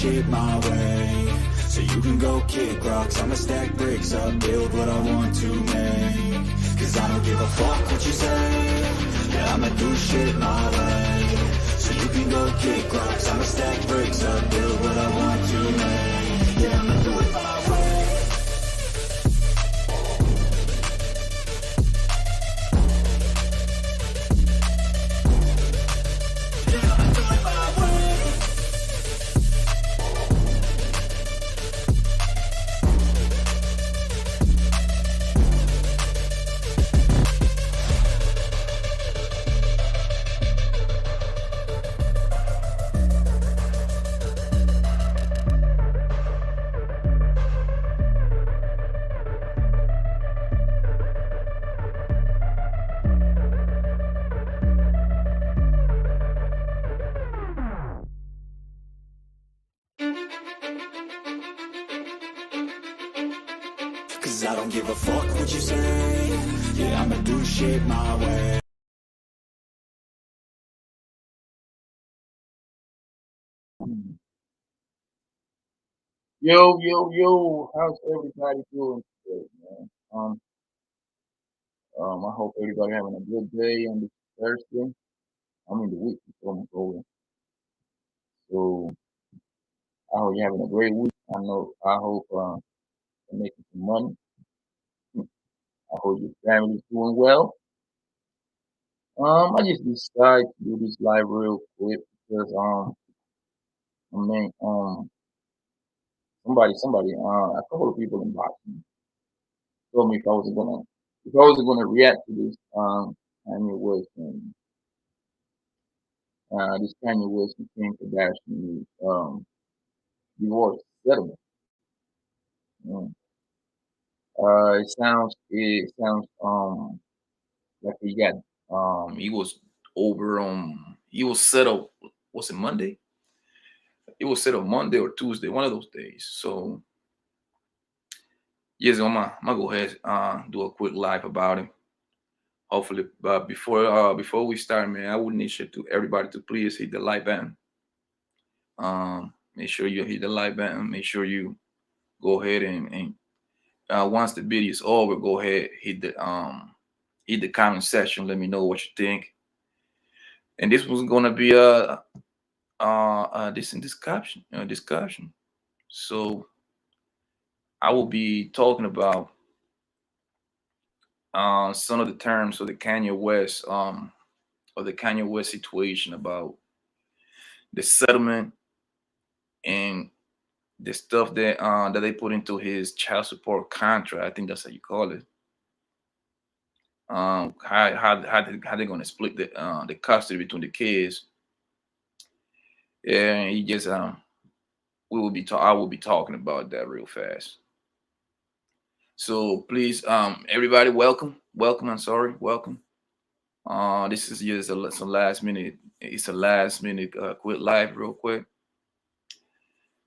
shit my way. So you can go kick rocks, I'ma stack bricks up, build what I want to make. Cause I don't give a fuck what you say, yeah, I'ma do shit my way. So you can go kick rocks, I'ma stack bricks up, build what I want to make. Yeah, I'ma do it my way. Yeah, I'ma do it my way. Cause I don't give a fuck what you say, yeah, I'ma do shit my way. Yo, how's everybody doing today, man? I hope everybody having a good day on this Thursday. I mean, the week is almost over. So I hope you're having a great week. I hope you're making some money. I hope your family's doing well. I just decided to do this live real quick because I mean a couple of people inboxed me, told me if I was gonna react to this Kanye West and this Kanye West and Kim Kardashian divorce settlement. Mm. It sounds like he was over he was settled. Was it Monday? It was settled Monday or Tuesday, one of those days. So yes, I'm gonna go ahead do a quick live about it. Hopefully, but before we start, man, I would need you to everybody to please hit the like button. Make sure you hit the like button. Make sure you go ahead and once the video is over, go ahead hit the comment section. Let me know what you think. And this was gonna be this in discussion. So I will be talking about some of the terms of the Kanye West or the Kanye West situation about the settlement and the stuff that they put into his child support contract. I think that's how you call it. How they gonna split the custody between the kids? Yeah, he just I will be talking about that real fast. So please, everybody, welcome. I'm sorry, welcome. This is just some last minute. It's a last minute quick live, real quick.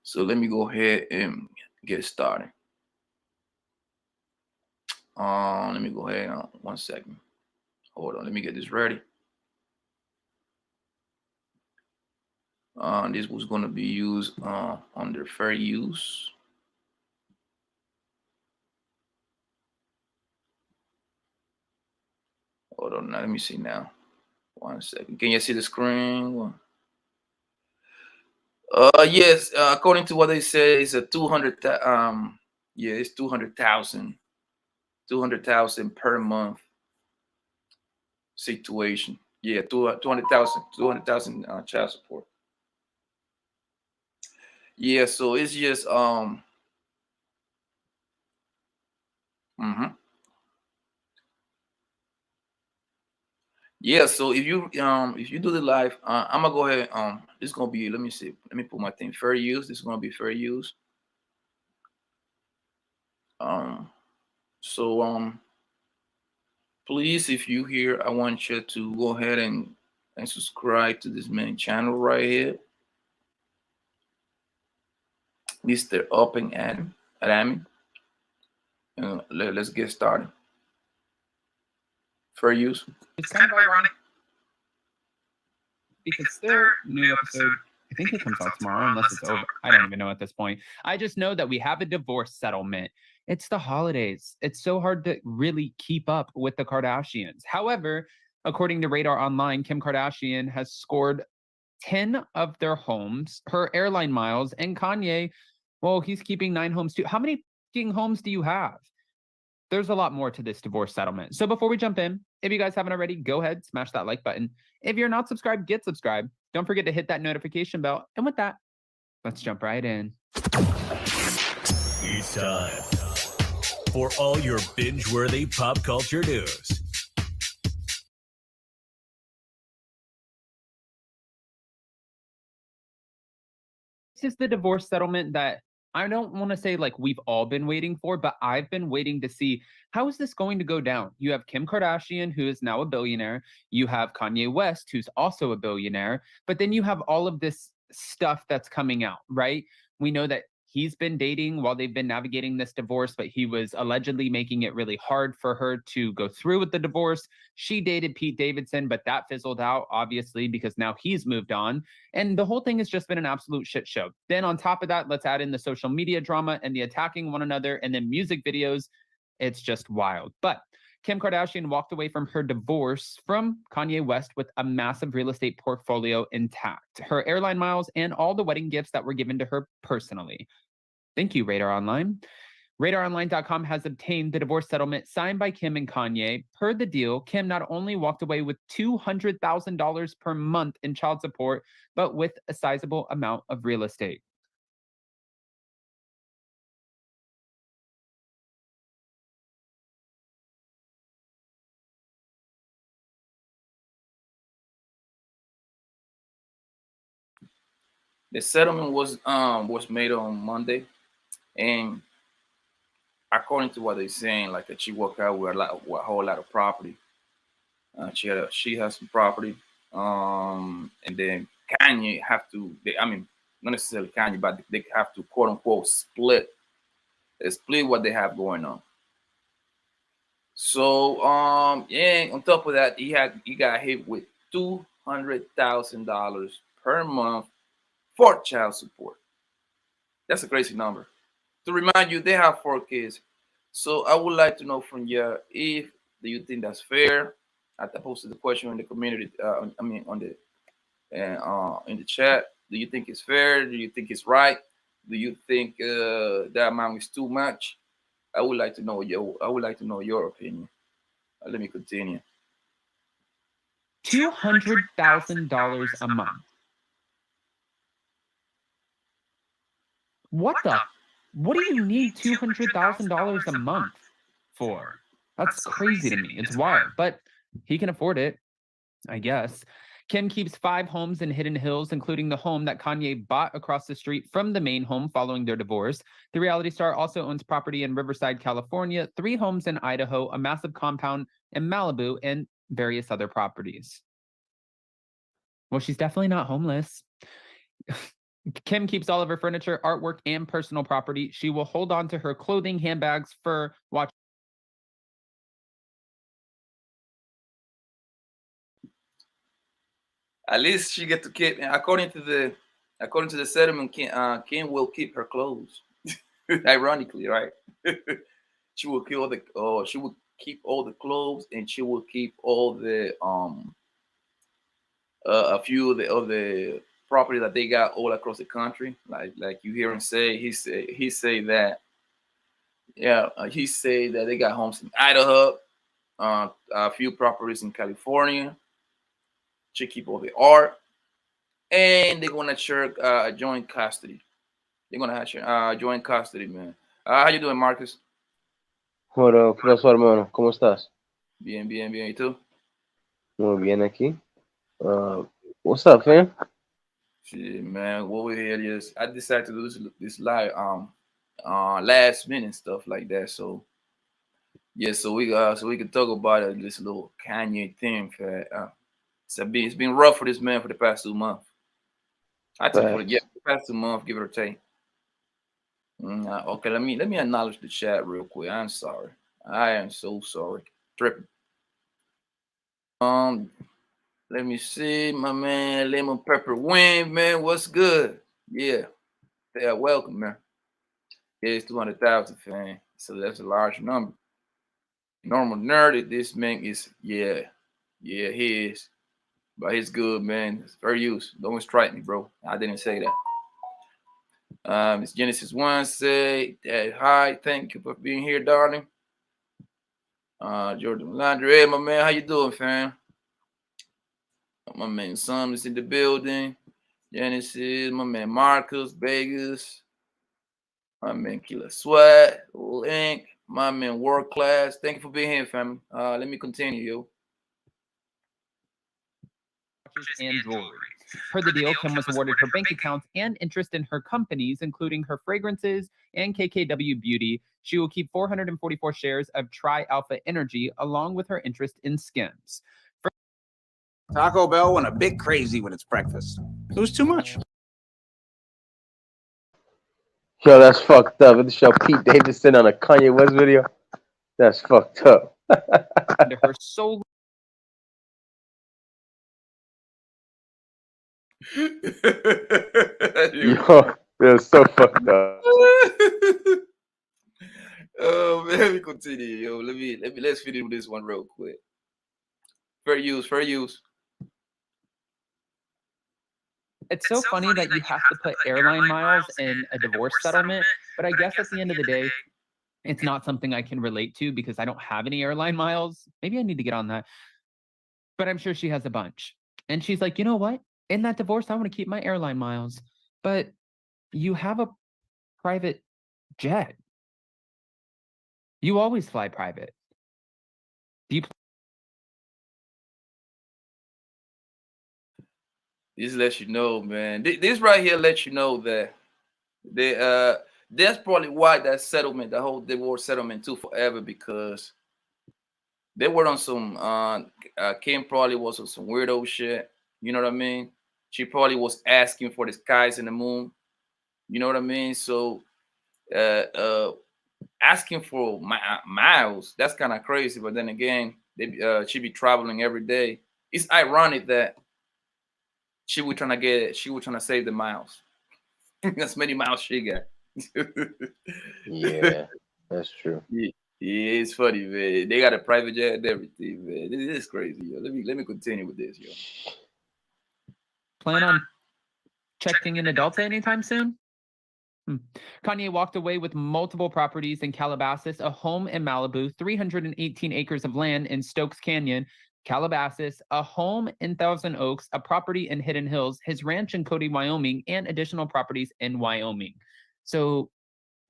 So let me go ahead and get started. Let me go ahead. 1 second. Hold on. Let me get this ready. This was going to be used under fair use. Hold on. Now, let me see now. 1 second. Can you see the screen? Yes. According to what they say, it's a 200. Yeah, it's 200,000. 200,000 per month situation. Yeah, 200,000 child support. Yeah, so it's just yeah, so if you do the live, I'm gonna go ahead. This is gonna be, let me see, let me put my thing, fair use. This is gonna be fair use. So please, if you here, I want you to go ahead and subscribe to this main channel right here, Mr. Open Adam. Let's get started. Fair use. It's kind of ironic because their new episode I think it comes out tomorrow, unless it's over. I don't even know at this point. I just know that we have a divorce settlement. It's the holidays. It's so hard to really keep up with the Kardashians. However, according to Radar Online, Kim Kardashian has scored 10 of their homes, her airline miles, and Kanye, well, he's keeping 9 homes too. How many homes do you have? There's a lot more to this divorce settlement. So before we jump in, if you guys haven't already, go ahead, smash that like button. If you're not subscribed, get subscribed. Don't forget to hit that notification bell. And with that, let's jump right in. It's time for all your binge-worthy pop culture news. This is the divorce settlement that I don't want to say like we've all been waiting for, but I've been waiting to see how is this going to go down. You have Kim Kardashian, who is now a billionaire. You have Kanye West, who's also a billionaire. But then you have all of this stuff that's coming out, right? We know that he's been dating while they've been navigating this divorce, but he was allegedly making it really hard for her to go through with the divorce. She dated Pete Davidson, but that fizzled out, obviously, because now he's moved on. And the whole thing has just been an absolute shit show. Then on top of that, let's add in the social media drama and the attacking one another and then music videos. It's just wild. But Kim Kardashian walked away from her divorce from Kanye West with a massive real estate portfolio intact, her airline miles, and all the wedding gifts that were given to her personally. Thank you, Radar Online. RadarOnline.com has obtained the divorce settlement signed by Kim and Kanye. Per the deal, Kim not only walked away with $200,000 per month in child support, but with a sizable amount of real estate. The settlement was made on Monday, and according to what they're saying, like that she walked out with a whole lot of property. She has some property, and then Kanye have to. Not necessarily Kanye, but they have to quote unquote split what they have going on. So yeah, on top of that, he got hit with $200,000 per month for child support. That's a crazy number. To remind you, they have 4 kids. So I would like to know from you, if do you think that's fair? I posted the question in the community. On the in the chat. Do you think it's fair? Do you think it's right? Do you think that amount is too much? I would like to know your opinion. Let me continue. $200,000 a month. What do you need $200,000 a month for? That's crazy to me. It's wild, but he can afford it, I guess. Kim keeps 5 homes in Hidden Hills, including the home that Kanye bought across the street from the main home following their divorce. The reality star also owns property in Riverside, California, 3 homes in Idaho, a massive compound in Malibu, and various other properties. Well, she's definitely not homeless. Kim keeps all of her furniture, artwork, and personal property. She will hold on to her clothing, handbags, fur, watch. At least she get to keep. According to the settlement, Kim will keep her clothes. Ironically, right? She will keep all the clothes, and she will keep all the a few of the property that they got all across the country. Like you hear him say, he say that they got homes in Idaho, a few properties in California. She keep all the art, and they're gonna share joint custody. They're gonna have joint custody, man. How you doing, Marcus? Bueno, ¿qué pasó, hermano? ¿Cómo estás? Bien. ¿Y tú? Muy bien aquí. What's up, fam? Shit, man. What we here is I decided to do this live last minute stuff like that. So yeah, so we can talk about this little Kanye thing. It's been rough for this man for the past 2 months. I think for the past 2 months, give it or take. Okay, let me acknowledge the chat real quick. I'm sorry. I am so sorry. Tripping. Let me see, my man, Lemon Pepper Wing, man. What's good? Yeah, they are welcome, man. Yeah, it's 200,000, fan. So that's a large number. Normal nerd, this man is, yeah, he is. But he's good, man. It's very used. Don't strike me, bro. I didn't say that. It's Genesis 1 say that hi, thank you for being here, darling. Jordan Landry, hey, my man, how you doing, fam? My man Sam is in the building. Genesis, my man Marcus, Vegas, my man Killer Sweat, Link, my man World Class. Thank you for being here, fam. Let me continue, yo. And jewelry. Per the deal, Kim was awarded her bank accounts and interest in her companies, including her fragrances and KKW Beauty. She will keep 444 shares of Tri Alpha Energy, along with her interest in Skims. Taco Bell went a bit crazy when it's breakfast. It was too much. Yo, that's fucked up. It show Pete Davidson on a Kanye West video. That's fucked up. To her sole Yo, that's so fucked up. Oh man, let me continue, yo. Let's finish with this one real quick. Fair use. It's so funny that you have to put airline miles in a divorce settlement, but I guess at the end of the day, it's not something I can relate to because I don't have any airline miles. Maybe I need to get on that. But I'm sure she has a bunch. And she's like, you know what? In that divorce, I want to keep my airline miles. But you have a private jet. You always fly private. Do you This lets you know, man. This right here lets you know that that's probably why that settlement, the whole divorce settlement, took forever, because they were on some Kim probably was on some weirdo shit. You know what I mean? She probably was asking for the skies and the moon. You know what I mean? So asking for miles, that's kind of crazy. But then again, she be traveling every day. It's ironic that she was trying to save the miles. As many miles she got. Yeah, that's true. Yeah, it's funny, man. They got a private jet and everything, man. This is crazy, yo. Let me continue with this, yo. plan on checking in Adulta anytime soon? Kanye walked away with multiple properties in Calabasas, a home in Malibu, 318 acres of land in Stokes Canyon, Calabasas, a home in Thousand Oaks, a property in Hidden Hills, his ranch in Cody, Wyoming, and additional properties in Wyoming. So,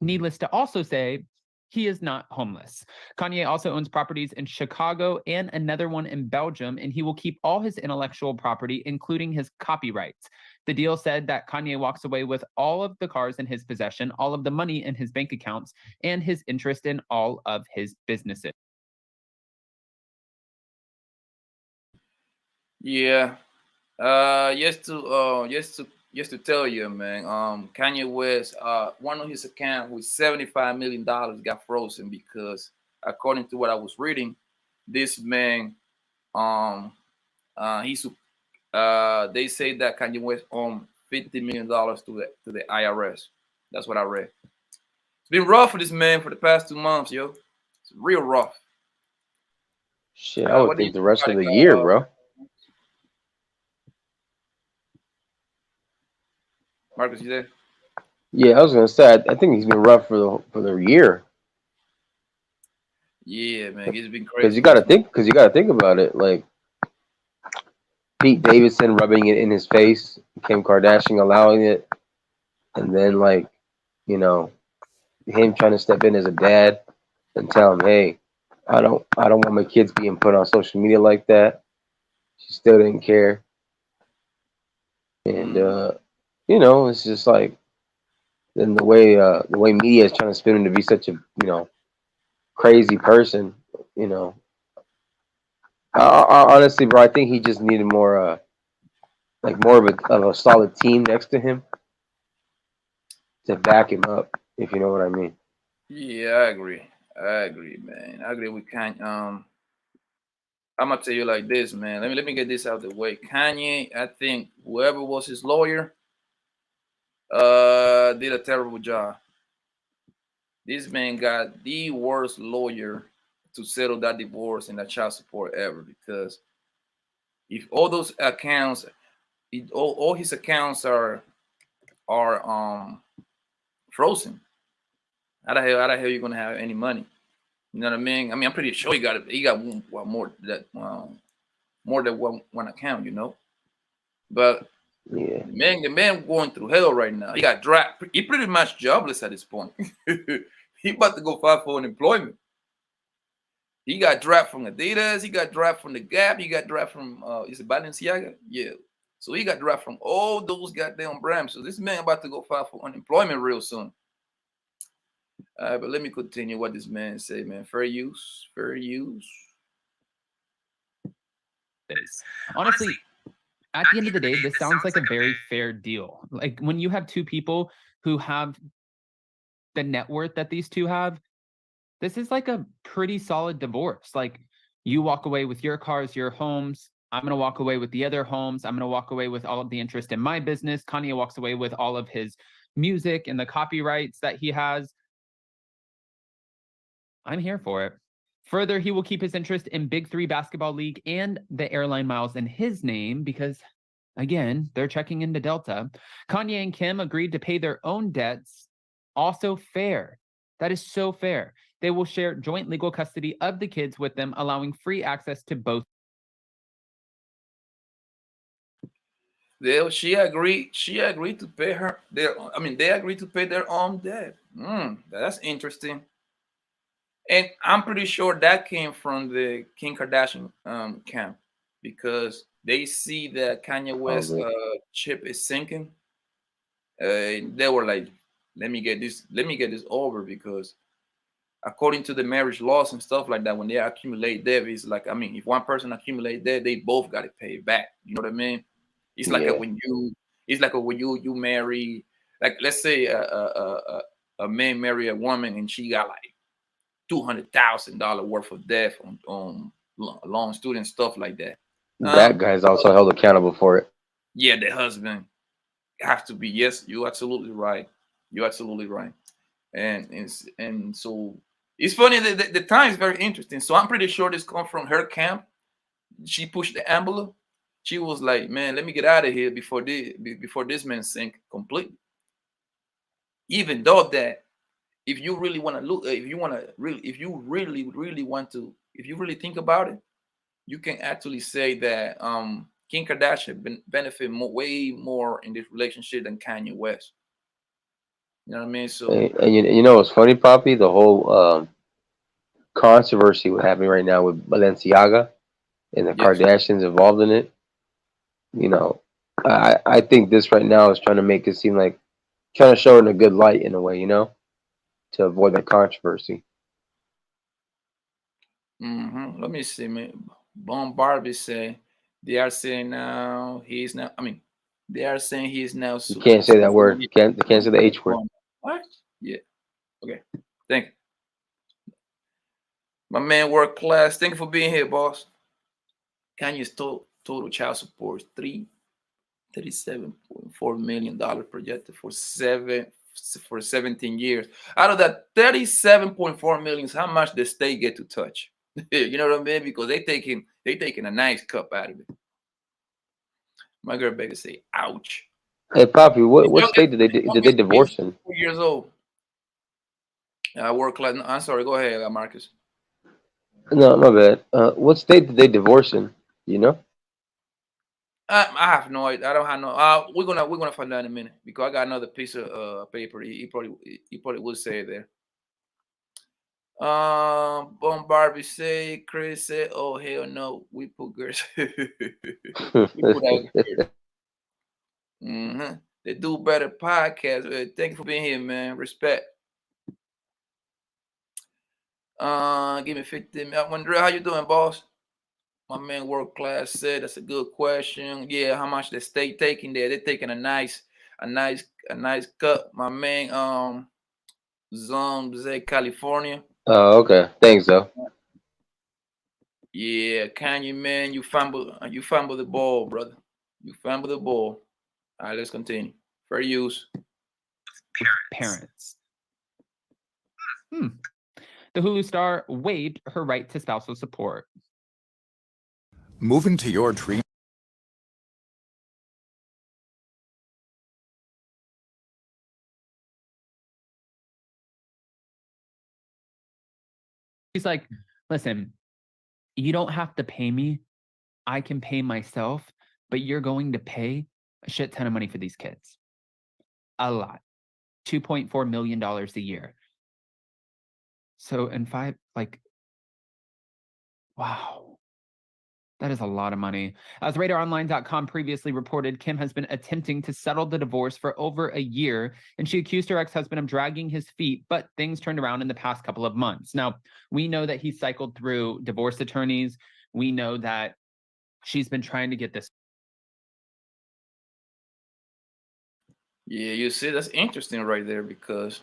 needless to also say, he is not homeless. Kanye also owns properties in Chicago and another one in Belgium, and he will keep all his intellectual property, including his copyrights. The deal said that Kanye walks away with all of the cars in his possession, all of the money in his bank accounts, and his interest in all of his businesses. Yeah. Just to tell you, man. Kanye West, one of his account with $75 million got frozen because, according to what I was reading, this man, they say that Kanye West owned $50 million to the IRS. That's what I read. It's been rough for this man for the past 2 months, yo. It's real rough. Shit, I would think the rest of the year, bro. Marcus, you there? Yeah, I was gonna say, I think he's been rough for the year. Yeah, man, it's been crazy. Because you gotta think about it. Like Pete Davidson rubbing it in his face, Kim Kardashian allowing it, and then like, you know, him trying to step in as a dad and tell him, hey, I don't want my kids being put on social media like that. She still didn't care. And you know, it's just like then the way media is trying to spin him to be such a, you know, crazy person, you know. I honestly, bro, I think he just needed more of a solid team next to him to back him up, if you know what I mean. Yeah, I agree, man. I agree with Kanye. I'm gonna tell you like this, man. Let me get this out of the way. Kanye, I think whoever was his lawyer, did a terrible job. This man got the worst lawyer to settle that divorce and that child support ever. Because if all those accounts, all his accounts are frozen, how the hell you gonna have any money? You know what I mean? I mean, I'm pretty sure he got more than one account, you know. But Yeah. the man going through hell right now. He got dropped. He pretty much jobless at this point. He about to go file for unemployment. He got dropped from Adidas. He got dropped from the Gap. He got dropped from is it Balenciaga? Yeah. So he got dropped from all those goddamn brands. So this man about to go file for unemployment real soon. But let me continue what this man say, man. Fair use, fair use. Honestly, at the end of the day, this sounds like a very fair deal. Like when you have two people who have the net worth that these two have, this is like a pretty solid divorce. Like you walk away with your cars, your homes. I'm going to walk away with the other homes. I'm going to walk away with all of the interest in my business. Kanye walks away with all of his music and the copyrights that he has. I'm here for it. Further, he will keep his interest in Big Three Basketball League and the airline miles in his name because, again, they're checking into Delta. Kanye and Kim agreed to pay their own debts. Also fair. That is so fair. They will share joint legal custody of the kids with them, allowing free access to both. She agreed to pay her they agreed to pay their own debt. That's interesting. And I'm pretty sure that came from the Kim Kardashian camp because they see that Kanye West chip is sinking. They were like, let me get this over because according to the marriage laws and stuff like that, when they accumulate debt, it's like, I mean, if one person accumulate debt, they both got to pay it back. You know what I mean? It's like when you marry, like let's say a man marry a woman and she got like $200,000 worth of debt on loan student stuff like that. That guy's also held accountable for it. Yeah, the husband have to be. Yes, you're absolutely right. You're absolutely right. And so it's funny that the time is very interesting. So I'm pretty sure this comes from her camp. She pushed the envelope. She was like, "Man, let me get out of here before this man sink completely." Even though that, if you really want to look, if you really think about it, you can actually say that Kim Kardashian benefit way more in this relationship than Kanye West. You know what I mean? So, and you know what's funny, Poppy? The whole controversy what's happening right now with Balenciaga and the Kardashians involved in it. You know, I think this right now is trying to make it seem like trying to show it in a good light in a way, you know, to avoid the controversy. Let me see, man. Barbie say they are saying now he's now. I mean, they are saying he is now. You can't say that word. You can't say the H word. What? Yeah. Okay. Thank you. My man, work class. Thank you for being here, boss. Kanye's total child support is $37.4 million projected for 17 years. Out of that 37.4 million, how much the state get to touch? You know what I mean? Because they taking a nice cup out of it. My girl Becca say, "Ouch." Hey, Poppy, what state did they divorce in? 4 years old. Work class. I'm sorry. Go ahead, Marcus. No, my bad. What state did they divorce in? You know? I have no idea. I don't have no. We're gonna find out in a minute because I got another piece of paper. He probably will say it there. Barbie say, Chris said, "Oh hell no, we put girls." We put out girls. They do better podcast. Thank you for being here, man. Respect. Give me 50 minutes. Wonder how you doing, boss? My man, work class said that's a good question. Yeah, how much the state taking there? They're taking a nice cut. My man, Zomze, California. Oh, okay. Thanks, though. Yeah, Kanye, man, you fumble the ball, brother. You fumble the ball. All right, let's continue. Fair use. Parents. The Hulu star waived her right to spousal support. Moving to your dream. He's like, listen, you don't have to pay me. I can pay myself, but you're going to pay a shit ton of money for these kids. A lot. $2.4 million a year. So in wow. That is a lot of money. As RadarOnline.com previously reported, Kim has been attempting to settle the divorce for over a year, and she accused her ex-husband of dragging his feet, but things turned around in the past couple of months. Now, we know that he cycled through divorce attorneys. We know that she's been trying to get this. Yeah, you see, that's interesting right there because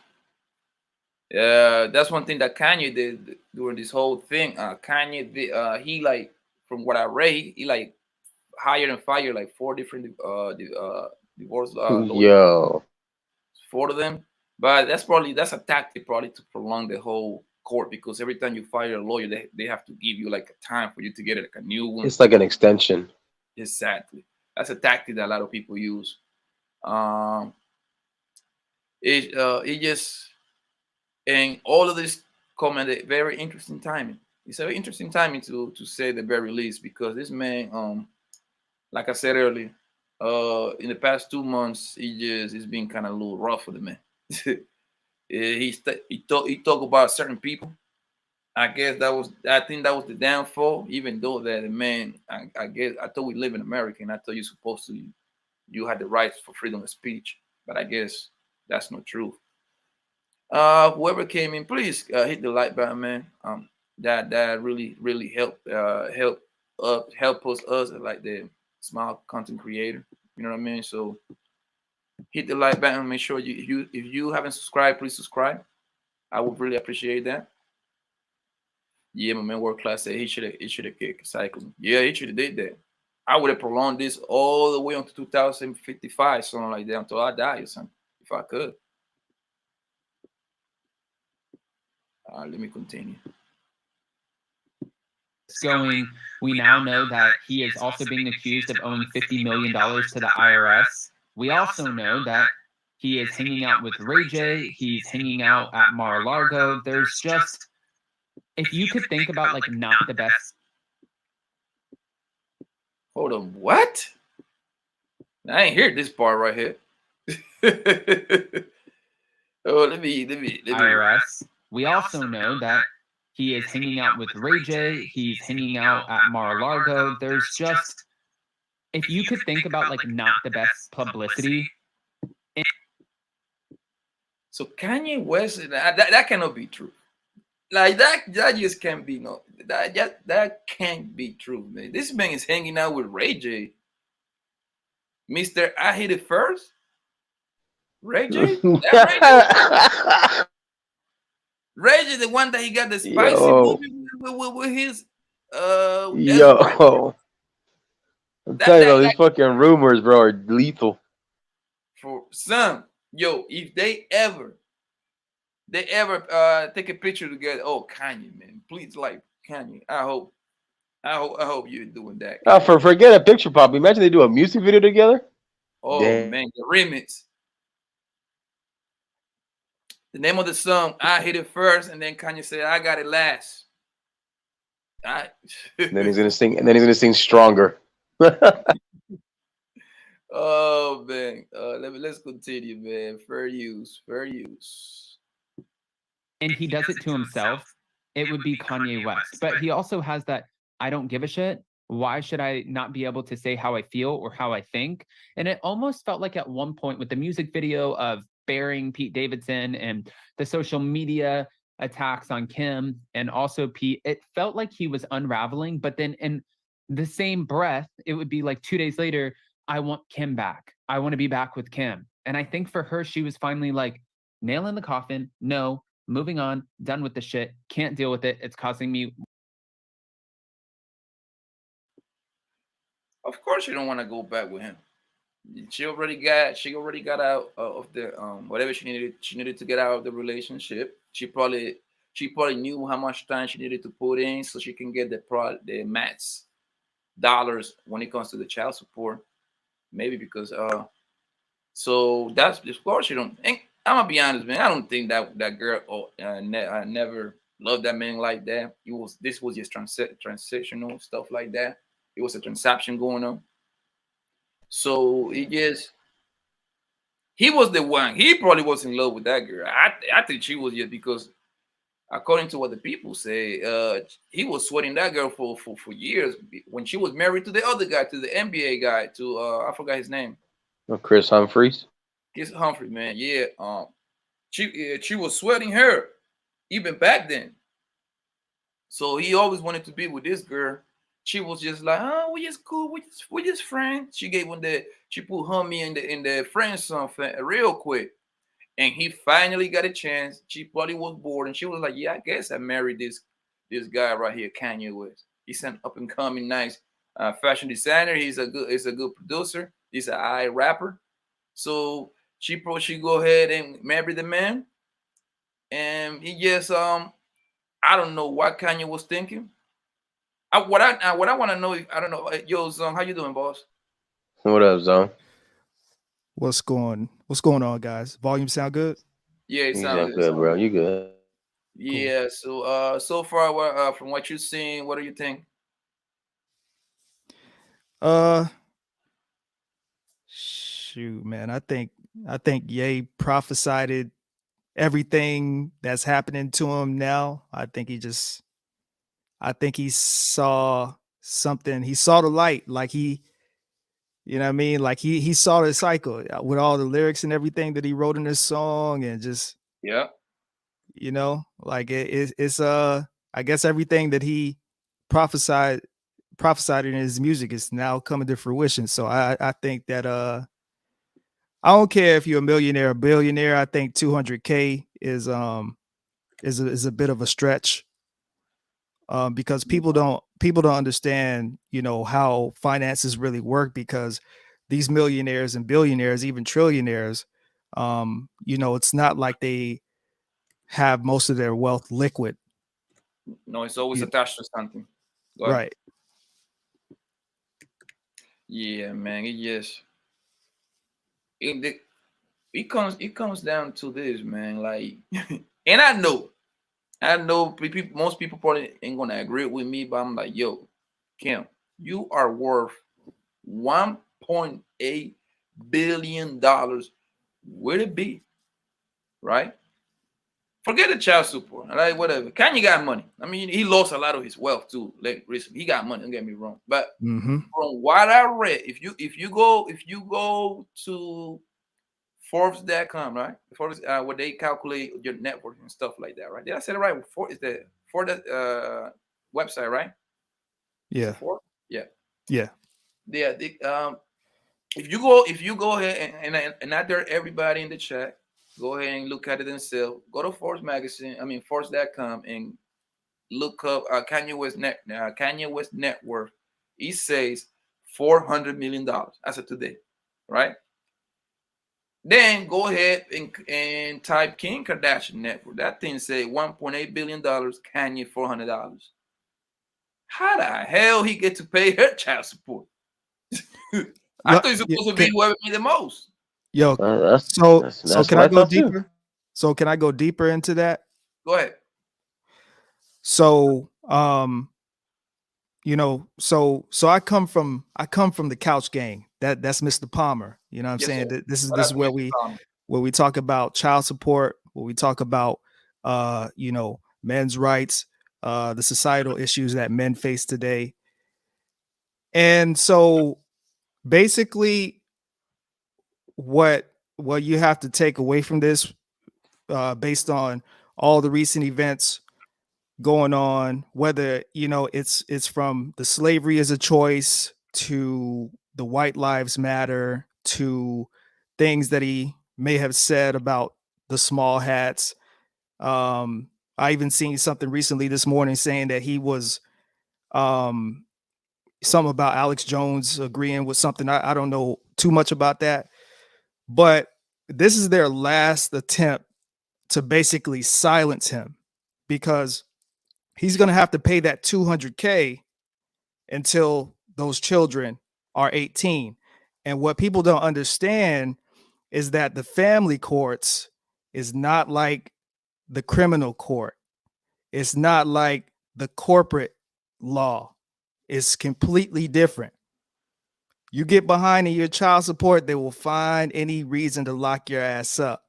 that's one thing that Kanye did during this whole thing. Kanye did, he like, from what I read, he like hired and fired like 4 different divorce lawyers, Yo. 4 of them. But that's a tactic probably to prolong the whole court, because every time you fire a lawyer, they have to give you like a time for you to get like a new one. It's like an extension. Exactly. That's a tactic that a lot of people use. It just, and all of this come at a very interesting timing. It's a very interesting timing to say the very least, because this man, like I said earlier, in the past 2 months, it's been kind of a little rough for the man. he talk about certain people. I think that was the downfall. Even though that the man, I guess, I thought we live in America, and I thought you had the rights for freedom of speech, but I guess that's not true. Whoever came in, please hit the like button, man. That really help us like the small content creator. You know what I mean? So hit the like button. Make sure if you haven't subscribed, please subscribe. I would really appreciate that. Yeah, my man, World Class said he should have kicked cycling. Yeah, he should have did that. I would have prolonged this all the way until 2055, something like that, until I die or something, if I could. Let me continue. Going, we now know that he is also being accused of owing $50 million to the IRS. We also know that he is hanging out with Ray J. He's hanging out at Mar-a-Lago. There's just, if you could think about like not the best. Hold on, what? I ain't hear this part right here. Oh, let me. IRS. We also know that he is hanging out with Ray J. He's hanging out at Mar-a-Lago. There's just, if you could think about like not the best publicity. So Kanye West, that cannot be true. Like that just can't be that can't be true, man. This man is hanging out with Ray J. Mr. I Hit It First. Ray J? Ray J, the one that he got the spicy movie with his Yo. I'm telling you, these fucking rumors, bro, are lethal. For some, yo, if they ever take a picture together, oh Kanye, man, please, like Kanye, I hope you're doing that. Oh, forget a picture pop. Imagine they do a music video together. Oh man, the remix. The name of the song, I Hit It First, and then Kanye said, I got it last. And then he's gonna sing Stronger. Oh man. Let's continue, man. Fair use. And he does it to himself, it would be Kanye West. But he also has that I don't give a shit. Why should I not be able to say how I feel or how I think? And it almost felt like at one point with the music video of burying Pete Davidson and the social media attacks on Kim and also Pete, it felt like he was unraveling. But then in the same breath, it would be like 2 days later, I want Kim back. I want to be back with Kim. And I think for her, she was finally like, nail in the coffin. No, moving on, done with the shit. Can't deal with it. It's causing me Of course, you don't want to go back with him. She already got out of the whatever she needed to get out of the relationship. She probably knew how much time she needed to put in so she can get the max dollars when it comes to the child support. Maybe because so that's of course you don't. And I'm gonna be honest, man. I don't think that girl I never loved that man like that. This was just transactional stuff like that. It was a transaction going on. So he was the one. He probably was in love with that girl. I think she was just because, according to what the people say, he was sweating that girl for years when she was married to the other guy, to the NBA guy, to I forgot his name. Chris Humphries. Chris Humphrey, man. Yeah. She was sweating her even back then. So he always wanted to be with this girl. She was just like, oh, we just cool, we just friends. She put homie in the friend zone real quick. And he finally got a chance. She probably was bored, and she was like, "Yeah, I guess I married this guy right here, Kanye West. He's an up and coming, nice fashion designer. He's a good producer. He's an eye rapper. So she go ahead and marry the man, and he just I don't know what Kanye was thinking. What I want to know, I don't know, yo, Zong, how you doing, boss? What up, Zone? What's going on, guys? Volume sound good? Yeah, it You sounds sound good, bro. You good? Yeah. So so far, from what you've seen, what do you think? Shoot, man. I think Ye prophesied everything that's happening to him now. I think he saw something. He saw the light, like you know what I mean? Like he saw the cycle with all the lyrics and everything that he wrote in this song, and just, Yeah. like it's I guess everything that he prophesied in his music is now coming to fruition. So I think that I don't care if you're a millionaire or billionaire. I think 200K is a bit of a stretch, because people don't understand, how finances really work, because these millionaires and billionaires, even trillionaires, it's not like they have most of their wealth liquid. No, it's always Yeah. attached to something. Go ahead. Right. Yeah, man. It comes down to this, man. Like, and I know most people probably ain't gonna agree with me, but I'm like, yo, Kim, you are worth $1.8 billion. Would it be right? Forget the child support, like whatever. Kanye got money. I mean, he lost a lot of his wealth too. Like recently, he got money. Don't get me wrong, but from what I read, if you go to Forbes.com, right? Forbes, where they calculate your net worth and stuff like that, right? Did I say it right? Is the website, right? Yeah. Yeah. Yeah. Yeah. If you go ahead and I dare everybody in the chat, go ahead and look at it themselves. Go to Forbes magazine, Forbes.com, and look up Kanye West net worth. He says $400 million as of today, right? Then go ahead and type Kim Kardashian net worth. That thing say $1.8 billion, Kanye $400. How the hell he get to pay her child support? I thought he's supposed to be whoever made the most. Yo, so can I go deeper? So can I go deeper into that? Go ahead. So, so I come from the couch gang. That's Mr. Palmer. You know what I'm saying? Sir. This is where we talk about child support, where we talk about men's rights, the societal issues that men face today. And so basically what you have to take away from this, based on all the recent events going on, whether it's from the slavery as a choice to the white lives matter to things that he may have said about the small hats. I even seen something recently this morning saying that he was something about Alex Jones agreeing with something. I don't know too much about that, but this is their last attempt to basically silence him, because he's going to have to pay that $200K until those children are 18. And what people don't understand is that the family courts is not like the criminal court. It's not like the corporate law. It's completely different. You get behind in your child support, they will find any reason to lock your ass up.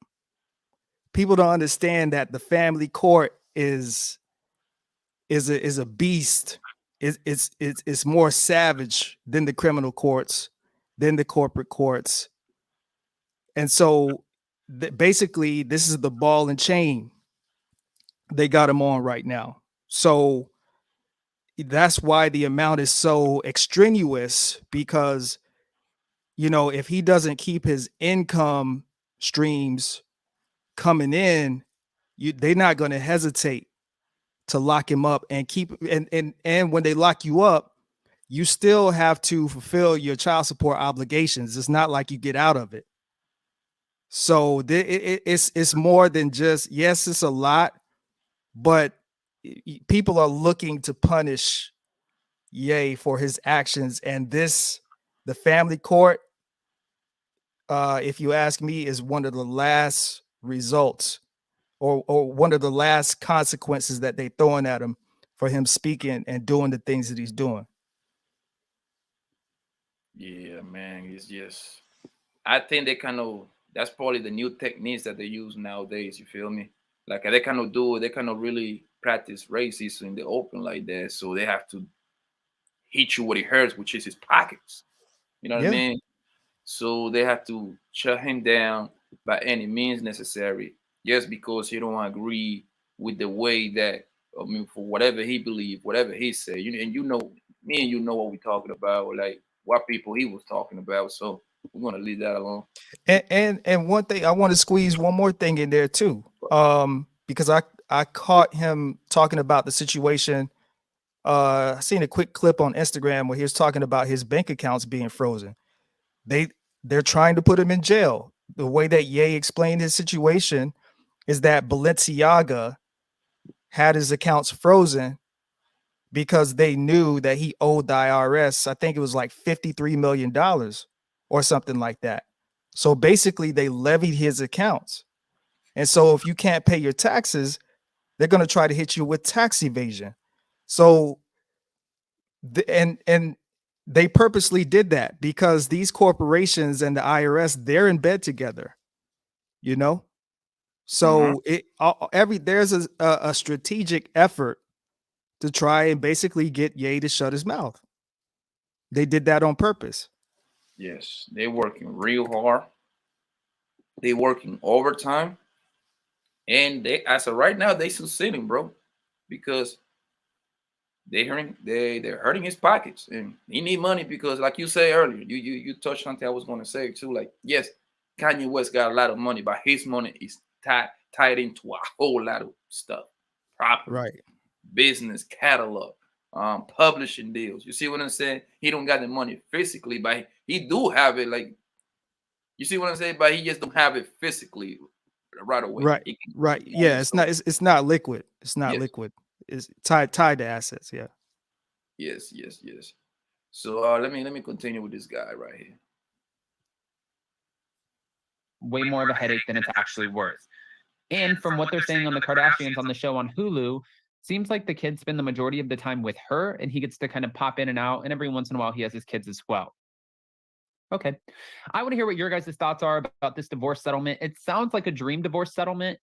People don't understand that the family court is a beast. It's more savage than the criminal courts, than the corporate courts. And so basically, this is the ball and chain they got him on right now. So that's why the amount is so extraneous, because, you know, if he doesn't keep his income streams coming in, they're not going to hesitate to lock him up and keep. And when they lock you up, you still have to fulfill your child support obligations. It's not like you get out of it. So it's more than just, yes, it's a lot, but people are looking to punish Ye for his actions. And the family court, if you ask me, is one of the last results, or one of the last consequences that they throwing at him for him speaking and doing the things that he's doing. Yeah, man, it's just, I think that's probably the new techniques that they use nowadays. You feel me? Like they kind of really practice racism in the open like that. So they have to hit you what it hurts, which is his pockets. You know what I mean? So they have to shut him down by any means necessary, just because he don't agree with the way that, I mean, for whatever he believed, whatever he said. And me and you know what we're talking about, like what people he was talking about. So we're gonna leave that alone. And one thing, I want to squeeze one more thing in there too, because I caught him talking about the situation. I seen a quick clip on Instagram where he was talking about his bank accounts being frozen. They're trying to put him in jail. The way that Ye explained his situation is that Balenciaga had his accounts frozen because they knew that he owed the IRS, I think it was like $53 million or something like that. So basically they levied his accounts. And so if you can't pay your taxes, they're going to try to hit you with tax evasion. So and they purposely did that because these corporations and the IRS, they're in bed together, you know? So there's a strategic effort to try and basically get Ye to shut his mouth. They did that on purpose. Yes, they're working real hard. They're working overtime. And as of right now, they succeeding, bro. Because they're hurting his pockets. And he need money because, like you said earlier, you touched on something I was gonna say too. Like, yes, Kanye West got a lot of money, but his money is tied into a whole lot of stuff. Property, Right. business, catalog, publishing deals. You see what I'm saying? He don't got the money physically, but he do have it. Like, you see what I'm saying? But he just don't have it physically right away. Right. Yeah, it's not liquid. It's not liquid. It's tied to assets. Yeah. Yes. So let me continue with this guy right here. Way more of a headache than it's actually worth. And from what they're saying on the Kardashians on the show on Hulu, seems like the kids spend the majority of the time with her and he gets to kind of pop in and out. And every once in a while he has his kids as well. Okay. I want to hear what your guys' thoughts are about this divorce settlement. It sounds like a dream divorce settlement.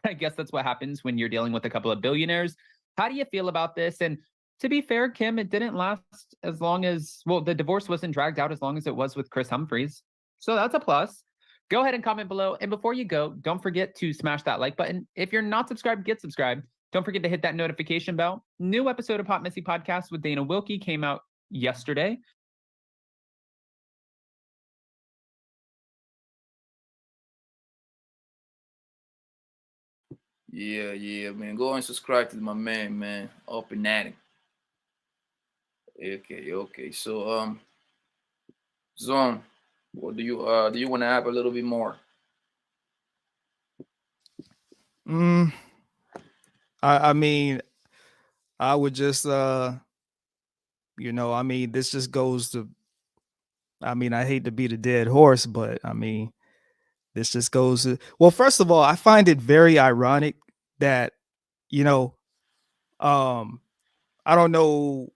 I guess that's what happens when you're dealing with a couple of billionaires. How do you feel about this? And to be fair, Kim, it didn't last as long as, well, the divorce wasn't dragged out as long as it was with Chris Humphries. So that's a plus. Go ahead and comment below. And before you go, don't forget to smash that like button. If you're not subscribed, get subscribed. Don't forget to hit that notification bell. New episode of Pop Missy Podcast with Dana Wilkie came out yesterday. Yeah, man. Go and subscribe to my man, Up and at it. Okay. So Zone, what do you want to have a little bit more? I mean, I would just you know, I mean, this just goes to, I mean, I hate to beat a dead horse, but I mean, this just goes to, well, first of all, I find it very ironic that, you know, I don't know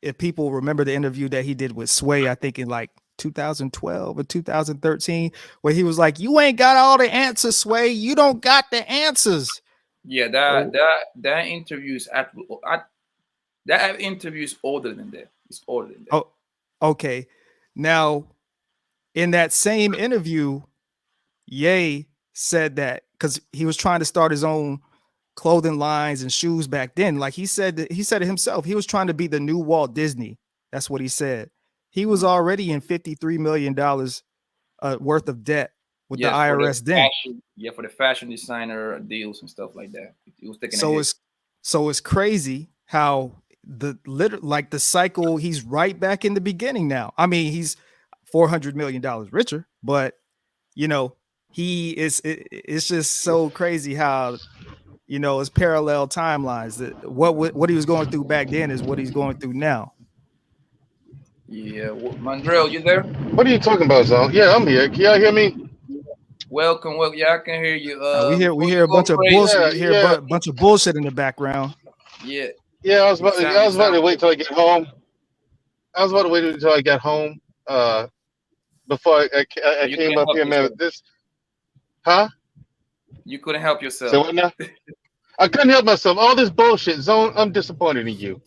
if people remember the interview that he did with Sway, I think in like 2012 or 2013, where he was like, "You ain't got all the answers, Sway. You don't got the answers." Yeah, that interview is that interview is older than that. It's older than that. Oh, okay. Now, in that same interview, Ye said that because he was trying to start his own clothing lines and shoes back then. Like he said it himself. He was trying to be the new Walt Disney. That's what he said. He was already in $53 million worth of debt with the IRS then. For the fashion designer deals and stuff like that. He was taking so it's crazy how the cycle, he's right back in the beginning now. I mean, he's $400 million richer, but you know, it's just so crazy how, you know, it's parallel timelines. That what he was going through back then is what he's going through now. Yeah, Mandrell, you there? What are you talking about, Zone? Yeah, I'm here. Can y'all hear me? Welcome. Yeah, I can hear you. We hear a bunch of bullshit. A bunch of bullshit in the background. Yeah. I was about to wait till I get home. I was about to wait until I got home. Before I came up here, man. You couldn't help yourself. So what now? I couldn't help myself. All this bullshit, Zone. I'm disappointed in you.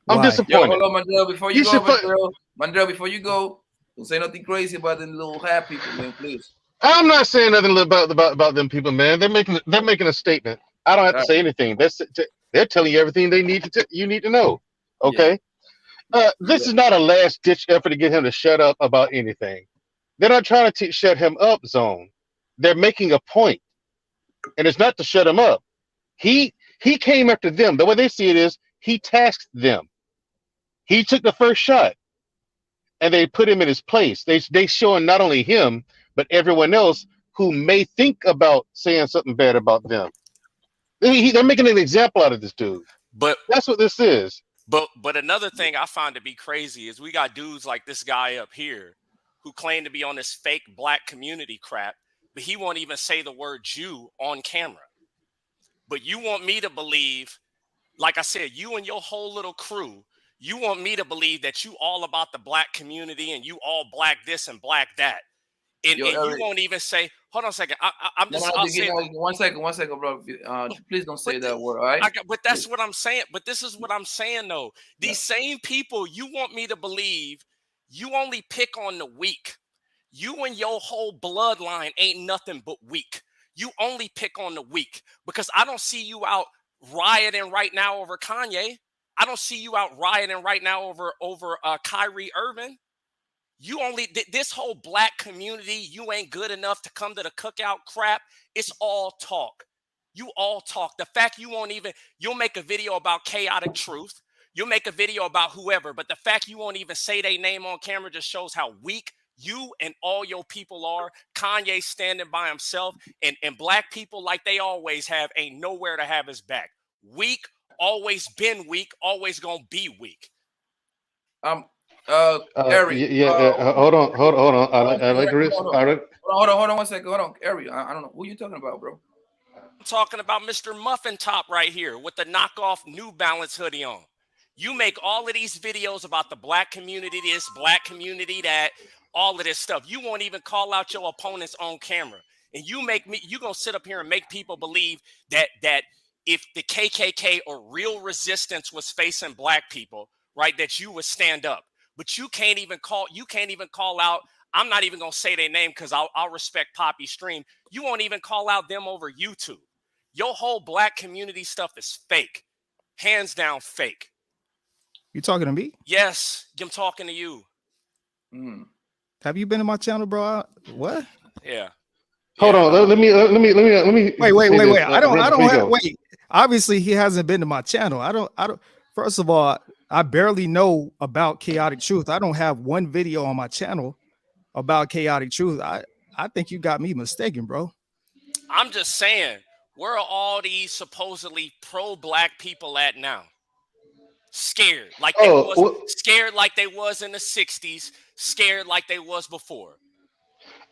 I'm disappointed. Yo, hold on, Mandrell. Before you go, don't say nothing crazy about the little hat people, man. Please. I'm not saying nothing about them people, man. They're making a statement. I don't have to say anything. They're telling you everything you need to know. Okay. Yeah. This is not a last ditch effort to get him to shut up about anything. They're not trying to shut him up, Zone. They're making a point, and it's not to shut him up. He came after them. The way they see it is he tasked them. He took the first shot, and they put him in his place. They showing not only him but everyone else who may think about saying something bad about them. They're making an example out of this dude. But that's what this is. But another thing I find to be crazy is we got dudes like this guy up here who claim to be on this fake black community crap, but he won't even say the word Jew on camera. But you want me to believe, like I said, you and your whole little crew, you want me to believe that you all about the black community and you all black this and black that. And you won't even say, hold on a second. I'm just saying. One second, bro. Please don't say that word, all right? But that's what I'm saying. But this is what I'm saying, though. These same people, you want me to believe you only pick on the weak. You and your whole bloodline ain't nothing but weak. You only pick on the weak because I don't see you out rioting right now over Kanye. I don't see you out rioting right now over Kyrie Irving. You only this whole black community, you ain't good enough to come to the cookout crap. It's all talk. You all talk. The fact you'll make a video about chaotic truth. You'll make a video about whoever, but the fact you won't even say their name on camera just shows how weak you and all your people are. Kanye standing by himself, and black people, like they always have, ain't nowhere to have his back. Weak, always been weak, always gonna be weak. Ari, hold on. I like this. Hold on 1 second. Hold on, Ari. I don't know who you talking about, bro. I'm talking about Mr. Muffin Top right here with the knockoff New Balance hoodie on. You make all of these videos about the black community, this black community, that, all of this stuff. You won't even call out your opponents on camera. And you gonna sit up here and make people believe that if the KKK or real resistance was facing black people, right, that you would stand up. But you can't even call out. I'm not even gonna say their name because I'll respect PAPI Stream. You won't even call out them over YouTube. Your whole black community stuff is fake, hands down fake. You talking to me? Yes, I'm talking to you. Have you been in my channel, bro? What? Yeah. Hold on. Let me. Wait. I don't have. Wait. Obviously, he hasn't been to my channel. I don't. First of all, I barely know about Chaotic Truth. I don't have one video on my channel about Chaotic Truth. I think you got me mistaken, bro. I'm just saying, where are all these supposedly pro-black people at now? Scared like they scared like they was in the 60s, scared like they was before.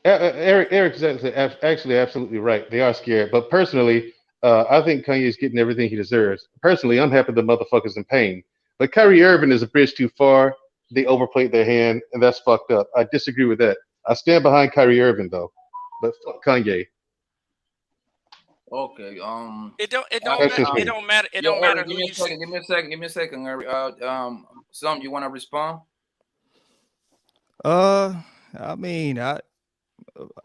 Eric's actually absolutely right. They are scared. But personally, I think Kanye's getting everything he deserves. Personally, I'm happy the motherfucker's in pain. But Kyrie Irving is a bridge too far. They overplayed their hand, and that's fucked up. I disagree with that. I stand behind Kyrie Irving though, but fuck Kanye. Okay. It don't matter. It don't matter who you say. Give me a second. Some you want to respond? I mean,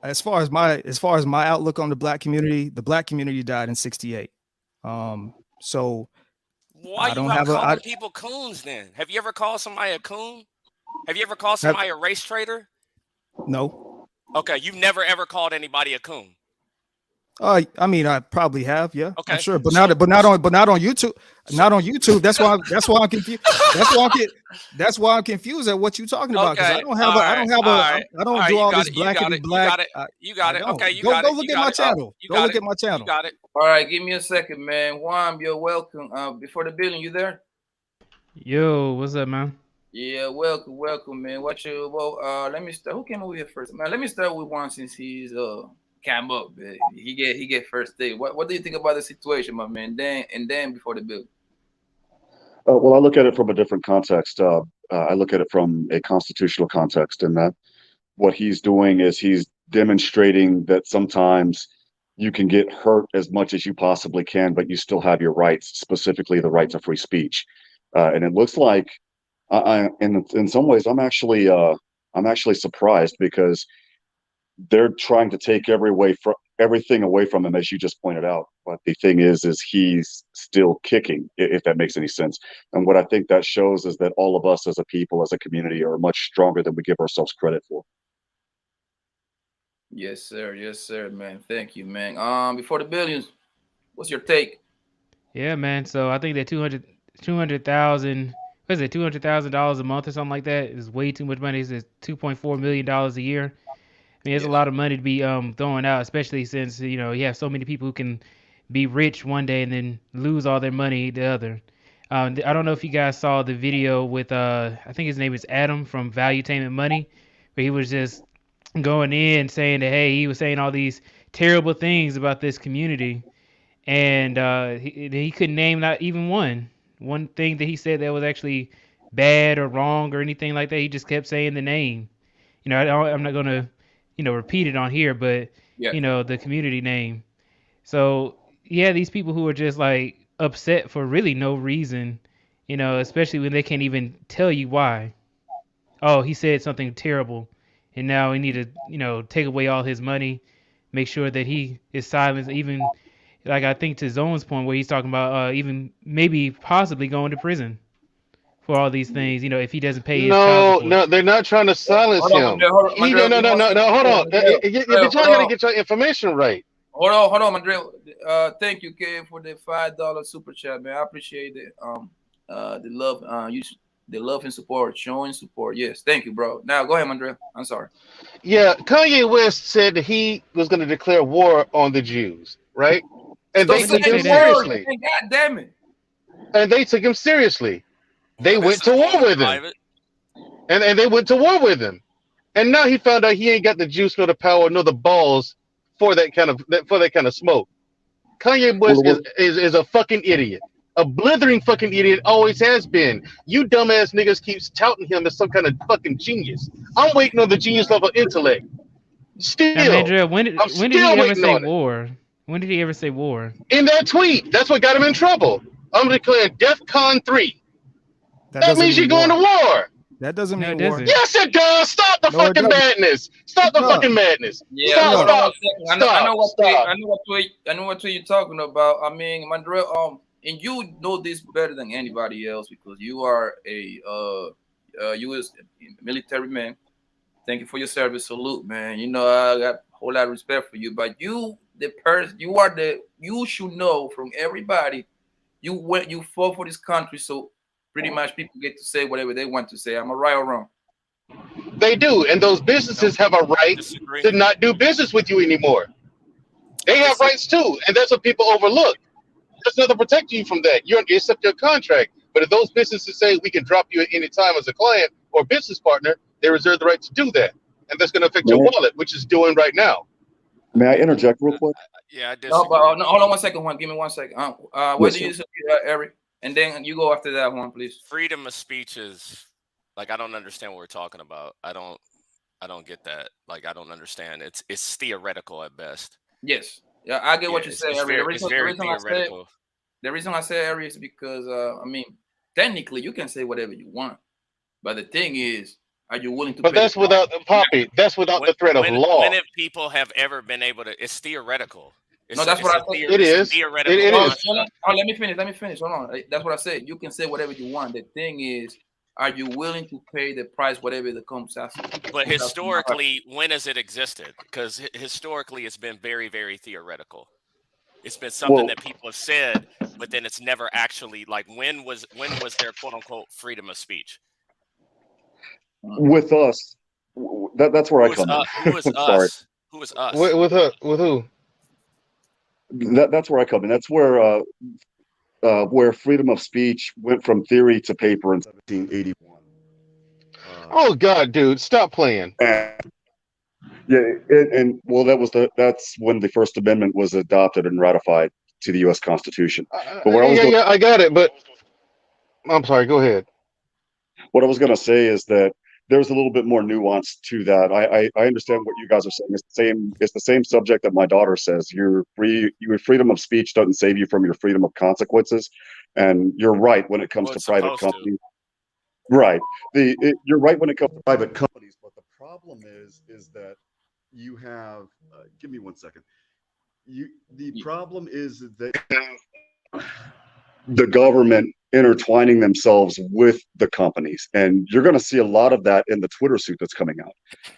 as far as my outlook on the black community died in '68. So why you not calling people coons then? Have you ever called somebody a coon? Have you ever called somebody a race traitor? No. Okay, you've never ever called anybody a coon. I mean, I probably have, yeah. Okay. I'm sure, but not on YouTube. Not on YouTube. That's why I'm confused. That's why I'm confused at what you're talking about. Because I don't do all this black and black. You got it. Okay, you go got it. Go look at my channel. Go look at my channel. You got it. All right, give me a second, man. Juan, you're welcome. Before the building, you there? Yo, what's up, man? Yeah, welcome, man. Let me start. Who came over here first, man? Let me start with Juan since he's came up, man. He get first day. What do you think about the situation, my man? Then before the bill. Well, I look at it from a different context. I look at it from a constitutional context, in that what he's doing is he's demonstrating that sometimes you can get hurt as much as you possibly can, but you still have your rights, specifically the right to free speech. And it looks like, in some ways, I'm actually surprised, because they're trying to take everything away from him, as you just pointed out. But the thing is he's still kicking, if that makes any sense. And what I think that shows is that all of us as a people, as a community, are much stronger than we give ourselves credit for. Yes, sir, man. Thank you, man. Before the billions, what's your take? Yeah, man. So I think that $200,000 $200,000 a month or something like that is way too much money. It's $2.4 million a year. I mean, it's a lot of money to be throwing out, especially since, you have so many people who can be rich one day and then lose all their money the other. I don't know if you guys saw the video with, I think his name is Adam from Valuetainment Money, where he was just going in saying that, hey, he was saying all these terrible things about this community. And he couldn't name not even one thing that he said that was actually bad or wrong or anything like that. He just kept saying the name. I'm not going to repeat it on here, but the community name. So these people who are just like upset for really no reason, especially when they can't even tell you why. Oh, he said something terrible, and now we need to, take away all his money, make sure that he is silenced. Even like I think to Zone's point where he's talking about even maybe possibly going to prison for all these things, if he doesn't pay his child support. No, they're not trying to silence him. Hold on. But y'all gotta get your information right. Hold on, Mandrell. Thank you, Kay, for the $5 super chat, man. I appreciate it. The love, the love and support, showing support. Yes, thank you, bro. Now go ahead, Mandrell. I'm sorry. Yeah, Kanye West said that he was going to declare war on the Jews, right? And they took him seriously. God damn it. And they took him seriously. They went to war with him. And they went to war with him. And now he found out he ain't got the juice nor the power nor the balls for that kind of smoke. Kanye West is a fucking idiot. A blithering fucking idiot, always has been. You dumbass niggas keeps touting him as some kind of fucking genius. I'm waiting on the genius level intellect. Still. Now, Andrea, when did he ever say war? When did he ever say war? In that tweet. That's what got him in trouble. I'm declaring DEFCON 3. That means you're going to war. That doesn't mean war. Yes, it does. Stop the fucking madness. Stop the fucking madness. Yeah, stop. I know what you're talking about. I mean, Mandrell, and you know this better than anybody else because you are a U.S. military man. Thank you for your service. Salute, man. I got a whole lot of respect for you. But you should know from everybody. You fought for this country, so pretty much people get to say whatever they want to say. Am I right or wrong? They do, and those businesses have a right Disagree. to not do business with you anymore. They have rights too, and that's what people overlook. There's nothing protecting you from that. You accept your contract, but if those businesses say we can drop you at any time as a client or business partner, they reserve the right to do that, and that's going to affect your wallet, which is doing right now. May I interject real quick? Yeah, I disagree. No, but no, hold on 1 second, Juan. Give me 1 second. What do you sir. disagree, Eric? And then you go after that, Juan, please. Freedom of speech is like, I don't understand what we're talking about. I don't get that. Like, I don't understand. It's theoretical at best. Yes. Yeah, I get what you say, Eric. It's very theoretical. The reason I say, Eric, is because I mean, technically you can say whatever you want, but the thing is, are you willing to? But that's without Poppy. That's without the threat of law. When have people have ever been able to? It's theoretical. No, that's what I said. It is. Theoretical. It is. No, let me finish. Hold on. That's what I said. You can say whatever you want. The thing is, are you willing to pay the price, whatever it comes out? But historically, when has it existed? Because historically, it's been very, very theoretical. It's been something that people have said, but then it's never actually like when was there quote unquote freedom of speech? With us, that's where I come in. Who is us? Who is us? With who? That's where I come in. That's where freedom of speech went from theory to paper in 1781. Oh God, dude, stop playing. That's when the First Amendment was adopted and ratified to the U.S. Constitution. I got it, but I'm sorry. Go ahead. What I was going to say is that there's a little bit more nuance to that. I understand what you guys are saying. It's the same subject that my daughter says. Your freedom of speech doesn't save you from your freedom of consequences, and you're right when it comes to private companies. Right. You're right when it comes to private companies, but the problem is that you have. Give me 1 second. The problem is that the government intertwining themselves with the companies, and you're going to see a lot of that in the Twitter suit that's coming out.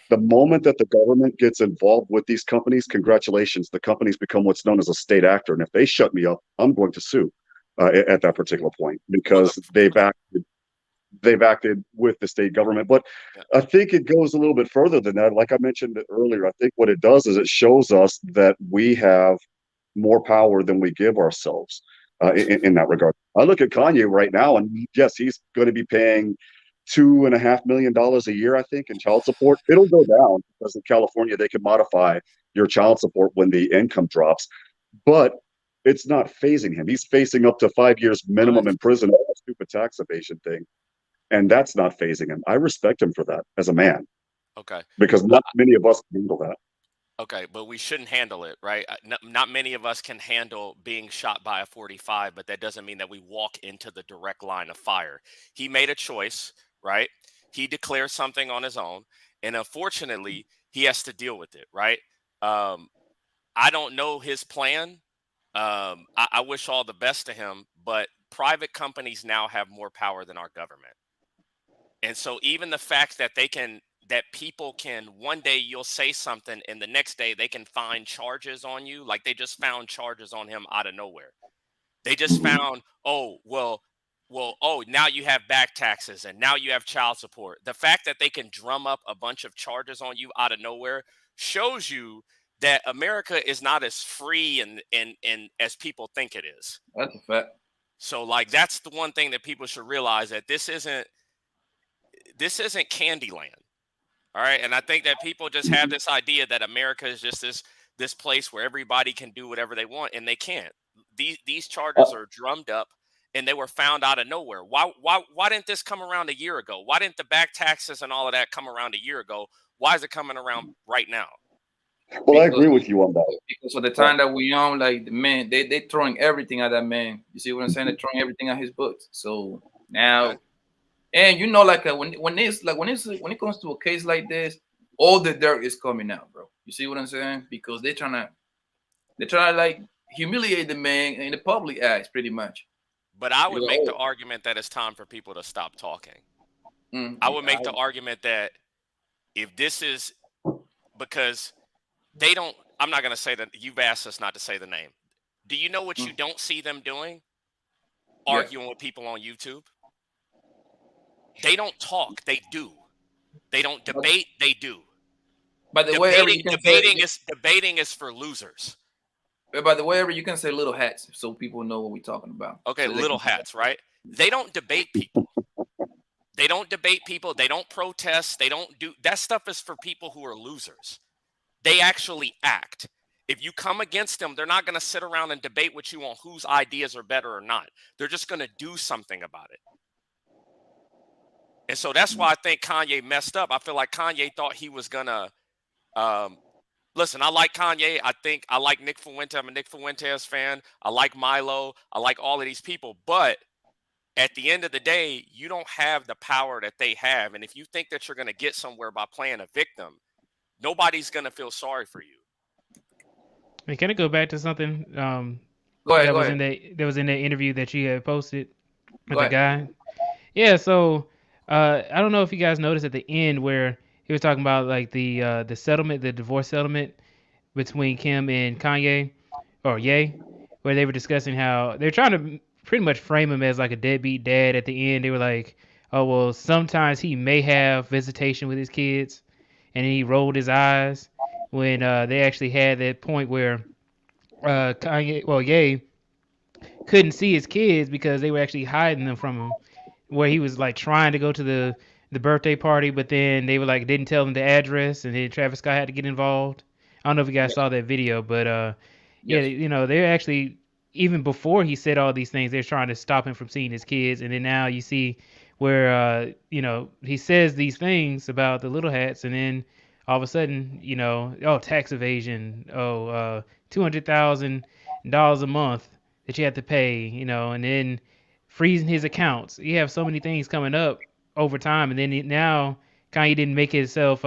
The moment that the government gets involved with these companies, congratulations, the companies become what's known as a state actor, and if they shut me up, I'm going to sue at that particular point because they've acted with the state government. But I think it goes a little bit further than that. Like I mentioned earlier, I think what it does is it shows us that we have more power than we give ourselves in that regard. I look at Kanye right now, and yes, he's going to be paying $2.5 million a year, I think, in child support. It'll go down because in California they can modify your child support when the income drops, but it's not phasing him. He's facing up to 5 years minimum in prison for a stupid tax evasion thing. And that's not phasing him. I respect him for that as a man. Okay. Because not many of us can handle that. Okay, but we shouldn't handle it, right? Not many of us can handle being shot by a 45, but that doesn't mean that we walk into the direct line of fire. He made a choice, right? He declared something on his own, and unfortunately, he has to deal with it, right? I don't know his plan. I wish all the best to him, but private companies now have more power than our government. And so even the fact that that people can, one day you'll say something and the next day they can find charges on you. Like they just found charges on him out of nowhere. They just found, now you have back taxes and now you have child support. The fact that they can drum up a bunch of charges on you out of nowhere shows you that America is not as free and as people think it is. That's a fact. So like, that's the one thing that people should realize, that this isn't Candyland. All right. And I think that people just have this idea that America is just this place where everybody can do whatever they want, and they can't. These charges are drummed up and they were found out of nowhere. Why didn't this come around a year ago? Why didn't the back taxes and all of that come around a year ago? Why is it coming around right now? Well, I agree with you on that. Because of the time that we on, like the man, they throwing everything at that man. You see what I'm saying? They're throwing everything at his books. So now, and you know, like when it comes to a case like this, all the dirt is coming out, bro. You see what I'm saying? Because they're trying to like humiliate the man in the public eyes, pretty much. But I would make the argument that it's time for people to stop talking. I would make the argument that if this is because they don't, I'm not going to say that. You've asked us not to say the name. Do you know what you don't see them doing? Arguing with people on YouTube. They don't talk, they do. They don't debate, they do. By the way, you can Debating is for losers. By the way, you can say little hats so people know what we're talking about. Okay, so little hats, right? They don't debate people. They don't debate people. They don't protest. They don't do that stuff is for people who are losers. They actually act. If you come against them, they're not going to sit around and debate with you on whose ideas are better or not. They're just going to do something about it. And so that's why I think Kanye messed up. I feel like Kanye thought he was going to listen, I like Kanye. I like Nick Fuentes. I'm a Nick Fuentes fan. I like Milo. I like all of these people. But at the end of the day, you don't have the power that they have. And if you think that you're going to get somewhere by playing a victim, nobody's going to feel sorry for you. Hey, can I go back to something Go ahead. that was in that interview that you had posted with the guy? Yeah, so I don't know if you guys noticed at the end where he was talking about like the settlement, the divorce settlement between Kim and Kanye or Ye, where they were discussing how they're trying to pretty much frame him as like a deadbeat dad. At the end, they were like, oh, well, sometimes he may have visitation with his kids, and he rolled his eyes when they actually had that point where Ye couldn't see his kids because they were actually hiding them from him, where he was like trying to go to the birthday party, but then they were like didn't tell him the address, and then Travis Scott had to get involved. I don't know if you guys saw that video, but yeah, you know, they're actually, even before he said all these things, they're trying to stop him from seeing his kids. And then now you see where you know, he says these things about the little hats, and then all of a sudden, you know, oh, tax evasion, oh, $200,000 a month that you have to pay, you know, and then freezing his accounts. You have so many things coming up over time, and then now Kanye didn't make himself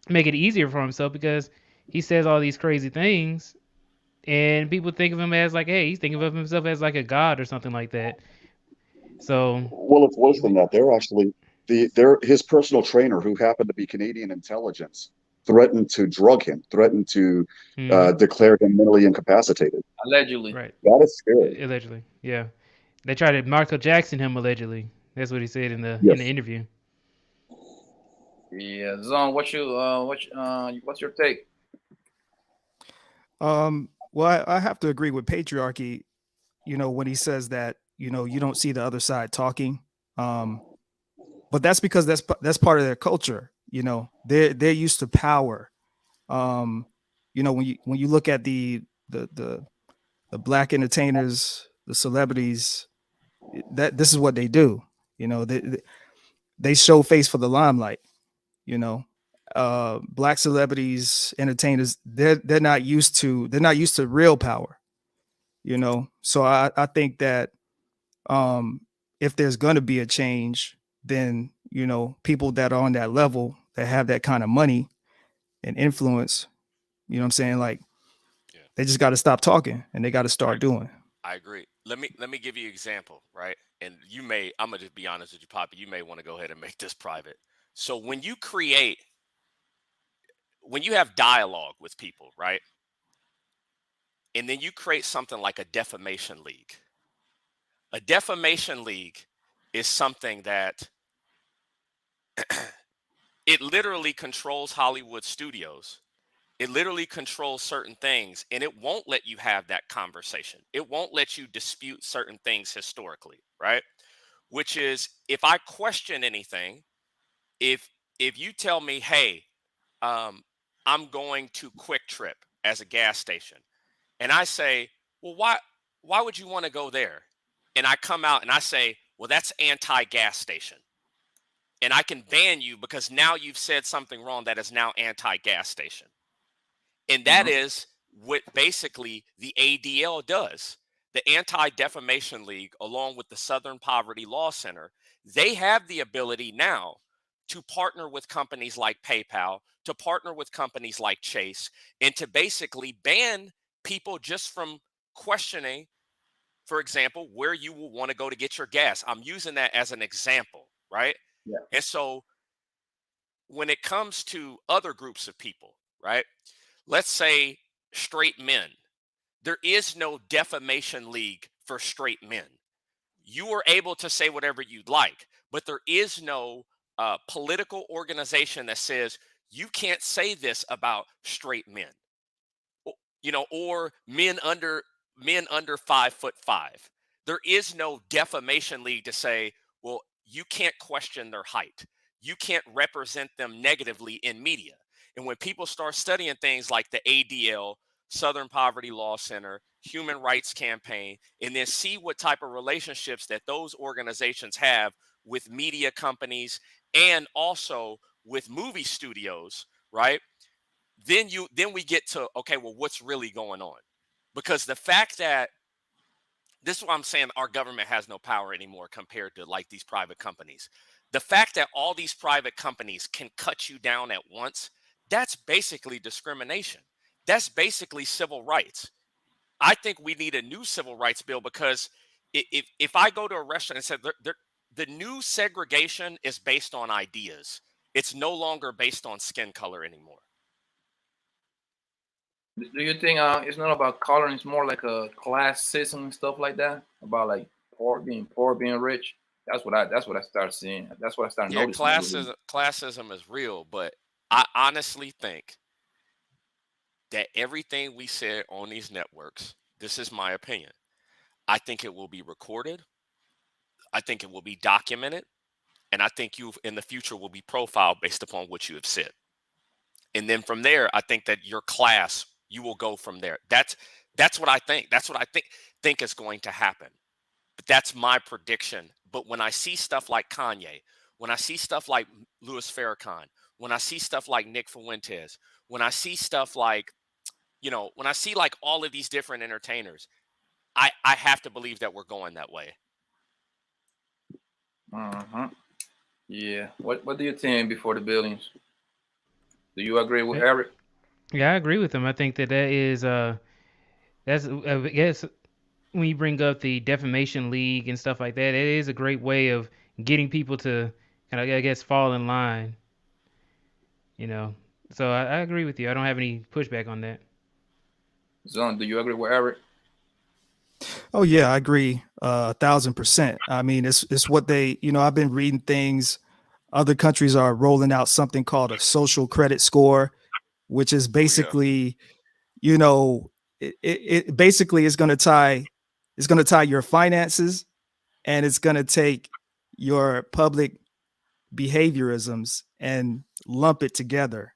make it easier for himself because he says all these crazy things, and people think of him as like, hey, he's thinking of himself as like a god or something like that. So, well, it's worse than that. They're actually his personal trainer, who happened to be Canadian intelligence, threatened to drug him, threatened to declare him mentally incapacitated. Allegedly. Right. That is scary. Allegedly, yeah. They tried to Michael Jackson him allegedly. That's what he said in the interview. Yeah, Zon, what's your take? Well, I have to agree with Patriarchy, you know, when he says that, you know, you don't see the other side talking. But that's because that's part of their culture. You know, they're used to power. You know, when you look at the black entertainers, the celebrities, that this is what they do. You know, they show face for the limelight. You know, black celebrities, entertainers, they're not used to real power. You know, so I think that if there's going to be a change, then, you know, people that are on that level, that have that kind of money and influence, you know what I'm saying? Like, they just got to stop talking and they got to start doing. I agree. Let me give you an example, right? And I'm gonna just be honest with you, Poppy, you may want to go ahead and make this private. So when you have dialogue with people, right? And then you create something like a defamation league. A defamation league is something that it literally controls Hollywood studios. It literally controls certain things, and it won't let you have that conversation. It won't let you dispute certain things historically, right? Which is, if I question anything, if you tell me, hey, I'm going to Quick Trip as a gas station, and I say, well, why would you want to go there? And I come out and I say, well, that's anti-gas station. And I can ban you because now you've said something wrong that is now anti-gas station. And that is what basically the ADL does. The Anti-Defamation League, along with the Southern Poverty Law Center, they have the ability now to partner with companies like PayPal, to partner with companies like Chase, and to basically ban people just from questioning, for example, where you will want to go to get your gas. I'm using that as an example, right? Yeah. And so when it comes to other groups of people, right? Let's say straight men. There is no defamation league for straight men. You are able to say whatever you'd like, but there is no political organization that says you can't say this about straight men, or men under 5'5". There is no defamation league to say, well, you can't question their height. You can't represent them negatively in media. And when people start studying things like the ADL, Southern Poverty Law Center, Human Rights Campaign, and then see what type of relationships that those organizations have with media companies and also with movie studios, right? Then we get to, okay, well, what's really going on? Because the fact that this is why I'm saying our government has no power anymore compared to like these private companies. The fact that all these private companies can cut you down at once, that's basically discrimination. That's basically civil rights. I think we need a new civil rights bill, because if I go to a restaurant and said the new segregation is based on ideas, it's no longer based on skin color anymore. Do you think it's not about color? It's more like a classism and stuff like that. About like poor being rich. That's what I start seeing. That's what I start noticing. Classism is real, but I honestly think that everything we said on these networks, this is my opinion, I think it will be recorded. I think it will be documented. And I think you in the future will be profiled based upon what you have said. And then from there, I think that your class, you will go from there. That's what I think. That's what I think is going to happen. But that's my prediction. But when I see stuff like Kanye, when I see stuff like Louis Farrakhan, when I see stuff like Nick Fuentes, when I see stuff like, when I see like all of these different entertainers, I have to believe that we're going that way. Yeah. What do you think before the billions? Do you agree with Eric? Yeah, I agree with him. I think that is that's I guess when you bring up the defamation league and stuff like that, it is a great way of getting people to kind of, I guess, fall in line. So I agree with you. I don't have any pushback on that. Zon, do you agree with Eric? Oh yeah, I agree 1,000%. I mean, it's what they, I've been reading things. Other countries are rolling out something called a social credit score, which is basically, it basically is going to tie your finances, and it's going to take your public behaviorisms and lump it together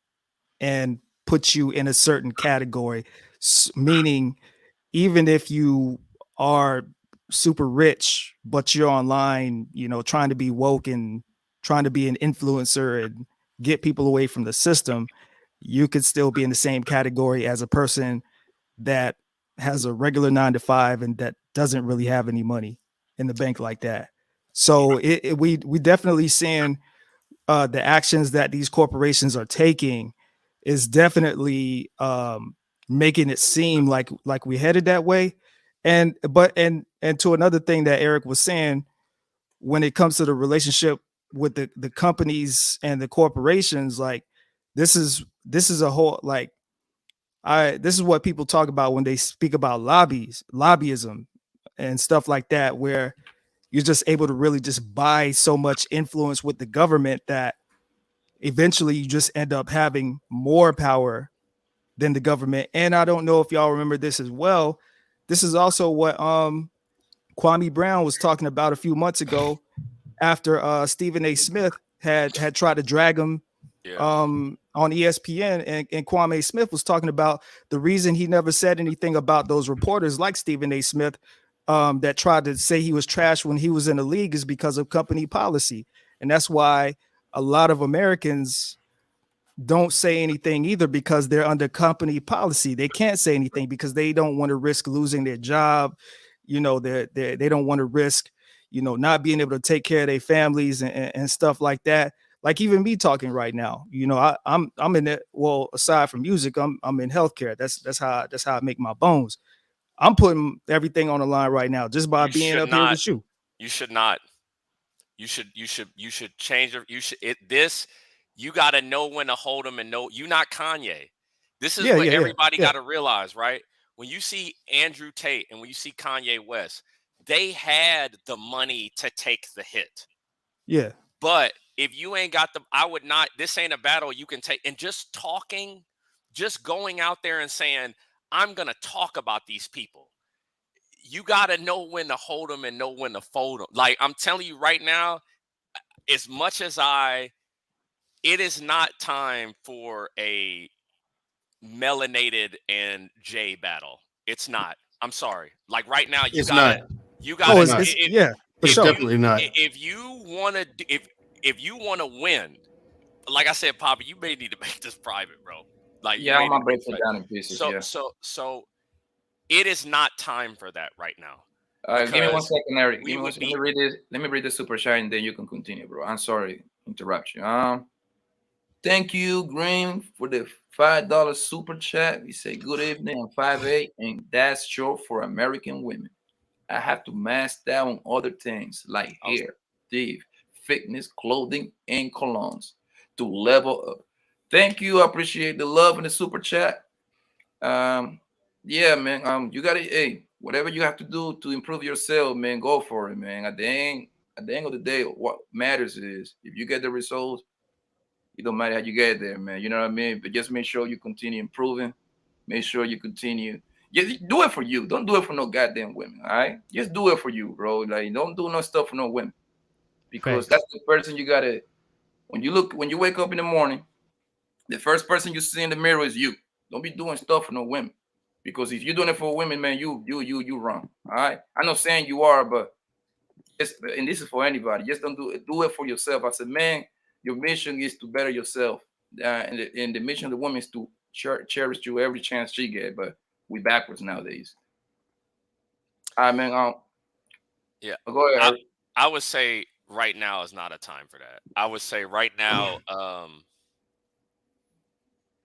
and put you in a certain category, meaning even if you are super rich, but you're online, trying to be woke and trying to be an influencer and get people away from the system, you could still be in the same category as a person that has a regular 9-to-5 and that doesn't really have any money in the bank like that. So we definitely seeing the actions that these corporations are taking is definitely making it seem like we headed that way. And to another thing that Eric was saying, when it comes to the relationship with the companies and the corporations, like this is a whole, like, this is what people talk about when they speak about lobbyism and stuff like that, where you're just able to really just buy so much influence with the government that eventually you just end up having more power than the government. And I don't know if y'all remember this as well. This is also what Kwame Brown was talking about a few months ago after Stephen A. Smith had tried to drag him on ESPN, and Kwame Smith was talking about the reason he never said anything about those reporters like Stephen A. Smith that tried to say he was trash when he was in the league is because of company policy. And that's why a lot of Americans don't say anything either, because they're under company policy. They can't say anything because they don't want to risk losing their job. They don't want to risk, not being able to take care of their families and stuff like that. Like even me talking right now, I'm in it. Well, aside from music, I'm in healthcare. That's how I make my bones. I'm putting everything on the line right now just by being up here with you. You should not. You should change it. You got to know when to hold them and know you're not Kanye. This is what everybody got to realize, right? When you see Andrew Tate and when you see Kanye West, they had the money to take the hit. Yeah. But if you ain't got I would not, this ain't a battle you can take. And just talking, just going out there and saying, I'm going to talk about these people. You got to know when to hold them and know when to fold them. Like I'm telling you right now, as much as it is not time for a melanated and Jay battle. It's not. I'm sorry. Like right now, you It's gotta, not. you Oh, gotta. it's yeah, for It's sure. definitely not. If you wanna, if you wanna win, like I said, Papa, you may need to make this private, bro. Like Yeah, I'm gonna break it down in pieces. So it is not time for that right now. Give me 1 second, Eric. We would Let me read this. Let me read the super chat and then you can continue, bro. I'm sorry to interrupt you. Thank you, Green, for the $5 super chat. We say good evening. I'm 5'8", and that's short for American women. I have to mask that on other things like hair, teeth, fitness, clothing, and colognes to level up. Thank you. I appreciate the love in the super chat. Yeah, man. You gotta, hey, whatever you have to do to improve yourself, man, go for it, man. At the end of the day, what matters is if you get the results, it don't matter how you get there, man. You know what I mean? But just make sure you continue improving. Make sure you continue. Just do it for you. Don't do it for no goddamn women. All right? Just do it for you, bro. Like, don't do no stuff for no women. Because that's the person you gotta. When you wake up in the morning, the first person you see in the mirror is you. Don't be doing stuff for no women. Because if you're doing it for women, man, you wrong. All right. I'm not saying you are, but and this is for anybody. Just don't do it for yourself. As a man, your mission is to better yourself. And the mission of the woman is to cherish you every chance she get. But we backwards nowadays. All right, man. Yeah. Go ahead, Eric. I would say right now is not a time for that. I would say right now,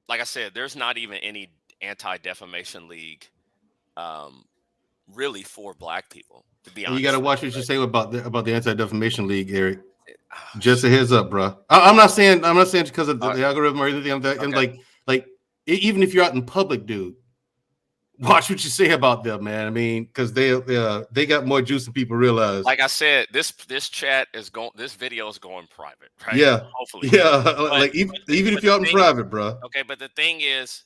like I said, there's not even any anti-defamation league really for black people, to be honest. You got to watch what you say about the Anti-Defamation League, Eric. Just a heads up, bro. I'm not saying because of the algorithm or anything. I'm like even if you're out in public, dude, watch what you say about them, man. I mean, because they got more juice than people realize. Like I said, this chat is going. This video is going private, right? Yeah. Hopefully. Yeah. Like even if you're out in private, bro. Okay, but the thing is,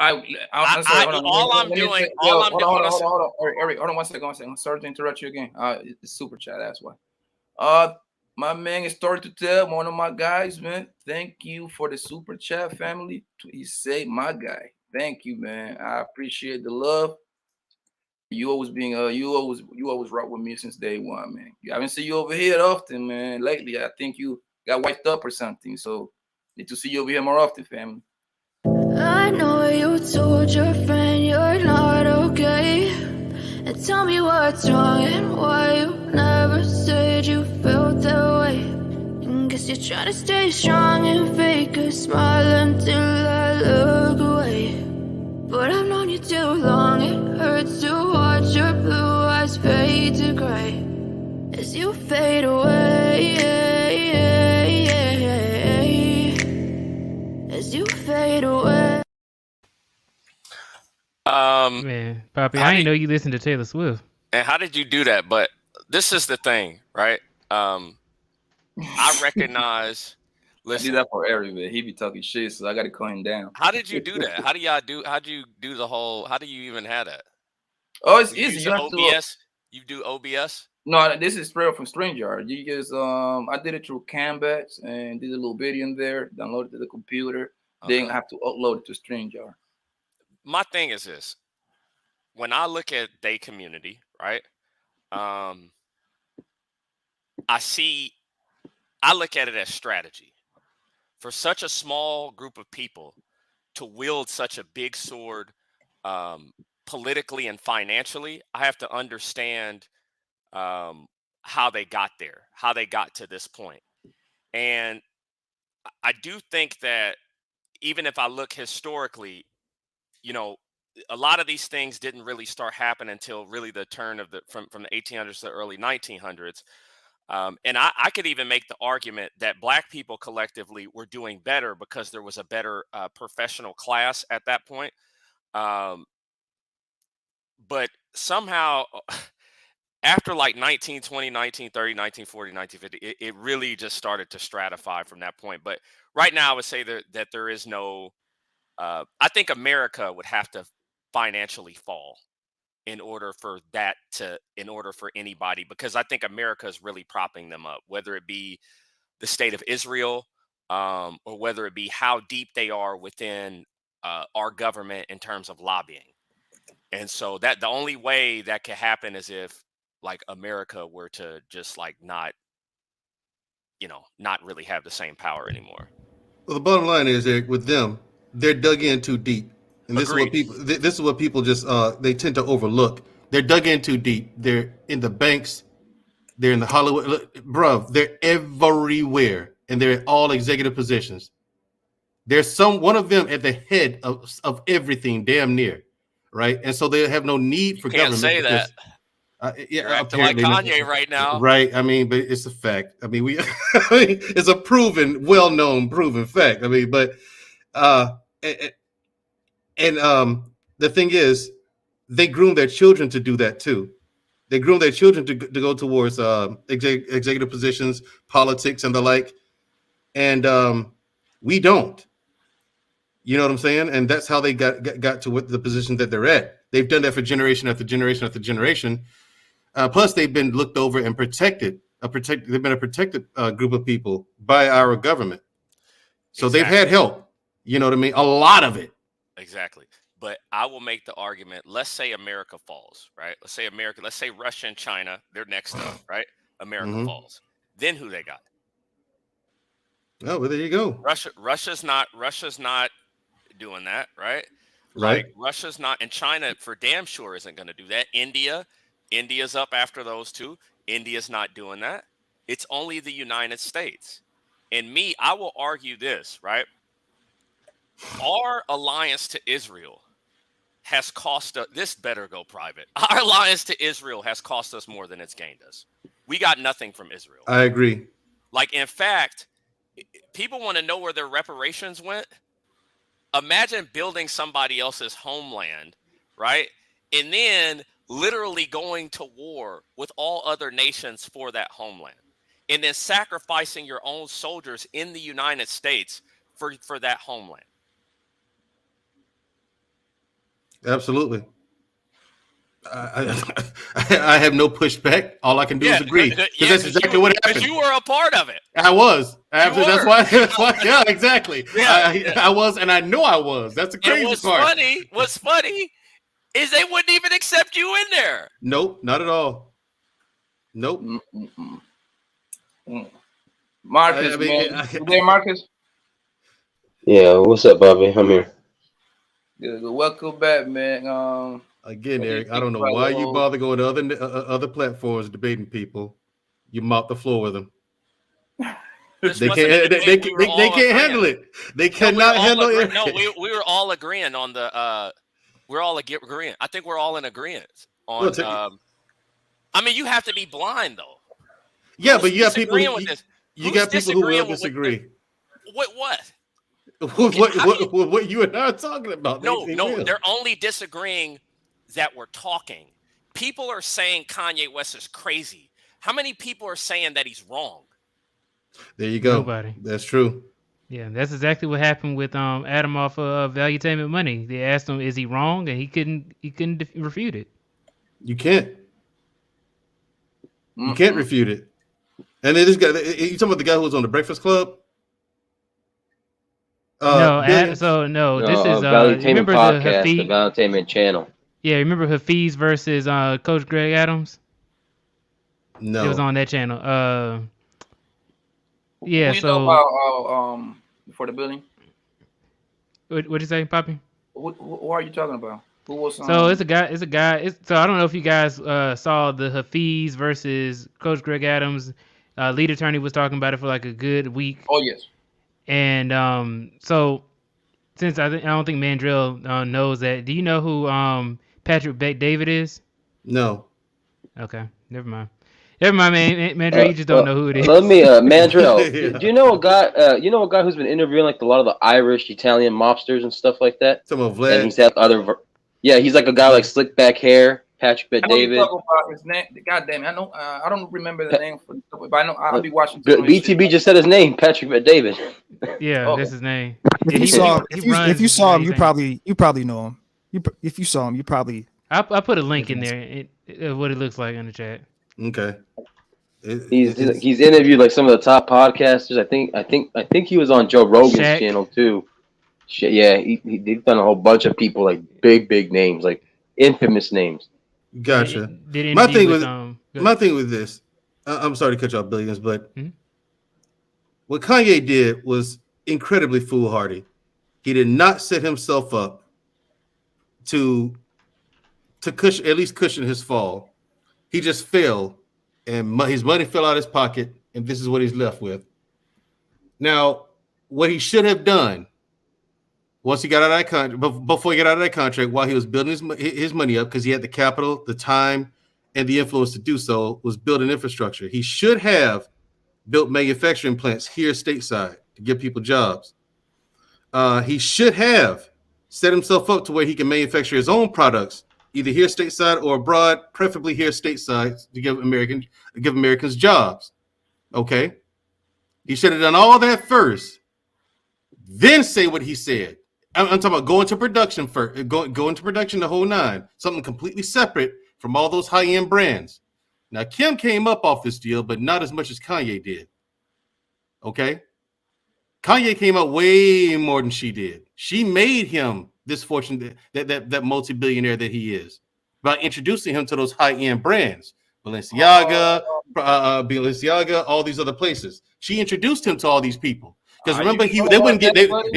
Hold on, Eric, hold on 1 second. I'm sorry to interrupt you again. It's super chat, that's why. My man is story to tell, one of my guys, man. Thank you for the super chat, family. He said my guy. Thank you, man. I appreciate the love. You always being you always rock with me since day one, man. I haven't seen you over here often, man. Lately, I think you got wiped up or something. So need to see you over here more often, family. I know you told your friend you're not okay. And tell me what's wrong and why you never said you felt that way. And guess you're trying to stay strong and fake a smile until I look away. But I've known you too long, it hurts to watch your blue eyes fade to gray as you fade away. As you fade away. Man, Poppy, I didn't know you listened to Taylor Swift. And how did you do that? But this is the thing, right? I recognize. Listen, I do that for Eric, man. He be talking shit, so I got to calm him down. How did you do that? How do you do the whole? How do you even have that? Oh, it's easy. You have OBS. You do OBS. No, this is straight up from StreamYard. You just I did it through Canvas and did a little video in there, downloaded it to the computer. Okay. Then I have to upload it to StreamYard. My thing is this: when I look at their community, right? I look at it as strategy. For such a small group of people to wield such a big sword, politically and financially, I have to understand how they got there, how they got to this point. And I do think that even if I look historically, you know, a lot of these things didn't really start happening until really the turn of from the 1800s to the early 1900s. And I could even make the argument that black people collectively were doing better because there was a better professional class at that point. But somehow after like 1920, 1930, 1940, 1950, it really just started to stratify from that point. But right now, I would say that there is no. I think America would have to financially fall in order for anybody, because I think America is really propping them up, whether it be the state of Israel, or whether it be how deep they are within our government in terms of lobbying. And so that the only way that could happen is if like America were to just like not really have the same power anymore. Well, the bottom line is, Eric, with them, they're dug in too deep. And this Agreed. is what people just they tend to overlook. They're dug in too deep. They're in the banks, they're in the Hollywood, bruv, they're everywhere, and they're in all executive positions. There's one of them at the head of everything, damn near, right? And so they have no need for government. Can't say that. Yeah, you're acting like Kanye right now, right? I mean, but it's a fact. I mean, it's a well-known, proven fact. I mean, but the thing is, they groom their children to do that too. They groom their children to go towards executive positions, politics, and the like. And we don't. You know what I'm saying? And that's how they got to the position that they're at. They've done that for generation after generation after generation. Plus, they've been looked over and protected. They've been a protected group of people by our government. So They've had help. You know what I mean? A lot of it. Exactly. But I will make the argument, let's say America falls, right? Let's say Russia and China, they're next up, right? America falls. Then who they got? Oh, well, there you go. Russia's not doing that, right? Right. Like, Russia's not, and China for damn sure isn't going to do that. India's up after those two. India's not doing that. It's only the United States. And I will argue this, right? Our alliance to Israel has cost us, this better go private. Our alliance to Israel has cost us more than it's gained us. We got nothing from Israel. I agree. Like, in fact, people want to know where their reparations went. Imagine building somebody else's homeland, right? And then literally going to war with all other nations for that homeland. And then sacrificing your own soldiers in the United States for that homeland. Absolutely. I have no pushback. All I can do is agree, because that's exactly what happened. Because you were a part of it. I was. That's why. Yeah, exactly. Yeah. I was, and I know I was. That's the crazy part. What's funny is they wouldn't even accept you in there. Nope, not at all. Nope. Marcus, you there, Marcus? Yeah, what's up, Bobby? I'm here. Good. Welcome back, man. Again, Eric, I don't know why you bother going to other platforms debating people. You mop the floor with them. They can't handle it. They cannot handle it. No, we were all agreeing on the. We're all agreeing. I think we're all in agreement on. I mean, you have to be blind though. Yeah, but you have people. You got people who will disagree. What? What you and I are talking about? No, they're only disagreeing that we're talking. People are saying Kanye West is crazy. How many people are saying that he's wrong? There you go. Nobody. That's true. Yeah, that's exactly what happened with Adam off of Valuetainment Money. They asked him, "Is he wrong?" and he couldn't refute it. You can't. You can't refute it. And then this guy, you talking about the guy who was on the Breakfast Club? This is Valuetainment podcast, the Valuetainment Channel. Yeah, remember Hafiz versus Coach Greg Adams? No, it was on that channel. Yeah. You know about for the building. What'd you say, Poppy? Who are you talking about? Who was? So it's a guy. So I don't know if you guys saw the Hafiz versus Coach Greg Adams. Lead attorney was talking about it for like a good week. Oh yes. And so since I don't think Mandrill knows that. Do you know who Patrick Bet-David is? No. Okay, never mind, man. Mandrill, you just don't know who it is. Let me, Mandrill. Do you know a guy? You know a guy who's been interviewing like a lot of the Irish, Italian mobsters and stuff like that. Some of Vlad. And he's had other. Yeah, he's like a guy like slick back hair. Patrick Bet I know you David. talk about his name. God damn it, I don't remember the name for, but I know I'll be watching. BTB just said his name, Patrick Bet David. Yeah, that's his name. If Yeah, you saw him, if you saw him, amazing. you probably know him. If you saw him, you probably. I put a link in there. What it looks like in the chat. Okay. He's interviewed like some of the top podcasters. I think he was on Joe Rogan's channel too. Yeah, they've done a whole bunch of people, like big names, like infamous names. Gotcha. My thing with this, I'm sorry to cut you off, Billions, but what Kanye did was incredibly foolhardy. He did not set himself up to cushion his fall. He just fell, and his money fell out of his pocket, and this is what he's left with. Now, what he should have done once he got out of that contract, before he got out of that contract, while he was building his money up, because he had the capital, the time, and the influence to do so, was building infrastructure. He should have built manufacturing plants here stateside to give people jobs. He should have set himself up to where he can manufacture his own products, either here stateside or abroad, preferably here stateside, to give Americans jobs. Okay? He should have done all that first, then say what he said. I'm talking about going to production first, go into production the whole nine, something completely separate from all those high-end brands. Now, Kim came up off this deal, but not as much as Kanye did. Okay? Kanye came up way more than she did. She made him this fortune, that multi-billionaire that he is, by introducing him to those high-end brands, Balenciaga, all these other places. She introduced him to all these people. Because remember, they wouldn't get.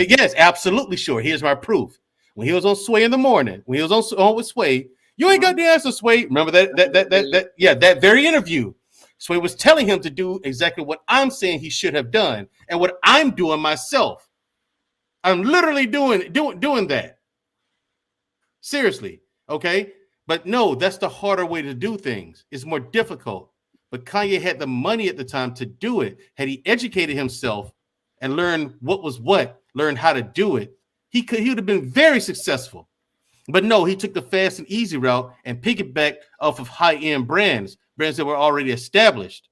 Yes, absolutely sure. Here's my proof. When he was on Sway in the morning, when he was on with Sway, you ain't got the answer, Sway. Remember that very interview. Sway was telling him to do exactly what I'm saying he should have done, and what I'm doing myself. I'm literally doing that. Seriously, okay? But no, that's the harder way to do things. It's more difficult. But Kanye had the money at the time to do it. Had he educated himself and learned what was what, learned how to do it, he would have been very successful. But no, he took the fast and easy route and piggybacked off of high-end brands that were already established.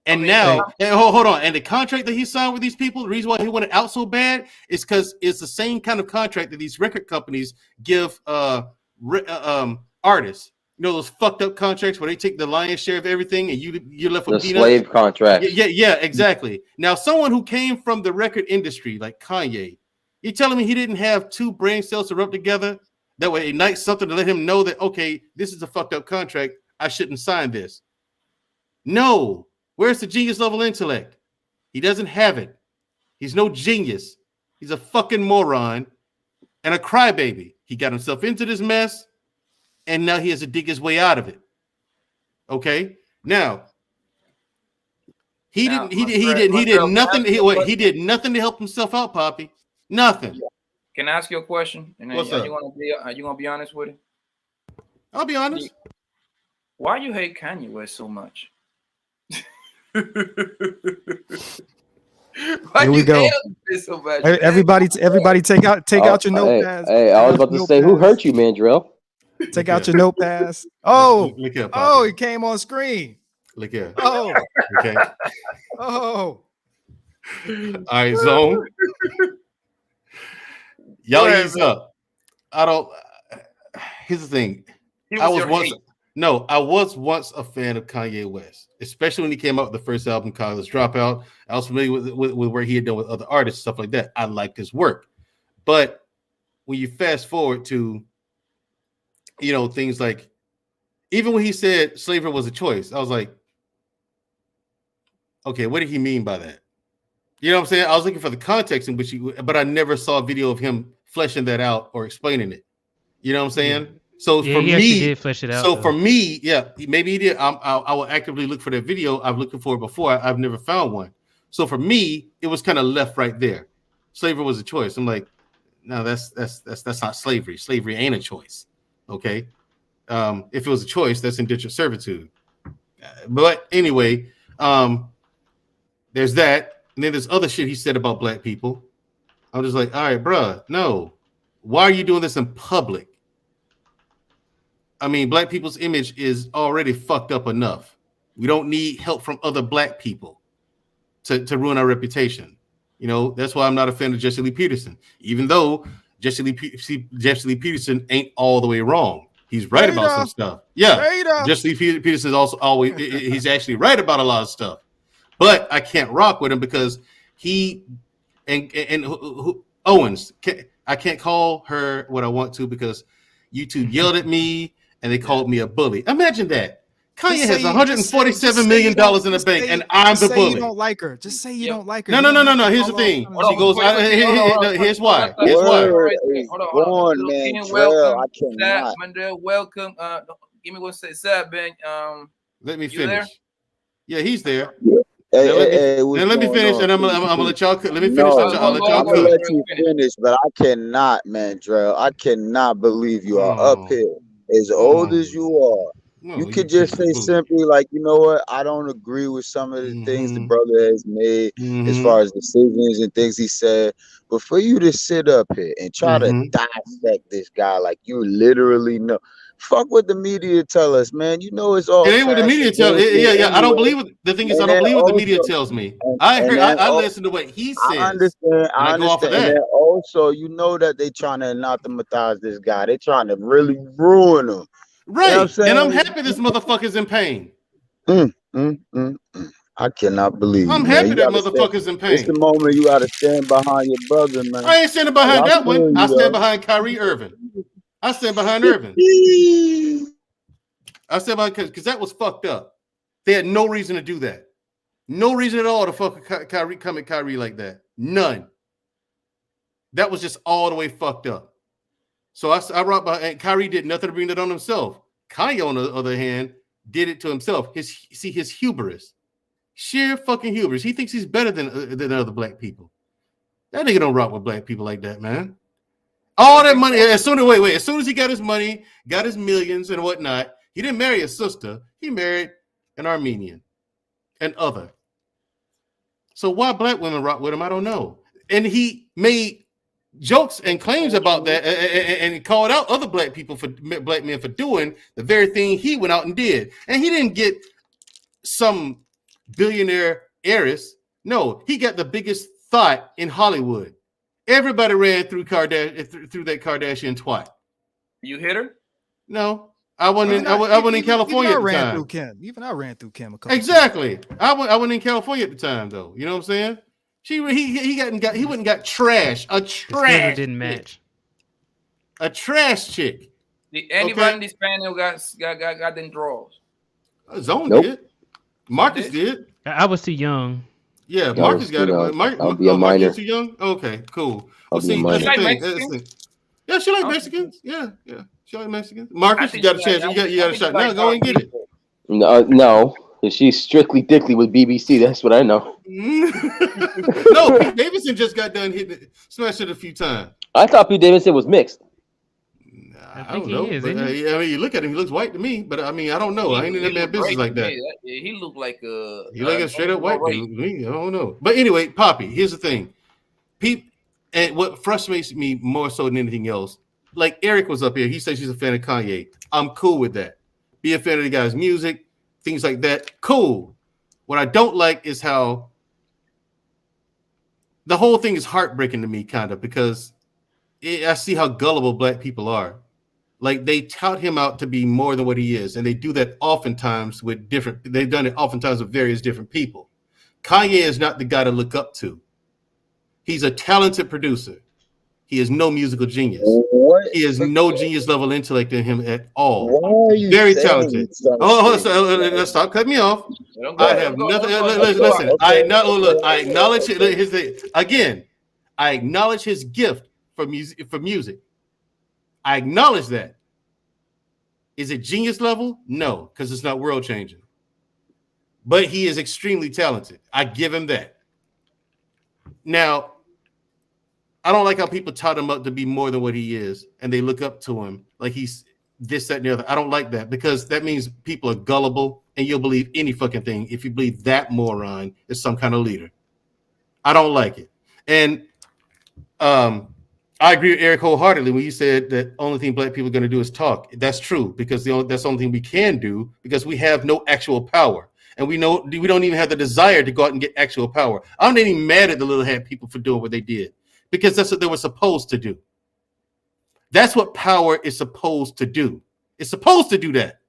And hold on. And the contract that he signed with these people, the reason why he wanted out so bad is because it's the same kind of contract that these record companies give artists. You know those fucked up contracts where they take the lion's share of everything and you're left with the slave contract. Yeah, exactly. Now, someone who came from the record industry like Kanye, you're telling me he didn't have two brain cells to rub together that would ignite something to let him know that, okay, this is a fucked up contract. I shouldn't sign this. No. Where's the genius level intellect? He doesn't have it. He's no genius. He's a fucking moron and a crybaby. He got himself into this mess, and now he has to dig his way out of it. Okay? Now, he did nothing to help himself out, Poppy. Nothing. Can I ask you a question? And What's up? Are you gonna be honest with it? I'll be honest. Why you hate Kanye West so much? Here we go. So much, everybody take out your notepads. Hey, I was about to say, who hurt you, Mandrell? Take out your notepads. Oh, look here, oh, he came on screen. Look here. Oh, okay. Oh, all right, zone. Y'all ease up. I don't. Here's the thing. I was once a fan of Kanye West, especially when he came out with the first album, College Dropout. I was familiar with where he had done with other artists, stuff like that. I liked his work. But when you fast forward to, things like, even when he said slavery was a choice, I was like, okay, what did he mean by that? You know what I'm saying? I was looking for the context in which but I never saw a video of him fleshing that out or explaining it. You know what I'm saying? Yeah. So Yeah, for he actually did flesh it out, so though. for me, yeah, maybe he did. I will actively look for that video. I've looked for it before. I've never found one. So for me, it was kind of left right there. Slavery was a choice. I'm like, no, that's not slavery. Slavery ain't a choice. Okay, if it was a choice, that's indentured servitude. But anyway, there's that, and then there's other shit he said about black people. I'm just like, all right, bruh, no. Why are you doing this in public? I mean, black people's image is already fucked up enough. We don't need help from other black people to ruin our reputation. You know, that's why I'm not a fan of Jesse Lee Peterson, even though Jesse Lee Peterson ain't all the way wrong. He's right about some stuff. Yeah, Jesse Lee Peterson is also always he's actually right about a lot of stuff. But I can't rock with him because he and Owens. I can't call her what I want to because YouTube yelled at me and they called me a bully. Imagine that. Kanye has $147 million in the bank, and I'm the bully. You don't like her. Just say you don't like her. No. Here's the thing. She goes. Here's why. Here's why. Hold on, man. Welcome, Mandel. Welcome. Give me one second, Ben. Let me finish. Yeah, he's there. Let me finish, and I'm gonna let y'all. Let me finish. I'll let you finish, but I cannot, man, Drell. I cannot believe you are up here as old as you are. You could just say simply, like, you know what? I don't agree with some of the things the brother has made as far as decisions and things he said. But for you to sit up here and try to dissect this guy like you literally know. Fuck what the media tell us, man. You know it's all. It ain't what the media tells. Yeah. I don't believe it. The thing is, I don't believe what the media tells me. I listen to what he says. I understand. I understand. And then also, you know that they trying to anathematize this guy. They trying to really ruin him. Right. You know what I'm and I'm happy this motherfucker's in pain. I cannot believe. I'm happy that motherfucker's in pain. It's the moment you gotta stand behind your brother, man. I ain't standing behind that one. I stand behind Kyrie Irving. I stand behind Irving. I stand behind because that was fucked up. They had no reason to do that. No reason at all to fuck Kyrie, come at Kyrie like that. None. That was just all the way fucked up. So I rock by, and Kyrie did nothing to bring that on himself. Kanye, on the other hand, did it to himself. His hubris, sheer fucking hubris. He thinks he's better than other black people. That nigga don't rock with black people like that, man. All that money, as soon as he got his money, got his millions and whatnot, he didn't marry a sister. He married an Armenian, and other. So why black women rock with him, I don't know. And he made jokes and claims about that, and called out other black men for doing the very thing he went out and did. And he didn't get some billionaire heiress. No, he got the biggest thought in Hollywood. Everybody ran through that Kardashian twat. You hit her? No, I wasn't in California at the time. Even I ran through Kim a couple exactly. I wasn't in California at the time, though. You know what I'm saying? He wouldn't got trash. A trash didn't match. A trash chick. Did anybody in this panel got them draws? Zone did. Marcus did. I was too young. Yeah, Marcus got it. I'll be a minor. Too young? Okay, cool. Well, see, that's the thing. Yeah, she like Mexicans. Yeah. She like Mexicans. Marcus, you got a chance. You got a shot. Now go and get it. No. She's strictly dickly with BBC. That's what I know. No, Pete Davidson just got done smashed it a few times. I thought Pete Davidson was mixed. I don't know. I mean, you look at him; he looks white to me. But I mean, I don't know. I ain't in that man business like that. He looked like a. He like a straight up white dude. I don't know. But anyway, Poppy. Here's the thing, Pete. And what frustrates me more so than anything else, like Eric was up here. He says he's a fan of Kanye. I'm cool with that. Be a fan of the guy's music, things like that. Cool. What I don't like is how the whole thing is heartbreaking to me, kind of, because I see how gullible black people are. Like, they tout him out to be more than what he is, and they do that oftentimes with they've done it oftentimes with various different people. Kanye is not the guy to look up to. He's a talented producer. He is no musical genius. He has no genius level intellect in him at all. Very talented. Let's stop cutting me off. I have nothing. Listen, I acknowledge it. Again, I acknowledge his gift for music. I acknowledge that. Is it genius level? No, because it's not world changing. But he is extremely talented. I give him that. Now, I don't like how people tout him up to be more than what he is, and they look up to him like he's this, that, and the other. I don't like that, because that means people are gullible, and you'll believe any fucking thing if you believe that moron is some kind of leader. I don't like it. And I I agree with Eric wholeheartedly when you said that only thing black people are going to do is talk. That's true, because that's the only thing we can do, because we have no actual power. And we don't even have the desire to go out and get actual power. I'm not even mad at the little hat people for doing what they did, because that's what they were supposed to do. That's what power is supposed to do. It's supposed to do that.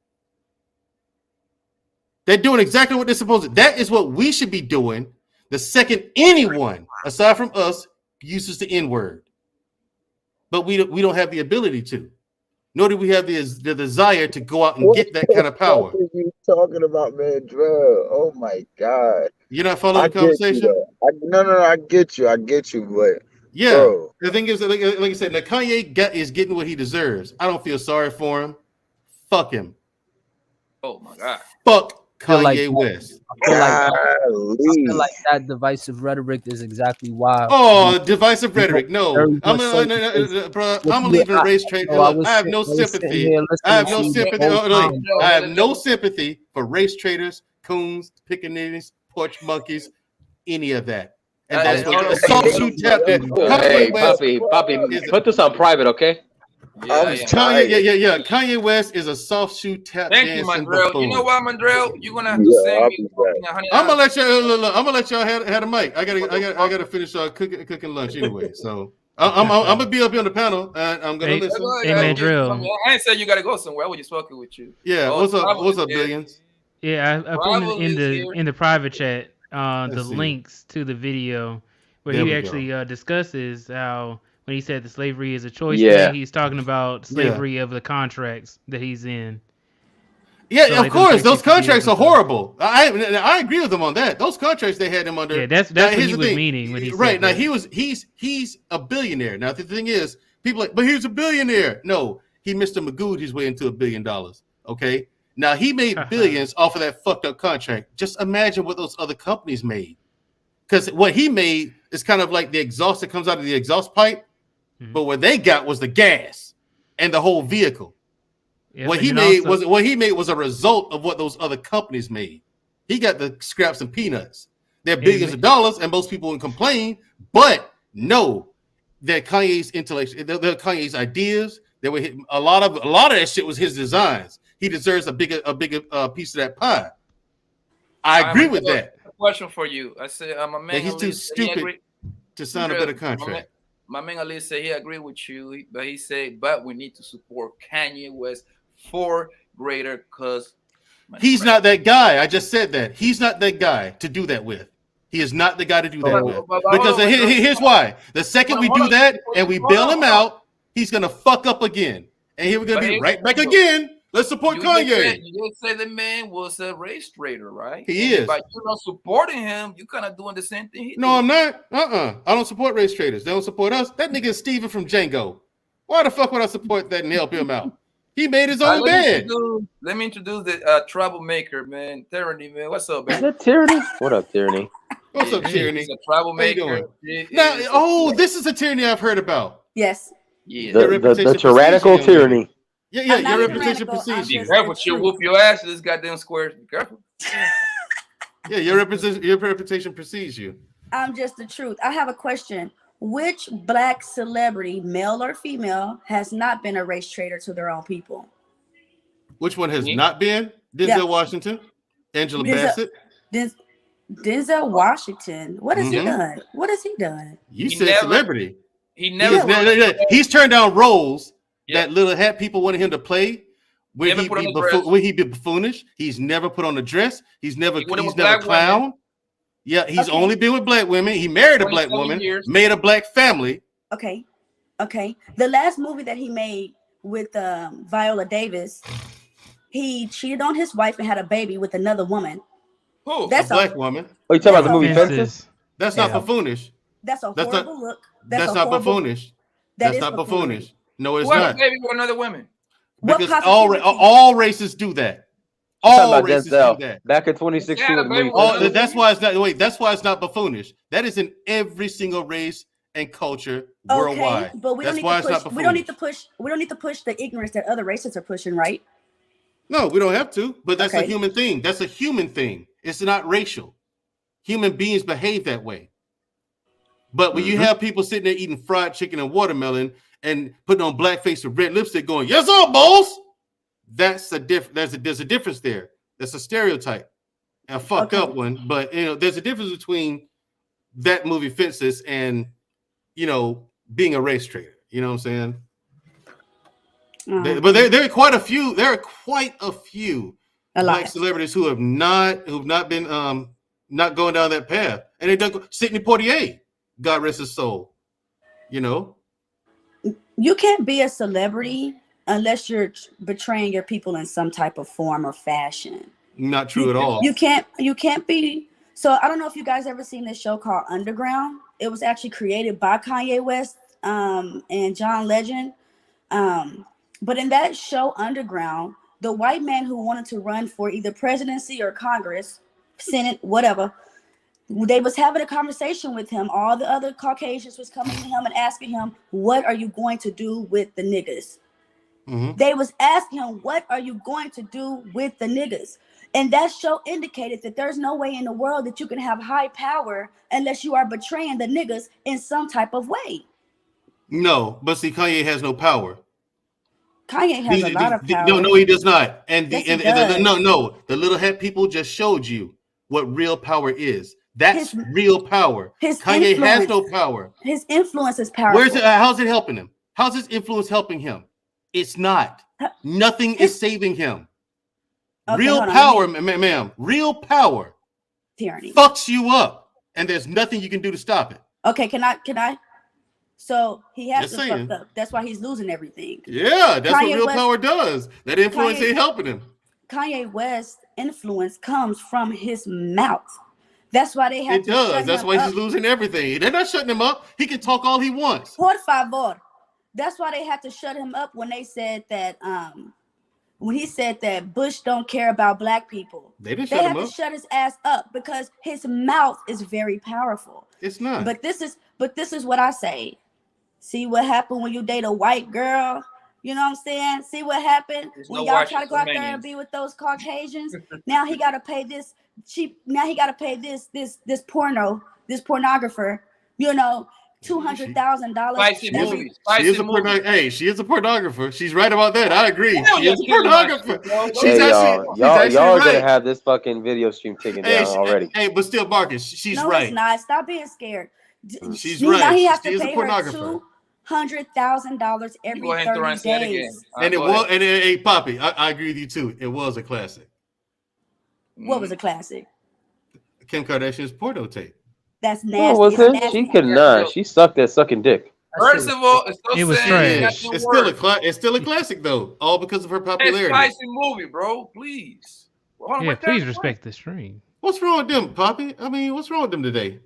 They're doing exactly what they're supposed to. That is what we should be doing the second anyone, aside from us, uses the N-word. But we don't have the ability to. Nor do we have the desire to go out and get that kind of power. What are you talking about, man, Drew? Oh my God! You're not following the conversation? No, I get you, but yeah, bro. The thing is, like I said, now Kanye is getting what he deserves. I don't feel sorry for him. Fuck him. Oh my God. Fuck Kanye West. I feel like that divisive rhetoric is exactly why. Oh, divisive rhetoric. No, I'm leaving race trade. I have no sympathy. I have no sympathy for race traders, coons, pickaninnies, porch monkeys, any of that. And that's what soft shoe tap. Hey, Papi, put this on private, okay? Kanye West is a soft shoe tap. Thank you, Mandrell. You know what, Mandrell? You're gonna have to send me. I'm gonna let y'all have a mic. I gotta finish cooking lunch anyway. So I'm gonna be up on the panel and I'm gonna listen. Hey, Mandrell. I ain't said you gotta go somewhere. I was just fucking with you. Yeah. What's up, Billions? Yeah, I put in the private chat the links to the video where he actually discusses how. When he said the slavery is a choice, he's talking about slavery of the contracts that he's in. Yeah, so of course, those contracts are horrible. I agree with him on that. Those contracts they had him under. Yeah, that's what he was meaning when he said right now. That. He's a billionaire. Now the thing is, people are like, but he's a billionaire. No, he Mr. Magooed his way into $1 billion. Okay, now he made billions off of that fucked up contract. Just imagine what those other companies made, because what he made is kind of like the exhaust that comes out of the exhaust pipe. But what they got was the gas and the whole vehicle. Yeah, what he made was a result of what those other companies made. He got the scraps and peanuts. They're billions of dollars, and most people would complain, but know that Kanye's intellect, Kanye's ideas, there were a lot of that shit was his designs. He deserves a bigger piece of that pie. I agree with that. Question for you. I said, my man, he's too stupid to sign a better contract. My man Ali said he agreed with you, but he said, but we need to support Kanye West for greater cause. He's not that guy. I just said that. He's not that guy to do that with. He is not the guy to do that with. Because here's why. The second we do that and we bail him out, he's going to fuck up again. And here we're going to be right back again. Let's support Kanye. You just said the man was a race trader, right? He is. But you're not supporting him. You're kind of doing the same thing he did. I'm not. I don't support race traders. They don't support us. That nigga is Steven from Django. Why the fuck would I support that and help him out? He made his own bed. Let me introduce the troublemaker, man. Tyranny, man. What's up, man? Is that Tyranny? What up, Tyranny? What's up, Tyranny? He's a troublemaker. Now, this is a tyranny I've heard about. Yes. Yeah. The tyrannical tyranny. Yeah, your reputation precedes you. Be careful, she'll whoop your ass in this goddamn square. Be careful. Yeah, your reputation precedes you. I'm just the truth. I have a question. Which black celebrity, male or female, has not been a race trader to their own people? Which one has not been? Denzel Washington, Angela Bassett. Denzel Washington. What has he done? What has he done? You said celebrity. He's turned down roles that little hat people wanted him to play. Where he be buffoonish. He's never put on a dress. He's never a clown. Women. Yeah, he's only been with black women. He married a black woman, made a black family. Okay. The last movie that he made with Viola Davis, he cheated on his wife and had a baby with another woman. Who? That's a black woman. Oh, you talking about the movie Fences? That's not buffoonish. That's a horrible look. That's not buffoonish. That's not buffoonish. No, it's not. Baby with another woman. Because all races do that. All races do that. Back in 2016, that's why it's not. Wait, that's why it's not buffoonish. That is in every single race and culture worldwide. But we don't need to push. We don't need to push the ignorance that other races are pushing, right? No, we don't have to. But that's a human thing. That's a human thing. It's not racial. Human beings behave that way. But when you have people sitting there eating fried chicken and watermelon and putting on blackface with red lipstick going, yes, sir, boss. There's a difference there. That's a stereotype. A fucked up one. But there's a difference between that movie Fences and being a race traitor. You know what I'm saying? But there are quite a few. There are quite a few black celebrities who have not been not going down that path. And they done. Sidney Poitier, God rest his soul. You can't be a celebrity unless you're betraying your people in some type of form or fashion. Not true at all. You can't be. So I don't know if you guys ever seen this show called Underground. It was actually created by Kanye West and John Legend. But in that show Underground, the white man who wanted to run for either presidency or Congress, Senate, whatever, they was having a conversation with him. All the other Caucasians was coming to him and asking him, what are you going to do with the niggas? They was asking him, what are you going to do with the niggas? And that show indicated that there's no way in the world that you can have high power unless you are betraying the niggas in some type of way. No, but see, Kanye has no power. Kanye has a lot of power. No, he does not. And yes, the little head people just showed you what real power is. That's real power. Kanye has no power. His influence is powerful. Where's it? How's it helping him? How's his influence helping him? It's not. Nothing is saving him. Okay, real power, ma'am. Real power. Tyranny fucks you up, and there's nothing you can do to stop it. Okay, can I? So he has to fuck up. That's why he's losing everything. Yeah, that's what real power does. That influence ain't helping him. Kanye West's influence comes from his mouth. That's why they have to shut him up. That's why he's losing everything. They're not shutting him up. He can talk all he wants. Por favor. That's why they had to shut him up when they said that when he said that Bush don't care about black people. They had to shut his ass up because his mouth is very powerful. It's not. But this is what I say. See what happened when you date a white girl? You know what I'm saying? See what happened when y'all try to go out there and be with those Caucasians? Now he gotta pay this cheap. Now he gotta pay this pornographer. $200,000. She is a pornographer. She's right about that. I agree. She is a pornographer. Y'all gonna have this fucking video stream taken down already. Hey, but still, Marcus, she's right. It's not. Stop being scared. She's right. Now he has to she is pay a pornographer. $200,000 every 30 days. And it was. And hey, Poppy, I agree with you too. It was a classic. What was a classic? Kim Kardashian's porno tape. That's nasty. No, was it? She could not. She sucked at sucking dick. First of all, it was trash. It's still a classic though, all because of her popularity. It's a spicy movie, bro. Please. Yeah, please respect the stream. What's wrong with them, Poppy? I mean, what's wrong with them today?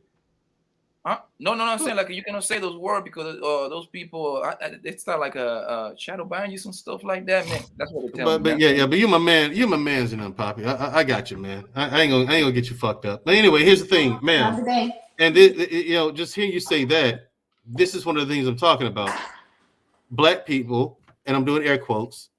Huh? No, I'm saying like you cannot say those words because those people they start like a shadow ban you, some stuff like that, man. That's what they tell me. But you my man, you my man's in them, Poppy. I got you, man. I ain't gonna get you fucked up. But anyway, here's the thing, man. And just hear you say that. This is one of the things I'm talking about. Black people, and I'm doing air quotes,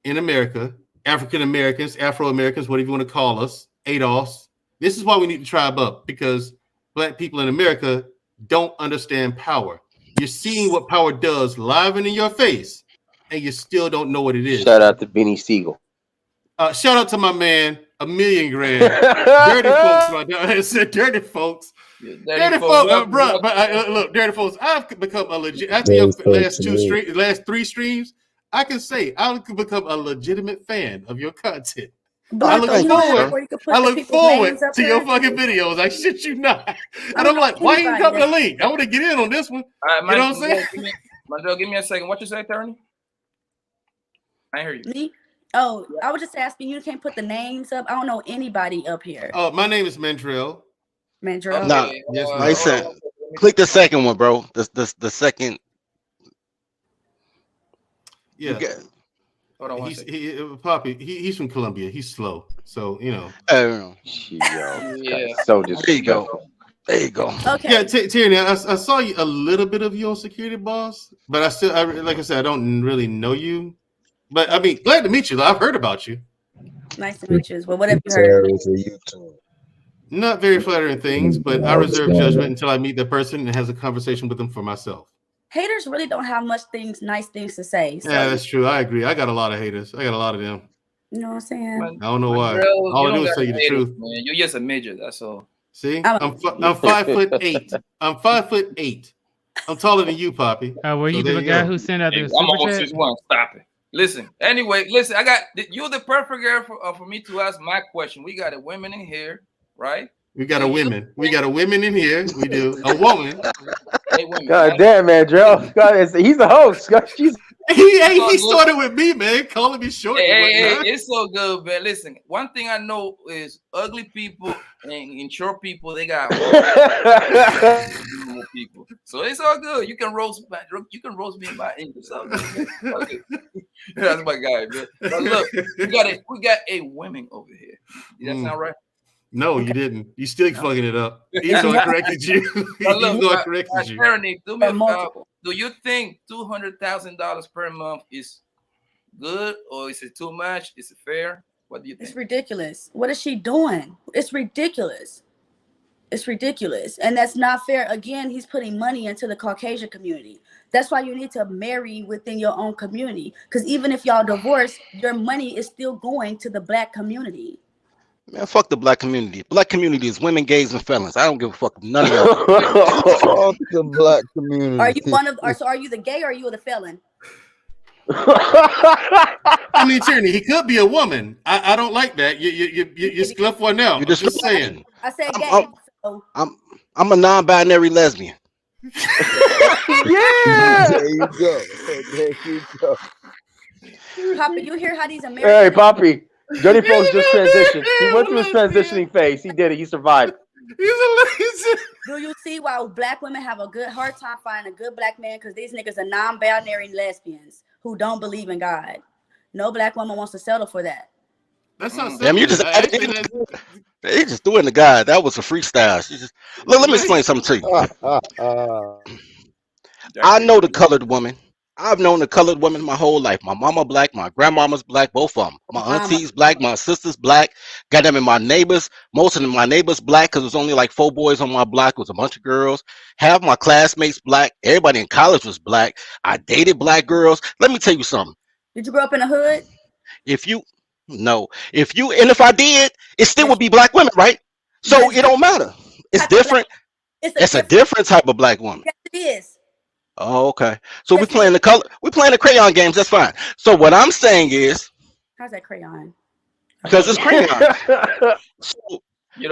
in America, African Americans, Afro Americans, whatever you want to call us, ADOS. This is why we need to tribe up, because Black people in America don't understand power. You're seeing what power does live and in your face, and you still don't know what it is. Shout out to Benny Siegel. Shout out to my man, $1 million grand. Dirty folks, my dog. I said dirty folks. Dirty folks, bro. But look, dirty folks. I've become a legit. After your last 3 streams, I can say I've become a legitimate fan of your content. I look forward to your fucking videos. I shit you not. And I'm like, why you dropping the link? I want to get in on this one. All right, you know what I'm saying? Mandel, give me a second. What you say, attorney? I hear you. Me? Oh, I was just asking. You can't put the names up. I don't know anybody up here. Oh, my name is Mandrell. Mandrell. No, yes, I said, click the second one, bro. The second. Yeah. Poppy, he's from Colombia. He's slow, so so disrespectful. There you go. Okay. Yeah, Tierney, I saw you a little bit of you on Security Boss, but like I said, I don't really know you. But I mean, glad to meet you. I've heard about you. Nice to meet you. Well, whatever you heard. Not very flattering things, but I reserve judgment until I meet the person and has a conversation with them for myself. Haters really don't have much nice things to say. So. Yeah, that's true. I agree. I got a lot of haters. I got a lot of them. You know what I'm saying? I don't know why. Girl, All you I do don't is tell you got the haters, truth. man. You're just a midget. That's all. See, I'm 5'8". I'm 5'8". I'm taller than you, Poppy. Were you the guy who sent out the I'm super on chat? 6'1". Stop it. Listen. Anyway, listen. You're the perfect girl for me to ask my question. We got a women in here, right? We got a women. We got a women in here. We do a woman. Hey, women, God damn, man, Joe. God, he's the host. God, she's he started with me, man, calling me short. Hey, it's so good, man. Listen, one thing I know is ugly people and short people, they got normal people. So it's all good. You can roast me in my English. That's my guy, man. But look, we got a women over here. Did that sound right? No, you didn't. You still fucking it up. Even though I corrected you. Even though I corrected you. Do you think $200,000 per month is good, or is it too much? Is it fair? What do you think? It's ridiculous. What is she doing? It's ridiculous. It's ridiculous. And that's not fair. Again, he's putting money into the Caucasian community. That's why you need to marry within your own community. Because even if y'all divorce, your money is still going to the Black community. Man, fuck the Black community. Black community is women, gays, and felons. I don't give a fuck none of y'all. Fuck the Black community. Are you so are you the gay or are you the felon? I mean, Tierney, he could be a woman. I don't like that. You scuff one out. I'm just saying. I said gay. I'm a non-binary lesbian. Yeah. There you go. There you go. Poppy, you hear how these Americans? Hey, Poppy. Jody Folks just transitioned. He went through his transitioning phase. He did it. He survived. Do you see why Black women have a hard time finding a good Black man? Because these niggas are non-binary lesbians who don't believe in God. No Black woman wants to settle for that. That's not Damn, you just they just threw in the guy. That was a freestyle. She just let me explain something to you. I know the colored woman. I've known the colored women my whole life. My mama Black, my grandmama's Black, both of them. My auntie's Black, my sister's Black. Got them in my neighbors. Most of them, my neighbors Black, because there's only like 4 boys on my block. It was a bunch of girls. Half my classmates Black. Everybody in college was Black. I dated Black girls. Let me tell you something. Did you grow up in the hood? If I did, it still would be Black women, right? So it don't matter. It's different. It's a different type of Black woman. Yes, it is. Oh, okay. So we're playing the crayon games. That's fine. So what I'm saying is, how's that crayon? Because it's crayon.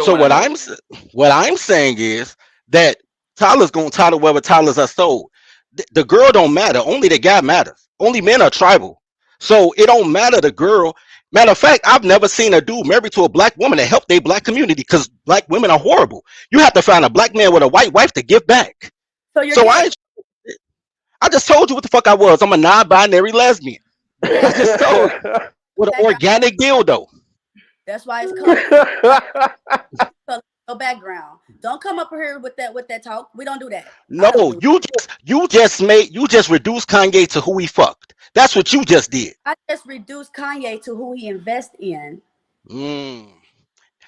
So what I'm saying is that Tyler's gonna Tyler wherever Tyler's are sold. The girl don't matter. Only the guy matters. Only men are tribal. So it don't matter the girl. Matter of fact, I've never seen a dude married to a Black woman that helped their Black community because Black women are horrible. You have to find a Black man with a white wife to give back. I just told you what the fuck I was. I'm a non-binary lesbian. I just told you. With an organic dildo. That's why it's color. No background. Don't come up here with that talk. We don't do that. No, you just reduced Kanye to who he fucked. That's what you just did. I just reduced Kanye to who he invests in.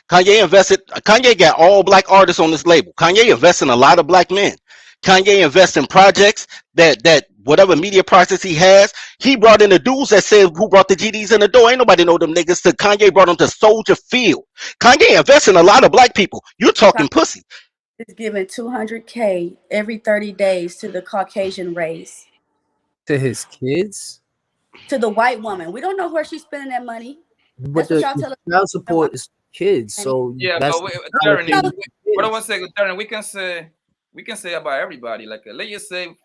Kanye got all Black artists on this label. Kanye invests in a lot of Black men. Kanye invests in projects that whatever media process he has. He brought in the dudes that said who brought the GDs in the door. Ain't nobody know them niggas. So Kanye brought them to Soldier Field. Kanye invests in a lot of Black people. You're talking pussy. He's giving $200K every 30 days to the Caucasian race. To his kids? To the white woman. We don't know where she's spending that money. But the child support is kids. So yeah, that's but hold on 1 second, Darren. We can say about everybody. Like, let's just say,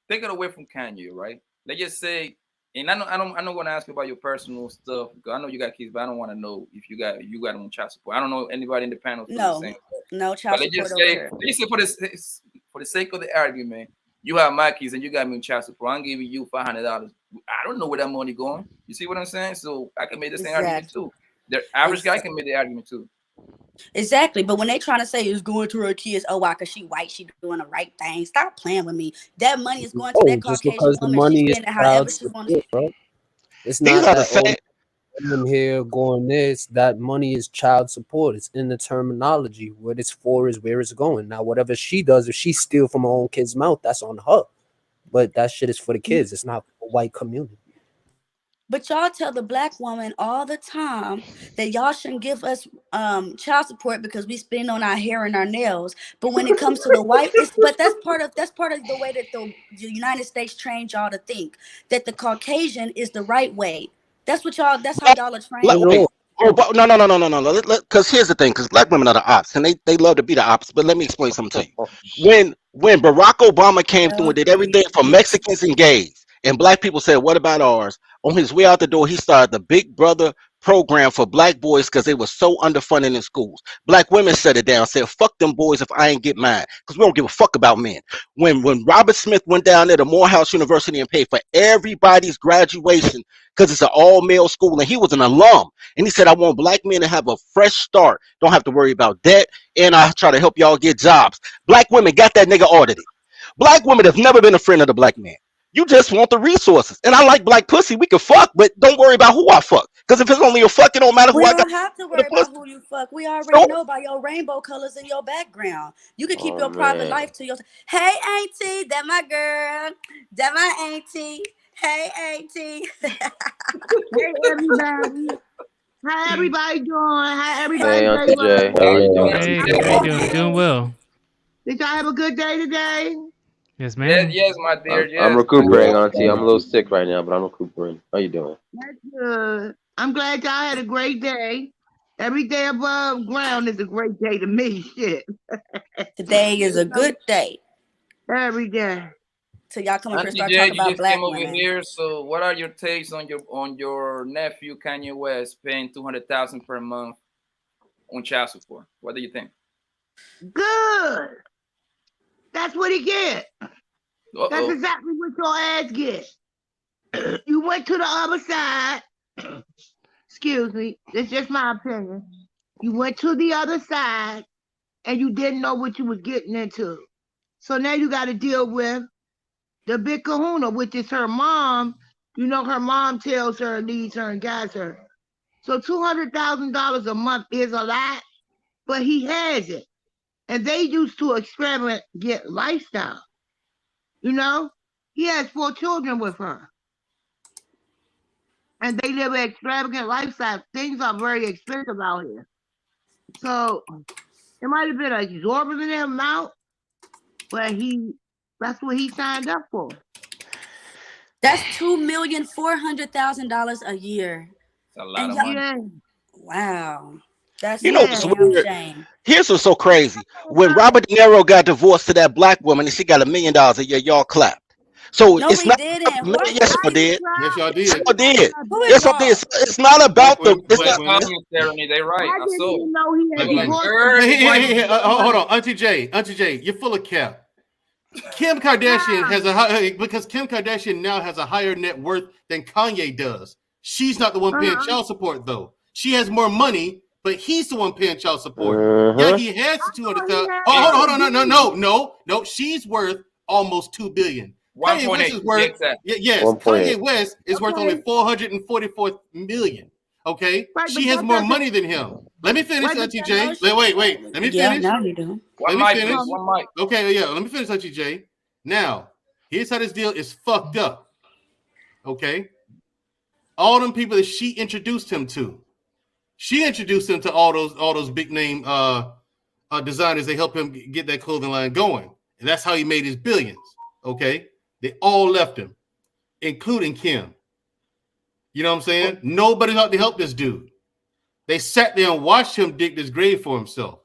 take it away from Kanye, right? Let's just say, and I'm not going to ask you about your personal stuff because I know you got kids, but I don't want to know if you got them on child support. I don't know anybody in the panel. No child support. Let's just say for the sake of the argument, you have my kids and you got me on child support. I'm giving you $500. I don't know where that money going. You see what I'm saying? So I can make the same argument too. The average guy can make the argument too. Exactly, but when they trying to say it's going to her kids, oh, why? Because she white, she doing the right thing. Stop playing with me. That money is going to that just Caucasian because the woman. money She's is spending however she support, wants. bro. It's These not are the women here going this, that money is child support. It's in the terminology. What it's for is where it's going. Now, whatever she does, if she steal from her own kid's mouth, that's on her. But that shit is for the kids. It's not for the white community. But y'all tell the black woman all the time that y'all shouldn't give us child support because we spend on our hair and our nails. But when it comes to the white, that's part of the way that the United States trained y'all to think that the Caucasian is the right way. That's how y'all are trained. No. Because here's the thing, because black women are the ops, and they love to be the ops. But let me explain something to you. When Barack Obama came through and did everything for Mexicans and gays, and black people said, "What about ours?" On his way out the door, he started the Big Brother program for black boys because they were so underfunded in schools. Black women shut it down, said, "Fuck them boys if I ain't get mine," because we don't give a fuck about men. When Robert Smith went down there to Morehouse University and paid for everybody's graduation because it's an all-male school, and he was an alum, and he said, "I want black men to have a fresh start. Don't have to worry about debt, and I try to help y'all get jobs." Black women got that nigga audited. Black women have never been a friend of the black man. You just want the resources. And I like black pussy. We can fuck, but don't worry about who I fuck. Because if it's only a fuck, it don't matter who I got. We don't have to worry about who you fuck. We already know by your rainbow colors in your background. You can keep your private life to yourself. Hey, auntie, that my girl. That my auntie. Hey, auntie. Hey, everybody. How everybody doing? How everybody Hey, Auntie Jay. How are you doing? Hey, how you doing? Doing well. Did y'all have a good day today? Yes, ma'am. Yes, my dear. Yes. I'm recuperating, Auntie. I'm a little sick right now, but I'm recuperating. How you doing? That's good. I'm glad y'all had a great day. Every day above ground is a great day to me. Shit. Today is a good day. Every day. So y'all come up here and start Jay, talking you about just black came over women. here. So, what are your takes on your nephew Kanye West paying $200,000 per month on child support? What do you think? Good. That's what he get. That's exactly what your ass get. You went to the other side. Excuse me. It's just my opinion. You went to the other side and you didn't know what you was getting into. So now you got to deal with the big kahuna, which is her mom. You know, her mom tells her, needs her, and guides her. So $200,000 a month is a lot, but he has it. And they used to experiment get lifestyle. You know, he has 4 children with her. And they live an extravagant lifestyle. Things are very expensive out here. So it might have been an exorbitant amount, but that's what he signed up for. That's $2,400,000 a year. That's a lot of money. Wow. That's You know a what's damn weird? shame. Here's what's so crazy. When Robert De Niro got divorced to that black woman and she got $1 million a year, y'all clapped. So No, it's we not didn't. about the What? money. Yes, y'all did. Yes, y'all Yes, did. y'all did. Who is Yes, y'all y'all? did. It's not about the. It's Black not. women. Ceremony, they right. I didn't even know he had Black women. divorced. Hey, hold on, Auntie Jay, you're full of cap. Kim Kardashian has because Kim Kardashian now has a higher net worth than Kanye does. She's not the one paying child support though. She has more money, but he's the one paying child support. Yeah, he has $200,000. Hold on, no. She's worth almost $2 billion. Kanye West is worth Kanye West is worth only $444 million. Okay, Right, she has more money than him. Let me finish, Auntie Jay. Wait. Let me finish. Now you do. Let me finish. Okay, yeah. Let me finish, Auntie Jay. Now, here's how this deal is fucked up. Okay, all them people that she introduced him to. She introduced him to all those big name designers. They help him get that clothing line going, and that's how he made his billions. Okay, they all left him, including Kim. You know what I'm saying? Nobody thought to help this dude. They sat there and watched him dig this grave for himself.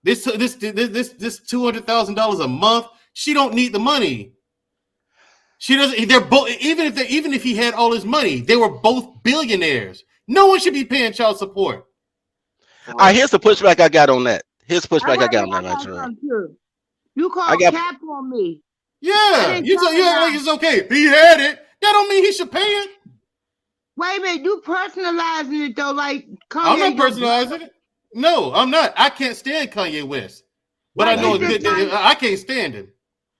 This $200,000 a month. She don't need the money. She doesn't. They're both. Even if he had all his money, they were both billionaires. No one should be paying child support. All right, here's the pushback I got on that. Here's the pushback I got on that. You call cap on me. Yeah, you like it's okay. He had it. That don't mean he should pay it. Wait a minute, you personalizing it though, like Kanye. I'm not personalizing it. No, I'm not. I can't stand Kanye West, but I know I can't stand him.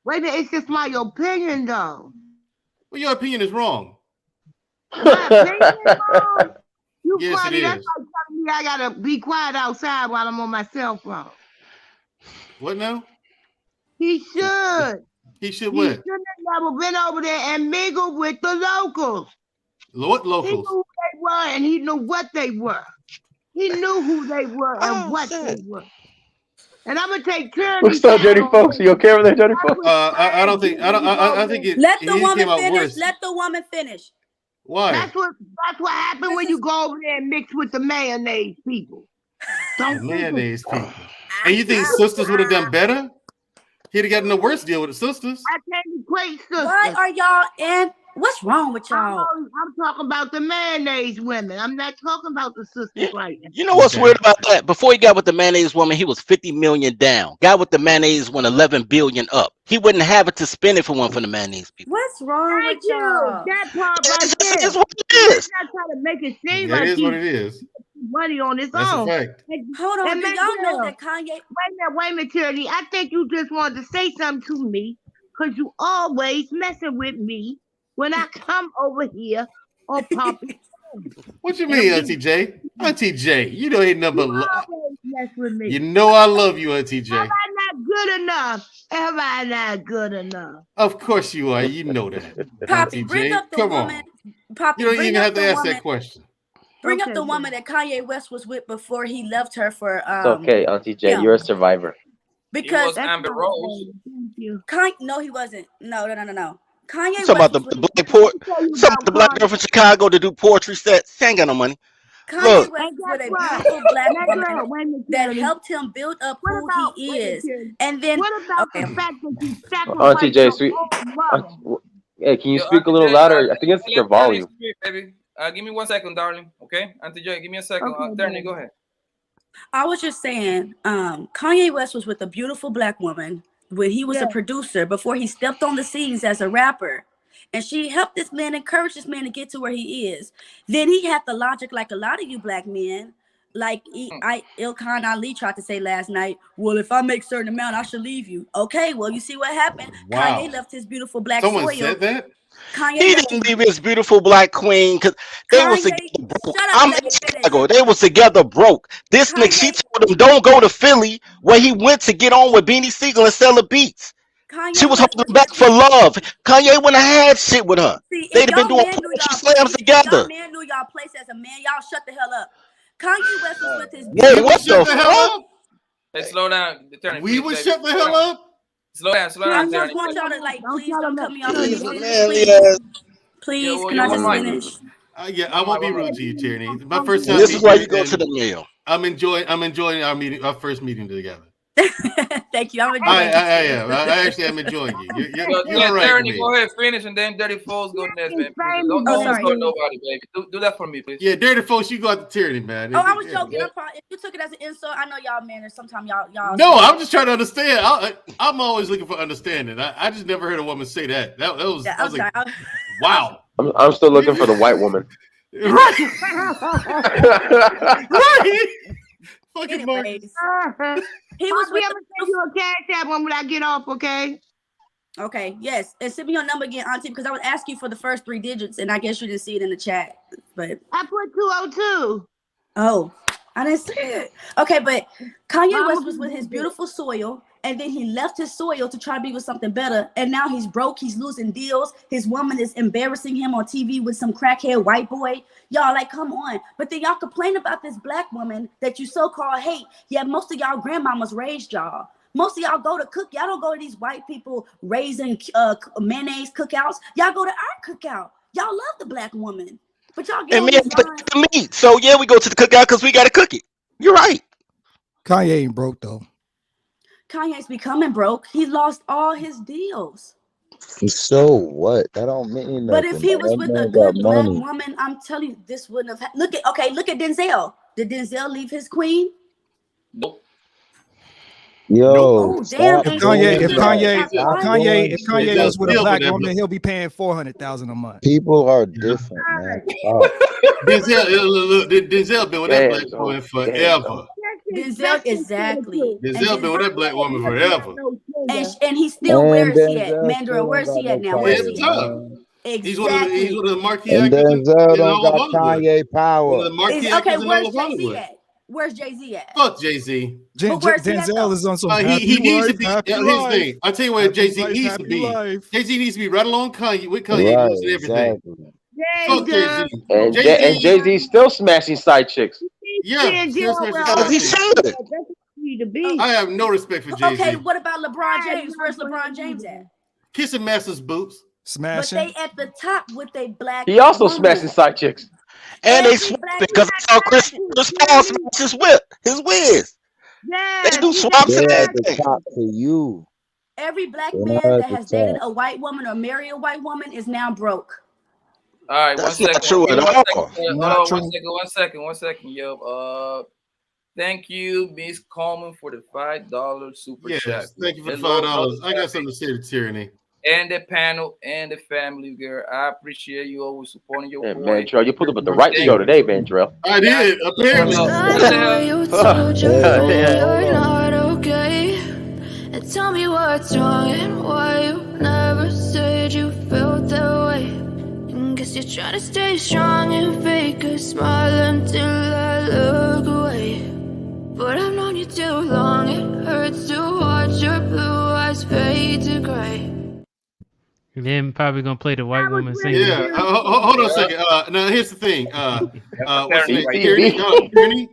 Wait a minute, it's just my opinion though. Well, your opinion is wrong. My opinion is wrong. You Yes, funny. it That's is. like telling me I gotta be quiet outside while I'm on my cell phone. What now? He should. He should He what? should have never been over there and mingled with the locals. What He locals? knew who they were and he knew what they were. He knew who they were and what they were. And I'm gonna take care What's up, Dirty Folks? You okay over there, Dirty Folks? I don't think. I think it. Let the He woman came out finish. worse. Let the woman finish. Why? That's what happened when you go over there and mix with the mayonnaise people. Don't Mayonnaise people. And you think sisters would have done better? He'd have gotten the worst deal with the sisters. I can't equate sisters. Why are y'all in? What's wrong with y'all? I'm talking about the mayonnaise women. I'm not talking about the sisters right now. You know what's weird about that? Before he got with the mayonnaise woman, he was 50 million down. Got with the mayonnaise went 11 billion up. He wouldn't have it to spend if it weren't for the mayonnaise people. What's wrong with y'all? That part right there. That's what it Let's is. not try to make it seem That like is he's what it is. money on his That's a own. fact. Hold on, And do y'all know that Kanye? Wait a minute, Tyranny. I think you just wanted to say something to me because you always messing with me when I come over here on Poppy. What you mean, Auntie J? Auntie J, you know ain't number. Always mess with me. You know I love you, Auntie J. Am I not good enough? Am I not good enough? Of course you are. You know that. Poppy, Auntie bring J. up the Come woman. on. Poppy, You don't bring even up have to the ask woman. that question. Bring up the woman that Kanye West was with before he left her for. It's okay, Auntie J. him. You're a survivor. Because Amber Rose. No, he wasn't. No. Kanye You talking about West the black poet? Some the black girl from Chicago to do poetry sets. She ain't got no money. Kanye Look, West was with a beautiful black woman that helped him build up who he is. And then, what about the fact that you Auntie sacrificed J, your sweet. own mother? Hey, can you Yo, speak a Auntie little J, louder? I think it's let your Tyranny volume. speak, baby. Give me 1 second, darling. Okay, Auntie J, give me a second. Tyranny, go ahead. I was just saying, Kanye West was with a beautiful black woman when he was a producer before he stepped on the scenes as a rapper. And she helped this man, encouraged this man to get to where he is. Then he had the logic, like a lot of you black men, like Ilkhan Ali tried to say last night, well, if I make a certain amount, I should leave you. Okay, well, you see what happened. Wow. Kanye left his beautiful black Someone soil. said that? Kanye he left didn't leave his beautiful black queen because they was together broke. shut up, I'm let in me finish. Chicago. They was together broke. This nigga, she told him don't go to Philly where he went to get on with Beanie Siegel and sell the beats. She was holding him back for love. Kanye wouldn't have had shit with her. See, They'd if have been y'all doing men knew poetry y'all slams place, together. y'all men knew y'all place as a man, y'all shut the hell up. Kanye West was with his Wait, beautiful what the fuck? Hey, slow down. Tyranny, We please, would baby. shut the hell up. Slow down, I Tyranny. just want y'all to please don't cut me off. He's a Please, manly please, ass. please, Yo, can yo, I just one mic. finish? Yeah, I won't be rude to you, Tierney. My first time. This is why you meeting go to and the mail. I'm enjoying our meeting, our first meeting together. Thank you. I'm I enjoying am. I actually am enjoying you. You're all right with Tyranny, me. go ahead, finish, and then Dirty Foes go next, man. Please, don't sorry. start nobody, baby. Do that for me, please. Yeah, Dirty Folks, you go out to Tierney, man. Oh, I was joking. If you took it as an insult, I know y'all men, and sometimes y'all. No, I'm just trying to understand. I'm always looking for understanding. I just never heard a woman say that. That was. Yeah, I was like, sorry. wow. I'm still looking for the white woman. Right. Right. Fucking Mark. Anyways, he was with. I'm gonna send you a cash app when I get off, okay? Okay, yes, and send me your number again, Auntie, because I would ask you for the first 3 digits, and I guess you didn't see it in the chat. But I put 202. Oh, I didn't see it. Okay, but Kanye West was with his beautiful soil, and then he left his soil to try to be with something better. And now he's broke. He's losing deals. His woman is embarrassing him on TV with some crackhead white boy. Y'all like, come on. But then y'all complain about this black woman that you so-called hate. Yeah, most of y'all grandmamas raised y'all. Most of y'all go to cook. Y'all don't go to these white people raising mayonnaise cookouts. Y'all go to our cookout. Y'all love the black woman. But y'all get And on me these and lines. the meat. So yeah, we go to the cookout because we gotta cook it. You're right. Kanye ain't broke though. Kanye's becoming broke. He lost all his deals. So what? That don't mean nothing. But if he was That with a man good got black money. woman, I'm telling you, this wouldn't have. Look at Denzel. Did Denzel leave his queen? Nope. Yo, Oh, damn. If Kanye Stop was with a Still black with that woman, he'll be paying $400,000 a month. people are different, man. Stop. Denzel been with that black woman forever. Denzel, exactly. Denzel been with that black woman forever. And he still, Man, where is he at? Denzel Mandra, still where ain't is he got at no now? Where is cars, he at? man. Exactly. He's one of the marquee And actors Denzel in don't all of got Hollywood. Kanye One power. of the marquee Okay, actors in all where's of Jay-Z Hollywood. at? Where's Jay-Z at? Fuck Jay-Z. But where's he at, though? Denzel is on some happy He needs to life, be. happy Here's the life. thing. I'll tell you where Happy Jay-Z life, needs to happy be. life. Jay-Z needs to be right along Kanye with Kanye Right, losing everything. exactly. Fuck Jay-Z. And Jay-Z. Jay-Z's still smashing side chicks. Yeah, still smashing Well, side he chicks. should. that's what you need to be. I have no respect for Jay-Z. Okay, what about LeBron James? Where's LeBron James at? Kissing Master's boots. But they at the top with a black. He also woman. smashing side chicks. And they Every swap black because I saw Chris Paul smash his whip, his whiz. Yeah, They do swaps and They're at the everything. top to you. Every black They're man not at that the has dated top. a white woman or married a white woman is now broke. All right, That's one not second. true at One all. second. Not Hold true. on, one second, yo. Thank you, Miss Coleman, for the $5 super chat. Yes, thank you for the Hello, $5. I brother got something to say to Tyranny. and the panel and the family, girl. I appreciate you always supporting your Yeah, boy. Mandrell, you pulled up at the right show today, Mandrell. I did, apparently. I know you told your friend you're not okay. And tell me what's wrong and why you never said you felt that way. And guess you're trying to stay strong and fake a smile until I look away. But I've known you too long, it hurts to watch your blue eyes fade to gray. And then probably gonna play the white woman singing. Yeah, hold on a second. Now here's the thing. What's the name? Tyranny. Tyranny.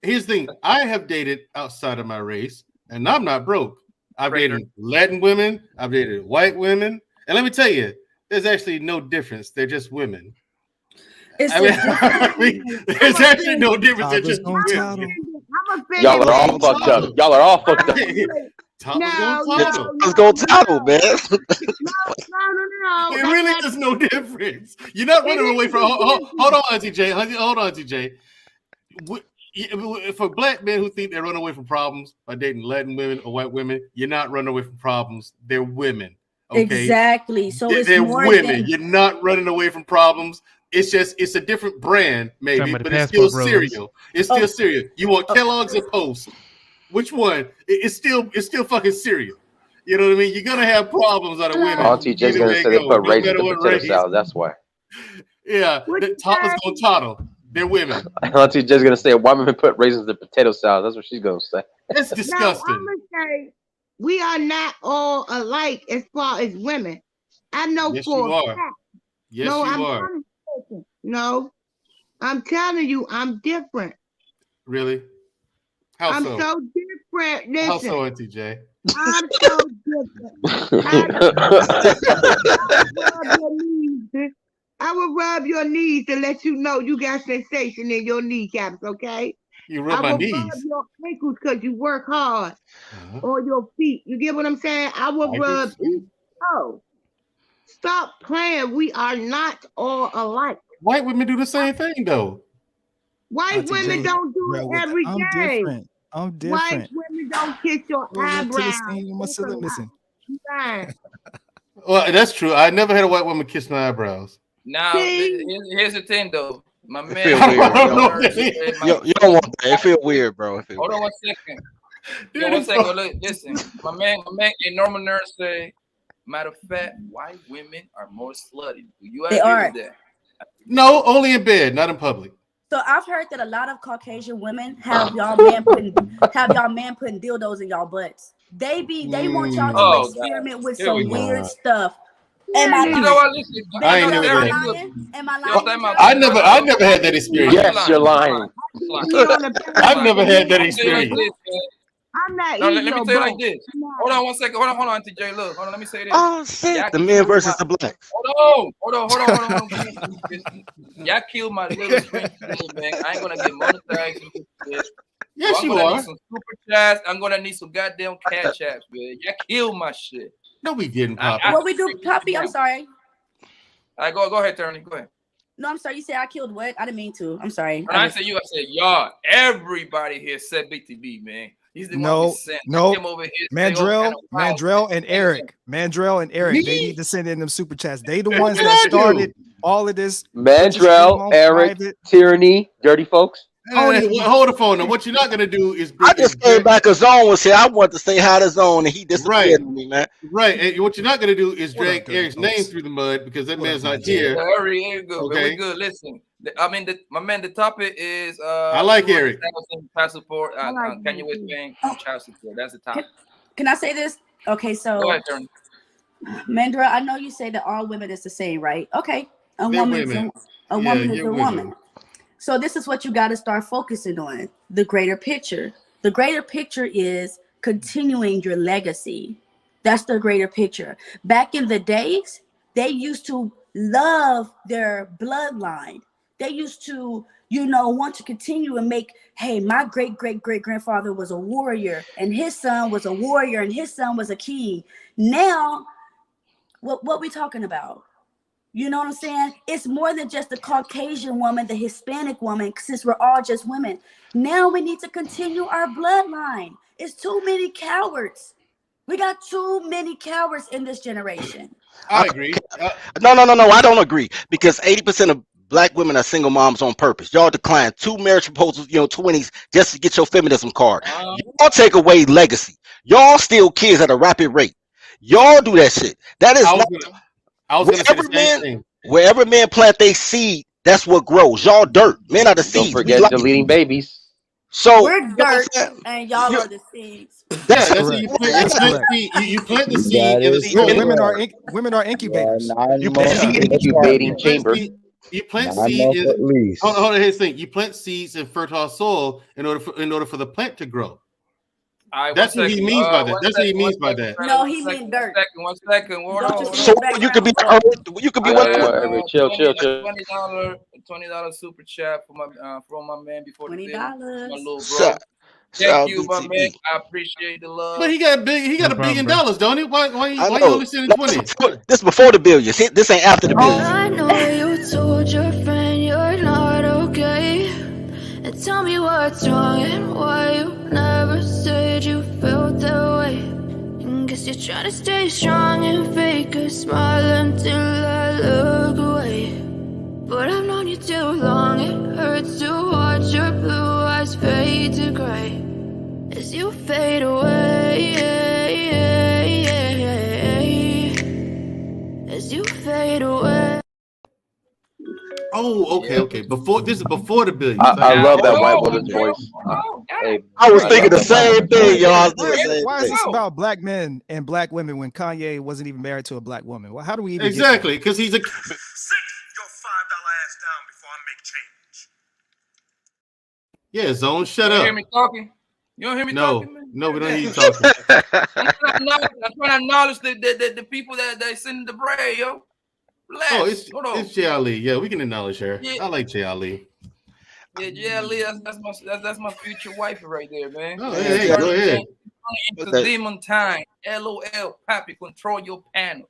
Here's the thing. I have dated outside of my race, and I'm not broke. I've dated Latin women. I've dated white women, and let me tell you, there's actually no difference. They're just women. There's actually no difference. They're just women. Y'all are all fucked up. Y'all are all fucked up. Let's go title, man. No. There really is no difference. You're not running away from. Hold on, Auntie J. Hold on, Auntie J. For black men who think they run away from problems by dating Latin women or white women, you're not running away from problems. They're women. Okay? Exactly. So They're more women. than- You're not running away from problems. It's just it's a different brand, maybe, Talking about but the it's still Passport cereal. It's still cereal. You want Kellogg's or Post? Which one? It's still fucking cereal. You know what I mean? You're gonna have problems out of women. Auntie J's either gonna way say it they goes, put no raisins matter in what potato race. salad. That's why. Yeah, the toddlers gonna toddle. They're women. Auntie J's gonna say why women put raisins in potato salad. That's what she's gonna say. That's No, disgusting. I'm gonna say we are not all alike as far as women. I know Yes, for you a are. fact. Yes, No, you I'm are. telling you. No, I'm telling you, I'm different. Really? How I'm so? so different. Listen, How so, Auntie J? I'm so different. I will rub your knees to let you know you got sensation in your kneecaps, okay? You rub my rub knees. your ankles because you work hard. Or your feet. You get what I'm saying? I will I rub do. each toe. Stop playing. We are not all alike. White women do the same thing, though. White Auntie women J, don't do bro, it every I'm day. different. I'm White different. women don't kiss your Go to the eyebrows. scene with my That's a cylinder lie. missing. You lying. Well, that's true. I never had a white woman kiss my eyebrows. Now, here's the thing, though. My It man, feel weird, bro. You don't want that. It feel weird, bro. It feel hold on weird. 1 second. Yo, 1 second. Look, listen, my man, a normal nurse say, matter of fact, white women are more slutty. Do you They agree are. with that? No, only in bed, not in public. So I've heard that a lot of Caucasian women have y'all man putting dildos in y'all butts. They want y'all to Oh, experiment with Here we some go. weird stuff. Am I You lying? know what? Listen, I ain't no, never Terry, had you- lying? Am I yo, lying? time out. I never had that experience. Yes, you're lying. I've never had that I'll tell you like experience. this, man. I'm not No, eating let me your tell you like butt. this. Hold on 1 second. Hold on, Auntie J. Look, hold on. Let me say this. Oh shit! Y'all The men killed versus my- the blacks. Hold on. Y'all killed my little French kid, man. I ain't gonna get monetized in this shit. Yes, I'm you gonna are. need some super chats. I'm gonna need some goddamn cash apps, man. Y'all killed my shit. No, we didn't, Poppy. What we do, Poppy? I'm sorry. All right, go ahead, Tony. Go ahead. No, I'm sorry. You said I killed what? I didn't mean to. I'm sorry. When I said you, I said y'all. Everybody here said BTB, man. He's the one No, who sent. no. I came over here saying all Mandrell, kind of wild Mandrell, shit. and Eric. Mandrell and Eric. They Me? need to send in them super chats. They the ones What that did I do? started all of this. Put your stream Mandrell, on Eric, private. Tyranny, Dirty Folks. Hold the phone. Now, what you're not gonna do is I just came back a zone and said I want to say hi to Zone, and he disappeared on me, man. Right. And what you're not gonna do is drag Eric's name through the mud because that man's not here. Hurry, good. Okay. We good. Listen, I mean, my man, the topic is I like Eric. Child support, Kanye Bank, child support. That's the topic. Can I say this? Okay, so go ahead, Turner. Mandra, I know you say that all women is the same, right? Okay, a woman is a woman. So this is what you got to start focusing on: the greater picture. The greater picture is continuing your legacy. That's the greater picture. Back in the days, they used to love their bloodline. They used to, want to continue and make, hey, my great-great-great-grandfather was a warrior, and his son was a warrior, and his son was a king. Now, what we talking about? You know what I'm saying? It's more than just the Caucasian woman, the Hispanic woman, since we're all just women. Now we need to continue our bloodline. It's too many cowards. We got too many cowards in this generation. I agree. No, I don't agree, because 80% of Black women are single moms on purpose. Y'all decline 2 marriage proposals, 20s, just to get your feminism card. Y'all take away legacy. Y'all steal kids at a rapid rate. Y'all do that shit. That is wherever men plant their seed, that's what grows. Y'all dirt. Men are the seeds. Don't forget deleting babies. So we're dirt, and y'all are the seeds. That's correct. You plant the seed. Women are incubators. You plant seed in incubating chamber. You plant seeds. Hold on, here's the thing. You plant seeds in fertile soil in order for the plant to grow. That's what he means by that. That's what he means by that. No, he means dirt. One second. So you could be the earth. You could be whatever. Chill. $20 super chat from my man before the video. My little bro. Thank you, my man. I appreciate the love. But he got $1 billion, don't he? Why you only sending 20? This before the billion. This ain't after the billion. I know you told your friend you're not okay, and tell me what's wrong and why you never said you felt that way. And guess you're trying to stay strong and fake a smile until I look away. But I've known you too long, it hurts to watch your blue eyes fade to gray as you fade away, as you fade away. Oh, okay. Before the billion. I love that white woman's voice. I was thinking the same thing, y'all. Why is this about Black men and Black women when Kanye wasn't even married to a Black woman? Well, how do we even exactly? Because he's a. Sit your $5 ass down before I make change. Yeah, Zone, shut up. You hear me talking? You don't hear me talking, man? No, we don't hear you talking. I'm trying to acknowledge the people that send the bread, yo. Relax. Oh, it's Jay Ali. Yeah, we can acknowledge her. Yeah. I like Jay Ali. Yeah, Jay Ali. That's my future wife right there, man. Oh, hey, go ahead. Into demon time. LOL. Papi, control your panel.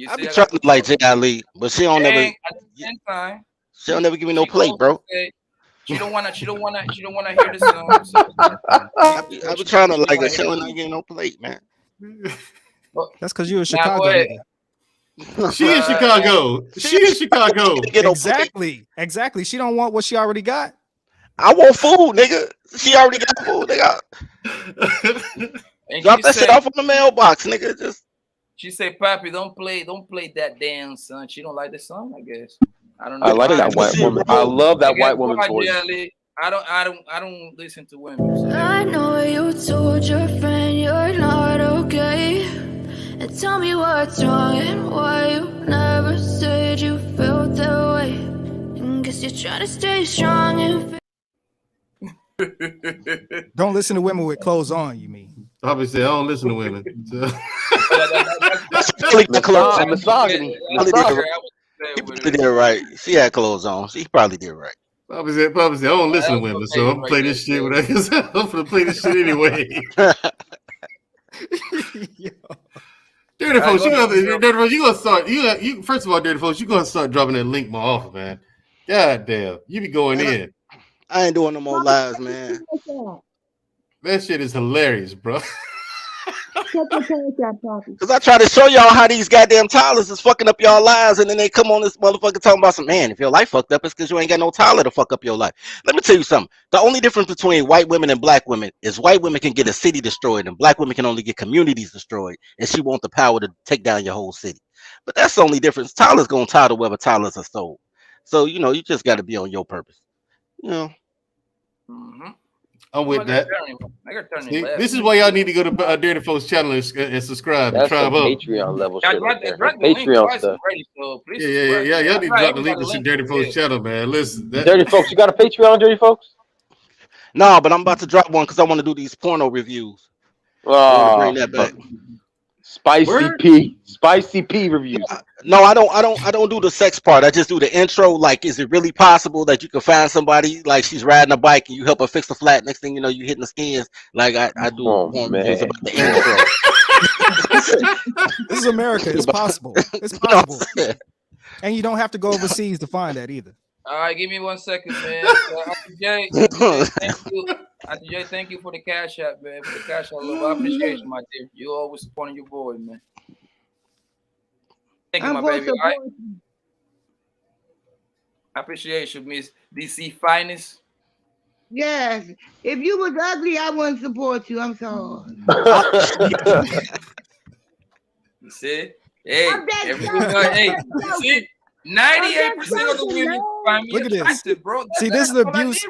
I be trying to like Jay Ali, but she don't never. She don't never give me no plate, bro. She don't wanna hear this song. So. I be trying to like her. She don't give me no plate, man. That's because you're a Chicago. She in Chicago. Exactly. She don't want what she already got. I want food, nigga. She already got food, nigga. Drop that shit off on the mailbox, nigga. Just. She say, "Papi, don't play that damn song." She don't like the song, I guess. I don't know. I like that white woman. I love that white woman's voice. I don't listen to women. So. I know you told your friend you're not okay, and tell me what's wrong and why you never said you felt that way. And guess you're trying to stay strong and. Don't listen to women with clothes on. You mean? Obviously, I don't listen to women. So. Misogyny. He probably did right. She had clothes on. She probably did right. Obviously, I don't listen to women, so I'm gonna play this shit. I'm gonna play this shit anyway. Dirty folks, you gonna start. You first of all, dirty folks, you gonna start dropping that link more often, man. God damn, you be going in. I ain't doing no more lives, man. That shit is hilarious, bro. Because I try to show y'all how these goddamn Tylers is fucking up y'all lives, and then they come on this motherfucker talking about some, man, if your life fucked up, it's because you ain't got no Tyler to fuck up your life. Let me tell you something. The only difference between white women and black women is white women can get a city destroyed, and black women can only get communities destroyed, and she want the power to take down your whole city. But that's the only difference. Tyler's going to Tyler whether Tyler's are sold. So, you know, you just got to be on your purpose. You know. I'm with that. See, this is why y'all need to go to Dirty Folks channel and subscribe. That's and some Patreon level shit. Right there. Patreon stuff. Yeah. Y'all need to drop the link to some Dirty Folks channel, man. Listen, Dirty Folks, you got a Patreon, Dirty Folks? No, but I'm about to drop one because I want to do these porno reviews. Oh, bring that back. Spicy P reviews. No, I don't do the sex part. I just do the intro. Like, is it really possible that you can find somebody like she's riding a bike and you help her fix the flat? Next thing you know, you hitting the skins. Like I do reviews about the intro. This is America. It's possible. It's possible. And you don't have to go overseas to find that either. All right, give me 1 second, man. Auntie J, thank you. Auntie J, thank you for the cash app, man. For the cash app, I appreciate you, my dear. You always supporting your boy, man. Thank you, my baby. All right? I appreciate you, Miss DC Finest. Yes. If you was ugly, I wouldn't support you. I'm sorry. You see? Hey, hey, you see? 98% of the women find me attractive, bro. See, this is the abuse.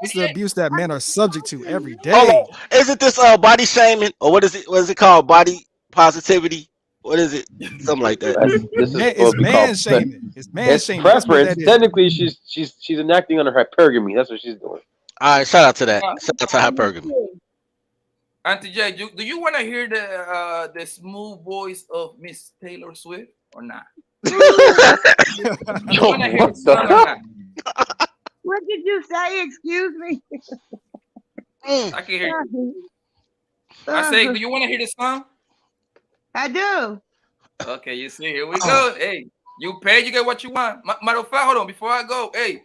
This is the abuse that men are subject to every day. Oh, isn't this body shaming or what is it? What is it called? Body positivity? What is it? Something like that. It's man shaming. It's man shaming. Preference. Technically, she's enacting under hypergamy. That's what she's doing. All right, shout out to that. Shout out to hypergamy. Auntie J, do you want to hear the smooth voice of Miss Taylor Swift or not? What did you say? Excuse me. I can hear you. I say, do you want to hear the song? I do. Okay, you see, here we go. Hey, you pay, you get what you want. Matter of fact, hold on, before I go, hey,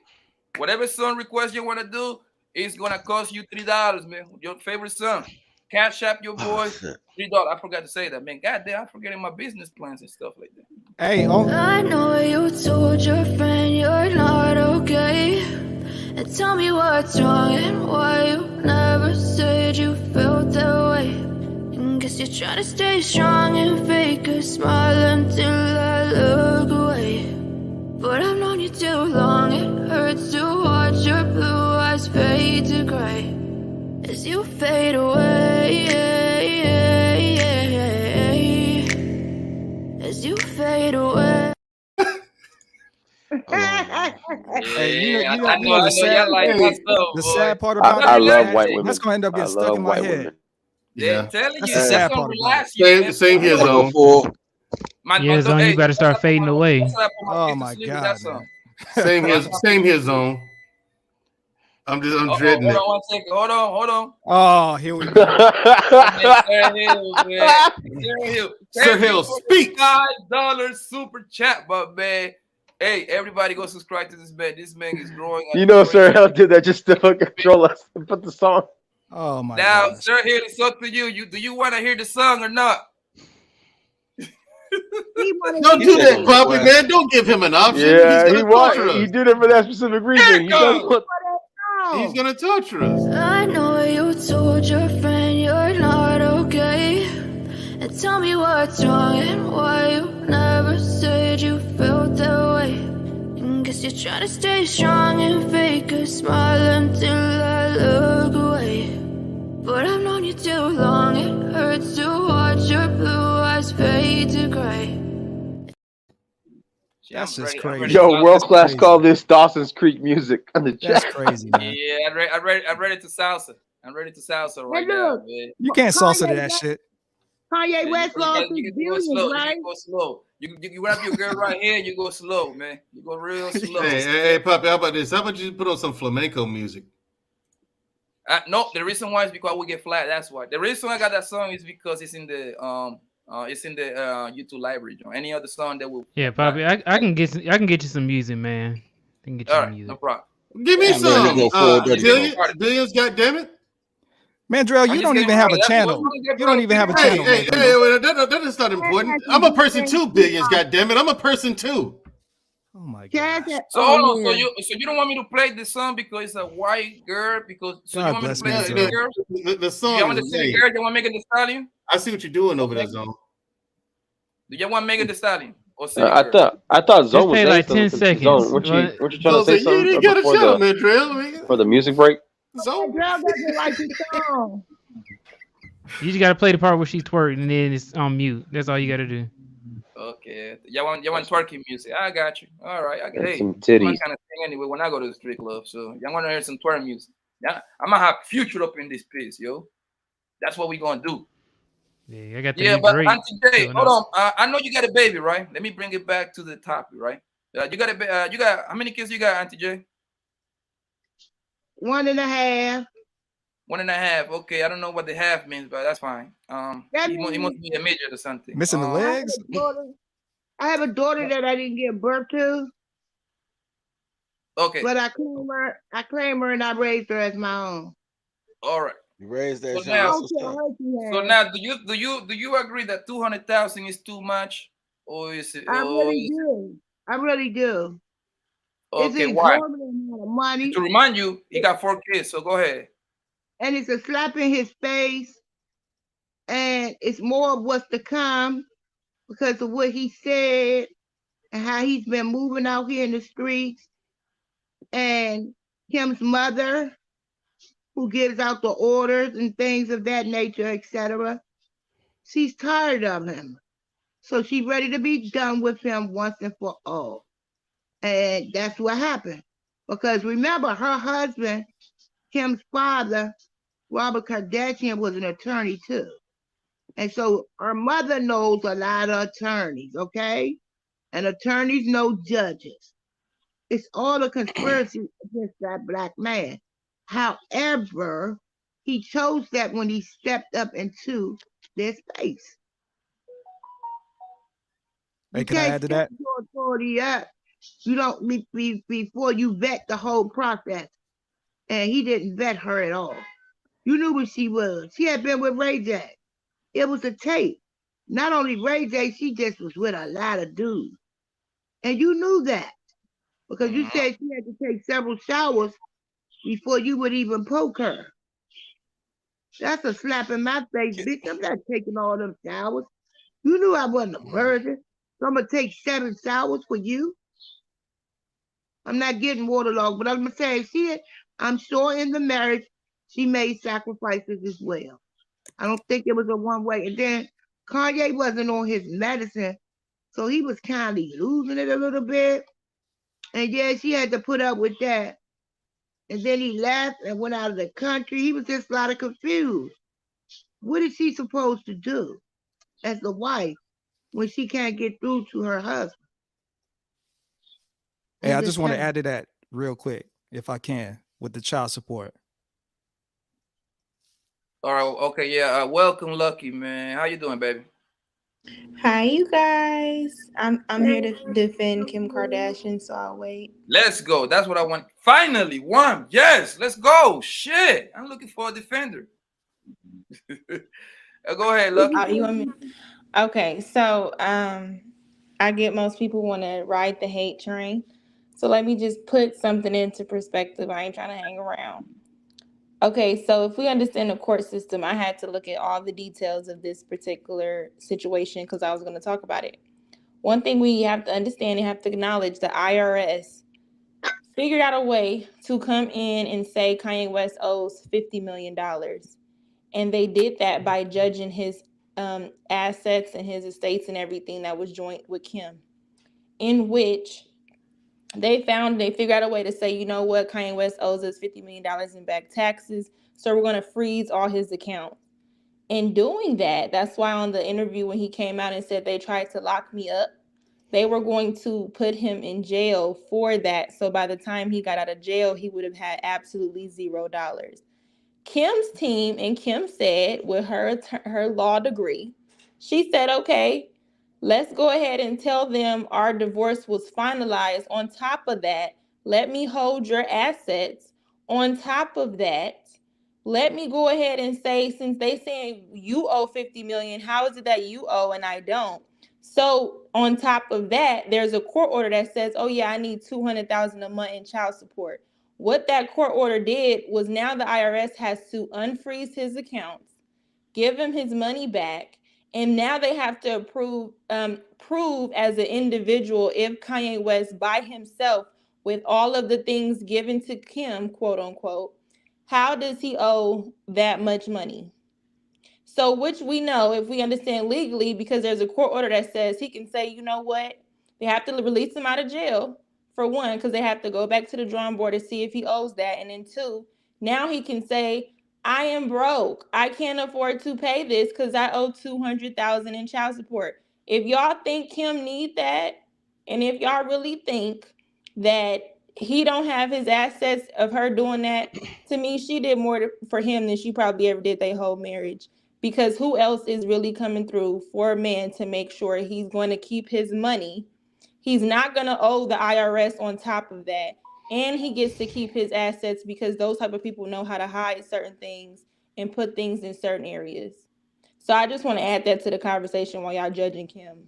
whatever song request you want to do, it's gonna cost you $3, man. Your favorite song. Cash app your boy $3. I forgot to say that, man. Goddamn, I'm forgetting my business plans and stuff like that. Hey, I know you told your friend you're not okay, and tell me what's wrong and why you never said you felt that way. And guess you're trying to stay strong and fake a smile until I look away. But I've known you too long, it hurts to watch your blue eyes fade to gray as you fade away, as you fade away. Hey, you know the sad part about I love white women. That's gonna end up getting stuck in my head. Yeah, telling that's you, the sad part about it. Same here, Zone. Yeah, Zone, you better start fading away. Oh my God. Same here, Zone. I'm dreading hold it. on 1 second. Hold on. Oh, here we go. Sir Hill, speak. $5 super chat, but man. Hey, everybody go subscribe to this man. This man is growing. You know, Sir Hill did that just to control us and put the song. Oh my now, gosh. Sir Hill, it's up to you. Do you want to hear the song or not? Don't do that, Bobby, man. Don't give him an option. Yeah, he did it for that specific reason. He's gonna torture us. I know you told your friend you're not okay, and tell me what's wrong and why you never said you felt that way. And guess you're trying to stay strong and fake a smile until I look away. But I've known you too long, it hurts to watch your blue eyes fade to gray. That's just crazy. Yo, world class call this Dawson's Creek music on the chat. That's crazy, man. Yeah, I'm ready to salsa. I'm ready to salsa right now, man. You can't salsa to that shit. Kanye West lost his billions, right? You go slow. You wrap your girl right here, you go slow, man. You go real slow. Hey, Poppy, how about this? How about you put on some flamenco music? No, the reason why is because we get flat. That's why. The reason I got that song is because it's in the YouTube library. Any other song that will. Yeah, Poppy, I can get you some music, man. I can get you some music. No problem. Give me some. Billions, goddammit. Mandrell, you don't even have a channel. You don't even have a channel. Hey, that is not important. I'm a person too, Billions. Goddamn it, I'm a person too. Oh my gosh. So hold on. So you don't want me to play the song because it's a white girl? Because so you want me to play the girl? The song. You want to see the girl? You want Megan Thee Stallion? I see what you're doing over there, Zone. Do you want Megan Thee Stallion? Or I thought Zone was like 10 seconds. Zone, what you trying to say something you got a channel, Mandrell. For the music break? Zone doesn't like the song. You just gotta play the part where she's twerking and then it's on mute. That's all you gotta do. Okay. Y'all want twerking music? I got you. All right. Hey, some titties. I'm kind of thing anyway when I go to the street club. So y'all want to hear some twerking music? Yeah, I'm gonna have Future up in this piece, yo. That's what we gonna do. Yeah, I got but Auntie J, hold on. I know you got a baby, right? Let me bring it back to the topic, right? You got how many kids you got, Auntie J? 1.5. 1.5. Okay, I don't know what the half means, but that's fine. He must be a midget or something. Missing the legs. I have a daughter that I didn't give birth to. Okay. But I claim her and I raised her as my own. All right. You raised that. So now, do you agree that 200,000 is too much, or is it? I really do. Okay, it's why? Amount of money. To remind you, he got 4 kids. So go ahead. And it's a slap in his face, and it's more of what's to come because of what he said and how he's been moving out here in the streets. And Kim's mother, who gives out the orders and things of that nature, etc. She's tired of him. So she's ready to be done with him once and for all. And that's what happened. Because remember, her husband, Kim's father, Robert Kardashian, was an attorney too. And so her mother knows a lot of attorneys, okay? And attorneys know judges. It's all a conspiracy against that black man. However, he chose that when he stepped up into this space. Hey, can I add to that? Your authority up. You don't before you vet the whole process. And he didn't vet her at all. You knew what she was. She had been with Ray J. It was a tape. Not only Ray J, she just was with a lot of dudes. And you knew that. Because you said she had to take several showers before you would even poke her. That's a slap in my face, bitch. I'm not taking all them showers. You knew I wasn't a virgin. So I'm going to take 7 showers for you. I'm not getting waterlogged, but I'm saying I'm sure in the marriage, she made sacrifices as well. I don't think it was a one-way. And then Kanye wasn't on his medicine, so he was kind of losing it a little bit. And yeah, she had to put up with that. And then he left and went out of the country. He was just a lot of confused. What is she supposed to do as the wife when she can't get through to her husband? Hey, I just want to add to that real quick, if I can, with the child support. All right. Okay. Yeah. Welcome, Lucky, man. How you doing, baby? Hi, you guys. I'm here to defend Kim Kardashian, so I'll wait. Let's go. That's what I want. Finally, one. Yes. Let's go. Shit. I'm looking for a defender. Go ahead, Lucky. You want me? Okay. So I get most people want to ride the hate train. So let me just put something into perspective. I ain't trying to hang around. Okay, so if we understand the court system, I had to look at all the details of this particular situation because I was going to talk about it. One thing we have to understand and have to acknowledge, the IRS figured out a way to come in and say Kanye West owes $50 million. And they did that by judging his assets and his estates and everything that was joint with Kim, in which they figured out a way to say, you know what, Kanye West owes us $50 million in back taxes, so we're going to freeze all his accounts. In doing that, that's why on the interview when he came out and said they tried to lock me up, they were going to put him in jail for that. So by the time he got out of jail, he would have had absolutely $0. Kim's team, and Kim said with her law degree, she said, okay, let's go ahead and tell them our divorce was finalized. On top of that, let me hold your assets. On top of that, let me go ahead and say, since they saying you owe 50 million, how is it that you owe and I don't? So on top of that, there's a court order that says, oh yeah, I need 200,000 a month in child support. What that court order did was now the IRS has to unfreeze his accounts, give him his money back, and now they have to prove as an individual if Kanye West by himself, with all of the things given to Kim, quote unquote, how does he owe that much money? So, which we know, if we understand legally, because there's a court order that says he can say, you know what, they have to release him out of jail, for one, because they have to go back to the drawing board to see if he owes that. And then two, now he can say, I am broke. I can't afford to pay this because I owe 200,000 in child support. If y'all think Kim need that, and if y'all really think that he don't have his assets of her doing that, to me, she did more for him than she probably ever did their whole marriage. Because who else is really coming through for a man to make sure he's going to keep his money? He's not going to owe the IRS on top of that. And he gets to keep his assets because those type of people know how to hide certain things and put things in certain areas. So I just want to add that to the conversation while y'all judging Kim.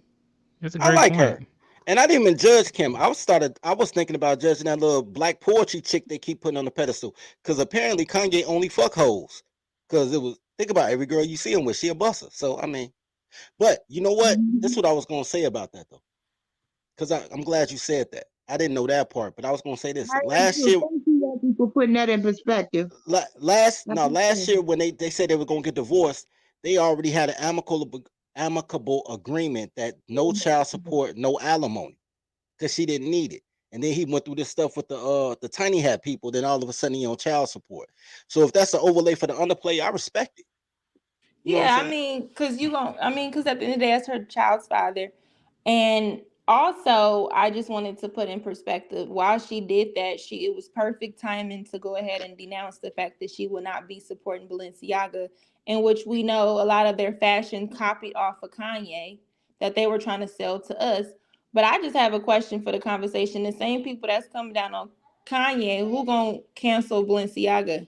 That's a I great like point. her. And I didn't even judge Kim. I was thinking about judging that little black poetry chick they keep putting on the pedestal. Because apparently Kanye only fuck hoes. Because it was, think about it, every girl you see him with, she a busser. So I mean, but you know what? This is what I was gonna say about that though. Because I'm glad you said that. I didn't know that part, but I was gonna say this. Last year, Thank you, Lucky, for putting that in perspective. last year when they said they were gonna get divorced, they already had an amicable agreement that no child support, no alimony, because she didn't need it. And then he went through this stuff with the tiny hat people. Then all of a sudden he on child support. So if that's an overlay for the underplay, I respect it. You know what I'm saying? Because at the end of the day, that's her child's father. And also, I just wanted to put in perspective, while she did that, it was perfect timing to go ahead and denounce the fact that she will not be supporting Balenciaga, in which we know a lot of their fashion copied off of Kanye that they were trying to sell to us. But I just have a question for the conversation. The same people that's coming down on Kanye, who gonna cancel Balenciaga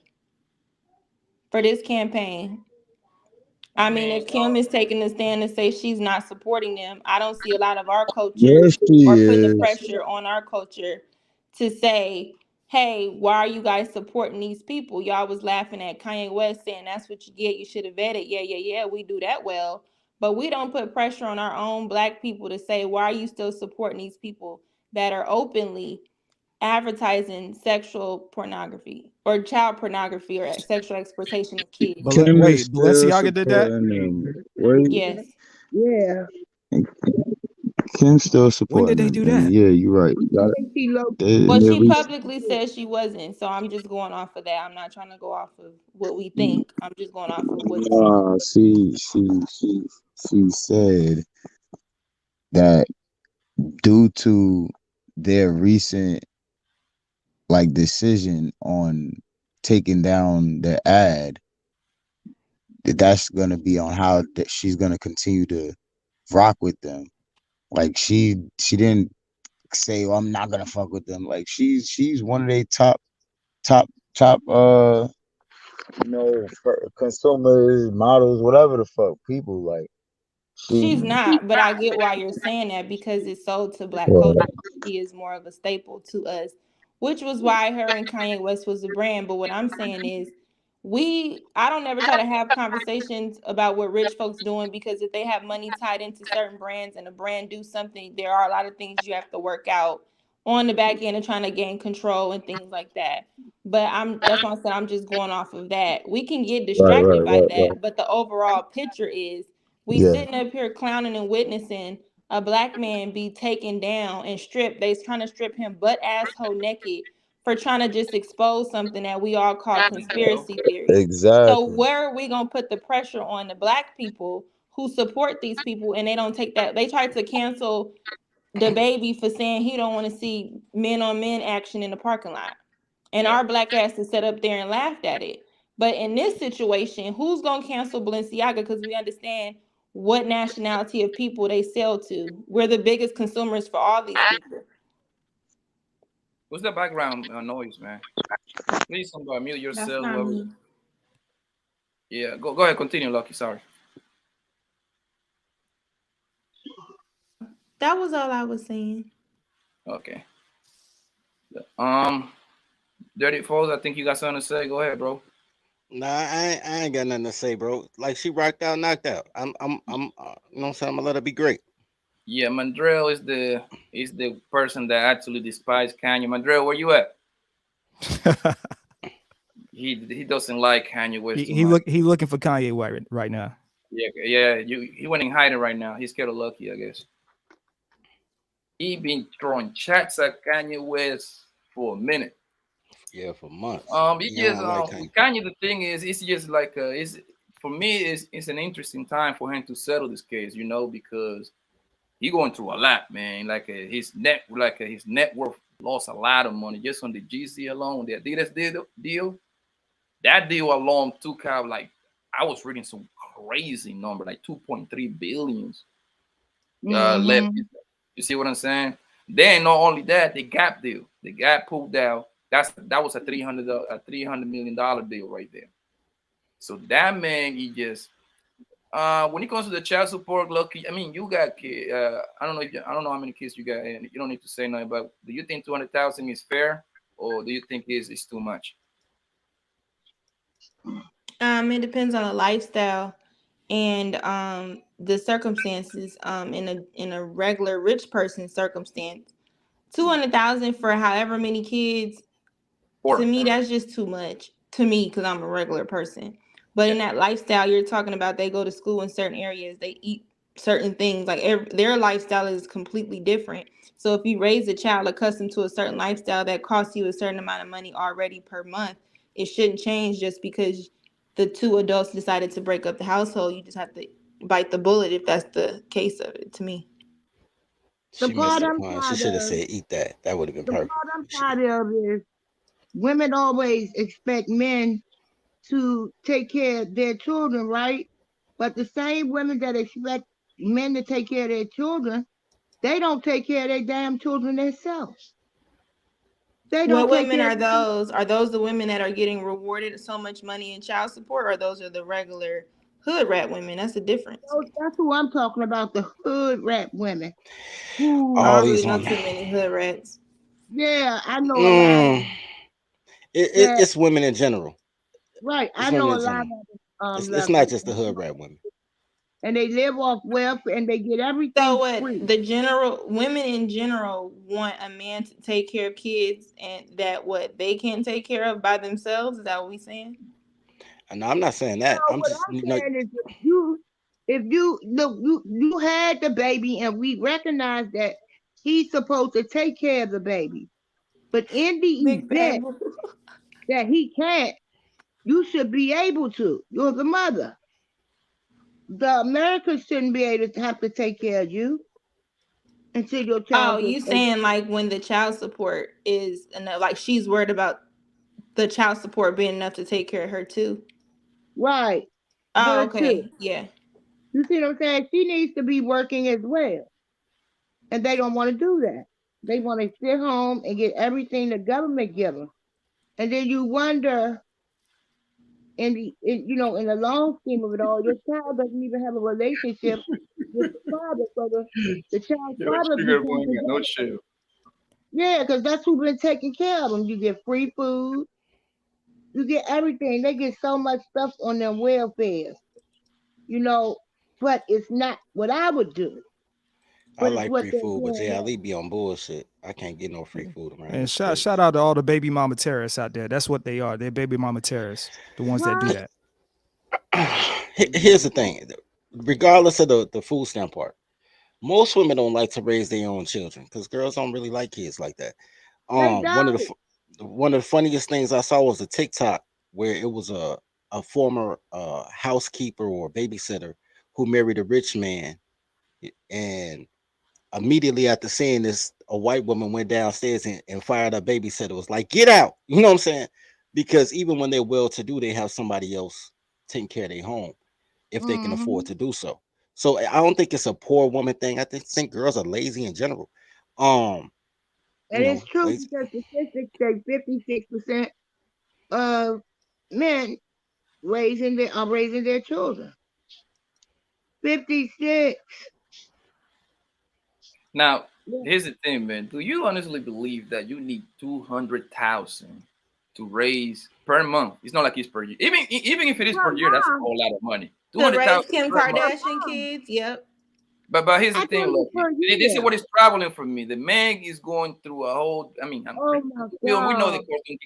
for this campaign? I mean, if Kim is taking a stand and say she's not supporting them, I don't see a lot of our culture Yes, she or putting the is. pressure on our culture to say, hey, why are you guys supporting these people? Y'all was laughing at Kanye West saying that's what you get. You should have vetted. Yeah. We do that well. But we don't put pressure on our own Black people to say, why are you still supporting these people that are openly advertising sexual pornography or child pornography or sexual exploitation of kids? Kim is Wait, still Balenciaga did that? supporting them. Wait, Yes. Yeah. Kim's still When did supporting they them. do And that? yeah, you're right. Well, They she reached. publicly said she wasn't, so I'm just going off of that. I'm not trying to go off of what we think. I'm just going off of what's. She said that due to their recent decision on taking down the ad, that's gonna be on how that she's gonna continue to rock with them. Like she didn't say, "Oh, I'm not gonna fuck with them." Like she's one of their top top consumers, models, whatever the fuck people like. She's not, but I get why you're saying that because it's sold to Black Well, culture. She is more of a staple to us, which was why her and Kanye West was a brand. But what I'm saying is, I don't ever try to have conversations about what rich folks doing, because if they have money tied into certain brands and a brand do something, there are a lot of things you have to work out on the back end of trying to gain control and things like that. But that's why I said I'm just going off of that. We can get distracted by right. that, but the overall picture is we Yeah. sitting up here clowning and witnessing a Black man be taken down and stripped. They's trying to strip him butt asshole naked for trying to just expose something that we all call conspiracy theories. So Exactly. where are we gonna put the pressure on the Black people who support these people and they don't take that? They tried to cancel the baby for saying he don't want to see men on men action in the parking lot. And our Black ass is set up there and laughed at it. But in this situation, who's gonna cancel Balenciaga? Because we understand what nationality of people they sell to. We're the biggest consumers for all these people. What's the background noise, man? Please, somebody mute That's yourself. not Whoever. me. Yeah, go ahead, continue, Lucky. Sorry. That was all I was saying. Okay. Dirty Foes, I think you got something to say. Go ahead, bro. Nah, I ain't got nothing to say, bro. Like she rocked out, knocked out. You know what I'm saying? I'm gonna let her be great. Yeah, Mandrell is the person that actually despises Kanye. Mandrell, where you at? he doesn't like Kanye West too much. He looking for Kanye right now. Yeah. He went in hiding right now. He's scared of Lucky, I guess. He been throwing chats at Kanye West for a minute. Yeah, for months. He just Kanye. The thing is, it's just like it's for me. It's an interesting time for him to settle this case, you know, because he going through a lot, man. Like his net worth lost a lot of money just on the GC alone. The Adidas deal. That deal alone took out, like, I was reading some crazy number, like 2.3 billions left. You see what I'm saying? Then not only that, the Gap deal. The Gap pulled out. That was a $300 million deal right there. So that man, he just when it comes to the child support, Lucky, I mean, you got kids. I don't know how many kids you got, and you don't need to say nothing. But do you think 200,000 is fair, or do you think it's too much? It depends on the lifestyle and the circumstances. In a regular rich person's circumstance, 200,000 for however many kids, to me that's just too much. To me, because I'm a regular person. But in that lifestyle you're talking about, they go to school in certain areas, they eat certain things, like their lifestyle is completely different. So if you raise a child accustomed to a certain lifestyle that costs you a certain amount of money already per month, it shouldn't change just because the two adults decided to break up the household. You just have to bite the bullet if that's the case of it, to me. She missed the point. She should have said eat that. That would have been perfect. What I'm tired of is women always expect men to take care of their children, right? But the same women that expect men to take care of their children, they don't take care of their damn children themselves. They don't What take women care are of those? Are those the women that are getting rewarded so much money in child support, or those are the regular hood rat women? That's the difference. That's who I'm talking about, the hood rat women. I don't really know too many hood rats. Yeah, I know a lot of It's women in general. Right, It's I know women a in lot general. of It's not just the hood rat women. and they live off welfare and they get everything So what free. the general women in general want a man to take care of kids, and that what they can't take care of by themselves? Is that what we saying? No, I'm not saying that. No, what I'm saying is if you look, you had the baby and we recognize that he's supposed to take care of the baby. But in the event that he can't, you should be able to. You're the mother. The America shouldn't be able to have to take care of you until your child You gets saying like when the child support is enough, like she's worried about the child support being enough to take care of her too. Right. Oh, Her too. okay. Yeah. You see what I'm saying? She needs to be working as well. And they don't want to do that. They want to sit home and get everything the government gives them. And then you wonder, in the long scheme of it all, your child doesn't even have a relationship with the father. So the child's father becomes no chill. Yeah, because that's who's been taking care of them. You get free food. You get everything. They get so much stuff on their welfare. But it's not what I would do. I like free food, but Ali be on bullshit. I can't get no free food around. And shout out to all the baby mama terrorists out there. That's what they are. They're baby mama terrorists. The ones that do that. Here's the thing. Regardless of the food stamp part, most women don't like to raise their own children because girls don't really like kids like that. One of the funniest things I saw was a TikTok where it was a former housekeeper or babysitter who married a rich man, and immediately after seeing this, a white woman went downstairs and fired a babysitter. It was like, get out. You know what I'm saying? Because even when they're well-to-do, they have somebody else taking care of their home if they can afford to do so. So I don't think it's a poor woman thing. I think girls are lazy in general. And it's true because statistics say 56% of men raising their children. 56. Now, here's the thing, man. Do you honestly believe that you need 200,000 to raise per month? It's not like it's per year. Even if it is per year, that's a whole lot of money. To raise 200,000 Kim per month. Kardashian kids, yep. But here's the I thing, told look. you per This is year. what is troubling for me. The man is going through a whole. I mean, Oh my we know the God. court.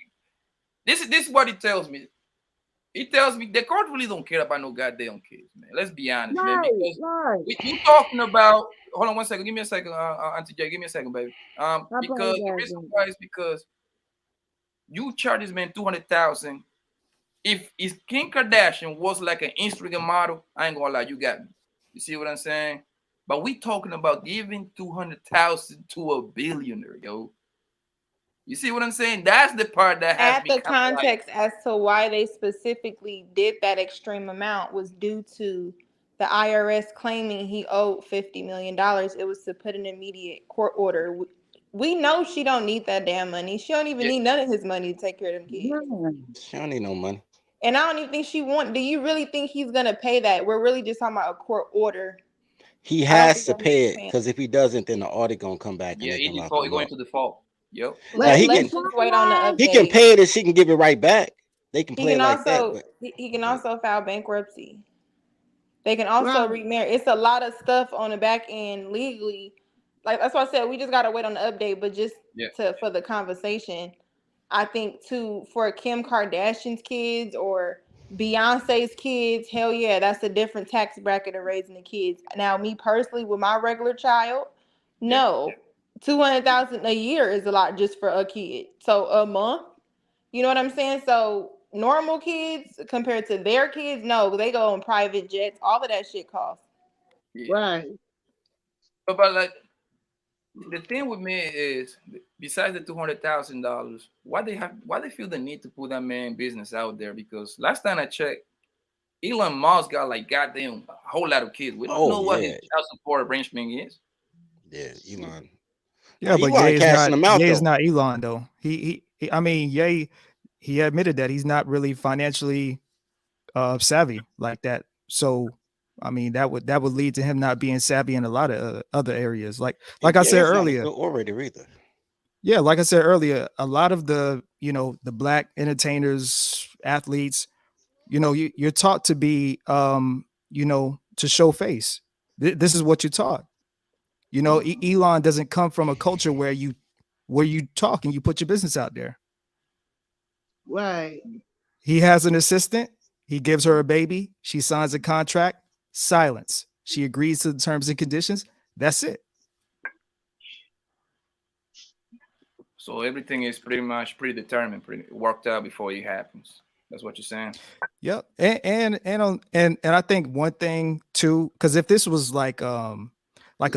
This is what it tells me. It tells me the court really don't care about no goddamn kids, man. Let's be honest, man. Because Right. you talking about. Hold on one second. Give me a second, Auntie J. Give me a second, baby. I Because the reason why is because you charge this man 200,000. If Kim Kardashian was like an Instagram model, I ain't gonna lie, you got me. You see what I'm saying? But we talking about giving 200,000 to a billionaire, yo. You see what I'm saying? That's the part that has Add the become like, context as to why they specifically did that extreme amount was due to the IRS claiming he owed $50 million. It was to put an immediate court order. We know she don't need that damn money. She don't even need none of his money to take care of them kids. She don't need no money. And I don't even think she want. Do you really think he's gonna pay that? We're really just talking about a court order. He has to pay it because if he doesn't, then the audit gonna come back and they can lock him going up. to default. Yep. Now, Let's just wait on the update. he can pay it and she can give it right back. They can He play can it like also that. But he can also file bankruptcy. They can also remarry. It's a lot of stuff on the back end legally. Like that's why I said we just gotta wait on the update. But just for the conversation, I think for Kim Kardashian's kids or Beyonce's kids, hell yeah, that's a different tax bracket of raising the kids. Now, me personally, with my regular child, no, 200,000 a year is a lot just for a kid. So a month, you know what I'm saying? So normal kids compared to their kids, no, they go on private jets. All of that shit costs. Right. But like the thing with me is, besides the $200,000, why they feel the need to put that man business out there? Because last time I checked, Elon Musk got like goddamn a whole lot of kids. We don't know what his child support arrangement is. Yeah, Elon. Yeah, but Elon cashing them out Ye is though. not Elon though. He I mean, Ye, he admitted that he's not really financially savvy like that. So I mean, that would lead to him not being savvy in a lot of other areas. Like I said earlier. Not a good orator either. Yeah, like I said earlier, a lot of the the black entertainers, athletes, you're taught to be to show face. This is what you're taught. Elon doesn't come from a culture where you talk and you put your business out there. Right. He has an assistant. He gives her a baby. She signs a contract. Silence. She agrees to the terms and conditions. That's it. So everything is pretty much predetermined, worked out before it happens. That's what you're saying. Yep. And I think one thing too, because if this was like a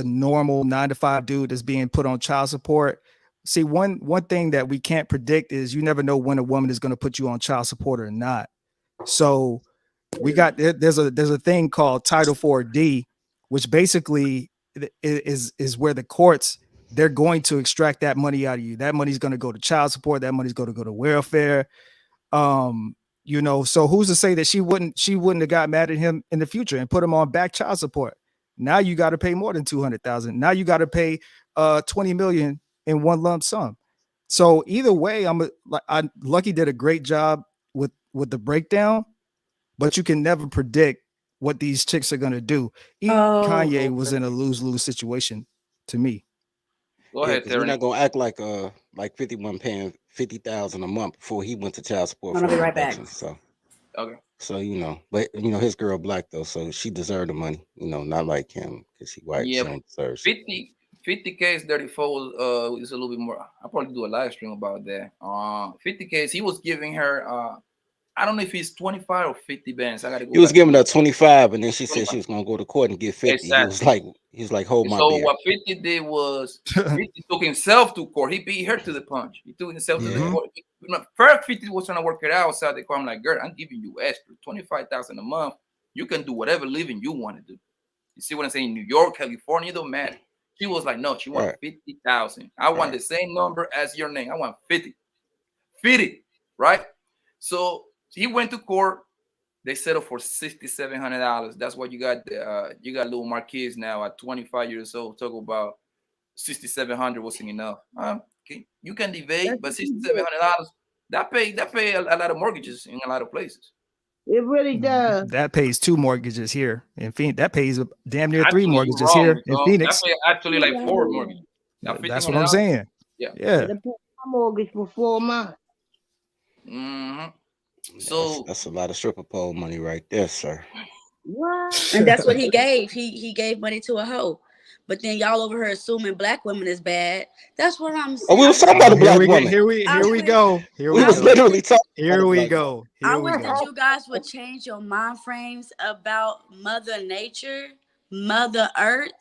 normal 9-to-5 dude that's being put on child support, see, one thing that we can't predict is you never know when a woman is going to put you on child support or not. So we got there's a thing called Title 4D, which basically is where the courts, they're going to extract that money out of you. That money's going to go to child support. That money's going to go to welfare. So who's to say that she wouldn't have got mad at him in the future and put him on back child support? Now you got to pay more than 200,000. Now you got to pay 20 million in one lump sum. So either way, Lucky did a great job with the breakdown, but you can never predict what these chicks are gonna do. Kanye was in a lose-lose situation to me. Go ahead, We're not gonna act like 51 paying 50,000 a month before he went to child support. I'm gonna be right back. So okay. So but his girl black though, so she deserved the money. Not like him because she white. Yeah, she don't deserve 50K is 34 is a little bit more. I'll probably do a live stream about that. 50K, he was giving her I don't know if it's 25 or 50 bands. I gotta go. He was giving her 25, and then she said she was gonna go to court and get 50. Exactly. He was like, hold my so beer. What 50 did was 50 took himself to court. He beat her to the punch. He took himself to the court. First 50 was trying to work it out outside the court. I'm like, girl, I'm giving you extra 25,000 a month. You can do whatever living you want to do. You see what I'm saying? New York, California, it don't matter. She was like, no, she wants 50,000. I want the same number as your name. I want 50. 50, right? So he went to court. They settle for $6,700. That's what you got. You got little Marquez now at 25 years old. Talk about 6,700 wasn't enough. Okay. You can debate, but $6,700 that pay a lot of mortgages in a lot of places. It really does. That pays 2 mortgages here in Phoenix. That pays damn near 3 Actually, mortgages wrong, here in Phoenix. That pay actually like 4 mortgages. Now, That's what I'm saying. Yeah. Yeah. My mortgage for 4 months. So that's a lot of stripper pole money right there, sir. What? And that's what he gave. He gave money to a hoe. But then y'all over here assuming black women is bad. That's what I'm saying. Oh, we was talking about a black woman. Here we go. We was literally talking. Here we go. I wish that you guys would change your mind frames about Mother Nature, Mother Earth,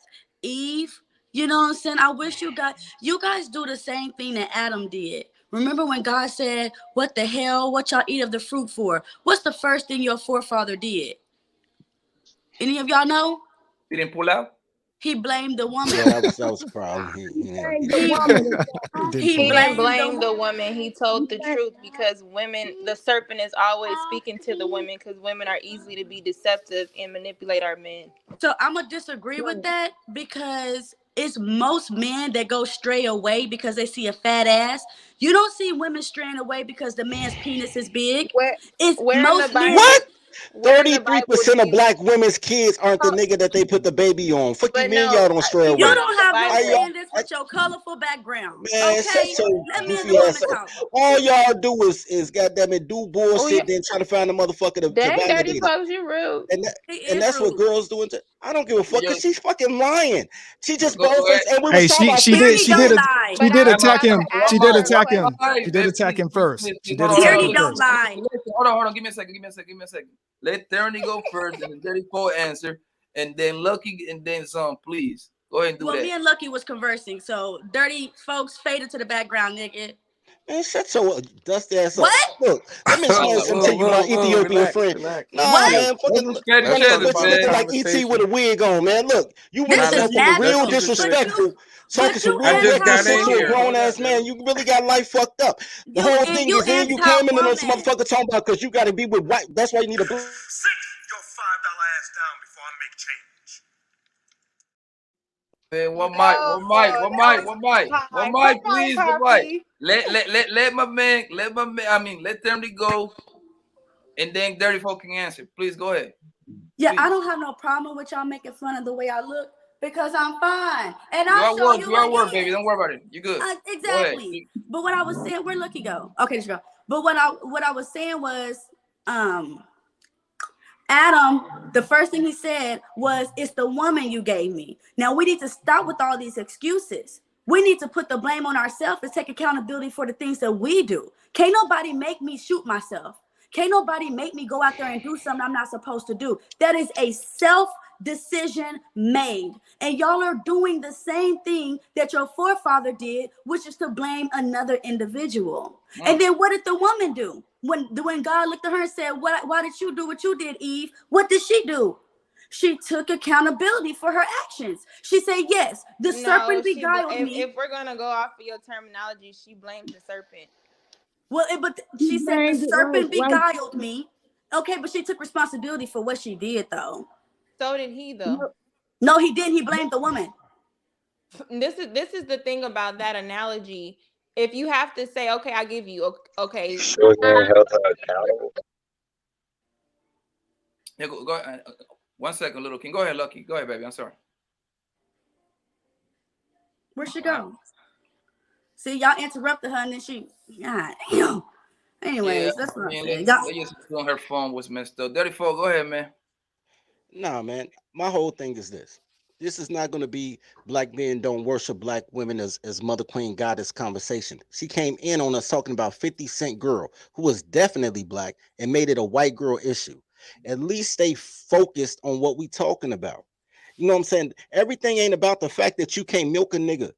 Eve. You know what I'm saying? I wish you guys do the same thing that Adam did. Remember when God said, "What the hell? What y'all eat of the fruit for?" What's the first thing your forefather did? Any of y'all know? He didn't pull out. He blamed the woman. Yeah, that was a problem. He didn't blame the woman. He told the truth because the serpent is always speaking to the women because women are easy to be deceptive and manipulate our men. So I'm going to disagree with that because it's most men that go stray away because they see a fat ass. You don't see women straying away because the man's penis is big. It's most men. What? 33% of black women's kids aren't the nigga that they put the baby on. Fuck you mean y'all don't stray away? You don't have no saying this with your colorful background. Man, okay? Let me all y'all do is goddamn it, do bullshit, then try to find a motherfucker to validate dirty folks, you rude. And that's what girls do. I don't give a fuck because she's fucking lying. She just both. And we she did attack him. She did attack him. She did attack him first. She did attack him first. Hold on. Give me a second. Let Terry go first, and then 34 answer, and then Lucky, and then some. Please go ahead and do that. Well, me and Lucky was conversing, so dirty folks faded to the background, nigga. Man, shut your dusty ass up. What? Look, let me explain something to you, my Ethiopian friend. Nah, man, fucking like ET with a wig on, man. Look, you really something real disrespectful. Talking some real reckless to a grown ass man. You really got life fucked up. The whole thing is then you came in on some motherfucker talking about because you got to be with white. That's why you need a. Sit your $5 ass down before I make change. Man, one mic, please, one mic. Let my man, let them go, and then dirty folk can answer. Please go ahead. Yeah, please. I don't have no problem with y'all making fun of the way I look because I'm fine, and you are work, baby. Don't worry about it. You good? Exactly. But what I was saying, where'd Lucky go? Okay, let's go. But what I was saying was, Adam, the first thing he said was, "It's the woman you gave me." Now we need to stop with all these excuses. We need to put the blame on ourselves and take accountability for the things that we do. Can't nobody make me shoot myself. Can't nobody make me go out there and do something I'm not supposed to do. That is a self-decision made. And y'all are doing the same thing that your forefather did, which is to blame another individual. And then what did the woman do? When God looked at her and said, why did you do what you did, Eve? What did she do? She took accountability for her actions. She said, yes, the serpent beguiled me. If we're going to go off of your terminology, she blamed the serpent. Well, but she said the serpent beguiled me. Okay, but she took responsibility for what she did, though. So did he, though. No, he didn't. He blamed the woman. This is the thing about that analogy. If you have to say, okay, I give you, okay. Sure, accountable. Yeah, go ahead. 1 second, little king. Go ahead, Lucky. Go ahead, baby. I'm sorry. Where'd she go? See, y'all interrupted her and then she. God damn. Anyways, that's what I'm saying. On her phone was messed up. 34, go ahead, man. Nah, man. My whole thing is this. This is not going to be black men don't worship black women as Mother Queen Goddess conversation. She came in on us talking about 50 Cent girl who was definitely black and made it a white girl issue. At least stay focused on what we talking about. You know what I'm saying? Everything ain't about the fact that you can't milk a nigga.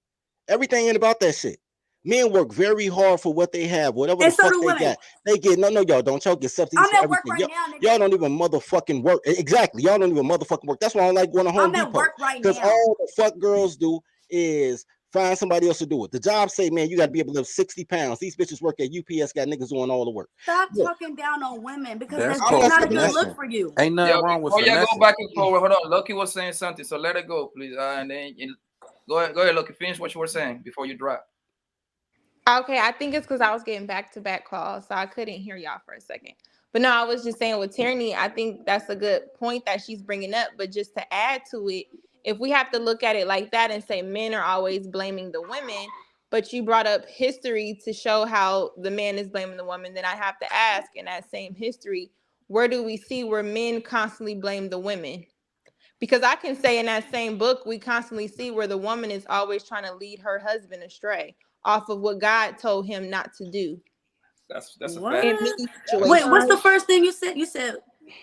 Everything ain't about that shit. Men work very hard for what they have, whatever the fuck they got. They get no, y'all don't. Y'all get subsidies for everything. Y'all don't even motherfucking work. Exactly. Y'all don't even motherfucking work. That's why I don't like going to Home Depot. Because all the fuck girls do is Find somebody else to do it. The job say, man, you got to be able to lift 60 pounds. These bitches work at UPS, got niggas doing all the work. Stop Look, talking down on women because That's that's called not a good finessing. look for you. Ain't nothing Yo, wrong with before y'all go finessing. back and forward, hold on. Lucky was saying something, so let it go, please. And then go ahead, Lucky. Finish what you were saying before you drop. Okay, I think it's because I was getting back-to-back calls, so I couldn't hear y'all for a second. But no, I was just saying with Tierney, I think that's a good point that she's bringing up. But just to add to it, if we have to look at it like that and say men are always blaming the women, but you brought up history to show how the man is blaming the woman, then I have to ask, in that same history, where do we see where men constantly blame the women? Because I can say in that same book, we constantly see where the woman is always trying to lead her husband astray off of what God told him not to do. That's a What? In many situations. Wait, what's the first thing you said? You said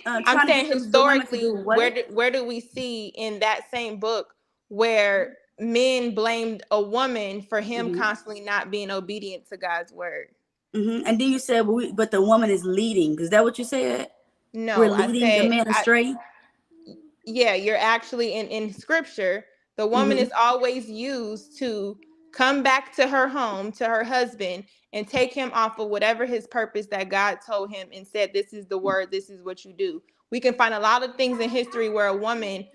I'm saying historically, what? where do we see in that same book where men blamed a woman for him constantly not being obedient to God's word? And then you said, but the woman is leading. Is that what you said? No, we're leading the man astray. Yeah, you're actually in scripture. The woman is always used to come back to her home, to her husband, and take him off of whatever his purpose that God told him and said, this is the word, this is what you do. We can find a lot of things in history where a woman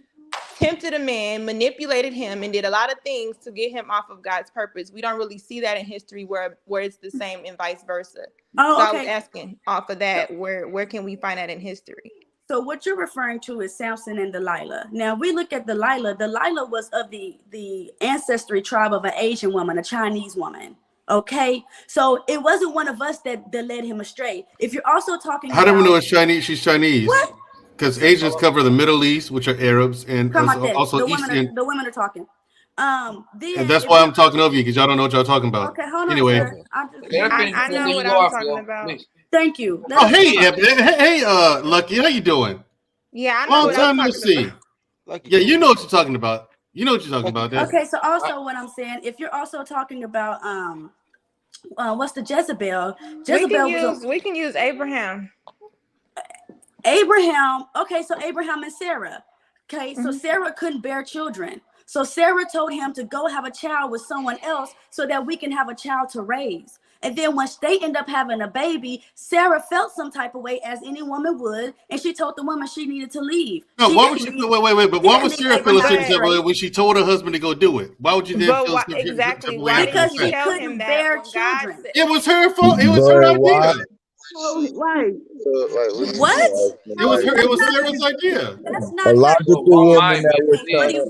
tempted a man, manipulated him, and did a lot of things to get him off of God's purpose. We don't really see that in history where it's the same and vice versa. Oh, so okay. I was asking off of that, where can we find that in history? So what you're referring to is Samson and Delilah. Now we look at Delilah. Delilah was of the ancestry tribe of an Asian woman, a Chinese woman. Okay, so it wasn't one of us that led him astray. If you're also talking How do we know it's Chinese? She's Chinese. What? Because Asians cover the Middle East, which are Arabs, and also the Eastern. the women are talking. And that's why I'm talking over you, because y'all don't know what y'all talking about. Okay, hold on. Anyway. Sir. I know what I'm talking about. Thank you. Oh, hey, Lucky, how you doing? Yeah, I know Long what time I'm no see. Yeah, you know what you're talking about. You know what you're talking about. That. Okay, so also what I'm saying, if you're also talking about what's the Jezebel? Jezebel we can use Abraham. Abraham. Okay, so Abraham and Sarah. Okay, so Sarah couldn't bear children. So Sarah told him to go have a child with someone else so that we can have a child to raise. And then once they end up having a baby, Sarah felt some type of way, as any woman would, and she told the woman she needed to leave. No, why would she feel? Wait. But why would Sarah feel a certain type of way when she told her husband to go do it? Why would you then feel exactly? Why did she tell him that? Bear children. It was her fault. It was her idea. Wait. What? It was Sarah's idea. That's A not logical woman that was trying to.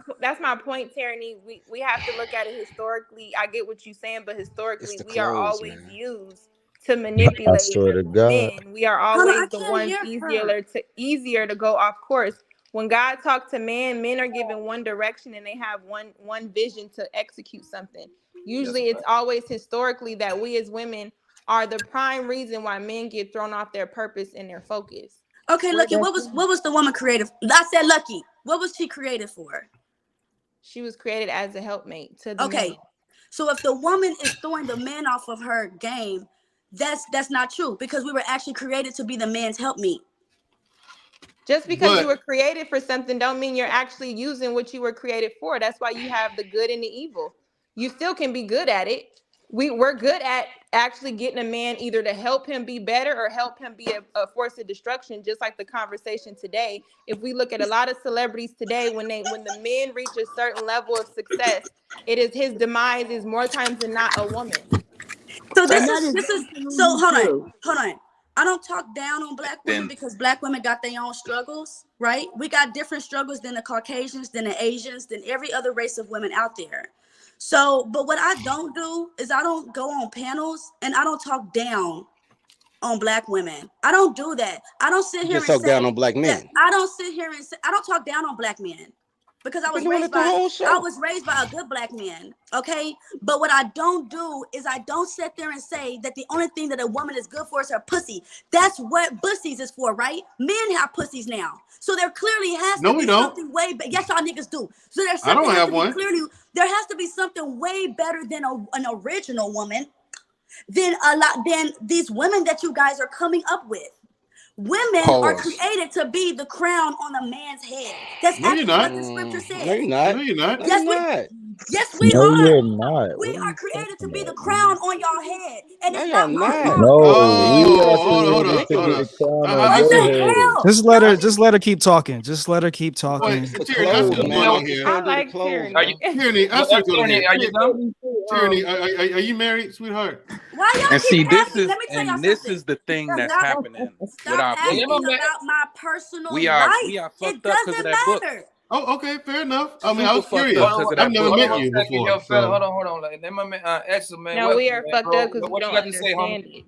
But that's my point, Tierney. We have to look at it historically. I get what you're saying, but historically, we are always used to manipulate I swear to God. men. We are always the ones easier to go off course. When God talks to men are given one direction and they have one vision to execute something. Usually, it's always historically that we as women are the prime reason why men get thrown off their purpose and their focus. Okay, Lucky, what was the woman created? I said Lucky. What was she created for? She was created as a helpmate to the man. So if the woman is throwing the man off of her game, that's not true, because we were actually created to be the man's helpmeet. Just because you were created for something don't mean you're actually using what you were created for. That's why you have the good and the evil. You still can be good at it. We're good at actually getting a man either to help him be better or help him be a force of destruction, just like the conversation today. If we look at a lot of celebrities today, when the men reach a certain level of success, it is his demise is more times than not a woman. So this is so hold on. I don't talk down on black women because black women got their own struggles, right? We got different struggles than the Caucasians, than the Asians, than every other race of women out there. So, but what I don't do is I don't go on panels and I don't talk down on black women. I don't do that. I don't sit here and talk say down on black men. I don't sit here and say I don't talk down on black men because I was raised by a good black man. Okay, but what I don't do is I don't sit there and say that the only thing that a woman is good for is her pussy. That's what pussies is for, right? Men have pussies now, so there clearly has to be something way. Yes, y'all niggas do. So there's something. I don't have one. Clearly, there has to be something way better than an original woman, than these women that you guys are coming up with. Women are created to be the crown on a man's head. That's actually what the scripture says. No, you're not. No, you're not. Yes, Yes, we No, are. you're not. We What are are you created to talking be the about? crown on y'all head, and No, it's you're not my not. fault. No, we are hold created up, to hold be up. the crown on I What see your the what head. hell? Just let her keep talking. Just let her keep talking. It's the Tyranny, I see clothes, what's man. going on They here. can't do the like clothes, Are bro. you, Tyranny, I see what's going on Tyranny, here. are you done? Tyranny, are you married, sweetheart? Why y'all And keep see, this asking? is Let me tell y'all this something. is the thing that's Stop, happening with stop our Yeah, let people. asking my man. about my personal We are life. It fucked up because of doesn't that book. matter. Oh, okay, fair enough. I mean, I Super was fucked curious. up because of I've that never book, Hold on met one yo. you second, before, young fella. so. Hold on. Like, let my man, Axel, man. No, we Welcome, are man, fucked bro. up because we What you don't got to say, homie? understand it.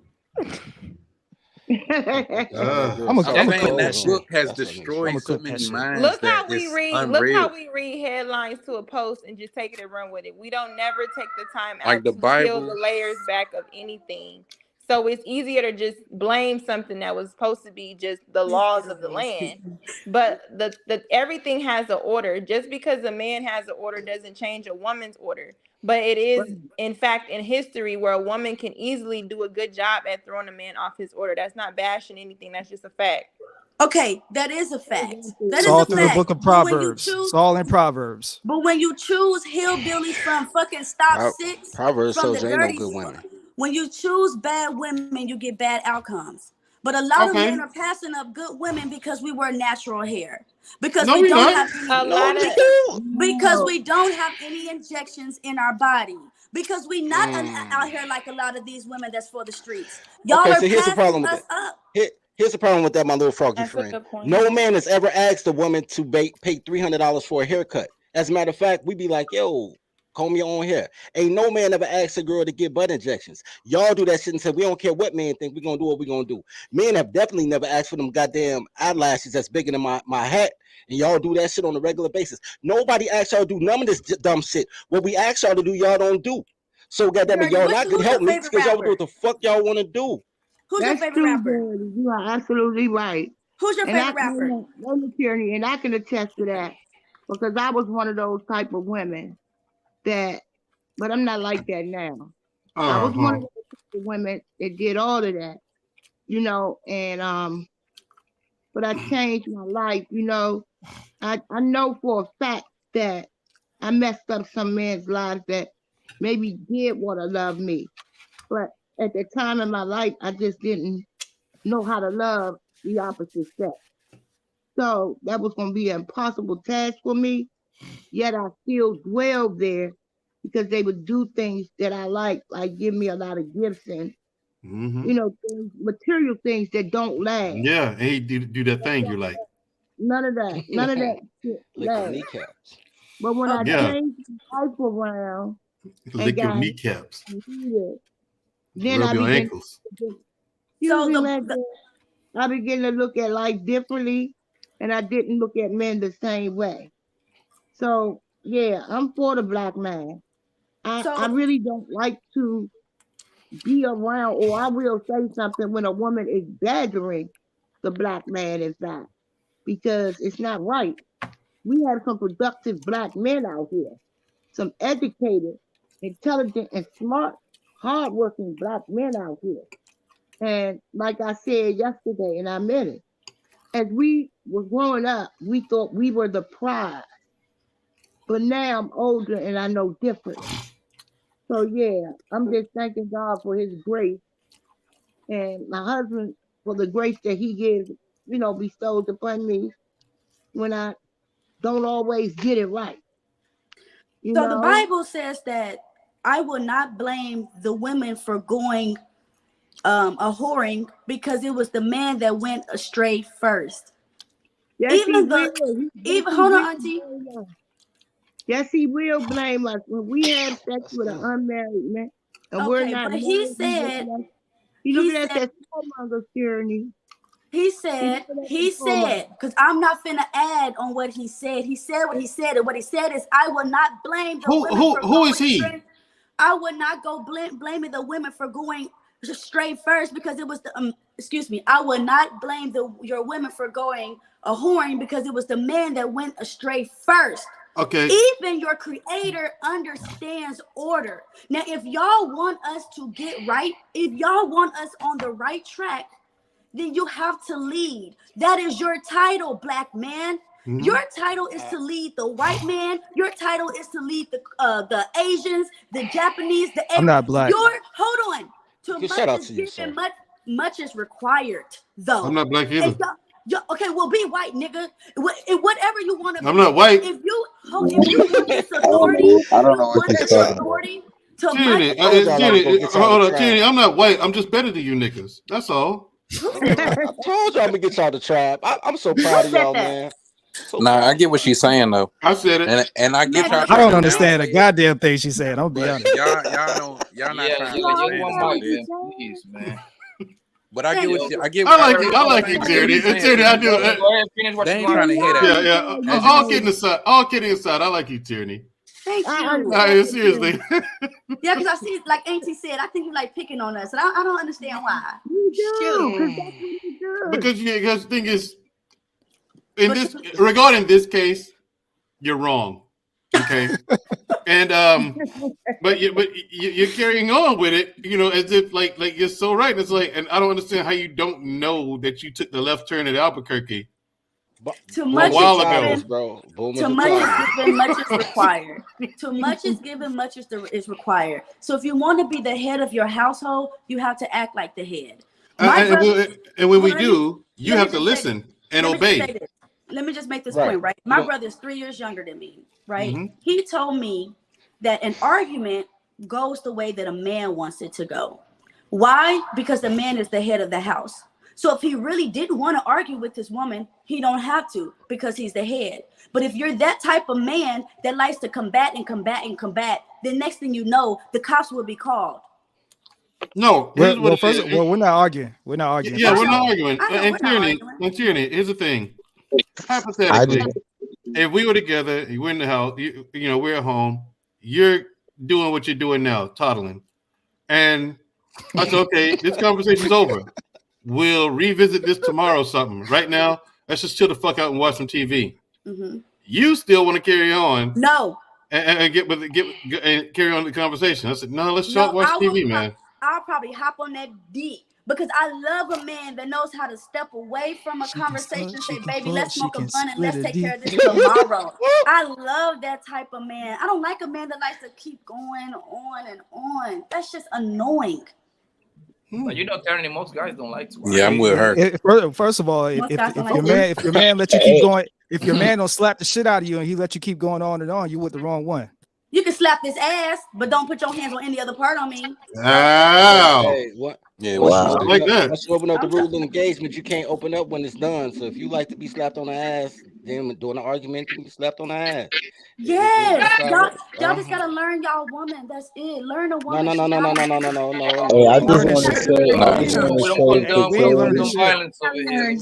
I'm I'm just gonna saying cook that that shit. book has I'm destroyed gonna so cook that many shit. minds Look that how we it's read. Look unreal. how we read headlines to a post and just take it and run with it. We don't never take the time Like out the to peel the Bible. layers back of anything. So it's easier to just blame something that was supposed to be just the laws of the land. But the everything has an order. Just because a man has an order doesn't change a woman's order. But it is, in fact, in history where a woman can easily do a good job at throwing a man off his order. That's not bashing anything. That's just a fact. Okay, that is a fact. That It's is all a through the fact. book of But when you Proverbs. It's choose, all in Proverbs. but when you choose hillbillies from fucking Stop Six, Proverbs from the tells you ain't no dirty, good women. when you choose bad women, you get bad outcomes. But a lot of Okay. men are passing up good women because we wear natural hair, because No, we we don't not. have any, A lot of because we don't have any injections in our body, because we not out here like a lot of these women that's for the streets. Y'all Okay, are so here's the passing problem with us it. up. Here's the problem with that, my little froggy that's a friend. good point. No man has ever asked a woman to pay $300 for a haircut. As a matter of fact, we be like, yo, comb your own hair. Ain't no man ever asked a girl to get butt injections. Y'all do that shit and say, we don't care what men think, we're going to do what we're going to do. Men have definitely never asked for them goddamn eyelashes that's bigger than my hat. And y'all do that shit on a regular basis. Nobody asks y'all to do none of this dumb shit. What we ask y'all to do, y'all don't do. So goddamn it, Dirty, y'all not who's gonna your help me favorite because y'all do rapper? what the fuck y'all want to do. Who's your That's favorite true, rapper? Daddy. You are absolutely right. Who's your And I favorite rapper? let me Tierney, and I can attest to that because I was one of those type of women that, but I'm not like that now. I was one of those type of women that did all of that, and but I changed my life, I know for a fact that I messed up some men's lives that maybe did want to love me. But at the time in my life, I just didn't know how to love the opposite sex. So that was going to be an impossible task for me. Yet I still dwelled there because they would do things that I like give me a lot of gifts and, things, material things that don't last. Yeah, and he do that thing you like. None of that. None of that shit Lick your lasts. kneecaps. But when I Yeah. changed my life around and Lick your got kneecaps. needed, then Rub I your began ankles. I began to look at life differently, and I didn't look at men the same way. So yeah, I'm for the black man. I really don't like to be around, or I will say something when a woman is badgering the black man, in fact, because it's not right. We have some productive black men out here, some educated, intelligent, and smart, hardworking black men out here. And like I said yesterday, and I meant it, as we were growing up, we thought we were the prize. But now I'm older and I know differently. So yeah, I'm just thanking God for his grace and my husband for the grace that he gives, bestows upon me when I don't always get it right. So the Bible says that I will not blame the women for going a whoring because it was the man that went astray first. Yes, Even hold on, Auntie. Yes, he will blame us when we have sex with an unmarried man and we're Okay, not but married. He's looking at that warmonger tyranny. He said, because I'm not finna add on what he said. He said what he said, and what he said is, I will not blame the women for who is he? Straight. I would not go blaming the women for going straight first because it was the excuse me. I would not blame your women for going a whoring because it was the man that went astray first. Okay. Even your creator understands order. Now, if y'all want us to get right, if y'all want us on the right track, then you have to lead. That is your title, black man. Your title is to lead the white man. Your title is to lead the Asians, the Japanese, the I'm not black. Hold on. Too much shout out is to you, given, much is required, though. I'm not black either. Okay, well, be white, nigga. Whatever you want to be. I'm not white. If you want this authority, I don't know what this talking about. Tierney, hold on, Tierney. I'm not white. I'm just better than you niggas. That's all. I told y'all I'm gonna get y'all the tribe. I'm so proud of y'all, man. Nah, I get what she's saying though. I said it, and I get y'all. I don't understand a goddamn thing she's saying. I'll be honest. Y'all not trying to please, man. But I get what you. I like you, Tierney. Tierney, I do. Go ahead, finish what you trying to hit at. Yeah. All kidding aside, I like you, Tierney. Thank you. Nah, seriously. Yeah, because I see, like Auntie said, I think you like picking on us, and I don't understand why. You do, because the thing is, regarding this case, you're wrong. Okay, and but you're carrying on with it, as if like you're so right. It's like, and I don't understand how you don't know that you took the left turn at Albuquerque. Too much a while is ago, given, bro. Too much is given, much is required. Too much is given, much is required. So if you want to be the head of your household, you have to act like the head. And when we do, you have to listen and obey. Let me just make this point, right? My brother is 3 years younger than me, right? Mm-hmm. He told me that an argument goes the way that a man wants it to go. Why? Because the man is the head of the house. So if he really didn't want to argue with this woman, he don't have to because he's the head. But if you're that type of man that likes to combat, then next thing you know, the cops will be called. No, we're not arguing. We're not arguing. Yeah, we're not arguing. And Tierney, here's the thing. Hypothetically, if we were together, you were in the house, we're at home, you're doing what you're doing now, toddling. And I said, okay, this conversation's over. We'll revisit this tomorrow or something. Right now, let's just chill the fuck out and watch some TV. Mm-hmm. You still want to carry on. No. And carry on the conversation. I said, no, let's watch TV, man. I'll probably hop on that deep because I love a man that knows how to step away from a conversation and say, baby, let's smoke a blunt and let's take care of this tomorrow. I love that type of man. I don't like a man that likes to keep going on and on. That's just annoying. But Tierney, most guys don't like to. Yeah, I'm with her. First of all, if your man let you keep going, if your man don't slap the shit out of you and he let you keep going on and on, you with the wrong one. You can slap this ass, but don't put your hands on any other part on me. Wow. Hey, what? Yeah, wow. Like that. Once you open up the rule of engagement, you can't open up when it's done. So if you like to be slapped on the ass, then during the argument, you can be slapped on the ass. Yes, y'all just gotta learn y'all woman. That's it. Learn a woman. No. Hey, I just want to say, violence over here.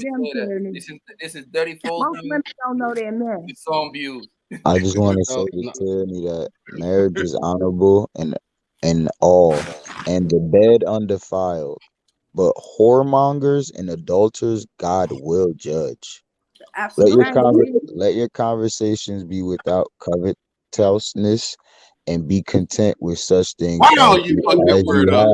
This is dirty folks. Most women don't know their men. It's on views. I just want to say to Tierney that marriage is honorable and all, and the bed undefiled. But whoremongers and adulterers, God will judge. Absolutely. Let your conversations be without covetousness, and be content with such things. Wow, you fucked that word up.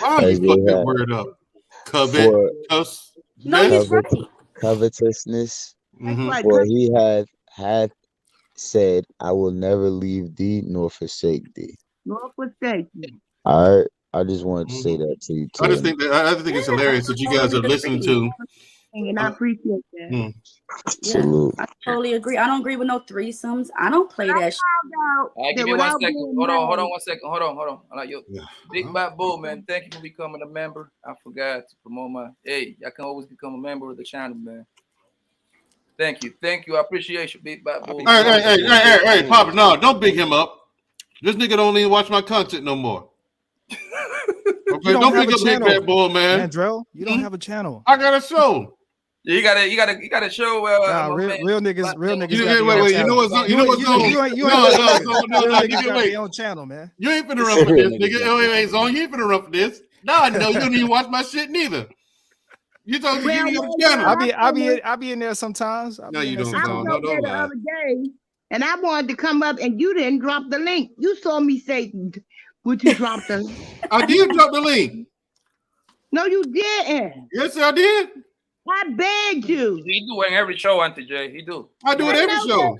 Wow, you fucked that word up. Covetousness. No, he's right. Covetousness. Mm-hmm. For he hath said, I will never leave thee nor forsake thee. Nor forsake thee. All right. I just wanted to say that to you too. I just think it's hilarious that you guys are listening to. And I appreciate that. Salute. I totally agree. I don't agree with no threesomes. I don't play that shit. Right, give me 1 second. Hold on 1 second. Hold on. I like you. Big Bad Bull, man. Thank you for becoming a member. I forgot to promote my. Hey, y'all can always become a member of the channel, man. Thank you. I appreciate you, Big Bad Bull. Hey, Papa, no, don't big him up. This nigga don't even watch my content no more. Okay, don't big up Big Bad Bull, man. Mandrell, you don't have a channel. I got a show. Yeah, you got to show. Real niggas. Wait. You know what's on? No. Channel, man. You ain't finna run for this, nigga. Zone. You ain't finna run for this. Now I know you don't even watch my shit neither. You talking to me on the channel? I be in there sometimes. No, you don't. I was there the other day, and I wanted to come up, and you didn't drop the link. You saw me say, "Would you drop the?" I did drop the link. No, you didn't. Yes, I did. I begged you. He do in every show, Auntie J. He do. I do it every show.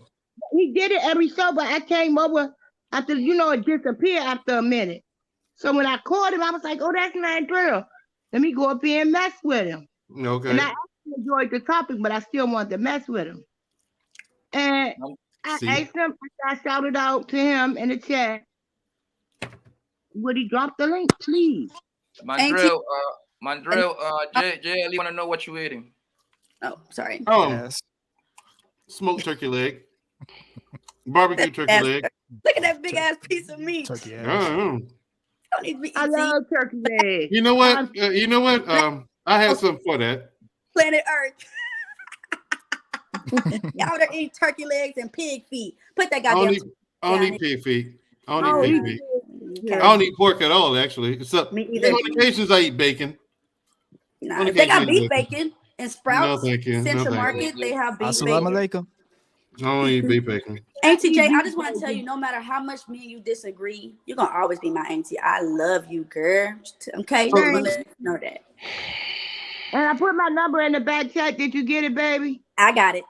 He did it every show, but I came over after, it disappeared after a minute. So when I called him, I was like, oh, that's not girl. Let me go up here and mess with him. Okay. And I actually enjoyed the topic, but I still wanted to mess with him. And I asked him, I shouted out to him in the chat, would he drop the link, please? Mandrell, Jay, I want to know what you're eating. Oh, sorry. Yes. Smoked turkey leg. Barbecue turkey leg. Look at that big ass piece of meat. Turkey I love turkey leg. You know what? I had something for that. Planet Earth. Y'all are eating turkey legs and pig feet. Put that goddamn. I don't eat pig feet. I don't eat pig feet. I don't eat pork at all, actually. Except on occasions I eat bacon. Nah, they got beef bacon and Sprouts. No, thank you. Central Market, they have beef Assalamu bacon. alaikum. I don't eat beef bacon. Auntie J, I just want to tell you, no matter how much me and you disagree, you're gonna always be my auntie. I love you, girl. Okay, know that. And I put my number in the back chat. Did you get it, baby? I got it.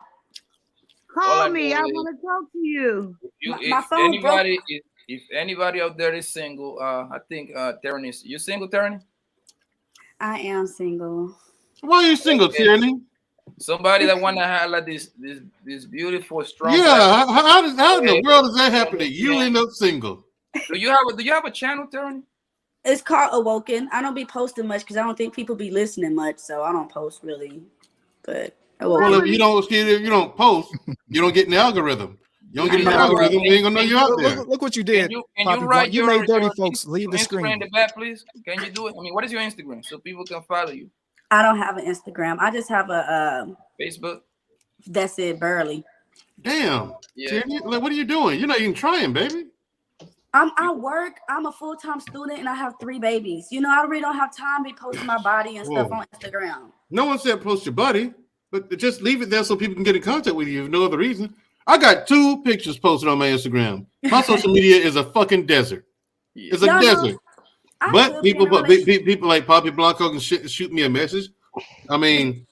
Call me. I want to talk to you. My phone broke. If anybody out there is single, I think Tyranny is. You single, Tyranny? I am single. Why are you single, Tyranny? Somebody that want to have like this beautiful, strong. Yeah, how in the world does that happen that you end up single? Do you have a channel, Tyranny? It's called Awoken. I don't be posting much because I don't think people be listening much, so I don't post really. But well, if you don't post, you don't get in the algorithm. You don't get in the algorithm, we ain't gonna know you're out there. Look what you did. Can you write you made dirty folks leave the Instagram screen. in the back, please? Can you do it? I mean, what is your Instagram so people can follow you? I don't have an Instagram. I just have a Facebook. That's it, barely. Damn. Yeah. Like, what are you doing? You're not even trying, baby. I work. I'm a full-time student, and I have 3 babies. I really don't have time to be posting my body and stuff on Instagram. No one said post your body, but just leave it there so people can get in contact with you. If no other reason. I got 2 pictures posted on my Instagram. My social media is a fucking desert. It's a desert. But people like PAPI Blanco can shoot me a message. I mean,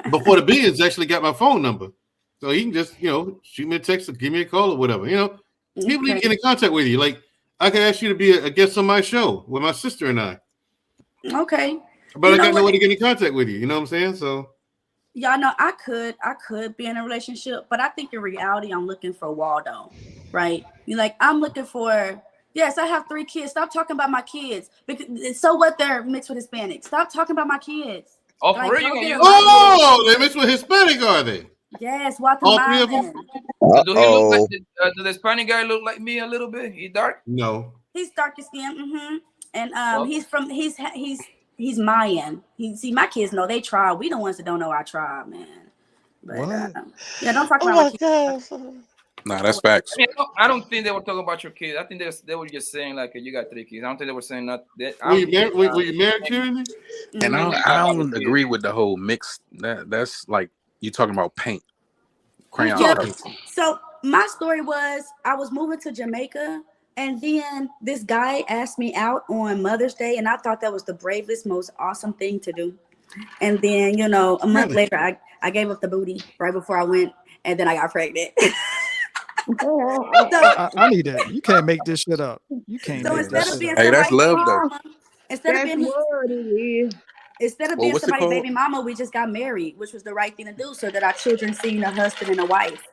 before the Beans actually got my phone number, so he can just shoot me a text or give me a call or whatever. People need to get in contact with you. Like I could ask you to be a guest on my show with my sister and I. Okay. But I got no way to get in contact with you. You know what I'm saying? So. Y'all know I could be in a relationship, but I think in reality I'm looking for Waldo, right? I'm looking for. Yes, I have 3 kids. Stop talking about my kids. Because so what? They're mixed with Hispanic. Stop talking about my kids. Oh, for real? Oh, they mixed with Hispanic, are they? Yes, all 3 of them. Do he look like does the Hispanic guy look like me a little bit? He dark? No. He's darker skin. And he's Mayan. My kids know they tribe. We the ones that don't know our tribe, man. But yeah, don't talk about my kids. Nah, that's facts. I don't think they were talking about your kids. I think they were just saying like you got 3 kids. I don't think they were saying that. Were you married, Tyranny? And I don't agree with the whole mix. That's like you talking about paint, crayon paint. So my story was I was moving to Jamaica, and then this guy asked me out on Mother's Day, and I thought that was the bravest, most awesome thing to do. And then a month later, I gave up the booty right before I went, and then I got pregnant. I need that. You can't make this shit up. You can't. So make this shit up. Hey, that's love though. Instead of being somebody's baby mama, we just got married, which was the right thing to do, so that our children seen a husband and a wife,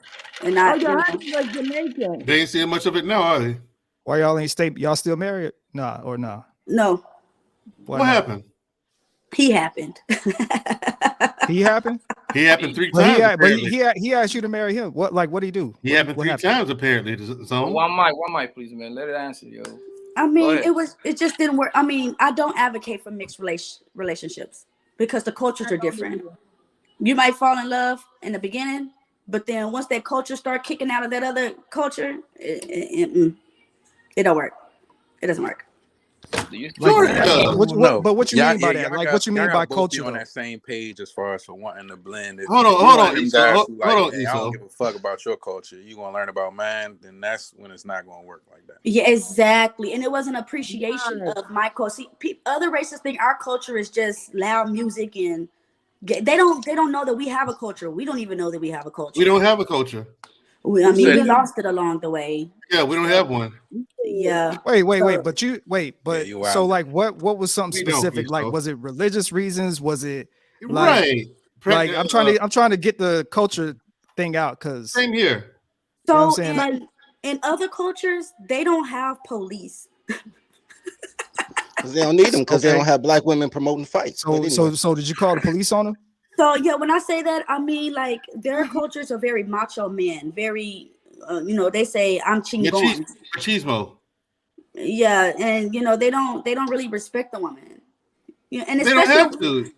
and not. They ain't seeing much of it now, are they? Why y'all ain't stay? Y'all still married? Nah, or nah? No. What happened? He happened. He happened. He happened 3 times. But he asked you to marry him. What did he do? He happened 3 times apparently. So one mic, please, man. Let it answer, yo. I mean, it just didn't work. I mean, I don't advocate for mixed relationships because the cultures are different. You might fall in love in the beginning, but then once that culture start kicking out of that other culture, it don't work. It doesn't work. But what you mean by that? Like, what you mean by culture? On that same page as far as for wanting to blend. Hold on, I don't give a fuck about your culture. You gonna learn about mine, then that's when it's not gonna work like that. Yeah, exactly. And it was an appreciation of my culture. See, other races think our culture is just loud music and They don't know that we have a culture. We don't even know that we have a culture. We don't have a culture. I mean, we lost it along the way. Yeah, we don't have one. Yeah. But so like what was something We don't, specific? Like Iso. was it religious reasons? Was it Right. Like I'm trying to get the culture thing out because same here. You know So what I'm saying? in other cultures, they don't have police. Because they don't need them because they don't have black women promoting fights. So did you call the police on them? So yeah, when I say that, I mean like their cultures are very macho men, very they say I'm chingon. Machismo. Yeah, and they don't really respect the woman. And They don't have to.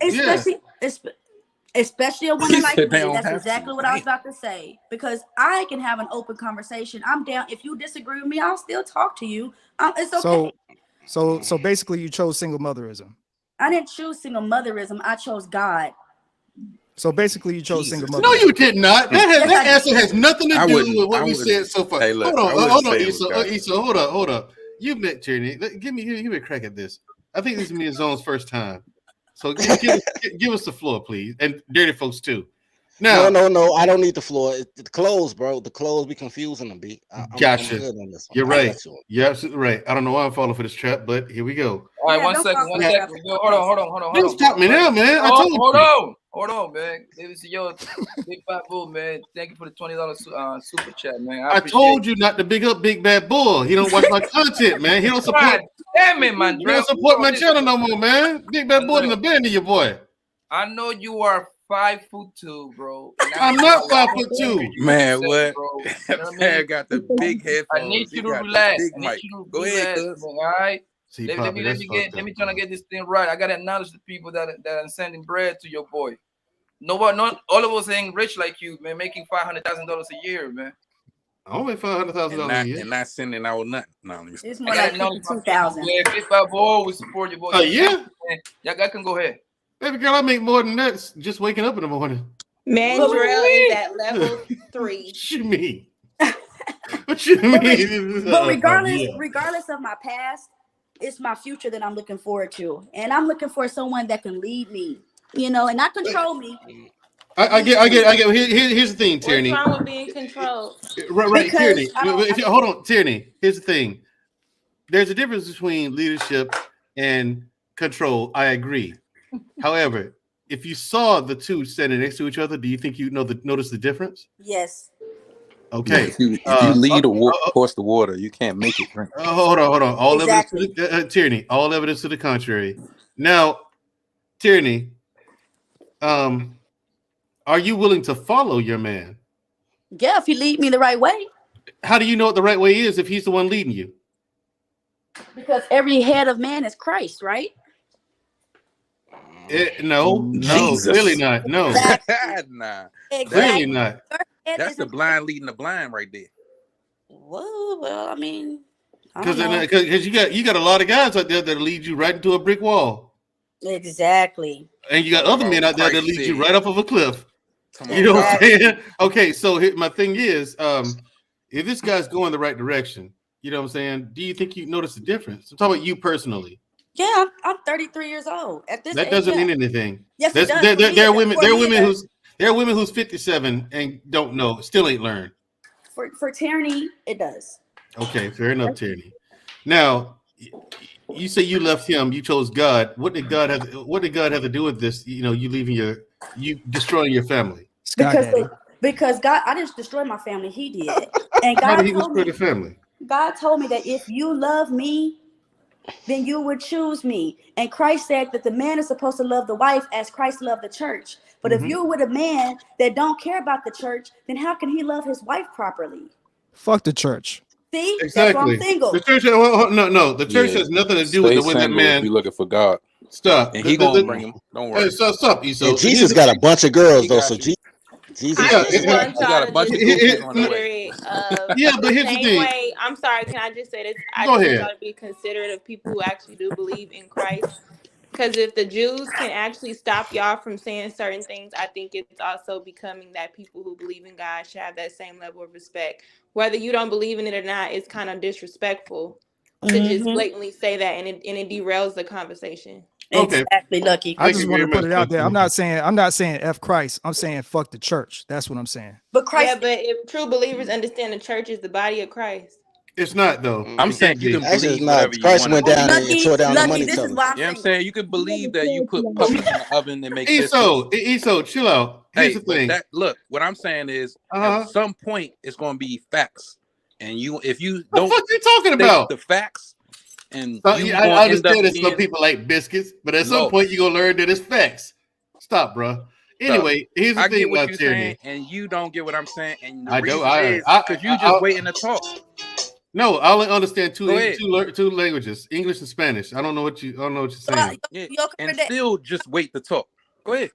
especially a woman like me. They don't That's have exactly to. what I was about to say. Because I can have an open conversation. I'm down. If you disagree with me, I'll still talk to you. It's okay. So basically you chose single motherism. I didn't choose single motherism. I chose God. So basically you chose single motherism. No, you did not. That answer has nothing to do with what we wouldn't. said so far. Hey, look, hold on, say it was God. Issa, hold up. You met Tierney. Give me a crack at this. I think this is me and Zone's first time. So give us the floor, please, and dirty folks too. Now, no, I don't need the floor. The clothes, bro. The clothes be confusing them. Gotcha. I'm good on this one. You're right. You're absolutely right. I don't know why I'm falling for this trap, but here we go. All right, one second. Yo, hold on. Don't stop me now, man. I told you. Hold on, man. This is your big fat bull, man. Thank you for the $20 super chat, man. I told you not to big up Big Bad Bull. He don't watch my content, man. He don't support. God damn it, man. He don't support my channel no more, man. Big Bad Bull didn't abandon your boy. I know you are 5'2", bro. I'm not 5'2". Man, what? Bro. That man got the big headphones. I need you to He got the relax. big I need mic. you to Go ahead, relax, cuz. man, all right? See, let Poppy, me try to get this thing right. I gotta acknowledge the people that are sending bread to your boy. Not all of us ain't rich like you, man. Making $500,000 a year, man. I don't make $500,000 a year. And not sending out nothing. No, it's more like 2,000. Yeah, Big Bad Boy, we support your boy. Oh yeah. Y'all guys can go ahead. Baby girl, I make more than that just waking up in the morning. Mandrell is at level 3. What you mean? What you mean? But regardless of my past, it's my future that I'm looking forward to, and I'm looking for someone that can lead me, and not control me. I get. Here's the thing, Tierney. What's wrong with being controlled? Right, Tierney. Hold on, Tierney. Here's the thing. There's a difference between leadership and control. I agree. However, if you saw the two standing next to each other, do you think you notice the difference? Yes. Okay. If you lead a horse to water, you can't make it drink. Hold on. All evidence to Tierney. All evidence to the contrary. Now, Tierney, are you willing to follow your man? Yeah, if he lead me the right way. How do you know what the right way is if he's the one leading you? Because every head of man is Christ, right? No, really not. No, nah, exactly. Really not. That's the blind leading the blind right there. Well, I mean, because you got a lot of guys out there that lead you right into a brick wall. Exactly. And you got other men out there that lead you right off of a cliff. You know what I'm saying? Okay, so my thing is, if this guy's going the right direction, you know what I'm saying? Do you think you notice the difference? I'm talking about you personally. Yeah, I'm 33 years old. At this That age, doesn't mean anything. Yes, it does. There are women who's 57 and don't know, still ain't learned. For Tierney, it does. Okay, fair enough, Tierney. Now, you say you left him, you chose God. What did God have to do with this? You leaving you destroying your family? Because God, I didn't destroy my family. He did. And God How did he told destroy me, the family? God told me that if you love me, then you would choose me. And Christ said that the man is supposed to love the wife as Christ loved the church. But if you're with a man that don't care about the church, then how can he love his wife properly? Fuck the church. See, exactly. That's why I'm single. The church, no. The church has nothing to do with the way that man. Be looking for God. Stop. And he gonna bring him. Don't worry. Hey, stop, Esau. Jesus got a bunch of girls though, so Jesus. I just want y'all to bunch just of consider it. But here's the same thing. way. I'm sorry. Can I just say this? I Go just ahead. want y'all to be considerate of people who actually do believe in Christ. Because if the Jews can actually stop y'all from saying certain things, I think it's also becoming that people who believe in God should have that same level of respect. Whether you don't believe in it or not, it's kind of disrespectful to just blatantly say that, and it derails the conversation. Okay. Exactly, Lucky. I just want to put it out there. I'm not saying F Christ. I'm saying fuck the church. That's what I'm saying. But Christ, yeah, but if true believers understand the church is the body of Christ. It's not though. I'm saying you can Actually, it's believe not. whatever you Christ want. went down and Lucky, tore down the money this is tellers. why I'm You know what I'm saying. saying? You can believe that you put puppies in the oven and make Eso, biscuits. Eso, chill out. Here's the But thing. look, what I'm saying is, at some point, it's going to be facts, and if you don't, what you talking about? The facts, and So, you I understand that being, some people like biscuits, but at some point you're gonna learn that it's facts. Stop, bro. Anyway, here's the I thing get what about you're tyranny. saying, and you don't get what I'm saying, and the I do. reason is because you just waiting to talk. No, I only understand two languages, English and Spanish. I don't know what you're saying. And still just wait to talk. Go ahead.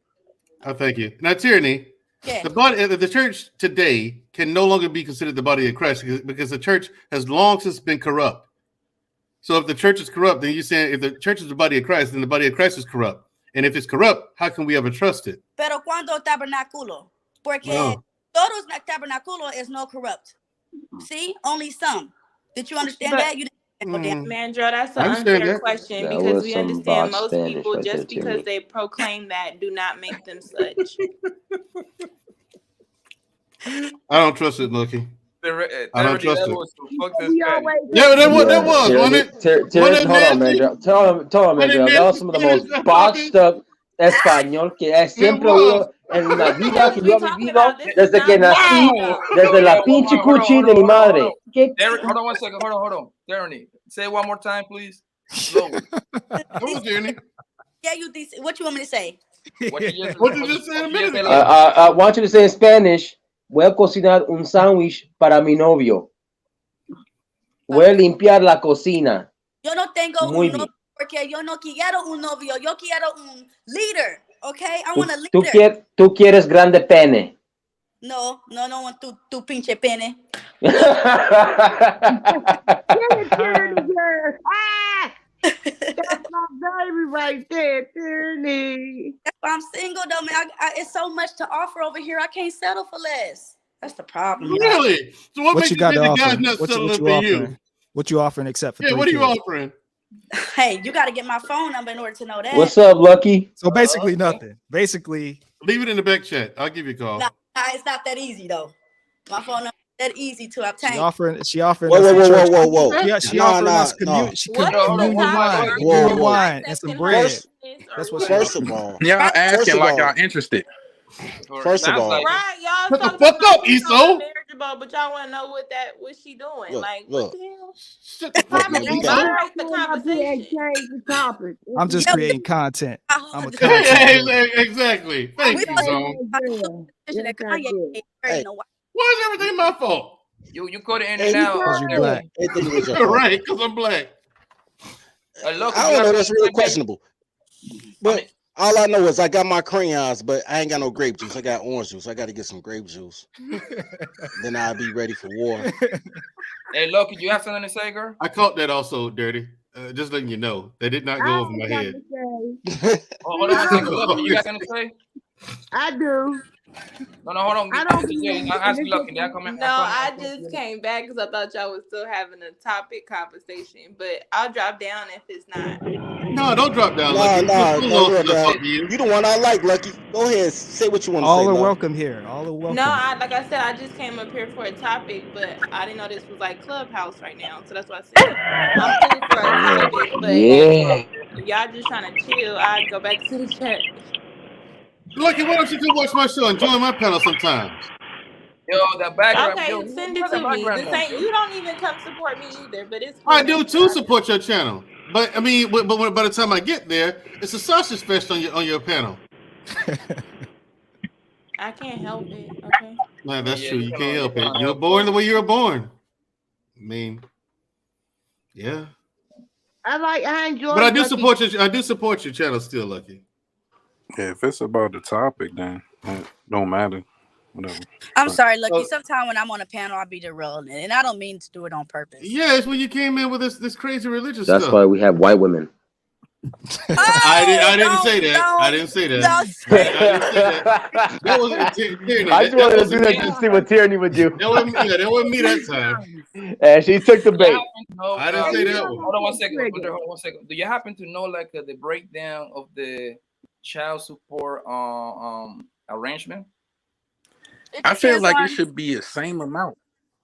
Oh, thank you. Now, tyranny. Yeah. The church today can no longer be considered the body of Christ because the church has long since been corrupt. So if the church is corrupt, then you're saying if the church is the body of Christ, then the body of Christ is corrupt. And if it's corrupt, how can we ever trust it? Pero cuando tabernáculo, porque No. todos tabernáculo is no corrupt. See, only some. Did you understand that? You didn't. Mandro, that's an I understand unfair that. question That because was we some understand boss most Spanish people right just there, because Timmy. they proclaim that do not make them such. I don't trust it, Lucky. I don't trust it. Yeah, that was, wasn't it? Hold on, man. Tell him, man. That was some of the most botched up español que siempre oído en la vida que yo he vivido desde que nací, desde la pinche cuchi de mi madre. Derek, hold on one second. Hold on. Darren, say it one more time, please. Slowly. Come on, Darren. Yeah, what you want me to say? What you just said a minute ago? I want you to say in Spanish, voy a cocinar un sándwich para mi novio. Voy a limpiar la cocina. Yo no tengo Muy un bien. novio porque yo no quiero un novio. Yo quiero un leader, okay? I want a leader. Tú quieres grande pene. No want tu pinche pene. That's my baby right there, Tierney. That's why I'm single though, man. It's so much to offer over here. I can't settle for less. That's the problem. Really? So what makes you got to the offer? guy's not What settling you for you? offering? What you offering except for Yeah, three what are you kids? offering? Hey, you got to get my phone number in order to know that. What's up, Lucky? So basically nothing. Basically, leave it in the back chat. I'll give you a call. Nah, it's not that easy though. My phone number is that easy to obtain. She offering. Whoa. Yeah, she offering us communion wine and some bread. That's what. First of all, y'all asking like y'all interested. First of all, Right, y'all Shut the talking fuck about up, Eso. marriageable, but y'all want to know what she doing. Look, like, look. what the hell? Shut the fuck up, Moderate the Change conversation. the topic. I'm just creating content. I'm a Yeah, content. exactly. Thank you, Zone. Hey. Why is everything my fault? You could have ended now. Because you're black. You're right, because I'm black. Look, I don't know. That's really questionable. But all I know is I got my crayons, but I ain't got no grape juice. I got orange juice. I got to get some grape juice. Then I'll be ready for war. Hey, Loki, you have something to say, girl? I caught that also, Dirty. Just letting you know. That did not go over my head. Hold on one second. Loki, you got something to say? I do. No, hold on. I don't I'll ask you, Lucky. I just came back because I thought y'all was still having a topic conversation, but I'll drop down if it's not. No, don't drop down. No, you the one I like, Lucky. Go ahead, say what you want to say. All are Lucky. welcome here. All are welcome. No, like I said, I just came up here for a topic, but I didn't know this was like Clubhouse right now, so that's what I said. I'm cool for a topic, but if y'all just trying to chill, I'd go back to the chat. Lucky, why don't you come watch my show and join my panel sometimes? Yo, the background. Okay, send it to me. You don't even come support me either, but it's cool. I do too support your channel, but I mean, but by the time I get there, it's a sausage fest on your panel. I can't help it. Okay. No, that's true. You can't help it. You were born the way you were born. I mean, yeah. I enjoy. But I do support your. I do support your channel still, Lucky. Yeah, if it's about the topic, then it don't matter. Whatever. I'm sorry, Lucky. Sometimes when I'm on a panel, I'll be derailed, and I don't mean to do it on purpose. Yeah, it's when you came in with this crazy religious That's stuff. why we have white women. I didn't say that. I didn't say that. I didn't say that. That wasn't Tierney. I just wanted to do that to see what Tierney would do. That wasn't me that time. And she took the bait. I didn't say that one. Hold on 1 second. Hold on 1 second. Do you happen to know like the breakdown of the child support arrangement? I feel like it should be the same amount.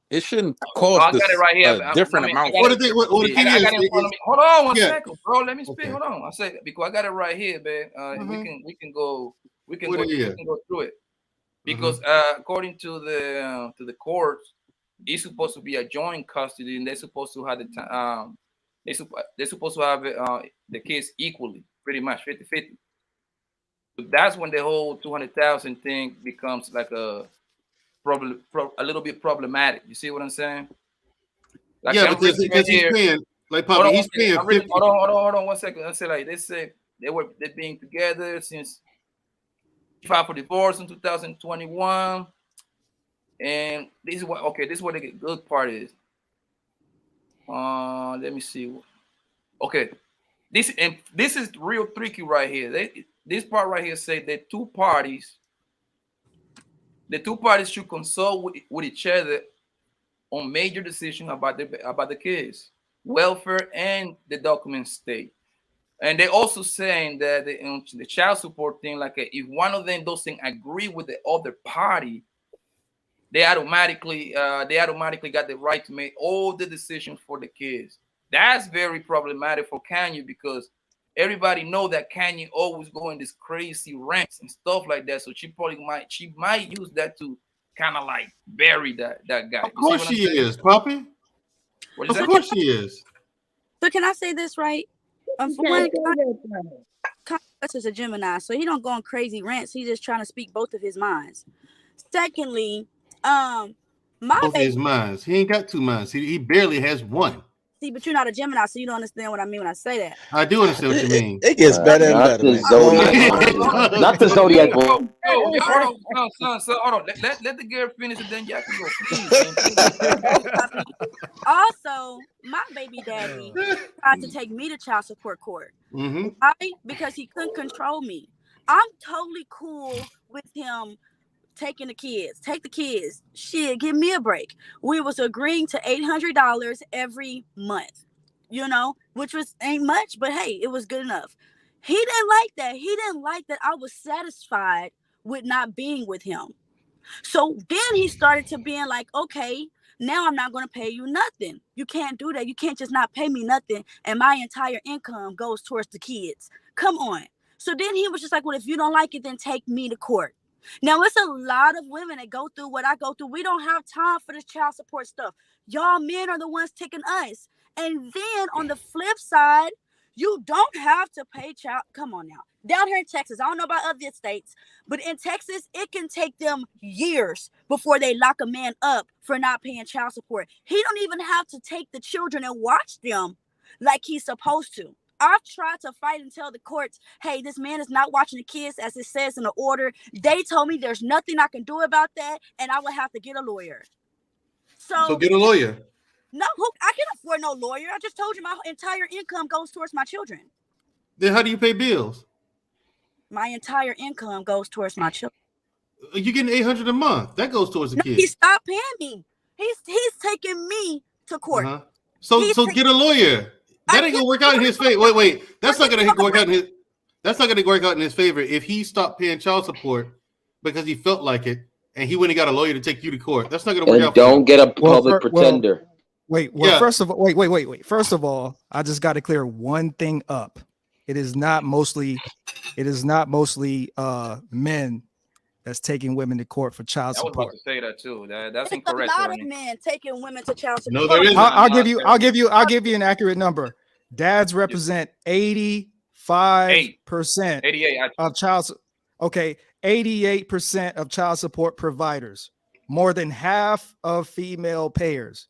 It shouldn't cost I got it right here. a different amount. I got it in front of me. Hold on 1 second, bro. Let me speak. Okay. Hold on. I said because I got it right here, man. We can go through it because according to the courts, it's supposed to be a joint custody, and they're supposed to have they're supposed to have the kids equally, pretty much 50-50. So that's when the whole 200,000 thing becomes like a little bit problematic. You see what I'm saying? Like yeah, because he's paying, like Papa, he's paying 50. Hold on 1 second. I say like they said they're being together since he filed for divorce in 2021, and this is what the good part is. Let me see. Okay, this is real tricky right here. This part right here say that the two parties should consult with each other on major decisions about the kids' welfare and the document state. And they're also saying that the child support thing, like if one of them doesn't agree with the other party, they automatically got the right to make all the decisions for the kids. That's very problematic for Kanye because everybody know that Kanye always going this crazy rants and stuff like that. So she might use that to kind of like bury that guy. Of course she is, Poppy. Of course she is. So can I say this right? For one, Kanye is a Gemini, so he don't go on crazy rants. He's just trying to speak both of his minds. Secondly, Both of his minds. He ain't got two minds. He barely has one. See, but you're not a Gemini, so you don't understand what I mean when I say that. I do understand what you mean. It gets better and better. Not the Zodiac. Hold on. Let the girl finish, and then y'all can go. Also, my baby daddy tried to take me to child support court. Why? Because he couldn't control me. I'm totally cool with him taking the kids. Take the kids. Shit, give me a break. We was agreeing to $800 every month, which ain't much, but hey, it was good enough. He didn't like that. He didn't like that I was satisfied with not being with him. So then he started to being like, okay, now I'm not going to pay you nothing. You can't do that. You can't just not pay me nothing. And my entire income goes towards the kids. Come on. So then he was just like, well, if you don't like it, then take me to court. Now, it's a lot of women that go through what I go through. We don't have time for this child support stuff. Y'all men are the ones taking us. And then on the flip side, you don't have to pay child. Come on now. Down here in Texas, I don't know about other states, but in Texas, it can take them years before they lock a man up for not paying child support. He don't even have to take the children and watch them like he's supposed to. I've tried to fight and tell the courts, hey, this man is not watching the kids as it says in the order. They told me there's nothing I can do about that, and I would have to get a lawyer. So get a lawyer. No, I can't afford no lawyer. I just told you my entire income goes towards my children. Then how do you pay bills? My entire income goes towards my children. You're getting $800 a month. That goes towards the kids. He stopped paying me. He's taking me to court. So get a lawyer. That ain't gonna work out in his favor. Wait. That's not gonna work out in his. That's not gonna work out in his favor if he stopped paying child support because he felt like it, and he went and got a lawyer to take you to court. That's not gonna work out. Don't get a public pretender. First of all, wait. First of all, I just got to clear one thing up. It is not mostly men that's taking women to court for child support. I was about to say that too. That's incorrect. A lot of men taking women to child support. No, there isn't. I'll give you an accurate number. Dads represent 85% of child. Okay, 88% of child support providers. More than half of female payers.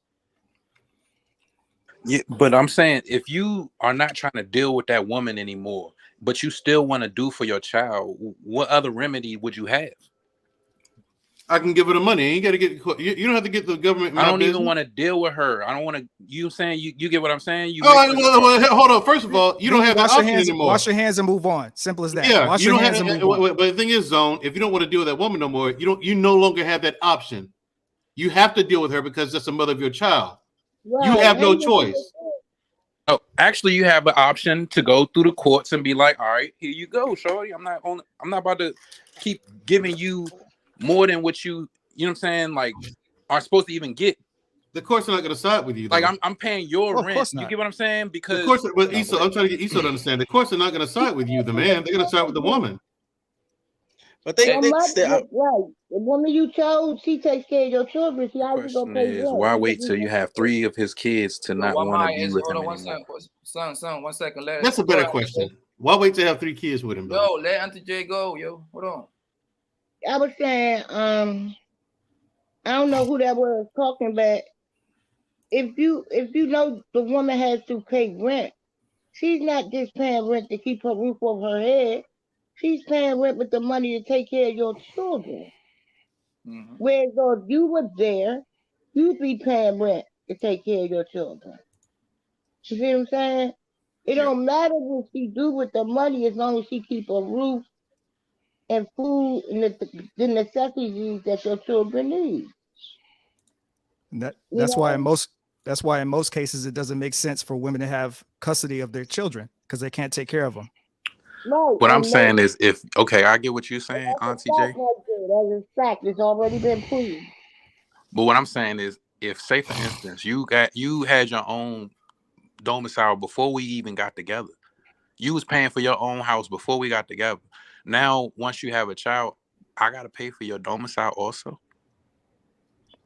Yeah, but I'm saying if you are not trying to deal with that woman anymore, but you still want to do for your child, what other remedy would you have? I can give her the money. You got to get. You don't have to get the government. I don't even want to deal with her. I don't want to. You saying you get what I'm saying? Well, hold on. First of all, you don't have that option anymore. Wash your hands and move on. Simple as that. Yeah, wash you your don't hands have. and move on. But the thing is, Zone, if you don't want to deal with that woman no more, you no longer have that option. You have to deal with her because that's the mother of your child. Right. You have no choice. Oh, actually, you have an option to go through the courts and be like, "All right, here you go, shorty. I'm not about to keep giving you more than what you know what I'm saying, like, are supposed to even get." The courts are not going to side with you, though. Like, I'm paying your rent. You get what I'm saying? Because the courts, but Esau, I'm trying to get Esau to understand. The courts are not going to side with you, the man. They're going to side with the woman. But right. The woman you chose, she takes care of your children. See how you gonna pay rent? Why wait till you have 3 of his kids to not want to be with him anymore? Son, 1 second. That's a better question. Why wait to have 3 kids with him, bro? Yo, let Auntie J go, yo. Hold on. I was saying, I don't know who that was talking, but if you know the woman has to pay rent, she's not just paying rent to keep her roof over her head. She's paying rent with the money to take care of your children. Mm-hmm. Whereas though you were there, you'd be paying rent to take care of your children. You see what I'm saying? It don't matter what she do with the money as long as she keep a roof and food and the necessities that your children need. That's why in most cases it doesn't make sense for women to have custody of their children because they can't take care of them. No, what I'm saying is, I get what you're saying, Auntie J. That is fact. It's already been proved. But what I'm saying is, if, say for instance, you had your own domicile before we even got together, you was paying for your own house before we got together. Now, once you have a child, I gotta pay for your domicile also.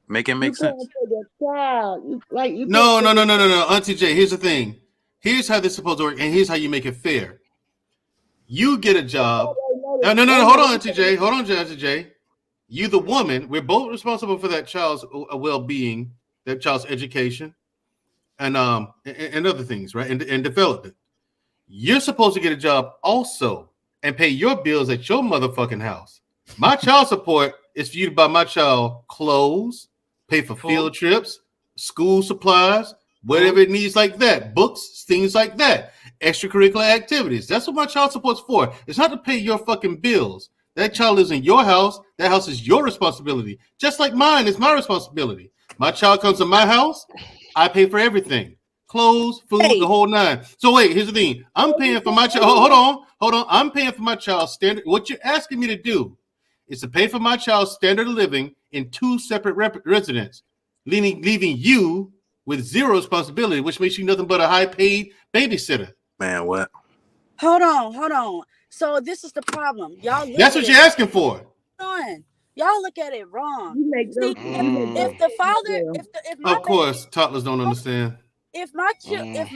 Make it make sense. No. Auntie J, here's the thing. Here's how this is supposed to work, and here's how you make it fair. You get a job. No. Hold on, Auntie J. Hold on, Auntie J. You, the woman, we're both responsible for that child's well-being, that child's education, and other things, right? And development. You're supposed to get a job also and pay your bills at your motherfucking house. My child support is for you to buy my child clothes, pay for field trips, school supplies, whatever it needs like that, books, things like that, extracurricular activities. That's what my child support's for. It's not to pay your fucking bills. That child lives in your house. That house is your responsibility. Just like mine is my responsibility. My child comes to my house. I pay for everything. Clothes, food, the whole 9. So wait, here's the thing. I'm paying for my child. Hold on. I'm paying for my child's standard. What you're asking me to do is to pay for my child's standard of living in 2 separate residences, leaving you with 0 responsibility, which makes you nothing but a high-paid babysitter. Man, what? Hold on. So this is the problem, y'all. That's what you're asking for. Y'all look at it wrong. If the father, if my of course, toddlers don't understand. If my children,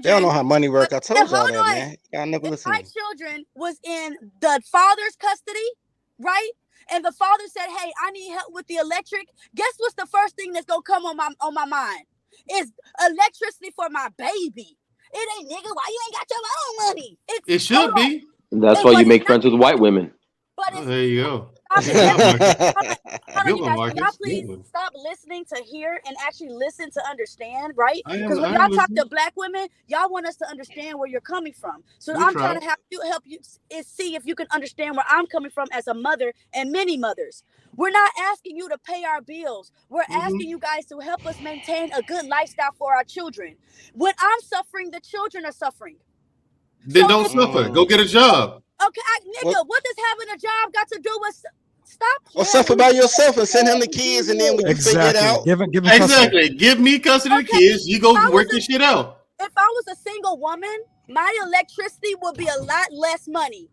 they don't know how money work. I told y'all that, man. Y'all never listen. My children was in the father's custody, right? And the father said, "Hey, I need help with the electric." Guess what's the first thing that's gonna come on my mind? Is electricity for my baby. It ain't, nigga. Why you ain't got your own money? It should be. That's why you make friends with white women. There you go. Y'all please stop listening to hear and actually listen to understand, right? Because when y'all talk to black women, y'all want us to understand where you're coming from. So I'm trying to help you see if you can understand where I'm coming from as a mother and many mothers. We're not asking you to pay our bills. We're asking you guys to help us maintain a good lifestyle for our children. When I'm suffering, the children are suffering. Then don't suffer. Go get a job. Okay, what does having a job got to do with stop? Or suffer by yourself and send him the kids, and then we can figure it out. Give him exactly. Give me custody of the kids. You go work this shit out. If I was a single woman, my electricity would be a lot less money.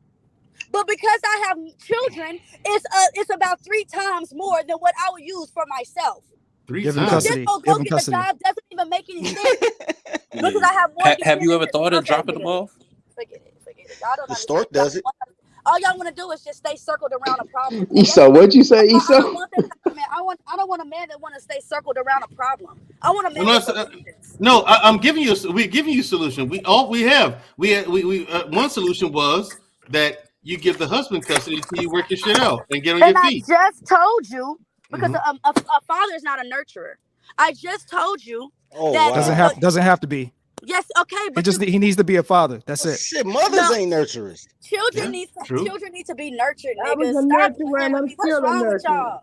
But because I have children, it's about 3 times more than what I would use for myself. 3 times. Just go get a job doesn't even make any sense. Because I have more. Have you ever thought of dropping them off? Forget it. Y'all don't the stork does it. All y'all want to do is just stay circled around a problem. Esau, what'd you say, Esau? I don't want a man that want to stay circled around a problem. I want a man. I'm giving you. We're giving you a solution. One solution was that you give the husband custody until you work your shit out and get on your feet. I just told you, because a father is not a nurturer. I just told you that doesn't have to be. Yes, okay, but he needs to be a father. That's it. Shit, mothers ain't nurturers. Children need to be nurtured, I was nigga. a Stop nurturer playing and with I'm me. What's still a wrong with nurturer. y'all?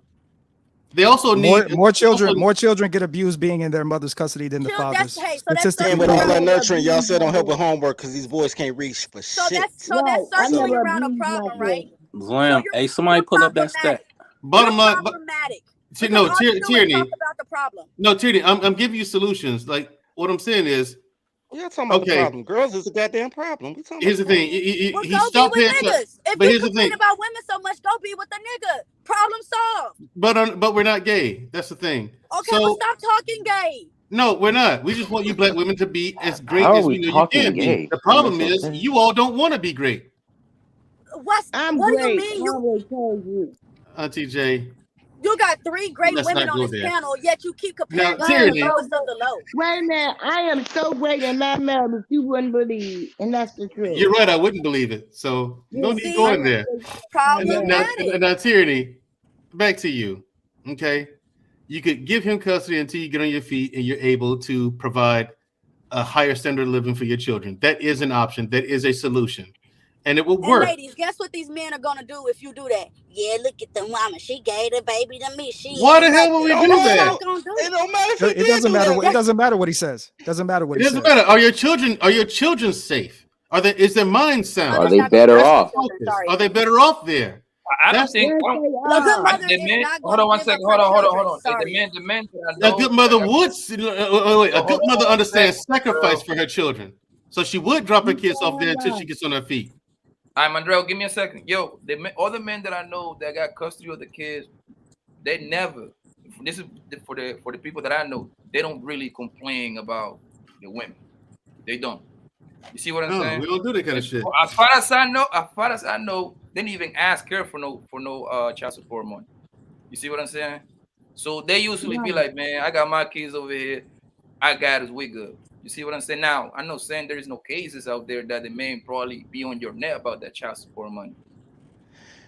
They also need more children. More children get abused being in their mother's custody than the father's. And with all that nurturing, y'all said don't help with homework because these boys can't reach for shit. That's circling around a problem, right? Slim, hey, somebody pull up that stat. Bottom line, problematic. no, Tierney. Talk about the problem. No, Tierney, I'm giving you solutions. Like what I'm saying is, we're not talking about the problem. Girls is a goddamn problem. Here's the thing. He stopped paying niggas. If you complain about women so much, go be with the nigga. Problem solved. But we're not gay. That's the thing. Okay, well stop talking gay. No, we're not. We just want you black women to be as great How as are we we know talking you can gay? be. The problem is you all don't want to be great. What great. do you mean? I always told you. Auntie J. You got 3 great Let's women not on go this there. panel, yet you keep comparing Now, to the Tierney. lowest of the low. Wait a minute. I am so great and not married that you wouldn't believe, and that's the truth. You're right. I wouldn't believe it. So no need going there. Now, Tierney, back to you. Okay, you could give him custody until you get on your feet and you're able to provide a higher standard of living for your children. That is an option. That is a solution, and it will work. And ladies, guess what these men are gonna do if you do that? Yeah, look at the mama. She gave the baby to me. Why the hell would we do that? It don't matter if It doesn't matter. It doesn't matter what he says. Doesn't matter what he says. It doesn't matter. Are your children safe? Is their mind sound? Are they better off? Are they better off there? I don't think. A good mother is not Hold on one second. Hold on. The men A good mother would. A good mother understands sacrifice for her children, so she would drop her kids off there until she gets on her feet. All right, Mandrell, give me a second. Yo, all the men that I know that got custody of the kids, they never. This is for the people that I know. They don't really complain about the women. They don't. You see what I'm saying? We don't do that kind of shit. As far as I know, they didn't even ask her for no child support money. You see what I'm saying? So they usually be like, man, I got my kids over here. I got us. We good. You see what I'm saying? Now, I'm not saying there is no cases out there that the men probably be on your neck about that child support money.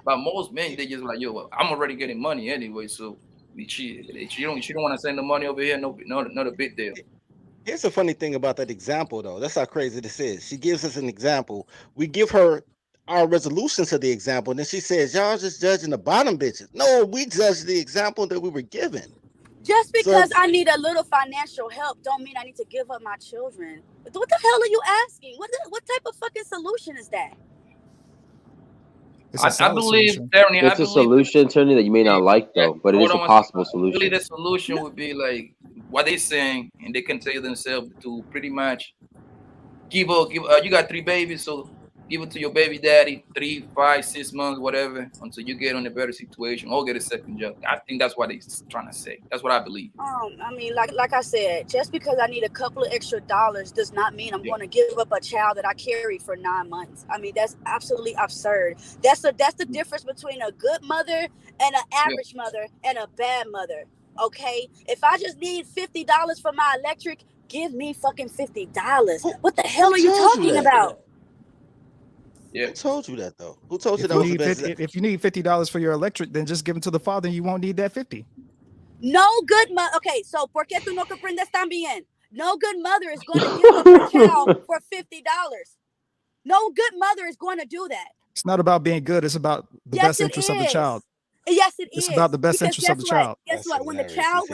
But most men, they just like, yo, well, I'm already getting money anyway, so she don't want to send the money over here. No, not a big deal. Here's the funny thing about that example, though. That's how crazy this is. She gives us an example. We give her our resolution to the example, and then she says, y'all just judging the bottom bitches. No, we judge the example that we were given. Just because I need a little financial help don't mean I need to give up my children. What the hell are you asking? What type of fucking solution is that? I believe, Stephanie, it's a solution, Tony, that you may not like, though, but it is a possible solution. Really, the solution would be like what they're saying, and they can tell themselves to pretty much give. You got 3 babies, so give it to your baby daddy 3, 5, 6 months, whatever, until you get on a better situation or get a second job. I think that's what they're trying to say. That's what I believe. I mean, like I said, just because I need a couple of extra dollars does not mean I'm going to give up a child that I carried for 9 months. I mean, that's absolutely absurd. That's the difference between a good mother and an average mother and a bad mother. Okay, if I just need $50 for my electric, give me fucking $50. What the hell are you talking about? Yeah. Who told you that, though? Who told you that was the best? If you need $50 for your electric, then just give it to the father and you won't need that 50. No good mother. Okay, so ¿por qué tú no comprendes también? No good mother is going to give up her child for $50. No good mother is going to do that. It's not about being good. It's about the best interest of the child. Yes, it is. It's about the best interest of the child. Guess what? When the child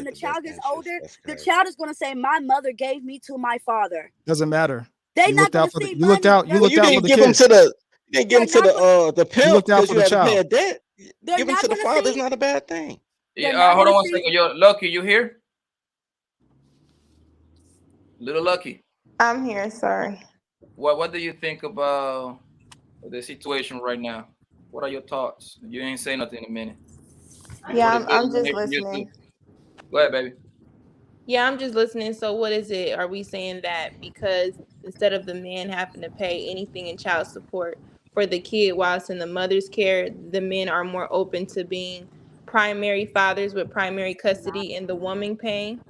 gets older, the child is going to say, "My mother gave me to my father." Doesn't matter. They not going to see you looked out. You looked out for the kids. You didn't give him to the pimp. You looked out for the child. Debt. Give him to the father is not a bad thing. Yeah, hold on one second. You're Lucky. You here? Little Lucky. I'm here. Sorry. What do you think about the situation right now? What are your thoughts? You ain't say nothing in a minute. Yeah, I'm just listening. Go ahead, baby. Yeah, I'm just listening. So what is it? Are we saying that because instead of the man having to pay anything in child support for the kid while it's in the mother's care, the men are more open to being primary fathers with primary custody and the woman paying?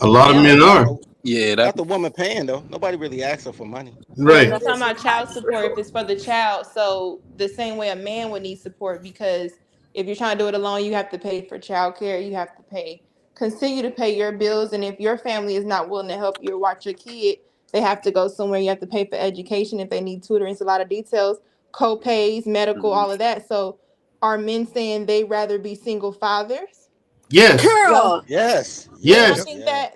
A lot of men are. Yeah, Not the woman paying though. Nobody really asks her for money. But Right. I'm talking about child support if it's for the child. So the same way a man would need support, because if you're trying to do it alone, you have to pay for child care. You have to continue to pay your bills. And if your family is not willing to help you or watch your kid, they have to go somewhere. You have to pay for education if they need tutoring. It's a lot of details, co-pays, medical, all of that. So are men saying they rather be single fathers? Yes. Girl. Yes. Yes.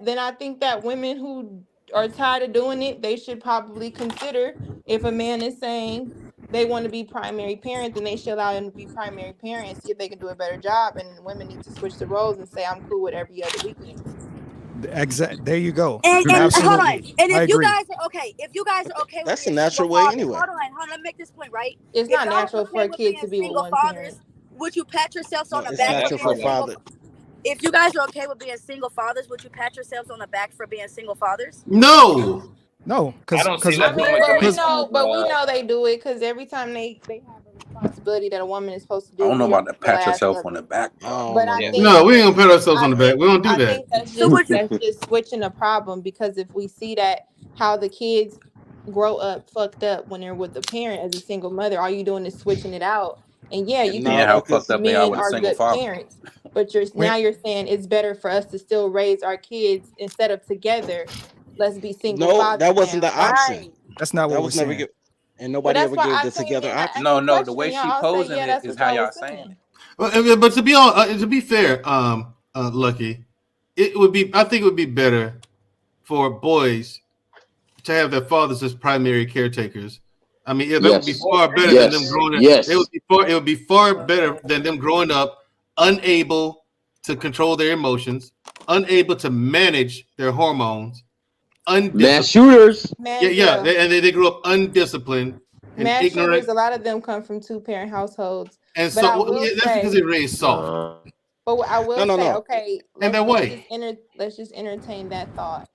Then I think that women who are tired of doing it, they should probably consider, if a man is saying they want to be primary parent, then they should allow them to be primary parents, see if they can do a better job. And women need to switch the roles and say, I'm cool with every other weekend. Exact. There you go. And hold on. Absolutely. And I if you agree. guys are okay, with That's the being natural single way fathers, anyway. hold on, let me make this point, right? It's If not y'all natural are for okay a with kid being to be with single one fathers, parent. would you pat yourselves No, on the it's back for natural being for single? father. If you guys are okay with being single fathers, would you pat yourselves on the back for being single fathers? No. No, I because don't see I that mean, woman but doing we know they do it because every time they have a responsibility that a woman is supposed to I do, don't know we about are the the pat last yourself of on the it. back I part. don't But know I about think that. No, we ain't gonna pat ourselves on the back. We don't do I that. think that's just switching a problem, because if we see that how the kids grow up fucked up when they're with the parent as a single mother, all you doing is switching it out. And yeah, you can Seeing No, how say fucked because up they are men with a are single good father. parents, but now when you're saying it's better for us to still raise our kids instead of together. Let's be single no, fathers that wasn't now. the option. that's not That what we're was never saying. give, and Well, nobody that's ever why gave I the came together in and option. asked the No, the question. way Y'all she all say, posing yeah, it that's is what how y'all y'all was saying saying. it. But to be fair, Lucky, it would be. I think it would be better for boys to have their fathers as primary caretakers. I mean, yeah, that would be Yes. far better than them Yes. growing up. Yes. It would be far better than them growing up unable to control their emotions, unable to manage their hormones, Mass undisciplined. shooters. Yeah, Man, yeah, Drill. they grew up undisciplined and Mass ignorant, shooters, a lot of them come from two-parent households. and But I so will yeah, that's because say, they raised soft, No, no, no. okay, and let's that let's way. just let's just entertain that thought.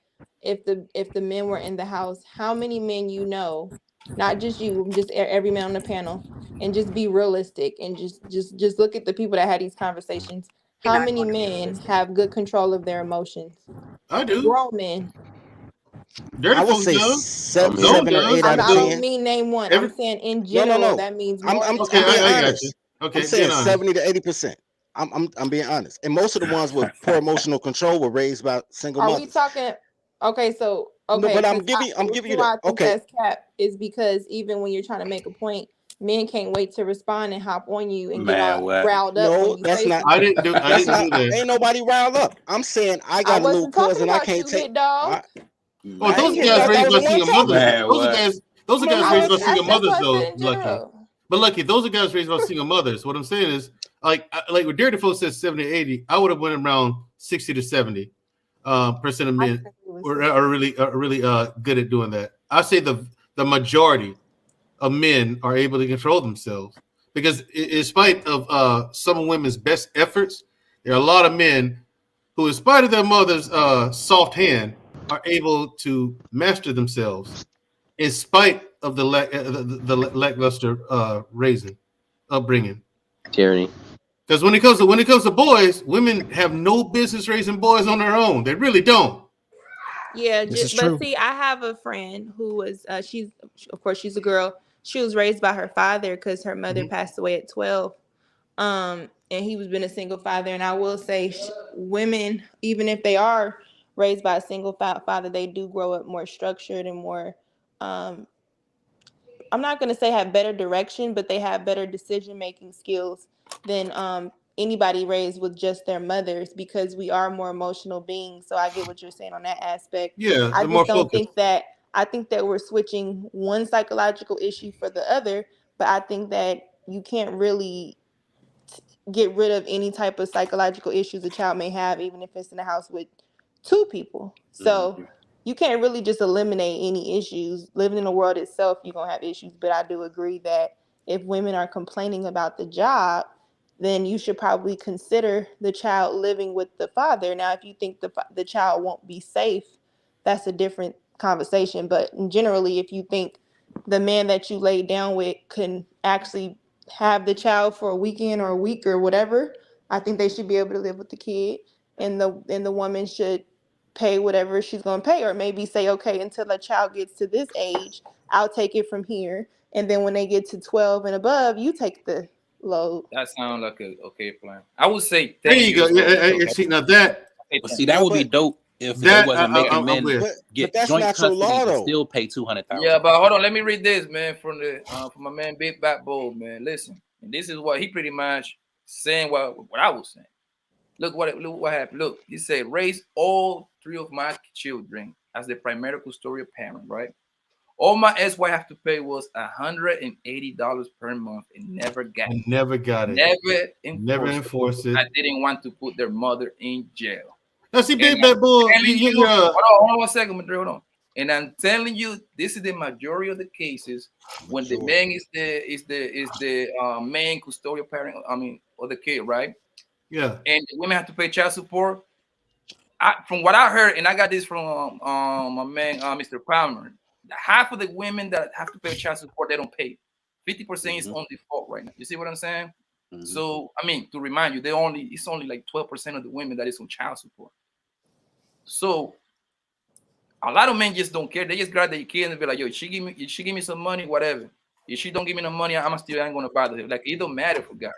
If the men were in the house, how many men you know, not just you, just every man on the panel, and just be realistic and just look at the people that had these conversations. How many men have good control of their emotions? I do. Grown men. Dirty I would folks say does. Zoe seven or does. eight out of I don't 10. mean name one. I'm Every saying in No, no, general, no. that means I'm more I'm than okay, I'm being I half. got you. honest. I'm Okay, being saying honest. 70 to 80%. I'm being honest. And most of the ones with poor emotional control were raised by single Are we mothers. talking? Okay, so No, but because I'm the giving reason you that. why I think Okay. that's cap is because even when you're trying to make a point, men can't wait to respond and hop on you and get Man, all what? riled up when No, you that's say not I something. didn't do. I that's didn't not do that. ain't nobody riled up. I'm saying I I got a little wasn't talking cousin I about can't you, take. hit dog. I, Oh, I those ain't are hit guys dog. That raised was by the one single talking. mothers. Man, what? Those are guys raised by single That's mothers, what I said though. in Lucky, general. but Lucky, those are guys raised by single mothers. What I'm saying is, like with Dirty Folks says 70 to 80, I would have went around 60 to 70 percent of I men think it was are really good at doing that. I say the majority of men are able to control themselves because in spite of some women's best efforts, there are a lot of men who, in spite of their mother's soft hand, are able to master themselves in spite of the lackluster raising upbringing. Tyranny. Because when it comes to boys, women have no business raising boys on their own. They really don't. Yeah, This is but true. see, I have a friend who was she's of course she's a girl. She was raised by her father because her mother Mhm. passed away at 12. And he was been a single father. And I will say, women, even if they are raised by a single father, they do grow up more structured and more. Um, I'm not going to say have better direction, but they have better decision making skills than anybody raised with just their mothers, because we are more emotional beings. So I get what you're saying on that aspect. Yeah, I they're more just don't focused. think that I think that we're switching one psychological issue for the other, but I think that you can't really get rid of any type of psychological issues a child may have, even if it's in a house with two people. So you can't really just eliminate any issues. Living in the world itself, you're gonna have issues. But I do agree that if women are complaining about the job, then you should probably consider the child living with the father. Now, if you think the child won't be safe, that's a different conversation. But generally, if you think the man that you laid down with can actually have the child for a weekend or a week or whatever, I think they should be able to live with the kid, and the woman should pay whatever she's going to pay, or maybe say, okay, until the child gets to this age, I'll take it from here, and then when they get to 12 and above, you take the load. That sounds like a okay plan. I would say 10 There you go. years Yeah, see, now that. But see, that would be dope if That they wasn't making men but that's joint natural custody law, and though. still pay $200,000. Yeah, but hold on. Let me read this, man, from my man Big Bad Bull, man. Listen, and this is what he pretty much saying what I was saying. Look what happened. Look, he said, raise all 3 of my children as the primary custodial parent, right? All my ex-wife have to pay was $180 per month and never got it. Never got it. Never enforced it. I didn't want to put their mother in jail. Now see, Big Bad Bull. Hold on 1 second, Madrid, hold on. And I'm telling you, this is the majority of the cases when the man is the main custodial parent. I mean, of the kid, right? Yeah. And the women have to pay child support. From what I heard, and I got this from my man, Mr. Palmer. Half of the women that have to pay child support, they don't pay. 50% is on default right now. You see what I'm saying? So, I mean, to remind you, it's only like 12% of the women that is on child support. So, a lot of men just don't care. They just grab their kid and be like, yo, she give me some money, whatever. If she don't give me no money, I ain't gonna bother her. Like, it don't matter for guys.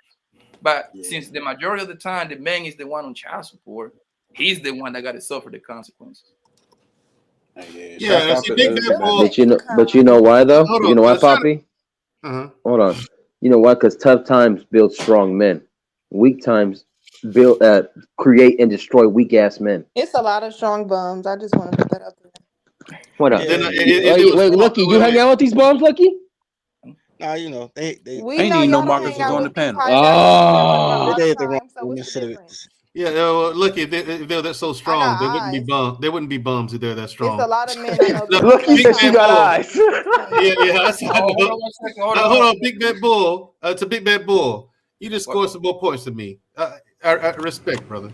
But since the majority of the time the man is the one on child support, he's the one that got to suffer the consequences. Yeah, but you know why though? You know why, Poppy? Hold on. You know why? Because tough times build strong men. Weak times create and destroy weak ass men. It's a lot of strong bums. I just want to put that out there. What up? Wait, Lucky, you hang out with these bums, Lucky? Nah, you know they We ain't know need no y'all Marcus hang out on the with panel. Oh, they hit the wrong. so what's the difference? Yeah, well, look, if they're that so strong, they wouldn't be bums. They wouldn't be bums if they're that strong. It's a lot of men I know. Look, you got eyes. Hold on, Big Bad Bull. It's a Big Bad Bull. You just scored some more points than me. I respect, brother.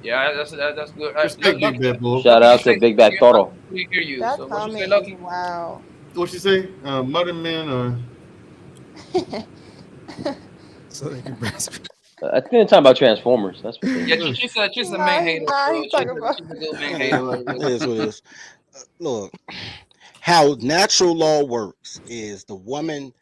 Yeah, that's good. Respect, Big Bad Bull. Shout out to Big Bad Toro. We hear you. That So comment what you say, Lucky? is wow. What you say? Mother men or? So they can breastfeed. I think they're talking about Transformers. That's what Yeah, she's a main hater. He's talking about. She's a good main hater. It is what it is. Look, how natural law works is the woman,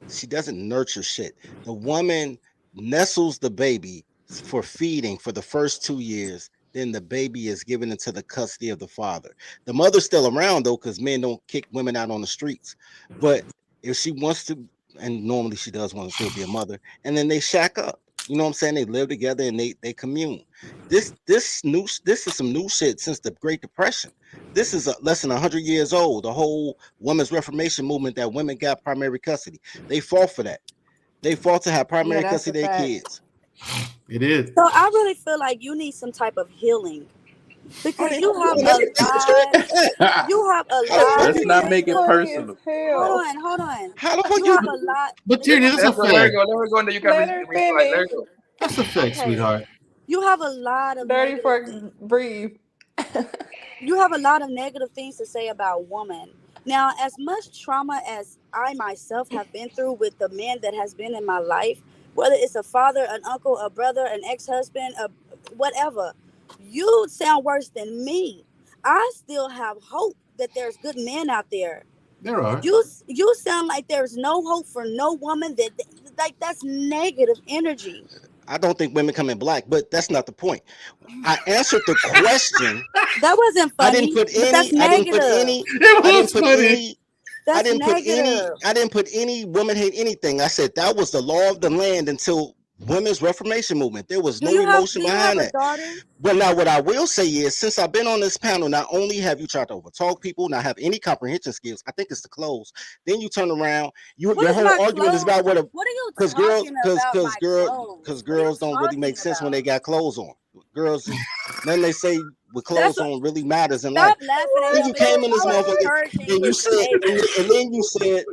she doesn't nurture shit. The woman nestles the baby for feeding for the first 2 years. Then the baby is given into the custody of the father. The mother's still around though, because men don't kick women out on the streets. But if she wants to, and normally she does want to still be a mother, and then they shack up. You know what I'm saying? They live together and they commune. This is some new shit since the Great Depression. This is less than 100 years old. The whole women's reformation movement that women got primary custody. They fought for that. They fought to have primary custody of their kids. It is. So I really feel like you need some type of healing. Because you have a lot. You have a lot. Let's not make it personal. Hold on. How the fuck you have a lot. But Tierney, that's a fact. Let her go. You got to go. That's a fact, sweetheart. You have a lot of Dirty for breathe. You have a lot of negative things to say about women. Now, as much trauma as I myself have been through with the man that has been in my life, whether it's a father, an uncle, a brother, an ex-husband, whatever, you sound worse than me. I still have hope that there's good men out there. There are. You sound like there's no hope for no woman. That's negative energy. I don't think women come in black, but that's not the point. I answered the question. That wasn't funny. I didn't put any. That's negative. I didn't put any woman hate anything. I said that was the law of the land until women's reformation movement. There was no emotion behind that. But now what I will say is, since I've been on this panel, not only have you tried to overtalk people, not have any comprehension skills, I think it's the clothes. Then you turn around, your whole argument is about what are you talking about? Because girls don't really make sense when they got clothes on. Girls, then they say with clothes on really matters in life. Then you came in this motherfucker and you said,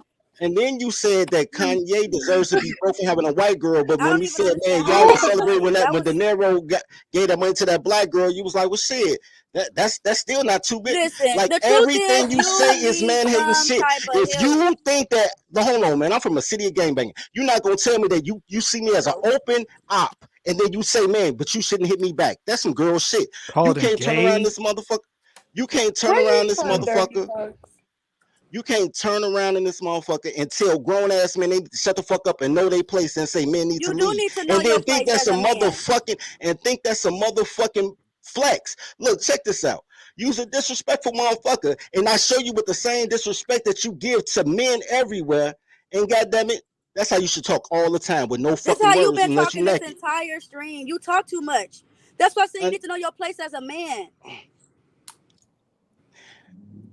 and then you said that Kanye deserves to be broke for having a white girl. But when we said, man, y'all was celebrating when De Niro gave that money to that black girl, you was like, well, shit, that's still not too big. Listen, like everything you say is man hating shit. If you think that, hold on, man, I'm from a city of gangbanging. You're not gonna tell me that you see me as an open op and then you say, man, but you shouldn't hit me back. That's some girl shit. Call You them can't turn around gay. this motherfucker. You can't turn Where around you this from, Dirty motherfucker. Folks? You can't turn around in this motherfucker and tell grown ass men they need to shut the fuck up and know they place and say men need to You do leave. need to know And your then think place that's as a a man. motherfucking flex. Look, check this out. You's a disrespectful motherfucker, and I show you with the same disrespect that you give to men everywhere. And goddamn it, that's how you should talk all the time with no That's fucking how you've words been unless you talking this naked. entire stream. You talk too much. That's why I say you And need to know your place as a man.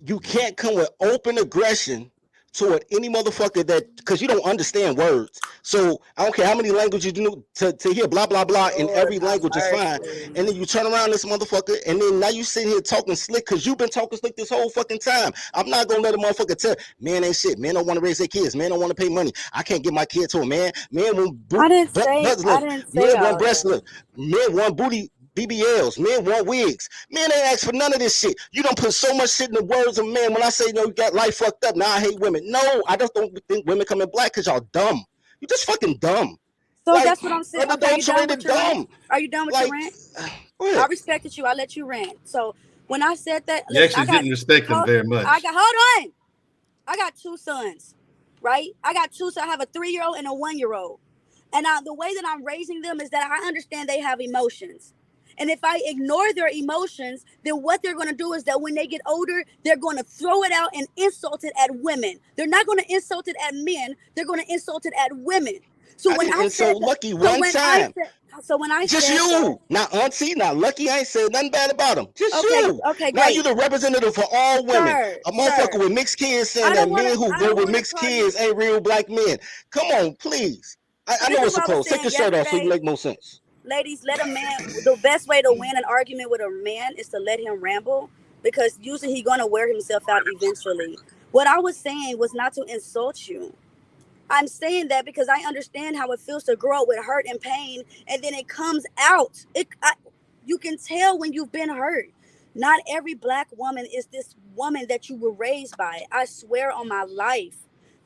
you can't come with open aggression toward any motherfucker that, because you don't understand words. So I don't care how many languages you know to hear blah blah blah in Lord every have language is fine. mercy. And then you turn around this motherfucker, and then now you sitting here talking slick because you've been talking slick this whole fucking time. I'm not gonna let a motherfucker tell man ain't shit. Men don't want to raise their kids. Men don't want to pay money. I can't get my kid to a man. Men want I didn't butts say lift. Men want all breast that. lift. Men want booty. BBLs, men want wigs. Men ain't asked for none of this shit. You don't put so much shit in the words of men. When I say, no, you got life fucked up, now I hate women. No, I just don't think women come in black because y'all dumb. You just fucking dumb. So Like, that's what I'm saying. Okay, are you done with unadulterated your rant? dumb. Are you done with Like, your rant? go I ahead. respected you. I let you rant. So when I said that, You listen, actually didn't respect him very much. hold on. I got 2 sons, right? I got 2 sons. I have a 3-year-old and a 1-year-old. And the way that I'm raising them is that I understand they have emotions. And if I ignore their emotions, then what they're going to do is that when they get older, they're going to throw it out and insult it at women. They're not going to insult it at men. They're going to insult it at women. So I when didn't I insult said that, Lucky one time. so when I Just said that, you, not Auntie, not Lucky. I ain't said nothing bad about him. Just okay, you. okay, Now great. you the representative for all women. Sir, A motherfucker sir. with mixed kids saying I that don't want men to. who I go don't with want to mixed call you. kids ain't real black men. Come on, please. I This know is it's a what I was close. Take saying your shirt off so you yesterday. make more sense. Ladies, let a man. The best way to win an argument with a man is to let him ramble, because usually he's gonna wear himself out eventually. What I was saying was not to insult you. I'm saying that because I understand how it feels to grow up with hurt and pain, and then it comes out. You can tell when you've been hurt. Not every black woman is this woman that you were raised by. I swear on my life.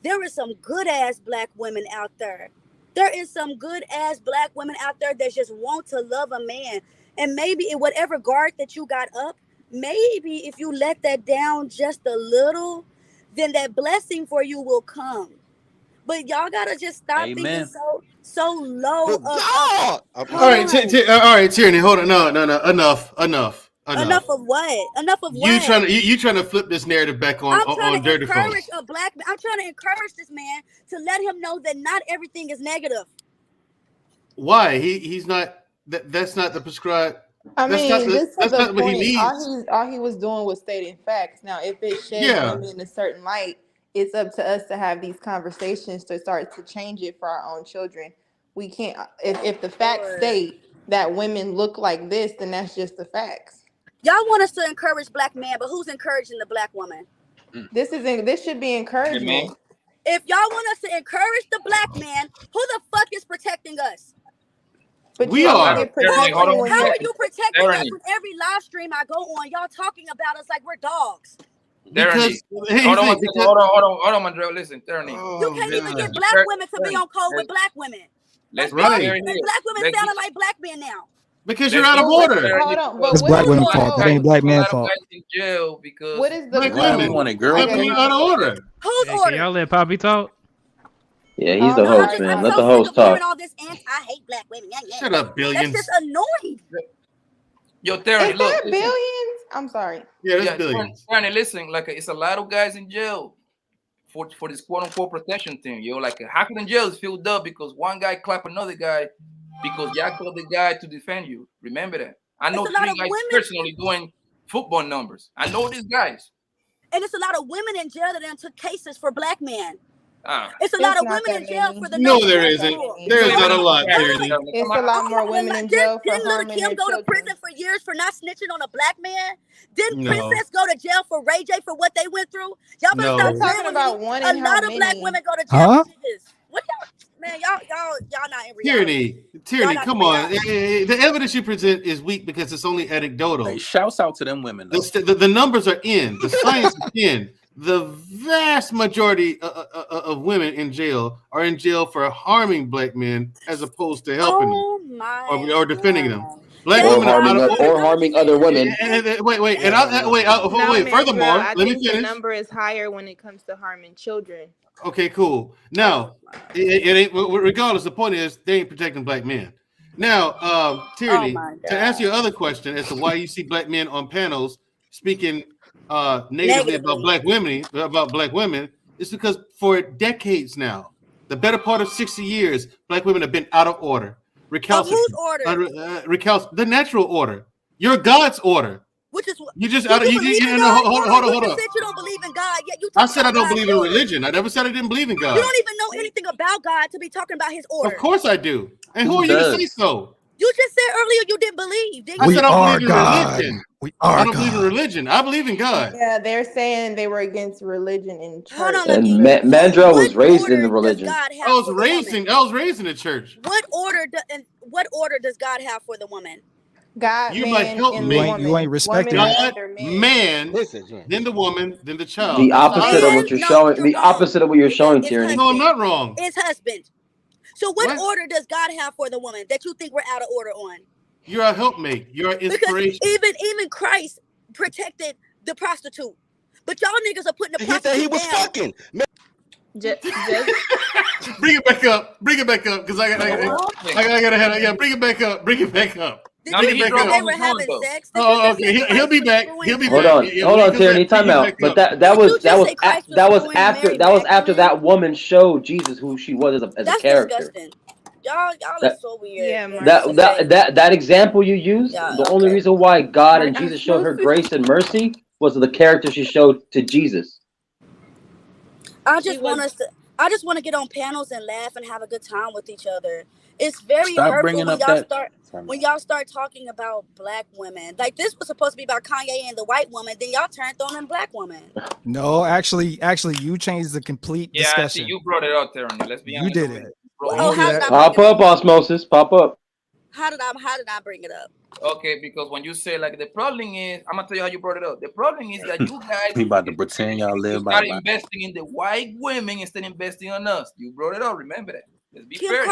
There is some good ass black women out there. There is some good ass black women out there that just want to love a man. And maybe in whatever guard that you got up, maybe if you let that down just a little, then that blessing for you will come. But y'all gotta just stop thinking so low But of God, All right, hold on. all right, Tierney, hold on. No, enough. Enough of what? Enough of You what? trying to flip this narrative back I'm trying on to Dirty encourage Folks. a black man. I'm trying to encourage this man to let him know that not everything is negative. Why? He's not that's not the prescribed. I mean, just to That's the not what he point, needs. all he was doing was stating facts. Now, if it sheds Yeah. women in a certain light, it's up to us to have these conversations to start to change it for our own children. We can't if the facts state that women look like this, then that's just the facts. Y'all want us to encourage black men, but who's encouraging the black woman? This should be encouragement. If y'all want us to encourage the black man, who the fuck is protecting us? But we you only are. get protection when How you're are you protecting us when every live stream I go on, y'all talking about us like we're dogs? Because hold on, Mandrell. Listen, Terry. You can't even get black women to be on code with black women. Let's right. And black women sounding like black men now. Because you're out of order. Hold on, but That's black women's fault. That ain't black man's fault. in jail because what is the black women? Black women out of order. Who's Hey, order? can y'all let Poppy talk? Yeah, he's the host, man. I'm Let so the host sick of hearing talk. all this I hate black women. Shut up, Billions. That's just annoying. Yo, Terry, is look. that billions? I'm sorry. Yeah, that's Billions. Terry, listen, like it's a lot of guys in jail for this quote unquote protection thing. Yo, like half of the jail is filled up because one guy clap another guy because y'all told the guy to defend you. Remember that. I know 3 guys personally doing football numbers. I know these guys. And it's a lot of women in jail that took cases for black men. It's a lot of women in jail for the no, there isn't. There's not a lot, Tierney. It's a lot more women in jail for harming their Didn't little Kim go to prison for years for not snitching on a black man? Didn't Princess go to jail for Ray J for what they went through? Y'all better stop talking about one a in lot how of black many? women go to jail Huh? for niggas. What y'all, man, y'all not in reality. Tierney, come on. The evidence you present is weak because it's only anecdotal. Hey, shouts out to them women. The numbers are in. The science is in. The vast majority of women in jail are in jail for harming black men as opposed to helping them. or defending them. Black or women are out harming of order. or harming other women. Wait. Furthermore, I let me think the finish. number is higher when it comes to harming children. Okay, cool. Now, it ain't. Regardless, the point is they ain't protecting black men. Now, Tyranny, to answer your other question as to why you see black men on panels speaking negatively about black women, it's because for decades now, the better part of 60 years, black women have been out of order, recalcitrant. Whose order? Recalcitrant, the natural order, your God's order. Which is You just hold on. on. Hold You on. said you don't believe in God, yet you I talk said I about don't God's believe in order. religion. I never said I didn't believe in God. You don't even know anything about God to be talking about His order. Of course I do. And who are you to say so? You just said earlier you didn't believe. Didn't I you? said I don't believe in religion. I don't believe in God. religion. I believe in God. Yeah, they're saying they were against religion in church. Hold on, And Lucky. Mandrell was raised in the Does religion. God have I was for the raised in the church. What order does God have for the woman? God, You might man, help and me. the woman. You ain't respecting Women it. are God, under men. man, then the woman, then the child. The That's how opposite I of what you're showing. The opposite of what you're showing, Tyranny. No, I'm not wrong. It's husband. So what order does God have for the woman that you think we're out of order on? You're a helpmate. You're an inspiration. Because even Christ protected the prostitute, but y'all niggas are putting the prostitute He was down. fucking. Just Bring it back up. Bring it back up, because I gotta head. Yeah, bring it back up. Bring it back up. Did you think they were having sex? Oh, okay. He'll be back. He'll be Hold back. on, hold on, Tyranny. Time out. But that was after that woman showed Jesus who she was as a character. Disgusting. Y'all are so weird. Yeah, That example you used, the only reason why God and Jesus showed her grace and mercy was the character she showed to Jesus. I just want to get on panels and laugh and have a good time with each other. It's very hurtful when y'all start talking about black women. Like this was supposed to be about Kanye and the white woman, then y'all turned on them black women. No, actually, you changed the complete discussion. See, you brought it up, Tyranny. Let's be honest. You did it. Pop up, osmosis. Pop up. How did I bring it up? Okay, because when you say like the problem is, I'm gonna tell you how you brought it up. The problem is that you guys He about to pretend y'all live by start the investing in the white women instead of investing on us. You brought it up. Remember that. Let's be fair.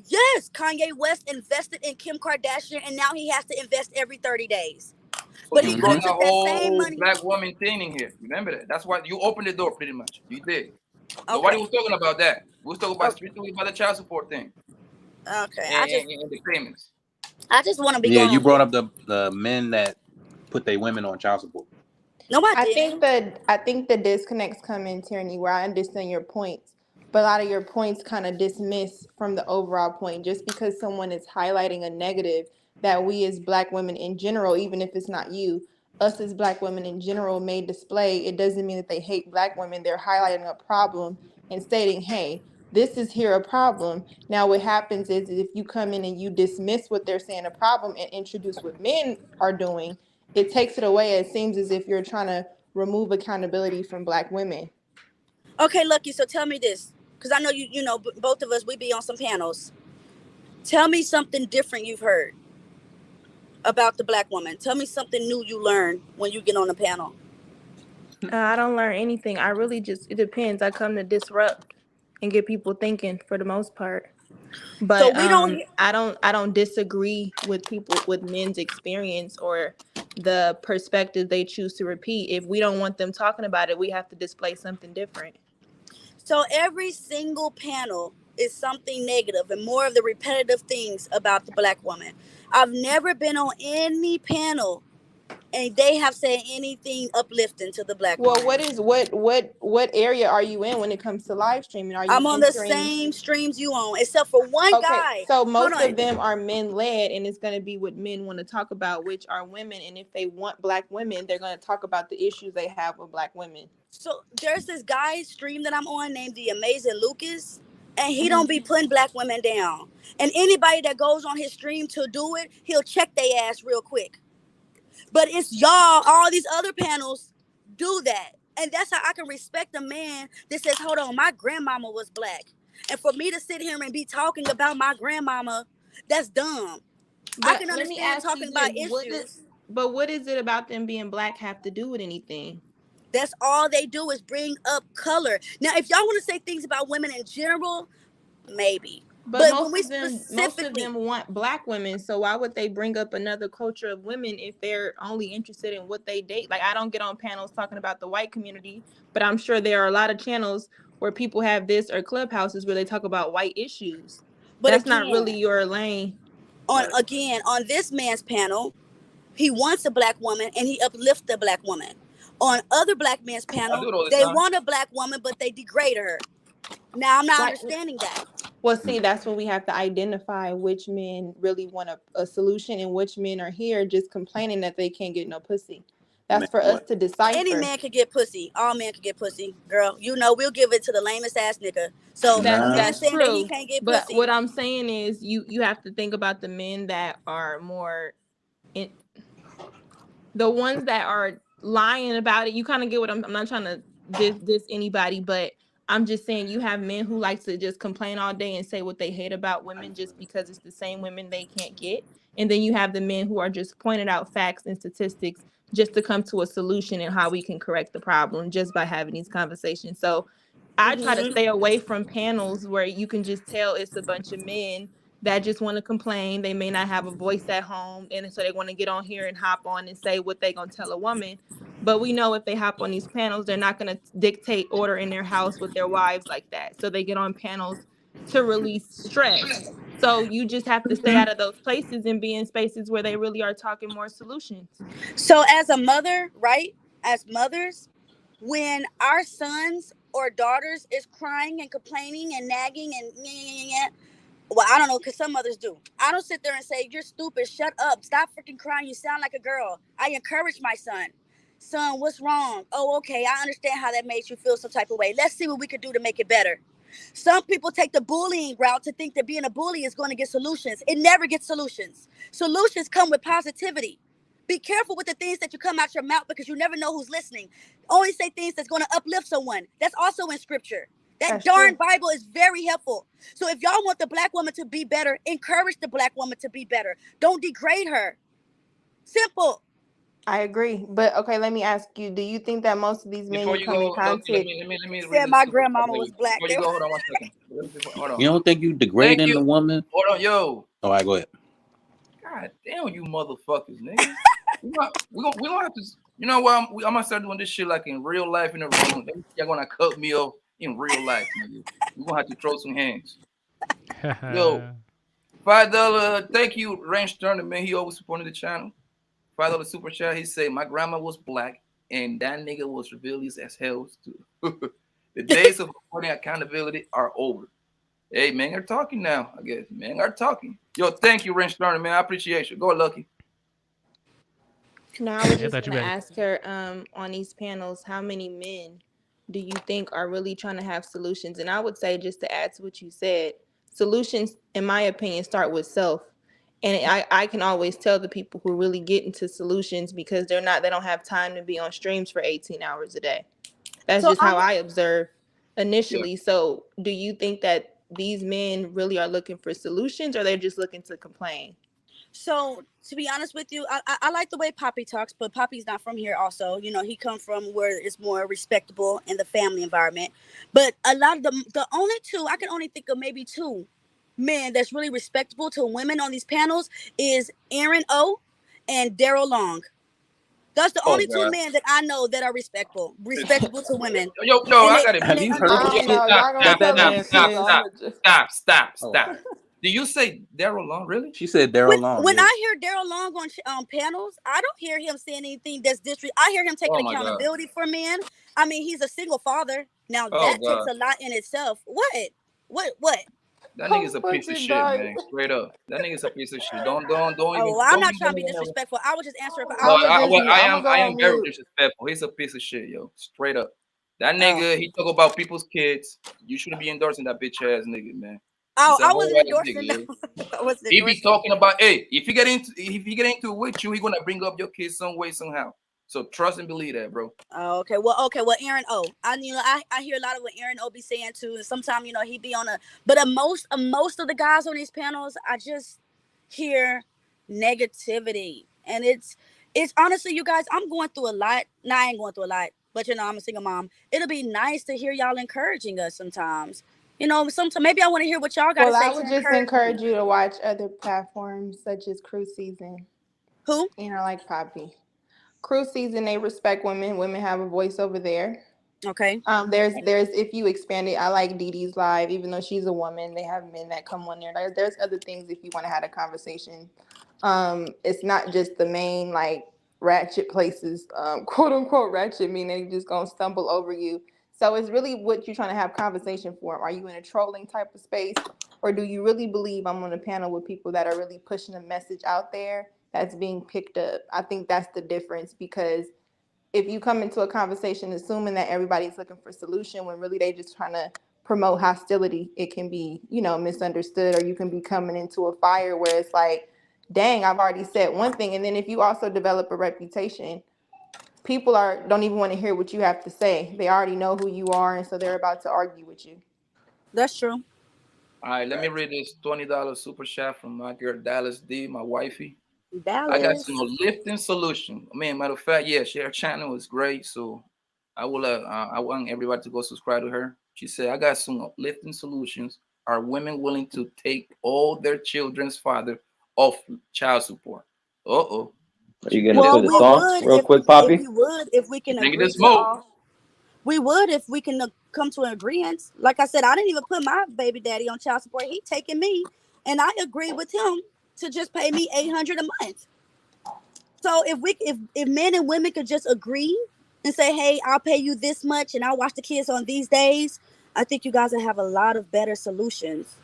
Yes, Kanye West invested in Kim Kardashian, and now he has to invest every 30 days. But he brought could have the took that same whole money. black woman thing in here. Remember that. That's why you opened the door pretty much. You did. Nobody was talking about that. We was talking about strictly about the child support thing. Okay, and the payments. I just want to be. Yeah, you brought up the men that put their women on child support. No, I think the disconnects come in, Tyranny, where I understand your points, but a lot of your points kind of dismiss from the overall point. Just because someone is highlighting a negative that we as black women in general, even if it's not you, us as black women in general may display, it doesn't mean that they hate black women. They're highlighting a problem and stating, hey, this is here a problem. Now what happens is if you come in and you dismiss what they're saying a problem and introduce what men are doing, it takes it away. It seems as if you're trying to remove accountability from black women. Okay, Lucky, so tell me this, because I know you know both of us, we be on some panels. Tell me something different you've heard about the black woman. Tell me something new you learn when you get on a panel. I don't learn anything. I really it depends. I come to disrupt and get people thinking for the most part. But so I don't disagree with people with men's experience or the perspective they choose to repeat. If we don't want them talking about it, we have to display something different. So every single panel is something negative and more of the repetitive things about the black woman. I've never been on any panel and they have said anything uplifting to the black woman. What area are you in when it comes to live streaming? Are you I'm on the same streams you on, except for one guy. So most of them are men led, and it's going to be what men want to talk about, which are women. And if they want black women, they're going to talk about the issues they have with black women. So there's this guy's stream that I'm on named The Amazing Lucas, and he don't be putting black women down. And anybody that goes on his stream to do it, he'll check their ass real quick. But it's y'all, all these other panels do that. And that's how I can respect a man that says, hold on, my grandmama was black. And for me to sit here and be talking about my grandmama, that's dumb. But I can understand talking about issues. But what is it about them being black have to do with anything? That's all they do is bring up color. Now, if y'all want to say things about women in general, maybe. But when we most of them want black women, so why would they bring up another culture of women if they're only interested in what they date? Like, I don't get on panels talking about the white community, but I'm sure there are a lot of channels where people have this, or clubhouses where they talk about white issues. But That's again, not really your lane. On this man's panel, he wants a black woman and he uplifts the black woman. On other black men's I panel, do it all the they time. want a black woman, but they degrade her. Now I'm not Right. understanding that. Well, see, that's when we have to identify which men really want a solution and which men are here just complaining that they can't get no pussy. That's for us to decipher. Any man can get pussy. All men can get pussy, girl. You know, we'll give it to the lamest ass nigga. So That's saying that he true. can't get But pussy. what I'm saying is you have to think about the men that are more in, the ones that are lying about it. You kind of get what I'm not trying to diss anybody, but I'm just saying you have men who like to just complain all day and say what they hate about women just because it's the same women they can't get. And then you have the men who are just pointing out facts and statistics just to come to a solution and how we can correct the problem just by having these conversations. So I try to stay away from panels where you can just tell it's a bunch of men that just want to complain. They may not have a voice at home, and so they want to get on here and hop on and say what they're going to tell a woman. But we know if they hop on these panels, they're not going to dictate order in their house with their wives like that. So they get on panels to release stress. So you just have to stay out of those places and be in spaces where they really are talking more solutions. So as a mother, right? As mothers, when our sons or daughters is crying and complaining and nagging and well, I don't know, because some mothers do. I don't sit there and say, you're stupid, shut up, stop freaking crying, you sound like a girl. I encourage my son. Son, what's wrong? Oh, okay, I understand how that made you feel some type of way. Let's see what we can do to make it better. Some people take the bullying route to think that being a bully is going to get solutions. It never gets solutions. Solutions come with positivity. Be careful with the things that you come out your mouth because you never know who's listening. Only say things that's going to uplift someone. That's also in scripture. That darn Bible is very helpful. So if y'all want the black woman to be better, encourage the black woman to be better. Don't degrade her. Simple. I agree. But okay, let me ask you, do you think that most of these men Before you you come in go, Lucky, contact let me read Said this my super chat. grandmama was black. Before you go, hold on 1 second. Hold on. You don't think you degrading Thank you. the woman? Hold on, yo. All right, go ahead. God damn, you motherfuckers, nigga. we gonna have to. You know what? I'm gonna start doing this shit like in real life in the room. Y'all gonna cut me off in real life, nigga. We gonna have to throw some hands. Yo, $5. Thank you, Ranch Turner, man. He always supported the channel. $5 super chat. He said, "My grandma was black, and that nigga was rebellious as hell too." The days of reporting accountability are over. Hey, man, are talking now. I guess, man, are talking. Yo, thank you, Ranch Turner, man. I appreciate you. Go, Lucky. Now, I was just going to ask her on these panels, how many men do you think are really trying to have solutions? And I would say, just to add to what you said, solutions, in my opinion, start with self. And I can always tell the people who really get into solutions because they don't have time to be on streams for 18 hours a day. That's just how I observe initially. Yeah. So do you think that these men really are looking for solutions, or they're just looking to complain? So to be honest with you, I like the way Papi talks, but Papi's not from here. Also, you know, he comes from where it's more respectable in the family environment. But a lot of the only two I can only think of, maybe two men that's really respectable to women on these panels is Aaron O and Daryl Long. That's the only two men that I know that are respectable to women. Yo, I got it. Have you heard this shit? Stop. Do you say Daryl Long? Really? She said Daryl Long. When I hear Daryl Long on panels, I don't hear him saying anything that's disrespectful. I hear him taking accountability for men. I mean, he's a single father. Now that takes a lot in itself. What? That nigga's a piece of shit, man. Straight up. That nigga's a piece of shit. Don't even. Oh, I'm not trying to be disrespectful. I was just answering. I am very disrespectful. He's a piece of shit, yo. Straight up. That nigga, he talk about people's kids. You shouldn't be endorsing that bitch ass nigga, man. Oh, I wasn't endorsing them. He be talking about, hey, if you get into it with you, he gonna bring up your kids some way, somehow. So trust and believe that, bro. Oh, okay. Well, Aaron O. I hear a lot of what Aaron O be saying too, and sometimes he be on but most of the guys on these panels, I just hear negativity, and it's honestly, you guys, I'm going through a lot. I ain't going through a lot, but I'm a single mom. It'll be nice to hear y'all encouraging us sometimes. You know, sometimes maybe I want to hear what y'all got to Well, say I to would just encourage encourage me. you to watch other platforms such as Cruise Season. Who? You know, like Poppy. Cruise Season, they respect women. Women have a voice over there. Okay. There's if you expand it, I like Dee Dee's live, even though she's a woman. They have men that come on there. There's other things if you want to have a conversation. It's not just the main like ratchet places, quote unquote ratchet, meaning they just gonna stumble over you. So it's really what you're trying to have conversation for. Are you in a trolling type of space, or do you really believe I'm on a panel with people that are really pushing a message out there that's being picked up? I think that's the difference, because if you come into a conversation assuming that everybody's looking for solution when really they just trying to promote hostility, it can be, misunderstood, or you can be coming into a fire where it's like, dang, I've already said one thing. And then if you also develop a reputation, people don't even want to hear what you have to say. They already know who you are, and so they're about to argue with you. That's true. All right, let me read this $20 super chat from my girl Dallas D, my wifey. I got Dallas. some lifting solution. I mean, matter of fact, yeah, her channel is great. So I will. I want everybody to go subscribe to her. She said, "I got some uplifting solutions. Are women willing to take all their children's father off child support?" Uh-oh. Are you gonna Well, put a we song would real quick, Poppy? if we can Bring the agree to smoke. all. We would if we can come to an agreement. Like I said, I didn't even put my baby daddy on child support. He taking me, and I agreed with him to just pay me $800 a month. So if men and women could just agree and say, "Hey, I'll pay you this much, and I'll watch the kids on these days," I think you guys will have a lot of better solutions.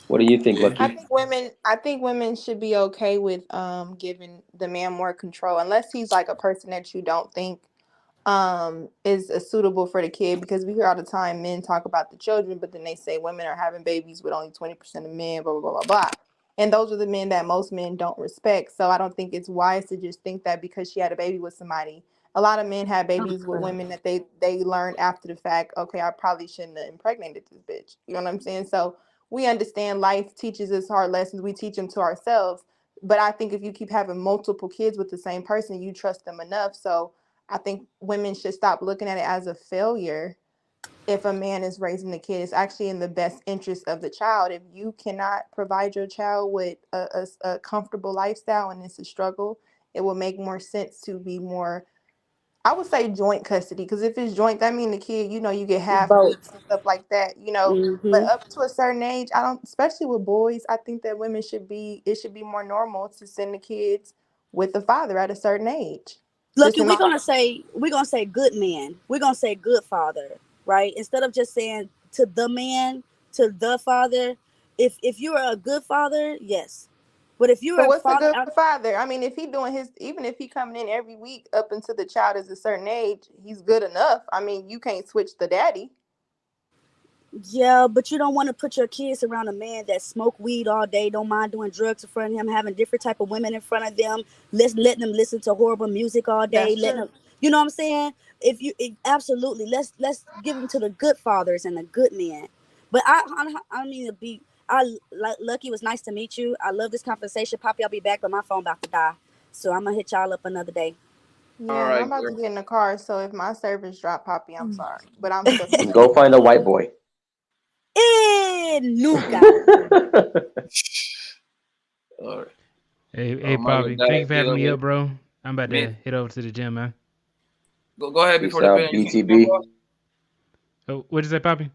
What do you think, I Lucky? think women should be okay with giving the man more control, unless he's like a person that you don't think is suitable for the kid, because we hear all the time men talk about the children, but then they say women are having babies with only 20% of men, blah blah blah blah blah. And those are the men that most men don't respect. So I don't think it's wise to just think that because she had a baby with somebody. A lot of men have babies with women that they learned after the fact, okay, I probably shouldn't have impregnated this bitch. You know what I'm saying? So we understand life teaches us hard lessons. We teach them to ourselves. But I think if you keep having multiple kids with the same person, you trust them enough. So I think women should stop looking at it as a failure. If a man is raising the kid, it's actually in the best interest of the child. If you cannot provide your child with a comfortable lifestyle and it's a struggle, it will make more sense to be more, I would say, joint custody. Because if it's joint, that means the kid, you get half Both. weeks and stuff like that. But Mm-hmm. up to a certain age, I don't, especially with boys, I think that it should be more normal to send the kids with the father at a certain age. Just Lucky, in my we're gonna say good man. We're gonna say good father, right? Instead of just saying to the man, to the father. If you're a good father, yes. But if you're But a what's a father, good father? I mean, if he doing even if he coming in every week up until the child is a certain age, he's good enough. I mean, you can't switch the daddy. yeah, but you don't want to put your kids around a man that smoke weed all day, don't mind doing drugs in front of him, having different type of women in front of them, letting them listen to horrible music all day, That's letting true. them, you know what I'm saying? Absolutely, let's give them to the good fathers and the good men. But I don't mean to be. Lucky, it was nice to meet you. I love this conversation, Poppy. I'll be back, but my phone about to die, so I'm gonna hit y'all up another day. All Yeah, and I'm right, about to girl. get in the car, so if my service drop, Poppy, I'm sorry, but I'm still gonna let Go you find a know. white boy. Nunca. All right. Hey, My girl Poppy. Thank you Dallas for D having over me here. up, bro. I'm about to Me. head over to the gym, man. Go ahead Peace before the out, building. You can BTB. boss. Oh, what'd you say, Poppy?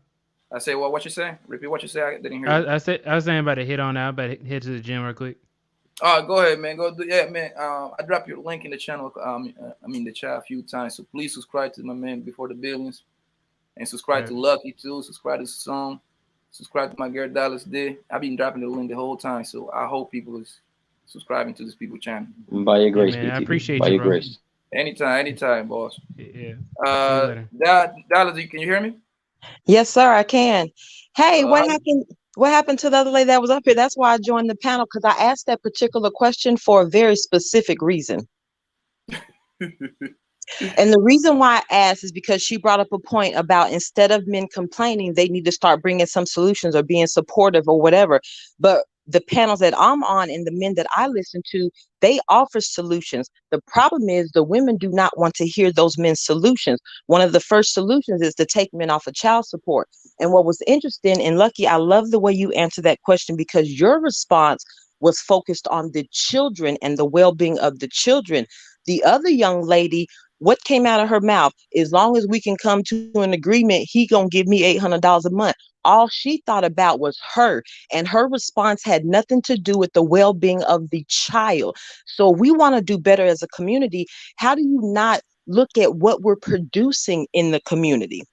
I say, what you say? Repeat what you say. I didn't hear you. I was saying about to head on out, about to head to the gym real quick. All right, go ahead, man. Go do, yeah, man. I dropped your link in the channel. The chat a few times. So please subscribe to my man Before the Billions, and subscribe Right. to Lucky too. Subscribe to Song. Subscribe to my girl Dallas D. I've been dropping the link the whole time, so I hope people is subscribing to this people channel. By your Hey, grace, man, I BTB. appreciate By you, your bro. grace. Anytime, boss. Yeah. See you later. Dallas, can you hear me? Yes, sir, I can. Hey, Uh, what happened? What happened to the other lady that was up here? That's why I joined the panel, because I asked that particular question for a very specific reason. And the reason why I asked is because she brought up a point about instead of men complaining, they need to start bringing some solutions or being supportive or whatever. But the panels that I'm on and the men that I listen to, they offer solutions. The problem is the women do not want to hear those men's solutions. One of the first solutions is to take men off of child support. And what was interesting, and Lucky, I love the way you answered that question, because your response was focused on the children and the well-being of the children. The other young lady, what came out of her mouth? As long as we can come to an agreement, he gonna give me $800 a month. All she thought about was her, and her response had nothing to do with the well-being of the child. So we want to do better as a community. How do you not look at what we're producing in the community?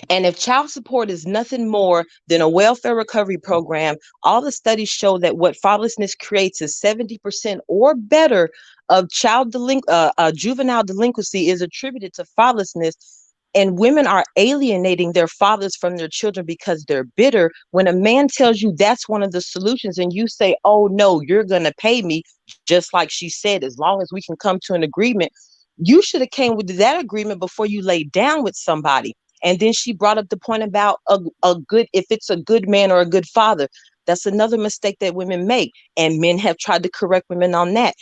And if child support is nothing more than a welfare recovery program, all the studies show that what fatherlessness creates is 70% or better of juvenile delinquency is attributed to fatherlessness. And women are alienating their fathers from their children because they're bitter. When a man tells you that's one of the solutions and you say, oh no, you're going to pay me, just like she said, as long as we can come to an agreement, you should have came with that agreement before you laid down with somebody. And then she brought up the point about if it's a good man or a good father. That's another mistake that women make. And men have tried to correct women on that.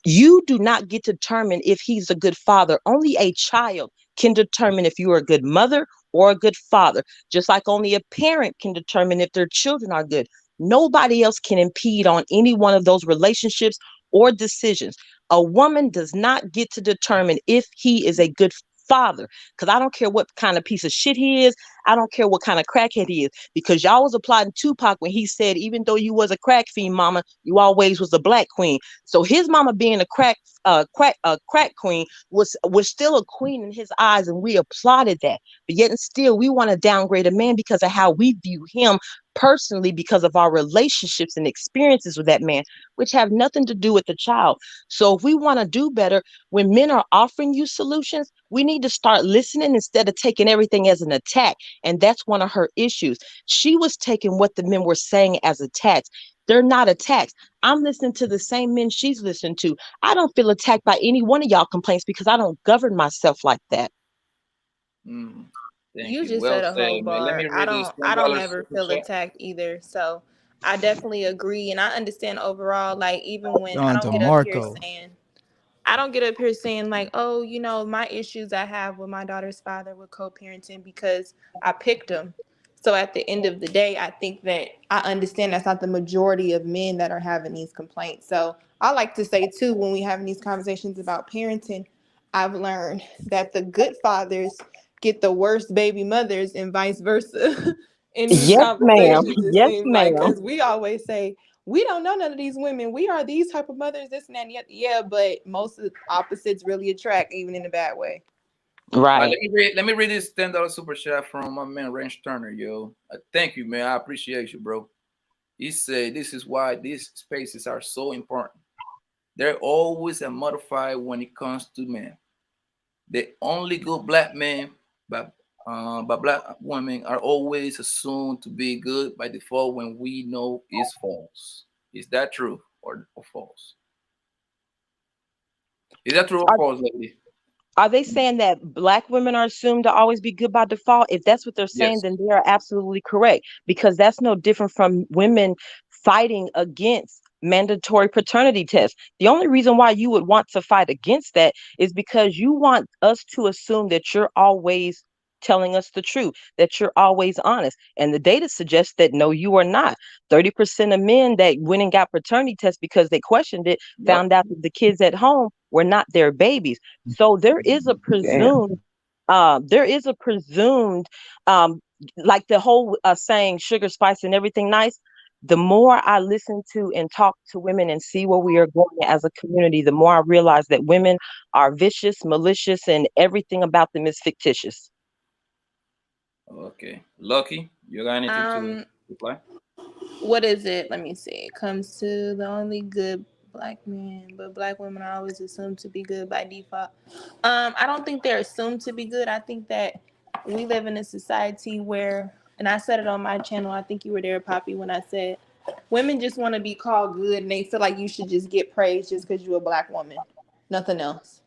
You do not get to determine if he's a good father. Only a child can determine if you are a good mother or a good father, just like only a parent can determine if their children are good. Nobody else can impede on any one of those relationships or decisions. A woman does not get to determine if he is a good father, because I don't care what kind of piece of shit he is. I don't care what kind of crackhead he is, because y'all was applauding Tupac when he said, even though you was a crack fiend, mama, you always was a black queen. So his mama being a crack queen was still a queen in his eyes, and we applauded that. But yet and still, we want to downgrade a man because of how we view him personally, because of our relationships and experiences with that man, which have nothing to do with the child. So if we want to do better, when men are offering you solutions, we need to start listening instead of taking everything as an attack. And that's one of her issues. She was taking what the men were saying as attacks. They're not attacks. I'm listening to the same men she's listening to. I don't feel attacked by any one of y'all complaints because I don't govern myself like that. Thank You you. just Well said a whole said, man. Let bar. me I read this don't $10 I don't ever super feel chat. attacked either. So I definitely agree, and I understand overall, like, even when I John don't get up here DeMarco. saying I don't get up here saying like, oh, my issues I have with my daughter's father with co-parenting because I picked him. So at the end of the day, I think that I understand that's not the majority of men that are having these complaints. So I like to say too, when we having these conversations about parenting, I've learned that the good fathers get the worst baby mothers and vice versa in these Yes, ma'am. conversations, it Yes, seems like, ma'am. because we always say, we don't know none of these women. We are these type of mothers, this and that. And yeah, but most of the opposites really attract, even in a bad way. Right. Let me read this $10 super chat from my man Ranch Turner, yo. Thank you, man. I appreciate you, bro. He said, "This is why these spaces are so important. They're always a modified when it comes to men. The only good black men, but black women are always assumed to be good by default when we know it's false. Is that true or false? Is that true or false, lady?" Are they saying that black women are assumed to always be good by default? If that's what they're saying, Yes. then they are absolutely correct, because that's no different from women fighting against mandatory paternity tests. The only reason why you would want to fight against that is because you want us to assume that you're always telling us the truth, that you're always honest. And the data suggests that no, you are not. 30% of men that went and got paternity tests because they questioned it found out that the kids at home were not their babies. So there is a presumed, like the whole saying sugar, spice, and everything nice. The more I listen to and talk to women and see where we are going as a community, the more I realize that women are vicious, malicious, and everything about them is fictitious. Okay. Lucky, you got anything to reply? What is it? Let me see. It comes to the only good black men, but black women are always assumed to be good by default. I don't think they're assumed to be good. I think that we live in a society where, and I said it on my channel, I think you were there, Poppy, when I said women just want to be called good and they feel like you should just get praise just because you're a black woman. Nothing else.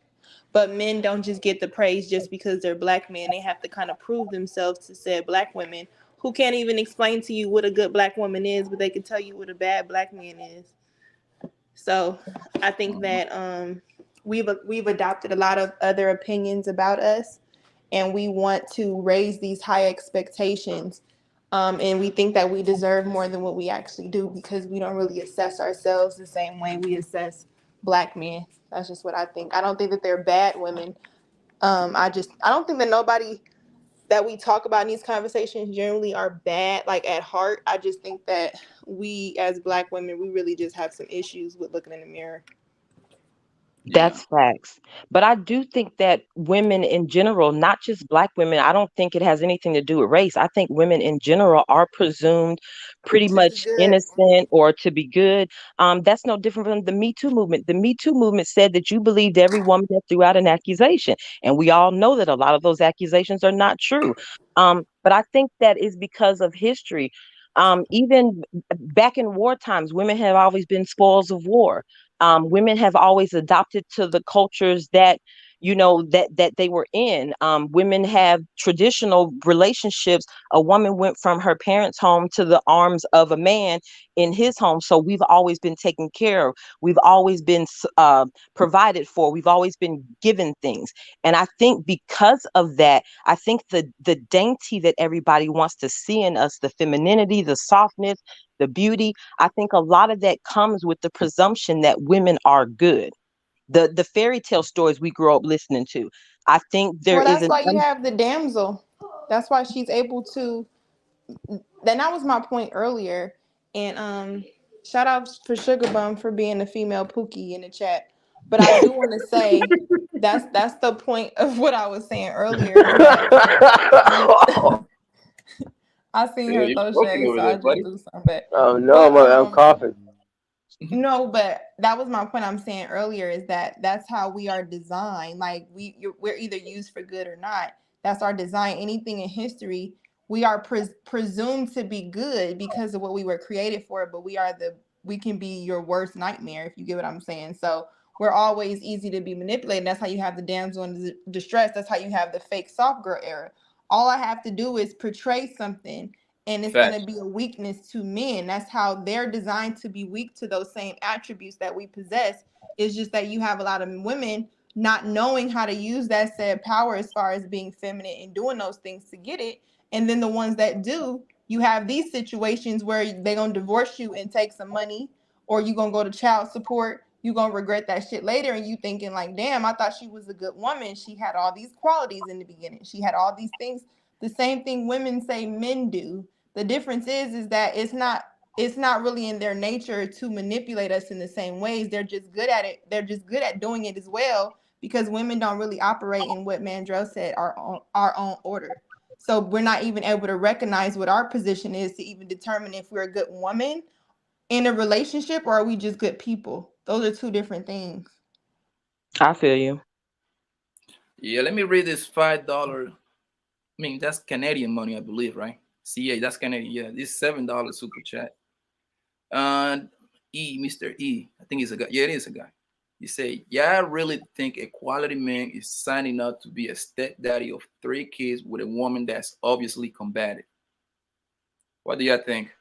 But men don't just get the praise just because they're black men. They have to kind of prove themselves to said black women who can't even explain to you what a good black woman is, but they can tell you what a bad black man is. So I think that we've adopted a lot of other opinions about us, and we want to raise these high expectations. And we think that we deserve more than what we actually do because we don't really assess ourselves the same way we assess black men. That's just what I think. I don't think that they're bad women. I don't think that nobody that we talk about in these conversations generally are bad, like at heart. I just think that we as black women, we really just have some issues with looking in the mirror. That's facts. But I do think that women in general, not just black women, I don't think it has anything to do with race. I think women in general are presumed pretty much innocent or to be good. That's no different from the Me Too movement. The Me Too movement said that you believed every woman that threw out an accusation. And we all know that a lot of those accusations are not true. But I think that is because of history. Even back in war times, women have always been spoils of war. Women have always adopted to the cultures that that they were in. Women have traditional relationships. A woman went from her parents' home to the arms of a man in his home, so we've always been taken care of. We've always been provided for. We've always been given things, and I think because of that, I think the dainty that everybody wants to see in us, the femininity, the softness, the beauty, I think a lot of that comes with the presumption that women are good. The fairy tale stories we grew up listening to. I think there Well, is that's an why you have the damsel. That's why she's able to. Then that was my point earlier. And shout out for Sugar Bum for being a female Pookie in the chat. But I do want to say that's the point of what I was saying earlier. Is that I seen Yeah, her you throw smoking shade, over so there, I just buddy. threw some back. Oh no, But I'm coughing. no, but that was my point I'm saying earlier is that that's how we are designed. Like we're either used for good or not. That's our design. Anything in history, we are presumed to be good because of what we were created for, but we can be your worst nightmare if you get what I'm saying. So we're always easy to be manipulated. That's how you have the damsel in distress. That's how you have the fake soft girl era. All I have to do is portray something and it's going to be a weakness to men. That's how they're designed to be weak to those same attributes that we possess. It's just that you have a lot of women not knowing how to use that said power as far as being feminine and doing those things to get it. And then the ones that do, you have these situations where they're going to divorce you and take some money, or you're going to go to child support. You're going to regret that shit later. And you thinking like, damn, I thought she was a good woman. She had all these qualities in the beginning. She had all these things. The same thing women say men do. The difference is that it's not really in their nature to manipulate us in the same ways. They're just good at it. They're just good at doing it as well because women don't really operate in what Mandrell said, our own order. So we're not even able to recognize what our position is to even determine if we're a good woman in a relationship or are we just good people. Those are two different things. I feel you. Yeah, let me read this $5. I mean, that's Canadian money, I believe, right? CA, that's Canadian. Yeah, this $7 super chat. Mr. E, I think he's a guy. Yeah, it is a guy. He say, yeah, I really think a quality man is signing up to be a stepdaddy of 3 kids with a woman that's obviously combative. What do you think?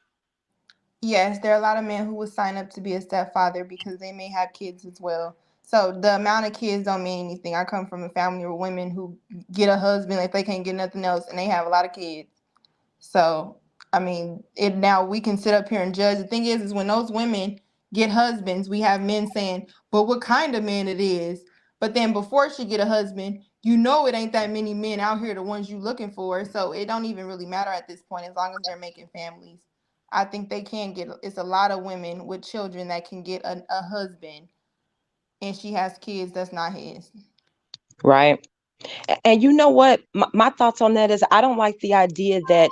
Yes, there are a lot of men who would sign up to be a stepfather because they may have kids as well. So the amount of kids don't mean anything. I come from a family of women who get a husband if they can't get nothing else, and they have a lot of kids. So, I mean, now we can sit up here and judge. The thing is when those women get husbands, we have men saying, but what kind of man it is? But then before she get a husband, you know it ain't that many men out here, the ones you looking for. So it don't even really matter at this point as long as they're making families. I think they can get, it's a lot of women with children that can get a husband and she has kids that's not his. Right. And you know what? My thoughts on that is I don't like the idea that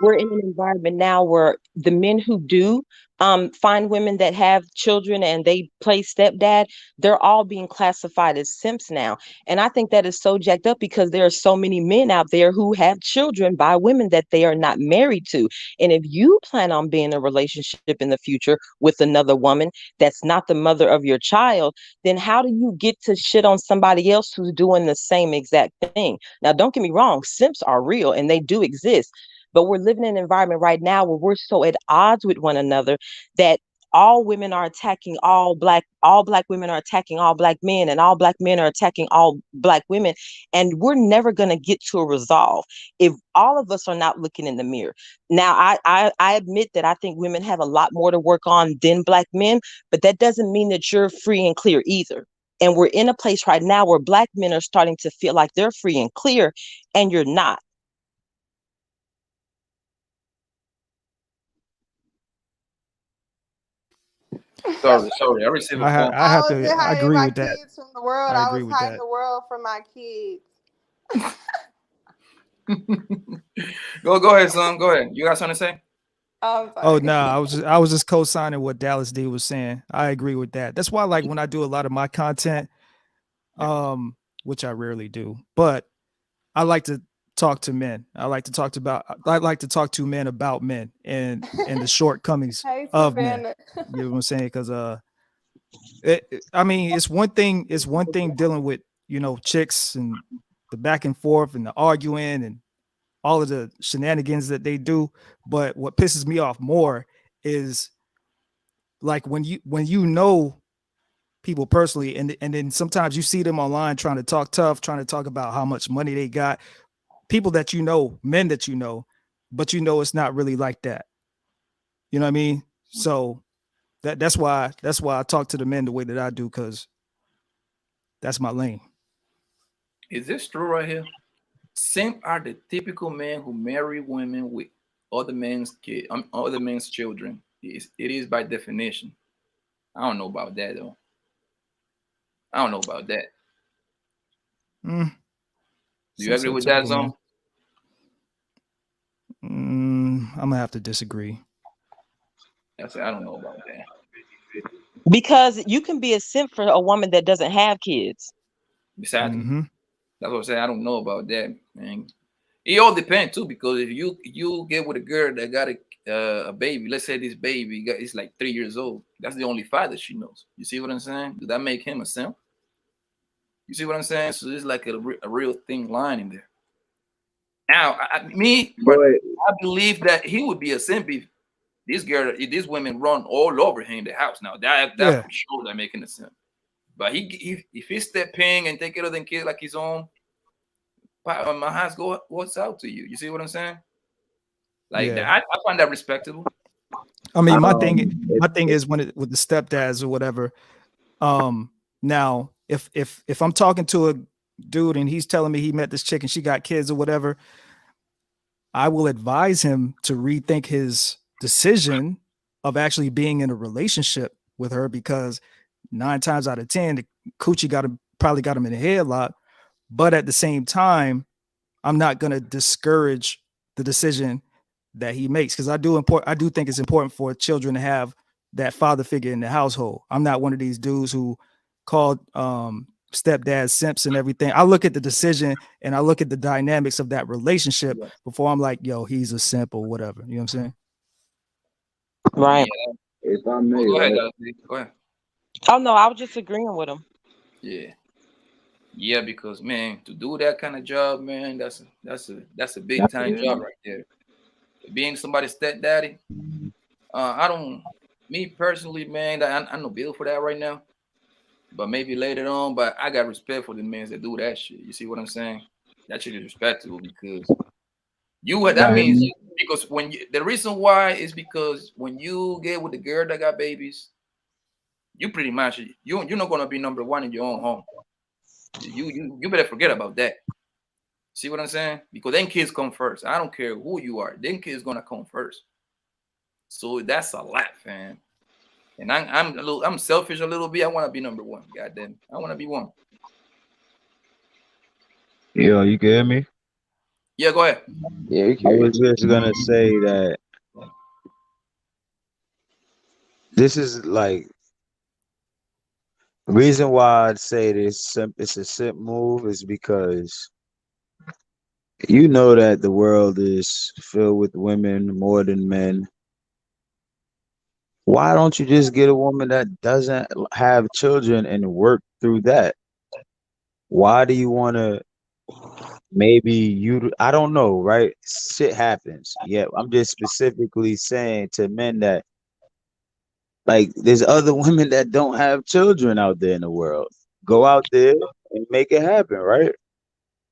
we're in an environment now where the men who do find women that have children and they play stepdad, they're all being classified as simps now. And I think that is so jacked up because there are so many men out there who have children by women that they are not married to. And if you plan on being in a relationship in the future with another woman that's not the mother of your child, then how do you get to shit on somebody else who's doing the same exact thing? Now, don't get me wrong, simps are real and they do exist. But we're living in an environment right now where we're so at odds with one another that all women are attacking all black women are attacking all black men, and all black men are attacking all black women, and we're never going to get to a resolve if all of us are not looking in the mirror. Now I admit that I think women have a lot more to work on than black men, but that doesn't mean that you're free and clear either. And we're in a place right now where black men are starting to feel like they're free and clear, and you're not. Sorry. I received a phone. I have to wasn't hiding agree my with that. kids from the world. I I agree was with hiding that. the world from my kids. Go ahead, son. Go ahead. You got something to say? Oh no, I was just co-signing what Dallas D was saying. I agree with that. That's why, like, when I do a lot of my content, which I rarely do, but I like to talk to men. I like to talk to men about men and the shortcomings Hey, of men. Savannah. You know what I'm saying? Because I mean, it's one thing dealing with, you know, chicks and the back and forth and the arguing and all of the shenanigans that they do. But what pisses me off more is, like, when you know people personally, and then sometimes you see them online trying to talk tough, trying to talk about how much money they got, people that you know, men that you know, but you know it's not really like that. You know what I mean? So that's why I talk to the men the way that I do, because that's my lane. Is this true right here? Simp are the typical men who marry women with other men's children. It is by definition. I don't know about that though. I don't know about that. Do you agree with that, Zone? I'm gonna have to disagree. I don't know about that. Because you can be a simp for a woman that doesn't have kids. Exactly. That's what I'm saying. I don't know about that, man. It all depends too, because if you get with a girl that got a baby, let's say this baby is like 3 years old, that's the only father she knows. You see what I'm saying? Does that make him a simp? You see what I'm saying? So there's like a real thin line in there. Now, I believe that he would be a simp if these women run all over him in the house. Now that's for sure they're making a simp. But if he step in and take care of them kids like his own, my hands goes out to you. You see what I'm saying? Like that, I find that respectable. I mean, my thing is with the stepdads or whatever. Now, if I'm talking to a dude and he's telling me he met this chick and she got kids or whatever, I will advise him to rethink his decision of actually being in a relationship with her, because 9 times out of 10, the coochie probably got him in a headlock. But at the same time, I'm not gonna discourage the decision that he makes, because I do think it's important for children to have that father figure in the household. I'm not one of these dudes who called stepdad simps and everything. I look at the decision and I look at the dynamics of that relationship before I'm like, yo, he's a simp or whatever. You know what I'm saying? Right. Yeah. If I may, go ahead, right? go ahead. Oh no, I was just agreeing with him. Yeah, because man, to do that kind of job, man, that's a big time job right there. Being somebody's stepdaddy, me personally, man, I no bill for that right now. But maybe later on, but I got respect for the men that do that shit. You see what I'm saying? That shit is respectable, because that means, because the reason why is because when you get with the girl that got babies, you pretty much you're not gonna be number one in your own home. You better forget about that. See what I'm saying? Because then kids come first. I don't care who you are. Then kids gonna come first. So that's a lot, fam. And I'm selfish a little bit. I want to be number one. Goddamn, I want to be one. Yo, you can hear me? Yeah, go ahead. Yeah, I was just gonna say that this is like reason why I'd say it's a simp move is because you know that the world is filled with women more than men. Why don't you just get a woman that doesn't have children and work through that? Why do you want to maybe I don't know, right? Shit happens. Yeah, I'm just specifically saying to men that like there's other women that don't have children out there in the world. Go out there and make it happen, right?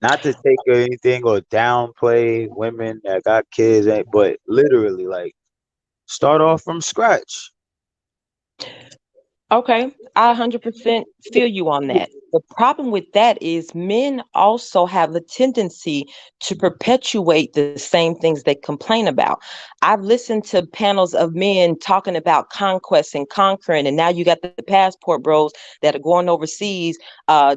Not to take anything or downplay women that got kids, but literally like start off from scratch. Okay, I 100% feel you on that. The problem with that is men also have a tendency to perpetuate the same things they complain about. I've listened to panels of men talking about conquest and conquering, and now you got the passport bros that are going overseas,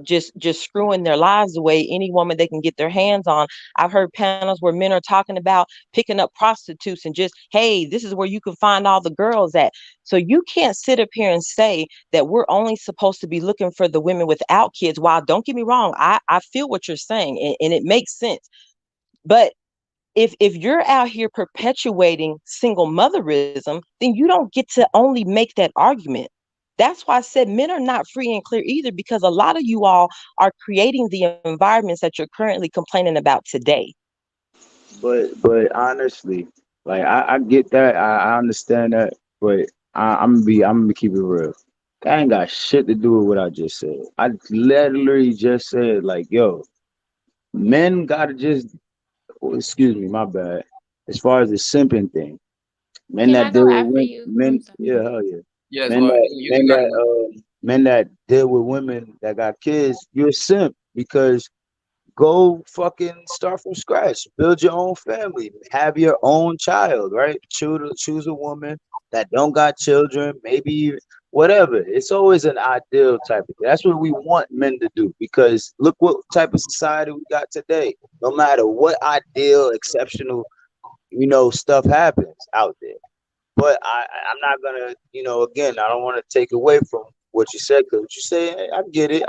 just screwing their lives away. Any woman they can get their hands on. I've heard panels where men are talking about picking up prostitutes and just, hey, this is where you can find all the girls at. So you can't sit up here and say that we're only supposed to be looking for the women without kids. While don't get me wrong, I feel what you're saying and it makes sense. But if you're out here perpetuating single motherism, then you don't get to only make that argument. That's why I said men are not free and clear either, because a lot of you all are creating the environments that you're currently complaining about today. But honestly, like I get that, I understand that, but I'm gonna keep it real. That ain't got shit to do with what I just said. I literally just said like, yo, men gotta just excuse me, my bad. As far as the simping thing, men Can I that go deal with after women, you? I'm men, sorry. yeah, hell yeah. Yes, Men go ahead. that You got it, man. men that deal with women that got kids, you're a simp because go fucking start from scratch. Build your own family. Have your own child, right? Choose a woman that don't got children, maybe whatever. It's always an ideal type of thing. That's what we want men to do because look what type of society we got today. No matter what ideal, exceptional, stuff happens out there. But I'm not gonna, again, I don't want to take away from what you said because what you say, I get it,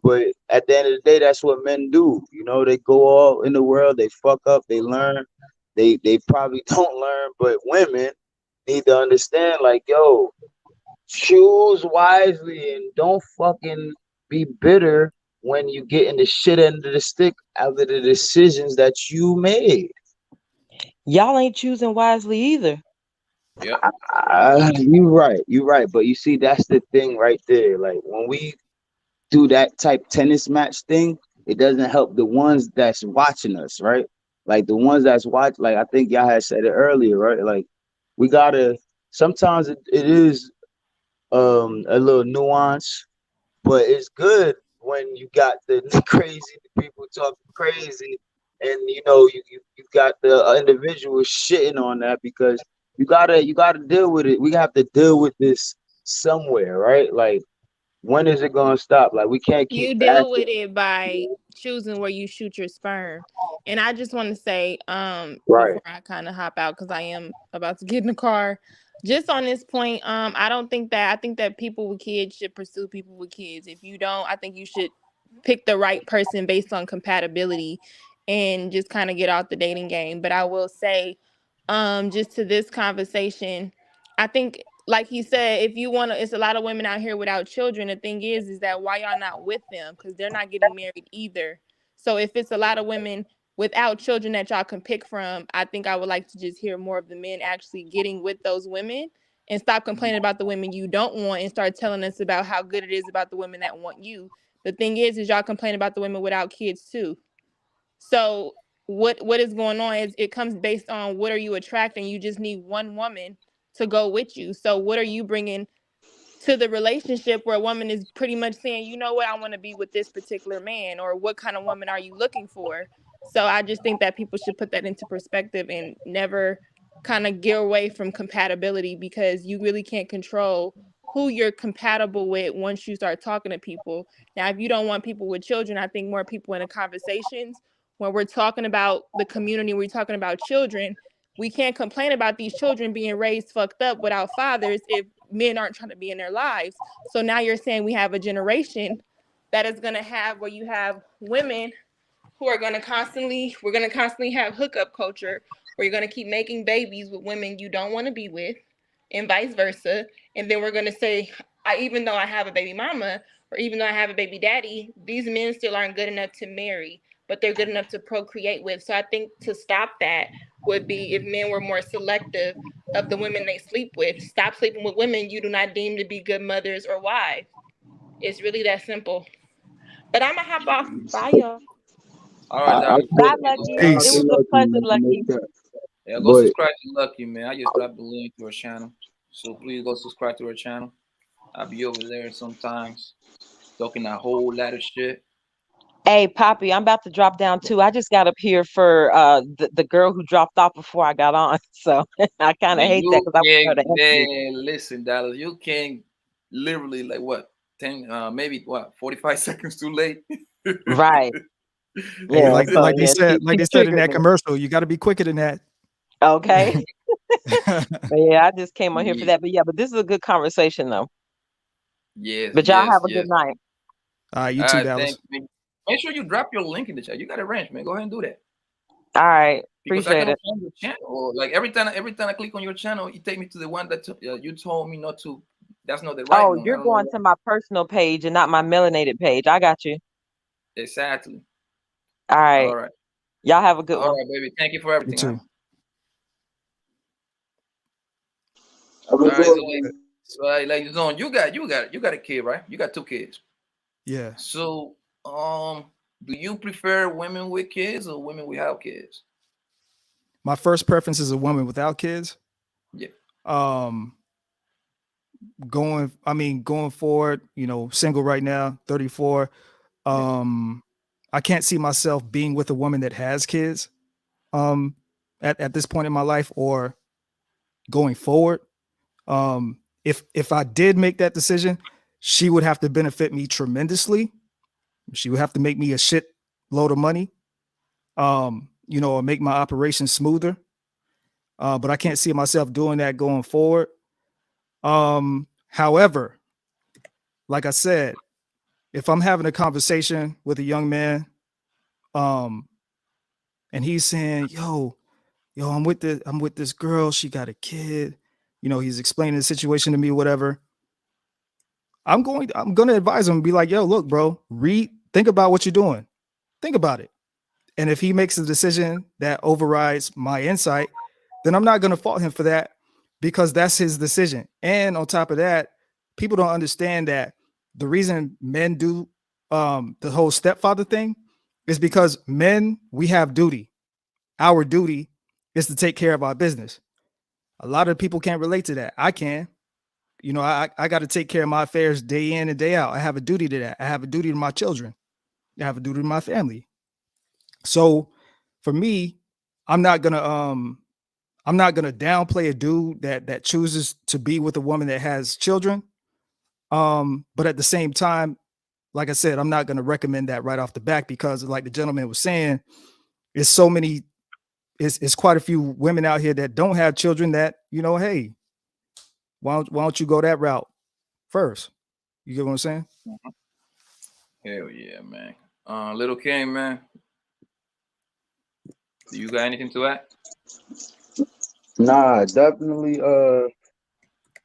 But at the end of the day, that's what men do. They go all in the world, they fuck up, they learn, they probably don't learn, but women need to understand, like, yo, choose wisely and don't fucking be bitter when you get in the shit end of the stick after the decisions that you made. Y'all ain't choosing wisely either. Yeah. You're right. You're right. But you see, that's the thing right there. Like when we do that type tennis match thing, it doesn't help the ones that's watching us, right? Like the ones that's like I think y'all had said it earlier, right? Like we gotta sometimes it is a little nuance, but it's good when you got the crazy the people talking crazy, and you got the individual shitting on that because you gotta deal with it. We have to deal with this somewhere, right? Like when is it gonna stop? Like we can't keep You deal with bashing. it by choosing where you shoot your sperm. And I just want to say, Right. before I kind of hop out, because I am about to get in the car, just on this point, I think that people with kids should pursue people with kids. If you don't, I think you should pick the right person based on compatibility and just kind of get out the dating game. But I will say, just to this conversation, I think like he said, if you want to, it's a lot of women out here without children. The thing is that why y'all not with them? Because they're not getting married either. So if it's a lot of women without children that y'all can pick from, I think I would like to just hear more of the men actually getting with those women and stop complaining about the women you don't want and start telling us about how good it is about the women that want you. The thing is y'all complain about the women without kids too. So what is going on is it comes based on what are you attracting. You just need one woman to go with you. So what are you bringing to the relationship where a woman is pretty much saying, you know what, I want to be with this particular man, or what kind of woman are you looking for? So I just think that people should put that into perspective and never kind of gear away from compatibility, because you really can't control who you're compatible with once you start talking to people. Now, if you don't want people with children, I think more people in the conversations when we're talking about the community, we're talking about children, we can't complain about these children being raised fucked up without fathers if men aren't trying to be in their lives. So now you're saying we have a generation that is going to have where you have women who are going to constantly, we're going to constantly have hookup culture where you're going to keep making babies with women you don't want to be with and vice versa. And then we're going to say, even though I have a baby mama or even though I have a baby daddy, these men still aren't good enough to marry. but they're good enough to procreate with. So I think to stop that would be if men were more selective of the women they sleep with. Stop sleeping with women you do not deem to be good mothers or wives. It's really that simple. But I'm gonna hop off. Bye, y'all. All right, I darling. could Bye, Lucky. It shout out to was Peace. a Lucky, pleasure, man. No Lucky. cap. Yeah, go But subscribe to Lucky, man. I just dropped the link to her channel. So please go subscribe to her channel. I'll be over there sometimes talking a whole lot of shit. Hey, Poppy, I'm about to drop down too. I just got up here for the girl who dropped off before I got on. So I kind of Man, hate that you because I want her can, to answer. man, listen, Dallas, you can literally like what, 10, maybe what, 45 seconds too late. Right. Hey, Yeah. So like they yeah, said, she like they said in triggered that me. commercial, you got to be quicker than that. Okay. But yeah, I just came on here for Yeah. that. But yeah, but this is a good conversation though. Yes, But y'all yes, have a good yes. night. You All too, right, Dallas. thank you. Make sure you drop your link in the chat. You got a range, man. Go ahead and do that. All right. Because I Appreciate cannot it. find your channel. Like every time I click on your channel, you take me to the one that you told me not to. That's not the right Oh, one. I you're don't know going why. to my personal page and not my melanated page. I got you. Exactly. All All right. right. Y'all have a good All one. right, baby. Thank you for You everything, huh? too. All right, so like Zone, you got a kid, right? You got 2 kids. Yeah. So, do you prefer women with kids or women without kids? My first preference is a woman without kids. Yeah. Going forward, single right now, 34. I can't see myself being with a woman that has kids at this point in my life or going forward. If I did make that decision, she would have to benefit me tremendously. She would have to make me a shit load of money, or make my operation smoother. But I can't see myself doing that going forward. However, like I said, if I'm having a conversation with a young man, and he's saying, yo, I'm with this girl, she got a kid, he's explaining the situation to me, whatever. I'm going to advise him and be like, yo, look, bro, think about what you're doing. Think about it. And if he makes a decision that overrides my insight, then I'm not going to fault him for that because that's his decision. And on top of that, people don't understand that the reason men do the whole stepfather thing is because men, we have duty. Our duty is to take care of our business. A lot of people can't relate to that. I can. I got to take care of my affairs day in and day out. I have a duty to that. I have a duty to my children. I have a duty to my family. So for me, I'm not gonna downplay a dude that chooses to be with a woman that has children. But at the same time, like I said, I'm not gonna recommend that right off the back because, like the gentleman was saying, it's quite a few women out here that don't have children that, hey, why don't you go that route first? You get what I'm saying? Hell yeah, man. Little King, man. Do you got anything to add? Nah, definitely.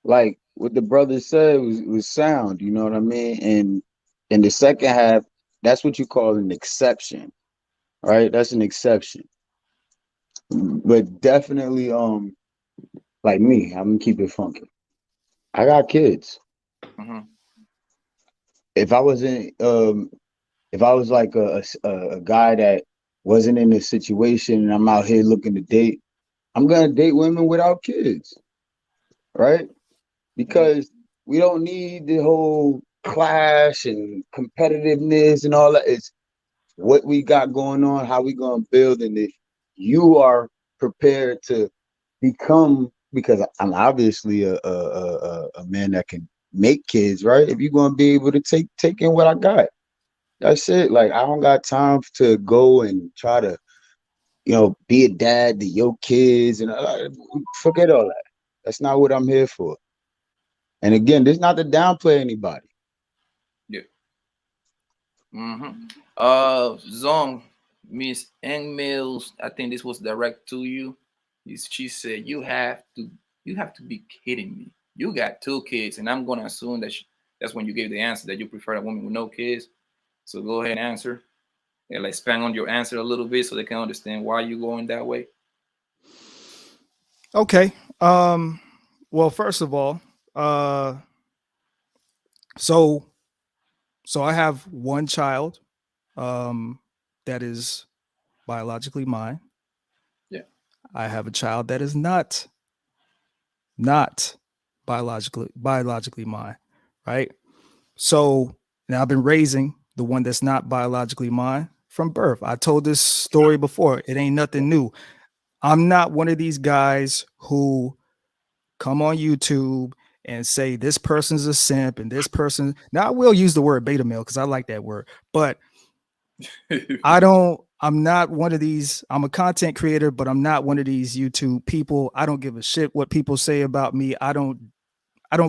Like what the brother said was sound. You know what I mean? And in the second half, that's what you call an exception, right? That's an exception. But definitely, like me, I'm gonna keep it funky. I got kids. Mm-hmm. If I wasn't, if I was like a guy that wasn't in this situation and I'm out here looking to date, I'm gonna date women without kids, right? Because we don't need the whole clash and competitiveness and all that. It's what we got going on, how we gonna build, and if you are prepared to become, because I'm obviously a man that can make kids, right? If you're gonna be able to take in what I got, that's it. Like I don't got time to go and try to, be a dad to your kids and forget all that. That's not what I'm here for. And again, this is not to downplay anybody. Yeah. Zong, Miss Eng Mills, I think this was direct to you. She said, you have to be kidding me. You got 2 kids, and I'm gonna assume that's when you gave the answer that you prefer a woman with no kids. So go ahead and answer. Yeah, like expand on your answer a little bit so they can understand why you're going that way. Okay. Well, first of all, so I have one child that is biologically mine. Yeah. I have a child that is not biologically mine, right? So now I've been raising the one that's not biologically mine from birth. I told this story before. It ain't nothing new. I'm not one of these guys who come on YouTube and say this person's a simp and this person. Now I will use the word beta male because I like that word, but I'm not one of these. I'm a content creator, but I'm not one of these YouTube people. I don't give a shit what people say about me. I don't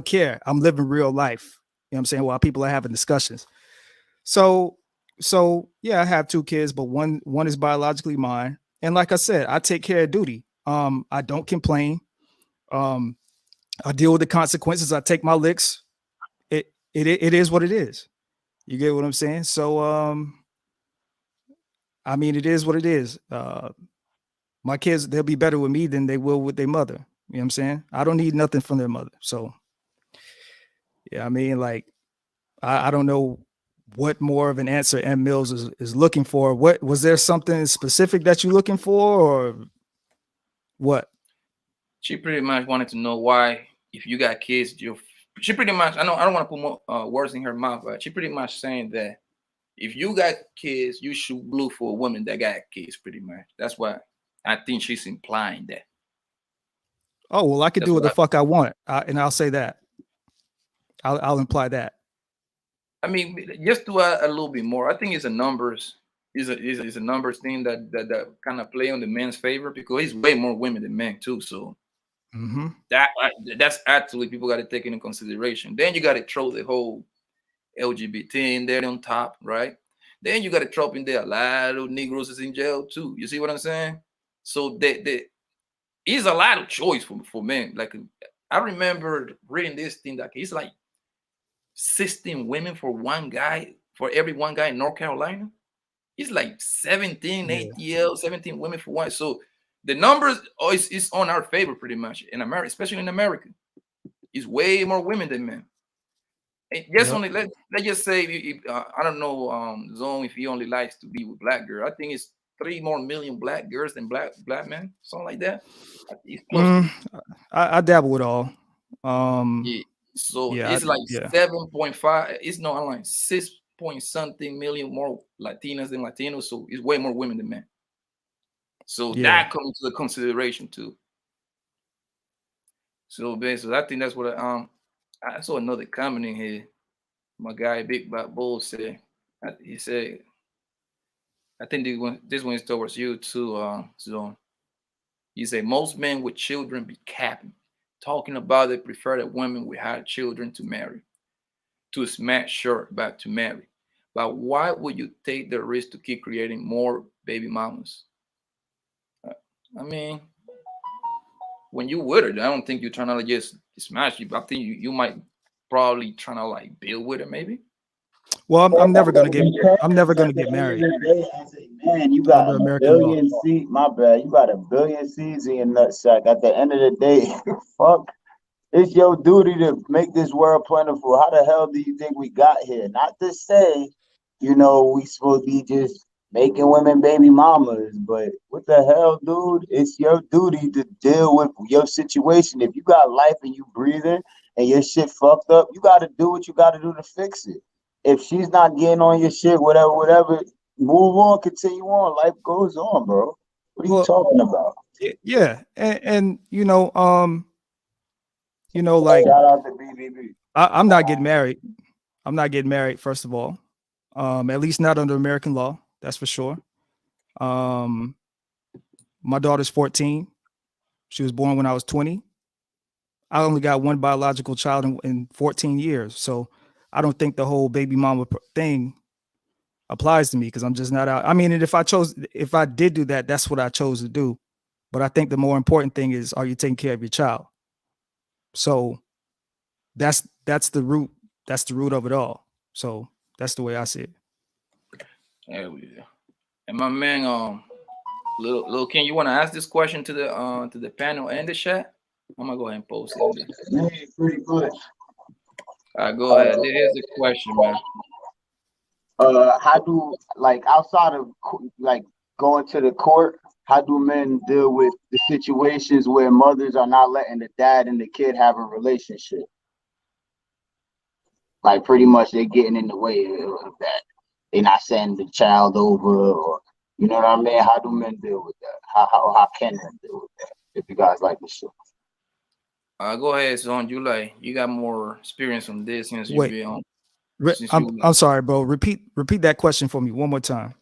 care. I'm living real life. You know what I'm saying? While people are having discussions. So yeah, I have 2 kids, but one is biologically mine. And like I said, I take care of duty. I don't complain. I deal with the consequences. I take my licks. It is what it is. You get what I'm saying? So I mean, it is what it is. My kids, they'll be better with me than they will with their mother. You know what I'm saying? I don't need nothing from their mother. So yeah, I mean, like, I don't know what more of an answer M Mills is looking for. What was there something specific that you're looking for, or what? She pretty much wanted to know why, if you got kids, she pretty much, I don't want to put more words in her mouth, but she pretty much saying that if you got kids, you should look for a woman that got kids. Pretty much, that's what I think she's implying that. Oh well, I could do what the fuck I want, and I'll say that. I'll imply that. I mean, just to add a little bit more, I think it's a numbers. Is a numbers thing that kind of play on the men's favor because it's way more women than men too. So that's actually people got to take into consideration. Then you got to throw the whole LGBT in there on top, right? Then you got to throw in there a lot of Negroes is in jail too. You see what I'm saying? So there is a lot of choice for men. Like I remember reading this thing that it's like 16 women for one guy, for every one guy in North Carolina. It's like 17 ATL, 17 women for one. So the numbers is on our favor pretty much in America, especially in America. It's way more women than men. And just only let's just say I don't know Zone if he only likes to be with black girl. I think it's 3 more million black girls than black men, something like that. It's close I dabble with all. Yeah. So it's like 7.5. It's not like 6 point something million more Latinas than Latinos. So it's way more women than men. So that comes into the consideration too. So basically, I think that's what I saw another comment in here. My guy Big Bad Bull said. He said, I think this one is towards you too, Zone. He said most men with children be capping, talking about they prefer that women with had children to marry, to smash short back to marry. But why would you take the risk to keep creating more baby mamas? I mean, when you with her, I don't think you're trying to just smash you. I think you might probably trying to like build with her, maybe. Well, I'm never gonna get married. Man, you got under a American law. billion seeds. My bad. You got a billion seeds in your nutsack. At the end of the day, fuck. It's your duty to make this world plentiful. How the hell do you think we got here? Not to say, we supposed to be just making women baby mamas, but what the hell, dude? It's your duty to deal with your situation. If you got life and you breathing and your shit fucked up, you got to do what you got to do to fix it. If she's not getting on your shit, whatever, move on, continue on. Life goes on, bro. What are you talking about? Yeah, and like shout out to BBB. I'm not getting married. I'm not getting married, first of all. At least not under American law, that's for sure. My daughter's 14. She was born when I was 20. I only got one biological child in 14 years. So I don't think the whole baby mama thing applies to me because I'm just not out. I mean, and if I did do that, that's what I chose to do. But I think the more important thing is, are you taking care of your child? So that's the root. That's the root of it all. So that's the way I see it. Yeah. And my man, little King, you want to ask this question to the panel and the chat? I'm gonna go ahead and post it. Yeah, pretty much. All right, go ahead. Here's the question, man. How do, like, outside of like going to the court, how do men deal with the situations where mothers are not letting the dad and the kid have a relationship? Like, pretty much they're getting in the way of that. They're not sending the child over, or you know what I mean? How do men deal with that? How can men deal with that? If you guys like the show. Go ahead, Son. You got more experience on this since you be on. I'm sorry, bro. Repeat that question for me one more time.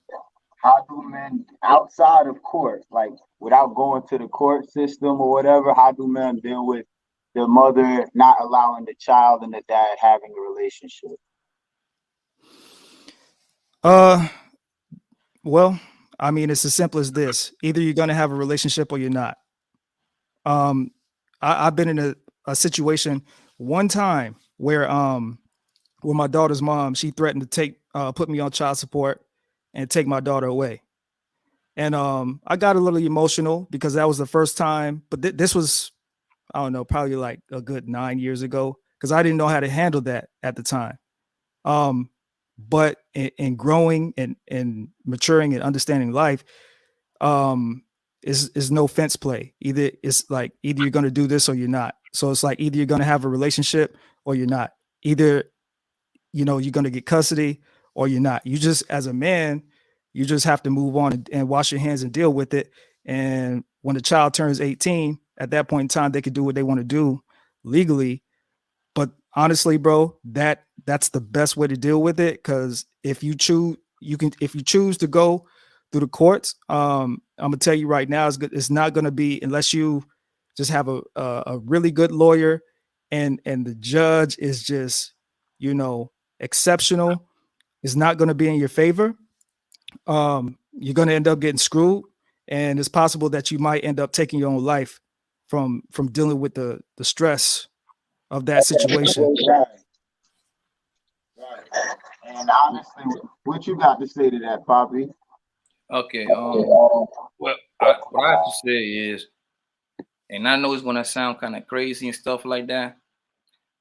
How do men outside of court, like without going to the court system or whatever, how do men deal with the mother not allowing the child and the dad having a relationship? Well, I mean, it's as simple as this. Either you're gonna have a relationship or you're not. I've been in a situation one time where my daughter's mom, she threatened to put me on child support and take my daughter away. And I got a little emotional because that was the first time, but this was, I don't know, probably like a good 9 years ago, because I didn't know how to handle that at the time. But in growing and maturing and understanding life, is no fence play. Either you're going to do this or you're not. So it's like either you're going to have a relationship or you're not. Either, you're going to get custody or you're not. You just, as a man, you just have to move on and wash your hands and deal with it. And when the child turns 18, at that point in time, they can do what they want to do legally. But honestly, bro, that's the best way to deal with it. Because if you choose to go through the courts, I'm gonna tell you right now, it's not gonna be, unless you just have a really good lawyer and the judge is just, exceptional. It's not gonna be in your favor. You're gonna end up getting screwed, and it's possible that you might end up taking your own life from dealing with the stress of that situation. Right. And honestly, what you got to say to that, Papi? Okay. Well, what I have to say is, and I know it's gonna sound kind of crazy and stuff like that.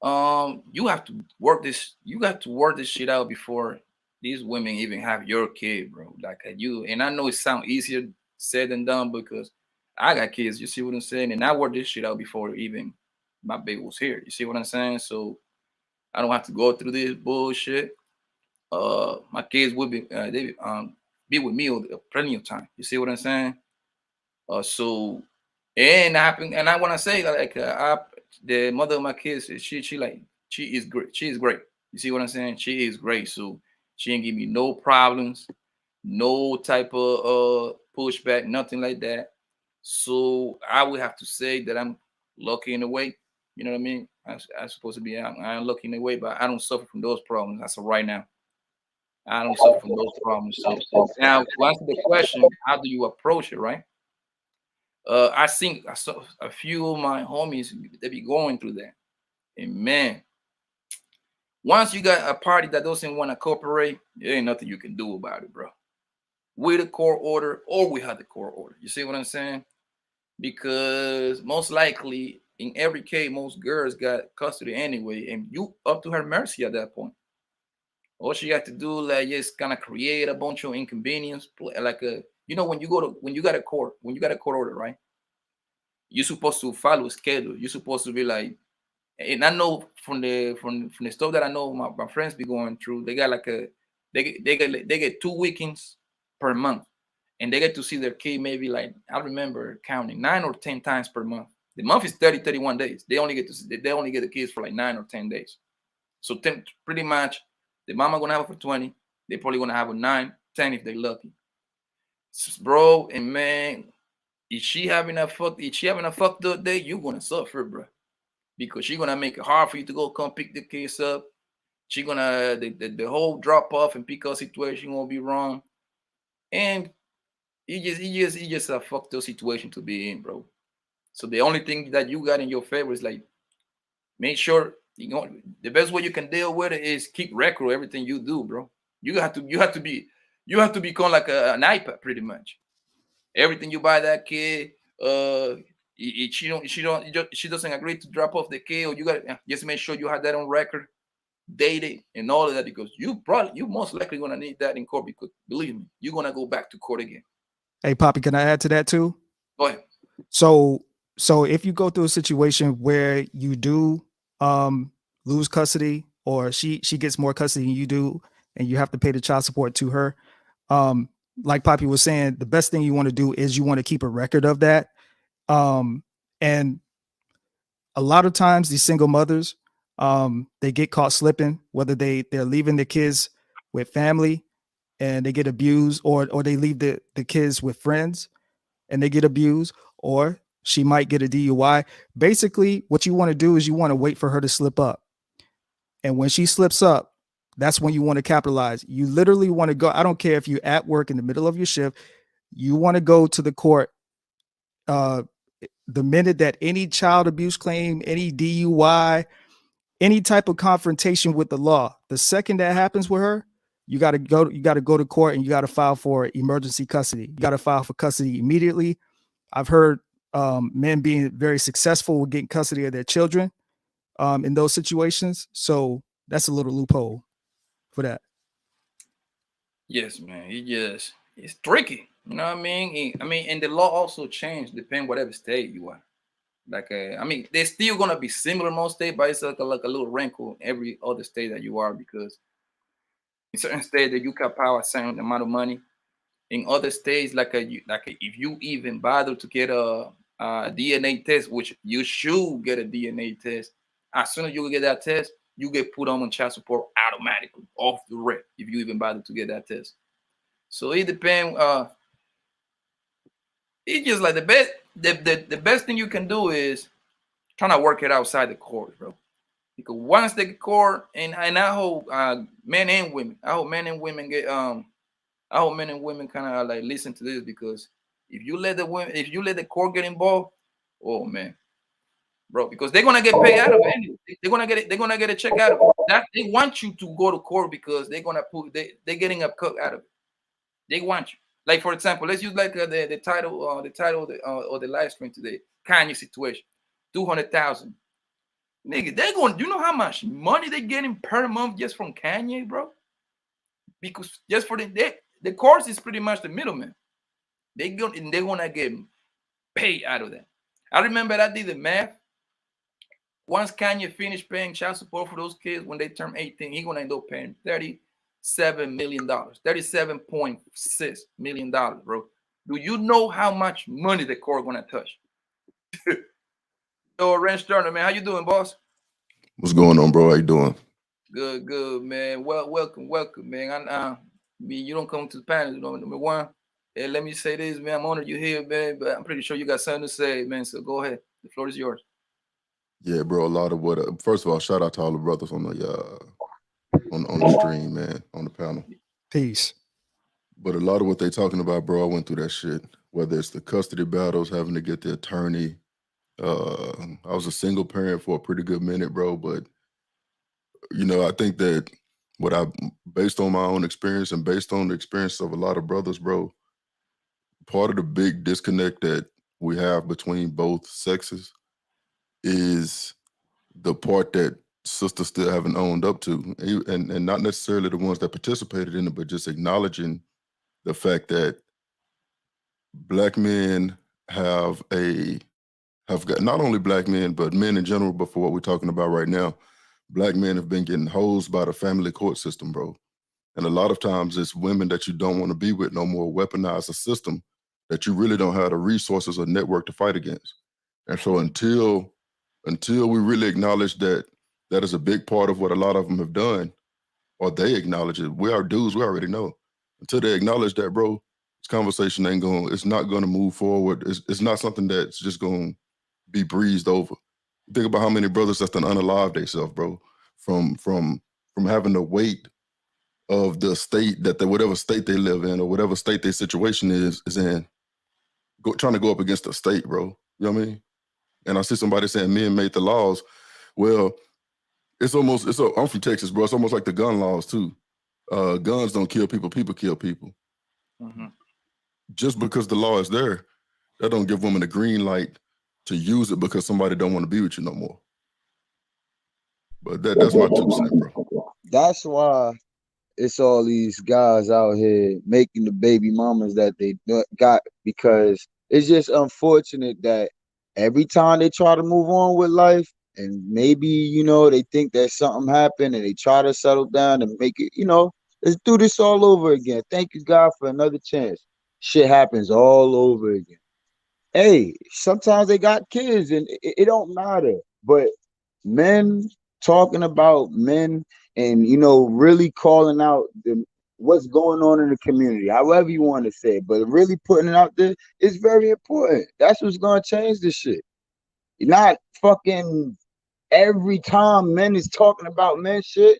You have to work this. You got to work this shit out before these women even have your kid, bro. Like you. And I know it sounds easier said than done because I got kids. You see what I'm saying? And I worked this shit out before even my baby was here. You see what I'm saying? So I don't have to go through this bullshit. My kids will be be with me plenty of time. You see what I'm saying? So and I want to say that the mother of my kids, she is great. She is great. You see what I'm saying? She is great. So she ain't give me no problems, no type of pushback, nothing like that. So I would have to say that I'm lucky in a way. You know what I mean? I'm supposed to be. I'm lucky in a way, but I don't suffer from those problems as of right now. I don't suffer from those problems. So now to answer the question, how do you approach it, right? I think I saw a few of my homies, they be going through that. And man, once you got a party that doesn't want to cooperate, there ain't nothing you can do about it, bro. With a court order or without the court order. You see what I'm saying? Because most likely, in every case, most girls got custody anyway, and you up to her mercy at that point. All she got to do, like, just kind of create a bunch of inconvenience, like when you got a court order, right? You're supposed to follow a schedule. You're supposed to be like, and I know from the stuff that I know my friends be going through, they got they get 2 weekends per month, and they get to see their kid maybe, like, I remember counting 9 or 10 times per month. The month is 31 days. They only get the kids for like 9 or 10 days. So pretty much the mama gonna have it for 20. They probably gonna have a 9, 10 if they're lucky. Bro, and man, if she having a fucked up day, you're gonna suffer, bro. Because she's gonna make it hard for you to go come pick the kids up. She gonna the whole drop off and pick up situation won't be wrong. And it just a fucked up situation to be in, bro. So the only thing that you got in your favor is, like, make sure the best way you can deal with it is keep record of everything you do, bro. You have to be You have to become like an iPad pretty much. Everything you buy that kid, if she doesn't agree to drop off the kid, or you got just make sure you have that on record, dated and all of that, because you most likely gonna need that in court, because believe me, you're gonna go back to court again. Hey, Poppy, can I add to that too? Go ahead. So if you go through a situation where you do lose custody, or she gets more custody than you do, and you have to pay the child support to her, like Poppy was saying, the best thing you want to do is you want to keep a record of that. And a lot of times these single mothers, they get caught slipping, whether they're leaving the kids with family and they get abused, or they leave the kids with friends and they get abused, or she might get a DUI. Basically, what you want to do is you want to wait for her to slip up. And when she slips up, that's when you want to capitalize. You literally want to go. I don't care if you're at work in the middle of your shift. You want to go to the court the minute that any child abuse claim, any DUI, any type of confrontation with the law, the second that happens with her, you got to go to court and you got to file for emergency custody. You got to file for custody immediately. I've heard men being very successful with getting custody of their children in those situations. So that's a little loophole for that. Yes, man. It's tricky. You know what I mean? And the law also changed depending whatever state you are. Like, they're still gonna be similar in most states, but it's like a little wrinkle in every other state that you are, because in certain states that you can power a certain amount of money. In other states, if you even bother to get a DNA test, which you should get a DNA test, as soon as you get that test, you get put on child support automatically off the rip if you even bother to get that test. So it depends. It's just like the best thing you can do is trying to work it outside the court, bro. Because once the court, and I hope men and women, I hope men and women kind of like listen to this, because if you let the court get involved, oh man, bro, because they're gonna get paid out of it anyway. They're gonna get a check out of it. That they want you to go to court because they're getting a cut out of it. They want you. Like, for example, let's use like the title of the live stream today, Kanye situation, 200,000. Nigga, they're going. You know how much money they're getting per month just from Kanye, bro? Because just for the course is pretty much the middleman. They're gonna get paid out of that. I remember I did the math. Once Kanye finished paying child support for those kids when they turn 18, he's gonna end up paying $37 million, $37.6 million, bro. Do you know how much money the court gonna touch? So, Ranch Turner, man, how you doing, boss? What's going on, bro? How you doing? Good, man. Well, welcome, man. You don't come to the panel, number one. And let me say this, man. I'm honored you're here, man. But I'm pretty sure you got something to say, man. So go ahead. The floor is yours. Yeah, bro. A lot of what. First of all, shout out to all the brothers on the on the stream, man, on the panel. Peace. But a lot of what they talking about, bro, I went through that shit. Whether it's the custody battles, having to get the attorney. I was a single parent for a pretty good minute, bro. But I think that based on my own experience and based on the experience of a lot of brothers, bro, part of the big disconnect that we have between both sexes is the part that sisters still haven't owned up to, and not necessarily the ones that participated in it, but just acknowledging the fact that Black men have got, not only Black men, but men in general, but for what we're talking about right now, Black men have been getting hosed by the family court system, bro. And a lot of times it's women that you don't want to be with no more, weaponize a system that you really don't have the resources or network to fight against. And so until we really acknowledge that is a big part of what a lot of them have done, or they acknowledge it, we are dudes, we already know. Until they acknowledge that, bro, this conversation it's not going to move forward. It's not something that's just going to be breezed over. Think about how many brothers that's done unalive themselves, bro, from having the weight of the state whatever state they live in or whatever state their situation is in, trying to go up against the state, bro. You know what I mean? And I see somebody saying men made the laws. Well, I'm from Texas, bro. It's almost like the gun laws too. Guns don't kill people, people kill people. Mm-hmm. Just because the law is there, that don't give women a green light to use it because somebody don't want to be with you no more. But that's my 2 cents, bro. That's why it's all these guys out here making the baby mamas that they got, because it's just unfortunate that every time they try to move on with life, and maybe, you know, they think that something happened and they try to settle down and make it, you know, let's do this all over again. Thank you, God, for another chance. Shit happens all over again. Hey, sometimes they got kids and it don't matter. But men talking about men and, you know, really calling out what's going on in the community, however you want to say it, but really putting it out there is very important. That's what's going to change this shit. Not fucking every time men is talking about men shit,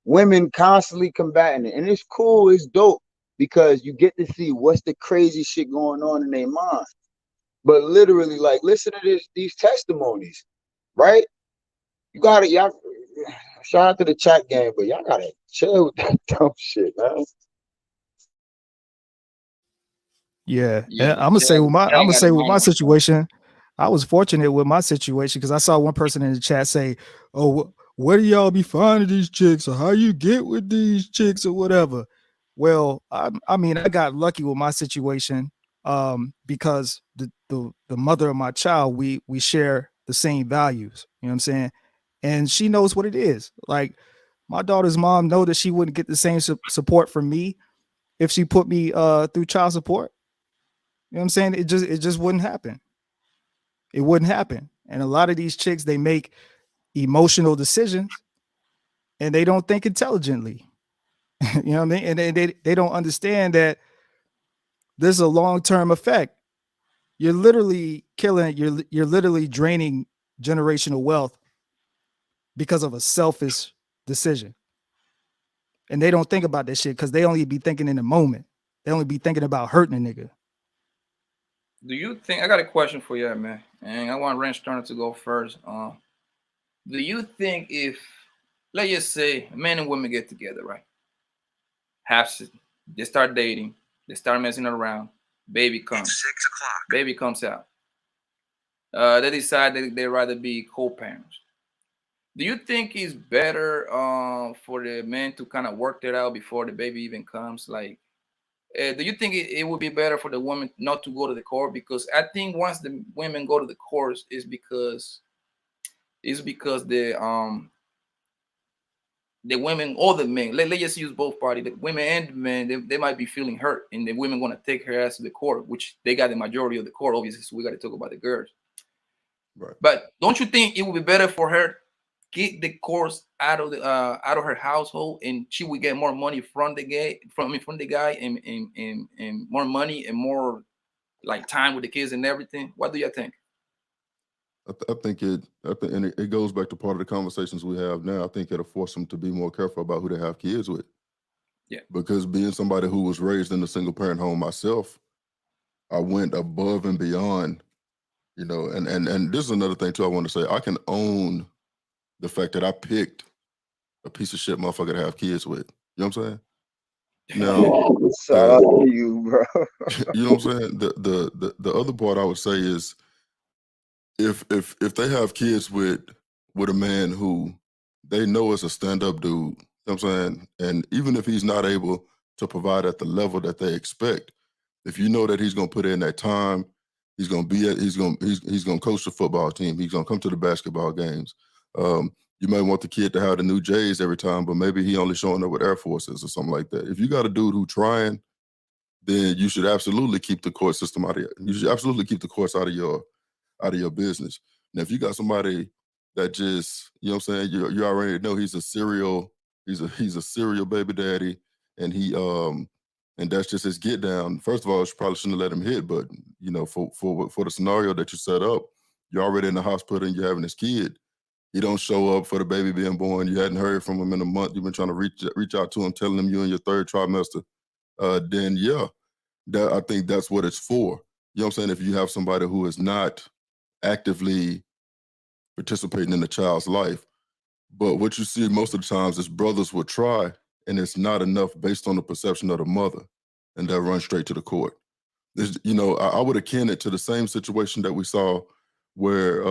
women constantly combating it. And it's cool, it's dope, because you get to see what's the crazy shit going on in their mind. But literally, like, listen to these testimonies, right? You gotta, y'all, shout out to the chat game, but y'all gotta chill with that dumb shit, man. Yeah, and I'm gonna say with my situation, I was fortunate with my situation because I saw one person in the chat say, "Oh, where do y'all be finding these chicks, or how you get with these chicks, or whatever." Well, I mean, I got lucky with my situation because the mother of my child, we share the same values. You know what I'm saying? And she knows what it is. Like, my daughter's mom know that she wouldn't get the same support from me if she put me through child support. You know what I'm saying? It just wouldn't happen. It wouldn't happen. And a lot of these chicks, they make emotional decisions and they don't think intelligently. You know what I mean? And they don't understand that there's a long-term effect. You're literally you're literally draining generational wealth because of a selfish decision. And they don't think about that shit because they only be thinking in the moment. They only be thinking about hurting a nigga. Do you think, I got a question for you, man, and I want Ranch Turner to go first. Do you think if, let's just say, men and women get together, right? They start dating, they start messing around, baby comes. It's 6 o'clock. Baby comes out. They decide that they'd rather be co-parents. Do you think it's better for the men to kind of work that out before the baby even comes? Like, do you think it would be better for the woman not to go to the court? Because I think once the women go to the courts, is because the women or the men, let's just use both parties, the women and the men, they might be feeling hurt, and the women going to take her ass to the court, which they got the majority of the court, obviously, so we got to talk about the girls. Right. But don't you think it would be better for her get the course out of her household, and she would get more money from the guy, and more money and more like time with the kids and everything? What do you think? I think it goes back to part of the conversations we have now. I think it'll force them to be more careful about who they have kids with. Yeah. Because being somebody who was raised in a single parent home myself, I went above and beyond, you know, and this is another thing too I want to say. I can own the fact that I picked a piece of shit motherfucker to have kids with. You know what I'm saying? Now, shout out to you, bro. You know what I'm saying? The other part I would say is, if they have kids with a man who they know is a stand-up dude, you know what I'm saying? And even if he's not able to provide at the level that they expect, if you know that he's gonna put in that time, he's gonna coach the football team, he's gonna come to the basketball games. You may want the kid to have the new J's every time, but maybe he only showing up with Air Forces or something like that. If you got a dude who trying, then you should absolutely keep the court system out of it. You should absolutely keep the courts out of your business. Now, if you got somebody that just, you know what I'm saying, you already know he's a serial baby daddy, and he and that's just his get down. First of all, you probably shouldn't have let him hit, but you know, for the scenario that you set up, you're already in the hospital and you're having this kid. He don't show up for the baby being born. You hadn't heard from him in a month. You've been trying to reach out to him, telling him you're in your third trimester. Then yeah, I think that's what it's for. You know what I'm saying? If you have somebody who is not actively participating in the child's life. But what you see most of the times is brothers will try and it's not enough based on the perception of the mother, and that runs straight to the court. You know, I would akin it to the same situation that we saw where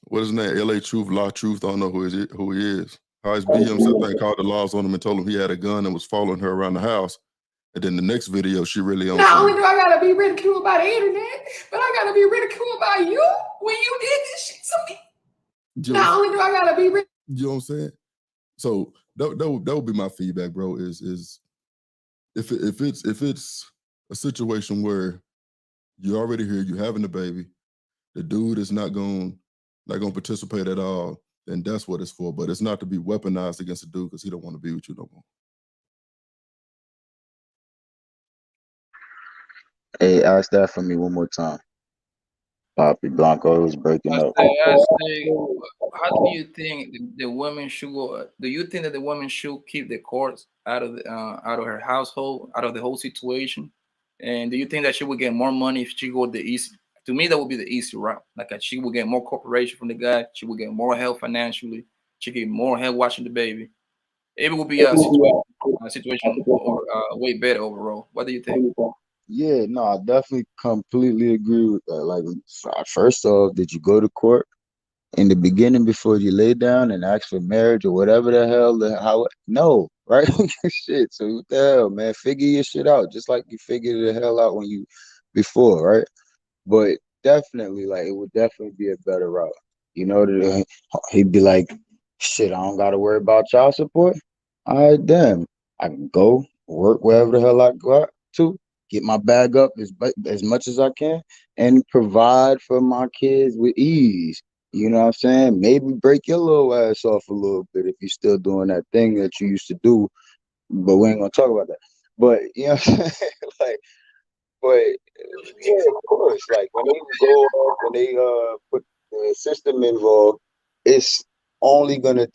what is his name? LA Truth, La Truth, I don't know who he is. Ice B himself called the laws on him and told him he had a gun and was following her around the house. And then the next video, she really on. Not only do I gotta be ridiculed by the internet, but I gotta be ridiculed by you when you did this shit to me. Not only do I gotta be ridiculed. You know what I'm saying? So that would be my feedback, bro. Is if it's a situation where you're already here, you're having a baby, the dude is not going to participate at all, then that's what it's for. But it's not to be weaponized against a dude because he don't want to be with you no more. Hey, ask that for me one more time. PAPI Blanco is breaking up. I say, how do you think the women should go? Do you think that the women should keep the courts out of her household, out of the whole situation? And do you think that she would get more money if she go the easy? To me, that would be the easy route. Like she would get more cooperation from the guy. She would get more help financially. She get more help watching the baby. It would be a situation or way better overall. What do you think? Yeah, no, I definitely completely agree with that. Like, first off, did you go to court in the beginning before you lay down and ask for marriage or whatever the hell? No, right? Shit. So what the hell, man? Figure your shit out, just like you figured the hell out when you before, right? But definitely, like, it would definitely be a better route. You know, he'd be like, shit, I don't got to worry about child support. All right, damn, I can go work wherever the hell I go out to. Get my bag up as much as I can and provide for my kids with ease. You know what I'm saying? Maybe break your little ass off a little bit if you're still doing that thing that you used to do, but we ain't gonna talk about that. But you know what I'm saying? Like, but yeah, of course. Like when they go off, when they put the system involved, it's only gonna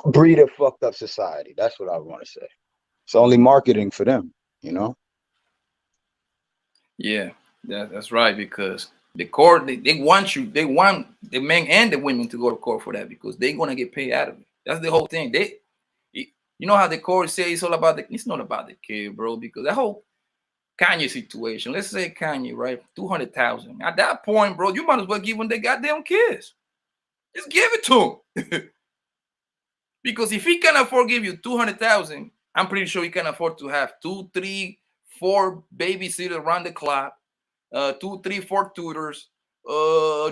breed a fucked up society. That's what I want to say. It's only marketing for them. You know? Yeah, that's right, because the court, they want the men and the women to go to court for that because they're gonna get paid out of it. That's the whole thing. You know how the court say it's all about it's not about the kid, bro, because that whole Kanye situation, let's say Kanye, right? 200,000. At that point, bro, you might as well give them the goddamn kids. Just give it to him. Because if he can afford to give you 200,000, I'm pretty sure he can afford to have 2, 3, 4 babysitters around the clock, 2, 3, 4 tutors,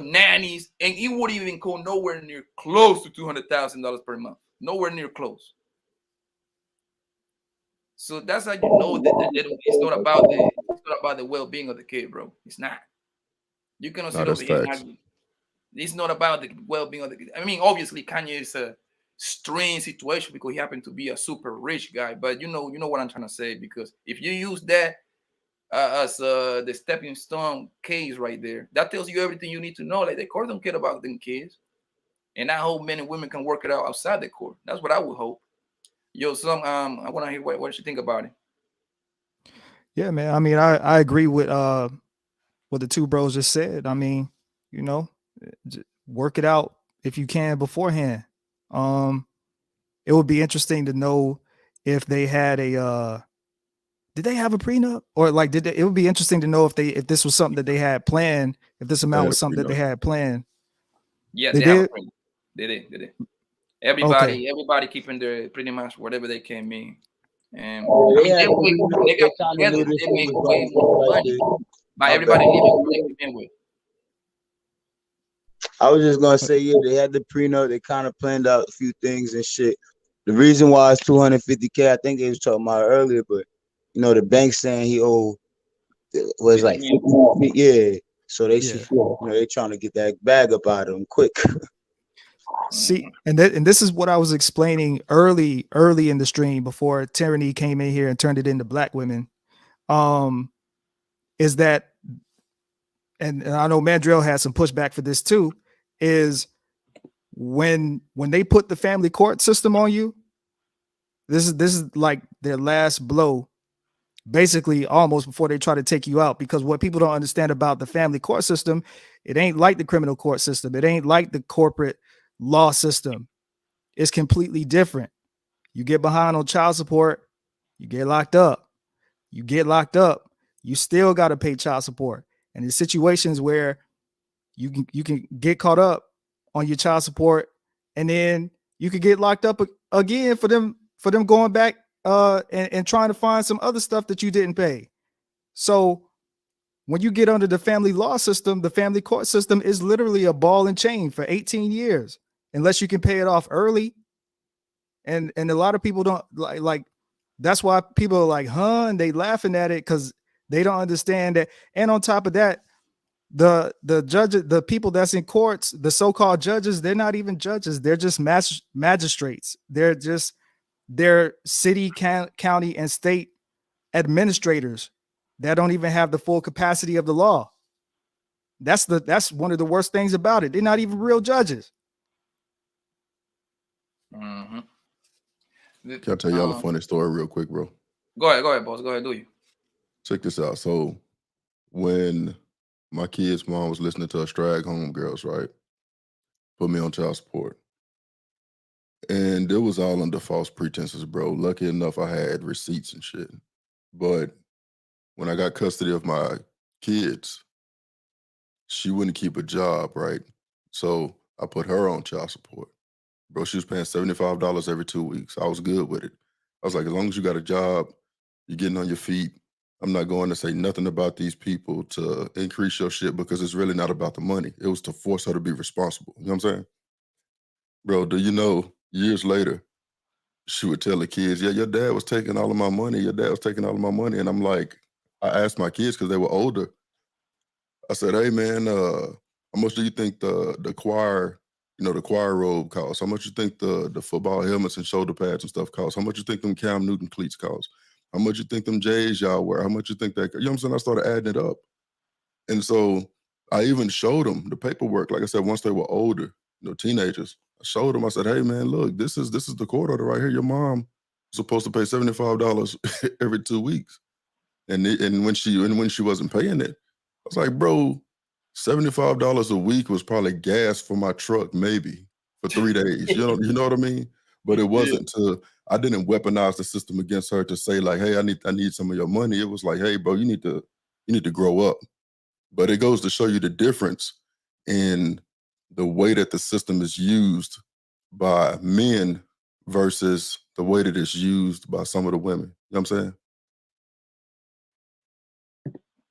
nannies, and he wouldn't even go nowhere near close to $200,000 per month. Nowhere near close. So that's how you know that it's not about the well-being of the kid, bro. It's not. You cannot sit over here and argue. It's not about the well-being of the kid. I mean, obviously, Kanye is a strange situation because he happened to be a super rich guy, but you know what I'm trying to say, because if you use that as the stepping stone case right there, that tells you everything you need to know. Like the court don't care about them kids, and I hope men and women can work it out outside the court. That's what I would hope. Yo, I want to hear what you think about it. Yeah, man. I mean, I agree with what the two bros just said. I mean, you know, work it out if you can beforehand. It would be interesting to know if they had did they have a prenup, or like it would be interesting to know if this was something that they had planned, if this amount was something that they had planned. Yeah, they did. They did. Everybody keeping their pretty much whatever they can mean. And they got together, they make way more money by everybody living what they can in with. I was just gonna say, yeah, they had the prenup. They kind of planned out a few things and shit. The reason why it's 250K, I think they was talking about earlier, but you know, the bank saying he owed was like 50, yeah. So they should, you know, they trying to get that bag up out of them quick. See, and this is what I was explaining early in the stream before Tyranny came in here and turned it into black women. Is that, and I know Mandrell has some pushback for this too, is when they put the family court system on you, this is like their last blow, basically almost before they try to take you out. Because what people don't understand about the family court system, it ain't like the criminal court system. It ain't like the corporate law system. is completely different. You get behind on child support, you get locked up. You get locked up, you still got to pay child support. And in situations where you can get caught up on your child support, and then you could get locked up again for them going back and trying to find some other stuff that you didn't pay. So when you get under the family law system, the family court system is literally a ball and chain for 18 years, unless you can pay it off early. And a lot of people don't like that's why people are like, huh? And they laughing at it because they don't understand that. And on top of that, the judges, the people that's in courts, the so-called judges, they're not even judges. They're just magistrates. They're city, county, and state administrators that don't even have the full capacity of the law. That's one of the worst things about it. They're not even real judges. Mm-hmm. Can I tell y'all a funny story real quick, bro? Go ahead, boss. Go ahead, do you? Check this out. So when my kid's mom was listening to us drag home girls, right? Put me on child support. And it was all under false pretenses, bro. Lucky enough, I had receipts and shit. But when I got custody of my kids, she wouldn't keep a job, right? So I put her on child support. Bro, she was paying $75 every 2 weeks. I was good with it. I was like, as long as you got a job, you're getting on your feet, I'm not going to say nothing about these people to increase your shit because it's really not about the money. It was to force her to be responsible. You know what I'm saying? Bro, do you know, years later, she would tell the kids, yeah, your dad was taking all of my money. Your dad was taking all of my money. And I'm like, I asked my kids because they were older. I said, hey, man, how much do you think the choir, the choir robe costs? How much you think the football helmets and shoulder pads and stuff cost? How much you think them Cam Newton cleats cost? How much you think them J's y'all wear? How much you think that, you know what I'm saying? I started adding it up. And so I even showed them the paperwork. Like I said, once they were older, teenagers, I showed them, I said, hey man, look, this is the court order right here. Your mom was supposed to pay $75 every 2 weeks. And when she wasn't paying it, I was like, bro, $75 a week was probably gas for my truck, maybe for 3 days. You know what I mean? But it wasn't I didn't weaponize the system against her to say like, hey, I need some of your money. It was like, hey, bro, you need to grow up. But it goes to show you the difference in the way that the system is used by men versus the way that it's used by some of the women. You know what I'm saying?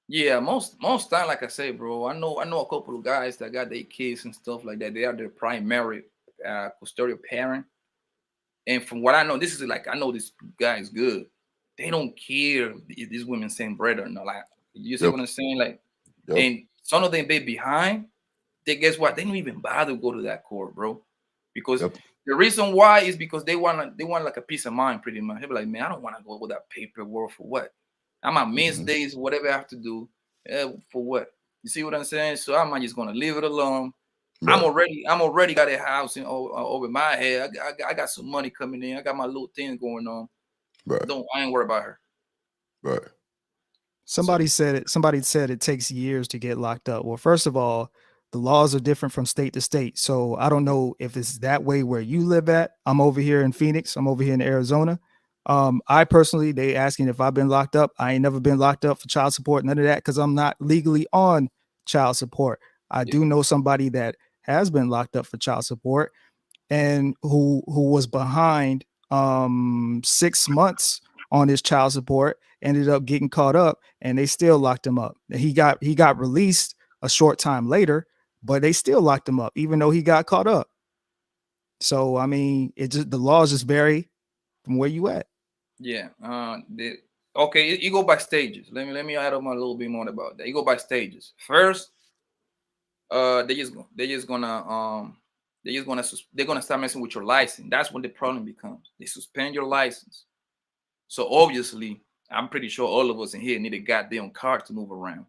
Yeah, most time, like I say, bro, I know a couple of guys that got their kids and stuff like that. They are their primary custodial parent. And from what I know, this is like, I know this guy is good. They don't care if these women send bread or not. Like, you see what I'm saying? Like, and some of them be behind. They guess what? They don't even bother to go to that court, bro. Because the reason why is because they want like a peace of mind, pretty much. They be like, man, I don't want to go with that paperwork for what? I might miss days, whatever I have to do, for what? You see what I'm saying? So I'm just gonna leave it alone. Right. I'm already got a house over my head. I got some money coming in. I got my little thing going on. Right. I ain't worried about her. Right. Somebody said it takes years to get locked up. Well, first of all, the laws are different from state to state. So I don't know if it's that way where you live at. I'm over here in Phoenix. I'm over here in Arizona. I personally, they asking if I've been locked up. I ain't never been locked up for child support, none of that, because I'm not legally on child support. I do know somebody that has been locked up for child support and who was behind 6 months on his child support, ended up getting caught up, and they still locked him up. He got released a short time later, but they still locked him up, even though he got caught up. So I mean, the laws just vary from where you at. Yeah. Okay, you go by stages. Let me add up a little bit more about that. You go by stages. First, they're gonna start messing with your license. That's when the problem becomes. They suspend your license. So obviously, I'm pretty sure all of us in here need a goddamn car to move around.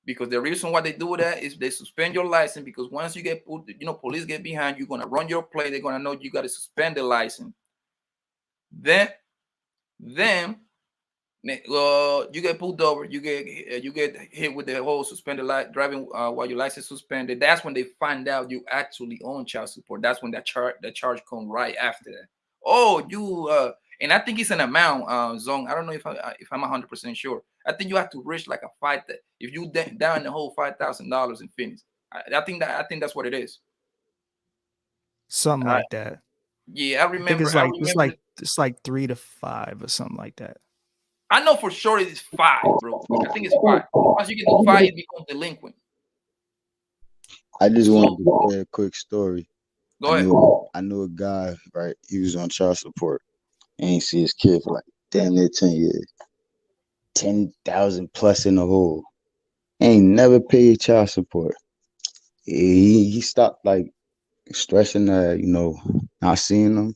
Because the reason why they do that is they suspend your license, because once you get put, police get behind, you're gonna run your plate. They're gonna know you got to suspend the license. Then You get pulled over, you get hit with the whole suspended driving while your license suspended. That's when they find out you actually own child support. That's when that charge comes right after that. Oh, you and I think it's an amount zone. I don't know if I'm 100% sure. I think you have to reach like a fight that if you down the whole $5,000 and finish. I think that's what it is. Something like that. Yeah, I think remember. it's like 3 to 5 or something like that. I know for sure it's 5, bro. I think it's 5. Once you get to 5, you become delinquent. I just wanted to share a quick story. Go ahead. I knew a guy, right? He was on child support. And he see his kid for like damn near 10 years. 10,000 plus in the hole. Ain't never paid child support. He stopped like stressing that, not seeing him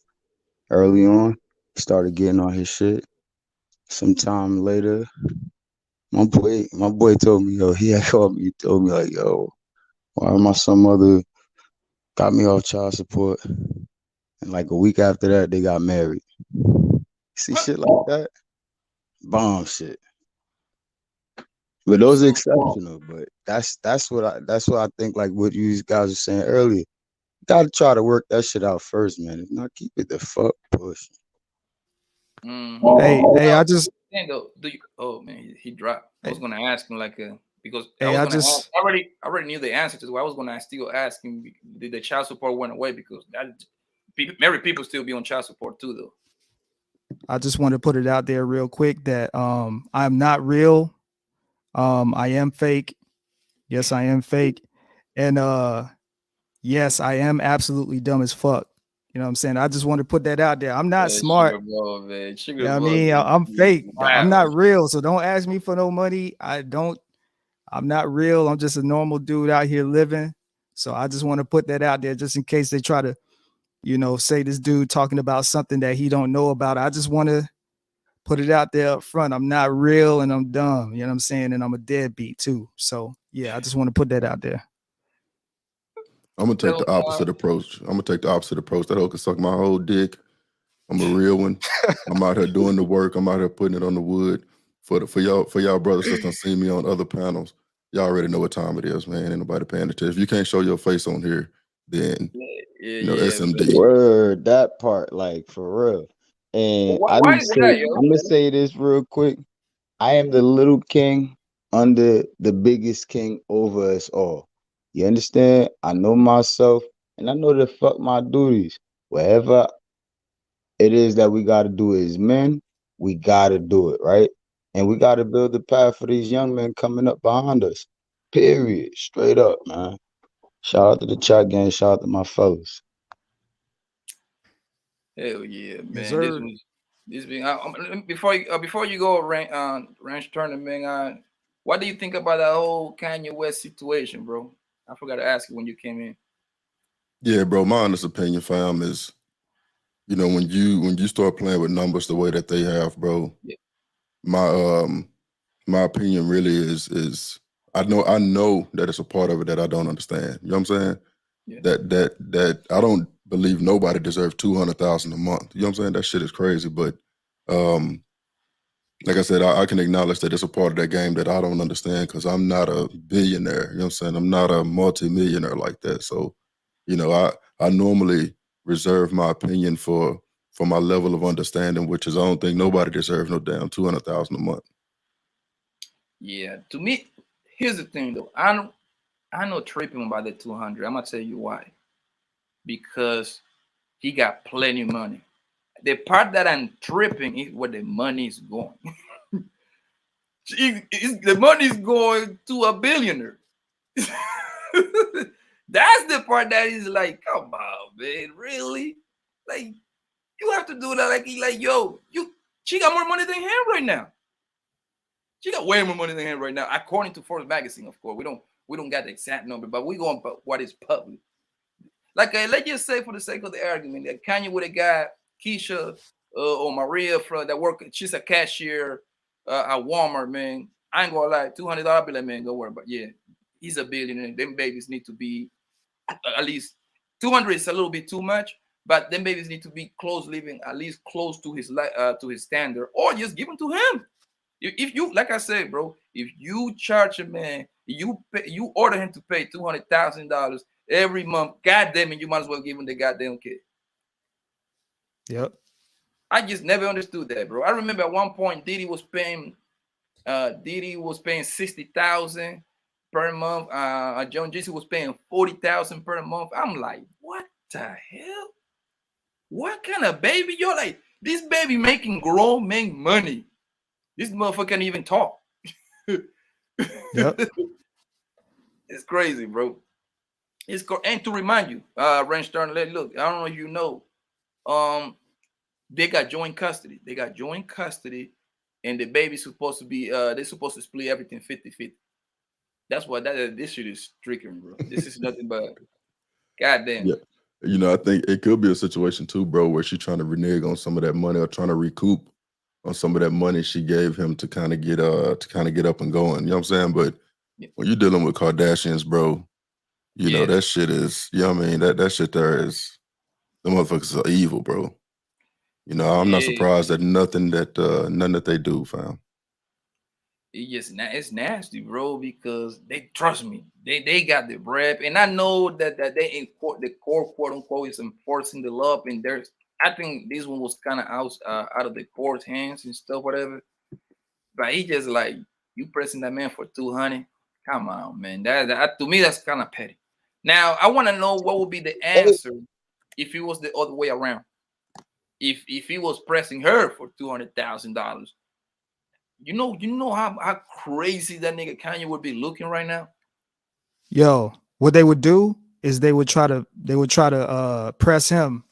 early on. He started getting on his shit. Sometime later, my boy told me, he had called me, told me like, why my son mother got me off child support. And like a week after that, they got married. See shit like that? Bomb shit. But those are exceptional. But that's what I think, like what you guys were saying earlier. You gotta try to work that shit out first, man. If not, keep it the fuck pushing. Hey, I just oh man, he dropped. I was gonna ask him because I already knew the answer to it. I was gonna still ask him did the child support went away because married people still be on child support too though. I just want to put it out there real quick that I'm not real. I am fake. Yes, I am fake. And yes, I am absolutely dumb as fuck. You know what I'm saying? I just want to put that out there. I'm not smart. I mean, I'm fake. I'm not real. So don't ask me for no money. I'm not real. I'm just a normal dude out here living. So I just want to put that out there just in case they try to, say this dude talking about something that he don't know about. I just want to put it out there up front. I'm not real and I'm dumb. You know what I'm saying? And I'm a deadbeat too. So yeah, I just want to put that out there. I'm gonna take the opposite approach. That hoe can suck my whole dick. I'm a real one. I'm out here doing the work. I'm out here putting it on the wood. For y'all brothers that don't see me on other panels, y'all already know what time it is, man. Ain't nobody paying attention. If you can't show your face on here, then SMD. Word, that part, like for real. And I'm gonna say this real quick. I am the little king under the biggest king over us all. You understand? I know myself and I know the fuck my duties. Wherever it is that we gotta do as men, we gotta do it, right? And we gotta build the path for these young men coming up behind us. Period. Straight up, man. Shout out to the chat gang, shout out to my fellas. Hell yeah, man. Before you go ranch tournament, what do you think about that whole Kanye West situation, bro? I forgot to ask you when you came in. Yeah, bro. My honest opinion, fam, is when you start playing with numbers the way that they have, bro. Yeah. My opinion really is I know that it's a part of it that I don't understand. You know what I'm saying? Yeah. That I don't believe nobody deserves $200,000 a month. You know what I'm saying? That shit is crazy. But like I said, I can acknowledge that it's a part of that game that I don't understand because I'm not a billionaire. You know what I'm saying? I'm not a multi-millionaire like that. So, I normally reserve my opinion for my level of understanding, which is I don't think nobody deserves no damn $200,000 a month. Yeah, to me, here's the thing though. I know tripping about the 200. I'm gonna tell you why. Because he got plenty of money. The part that I'm tripping is where the money is going. The money is going to a billionaire. That's the part that is like, come on, man, really? Like, you have to do that. Like, yo, she got more money than him right now. She got way more money than him right now, according to Forbes magazine. Of course, we don't got the exact number, but we going by what is public. Like, let's just say, for the sake of the argument, that Kanye would have got Keisha or Maria that work. She's a cashier at Walmart, man. I ain't gonna lie, $200. I'll be like, man, go worry. But yeah, he's a billionaire. Them babies need to be at least 200 is a little bit too much, but them babies need to be living at least close to his standard, or just give them to him. If you, like I said, bro, if you charge a man, you order him to pay $200,000 every month, goddamn it, you might as well give him the goddamn kid. Yep. I just never understood that, bro. I remember at one point Diddy was paying 60,000 per month. John Jesse was paying 40,000 per month. I'm like, what the hell? What kind of baby? You're like, this baby making grown men money. This motherfucker can't even talk. Yep. It's crazy, bro. And to remind you, Ren Stern, look, I don't know if you know, they got joint custody. They got joint custody, and the baby's supposed to be, they're supposed to split everything 50-50. That's why this shit is tricking, bro. This is nothing but goddamn. Yeah. You know, I think it could be a situation too, bro, where she's trying to renege on some of that money or trying to recoup on some of that money she gave him to kind of get up and going. You know what I'm saying? But when you're dealing with Kardashians, bro, you know that shit is, you know what I mean? That shit there is, the motherfuckers are evil, bro. You know, I'm not surprised at nothing that they do, fam. It's nasty, bro, because they trust me. They got the bread, and I know that they import the court, quote unquote, is enforcing the law. And I think this one was kind of out of the court's hands and stuff, whatever. But he just like, you pressing that man for 200. Come on, man. That to me, that's kind of petty. Now I want to know what would be the answer if it was the other way around. If he was pressing her for $200,000. You know how crazy that nigga Kanye would be looking right now. Yo, what they would do is they would try to press him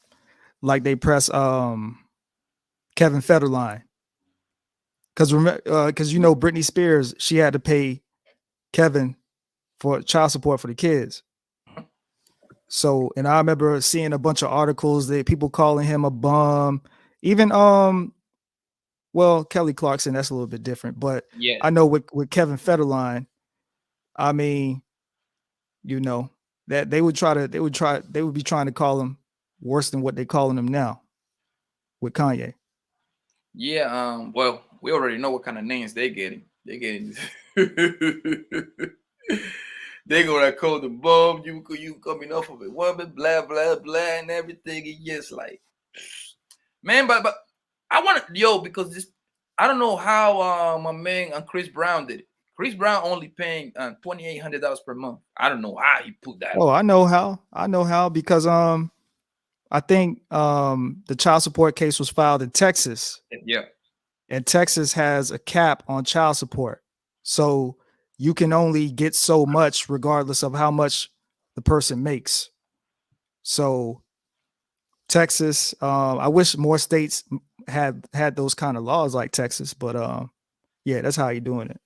like they press Kevin Federline. Because you know Britney Spears, she had to pay Kevin for child support for the kids. So, and I remember seeing a bunch of articles that people calling him a bum. Even well, Kelly Clarkson, that's a little bit different, but I know with Kevin Federline, I mean, you know, that they would be trying to call him worse than what they're calling him now with Kanye. Yeah, well, we already know what kind of names they're getting. They're getting they gonna call the bum, you coming off of a woman, blah blah blah, and everything. It's just like, man, but I want to, because this, I don't know how my man Chris Brown did it. Chris Brown only paying $2,800 per month. I don't know how he put that. Oh, I know how because I think the child support case was filed in Texas. Yeah. And Texas has a cap on child support. So you can only get so much regardless of how much the person makes. So Texas, I wish more states had those kind of laws like Texas, but yeah, that's how you're doing it.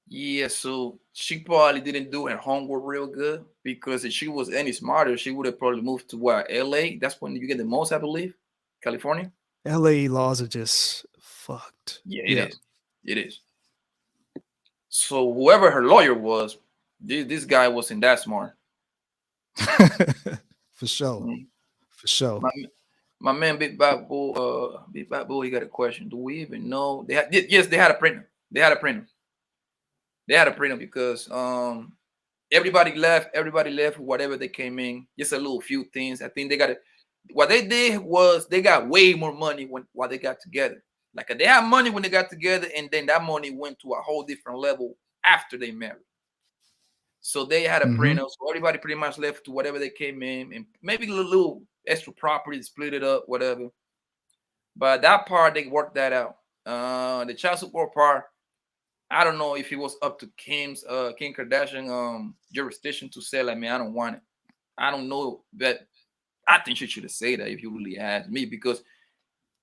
Yeah, so she probably didn't do her homework real good, because if she was any smarter, she would have probably moved to what, LA? That's when you get the most, I believe. California? LA laws are just fucked. Yeah, it is. It is. So whoever her lawyer was, this guy wasn't that smart. For sure. For sure. My man Big Bad Bull, he got a question. Do we even know? Yes, they had a printer. They had a printer because everybody left whatever they came in. Just a little few things. I think what they did was they got way more money while they got together. Like they had money when they got together, and then that money went to a whole different level after they married. So they had a printer, so everybody pretty much left to whatever they came in, and maybe a little extra property, split it up, whatever. But that part, they worked that out. The child support part, I don't know if it was up to Kim Kardashian jurisdiction to say, like, man, I don't want it. I don't know, but I think she should have said that if you really asked me, because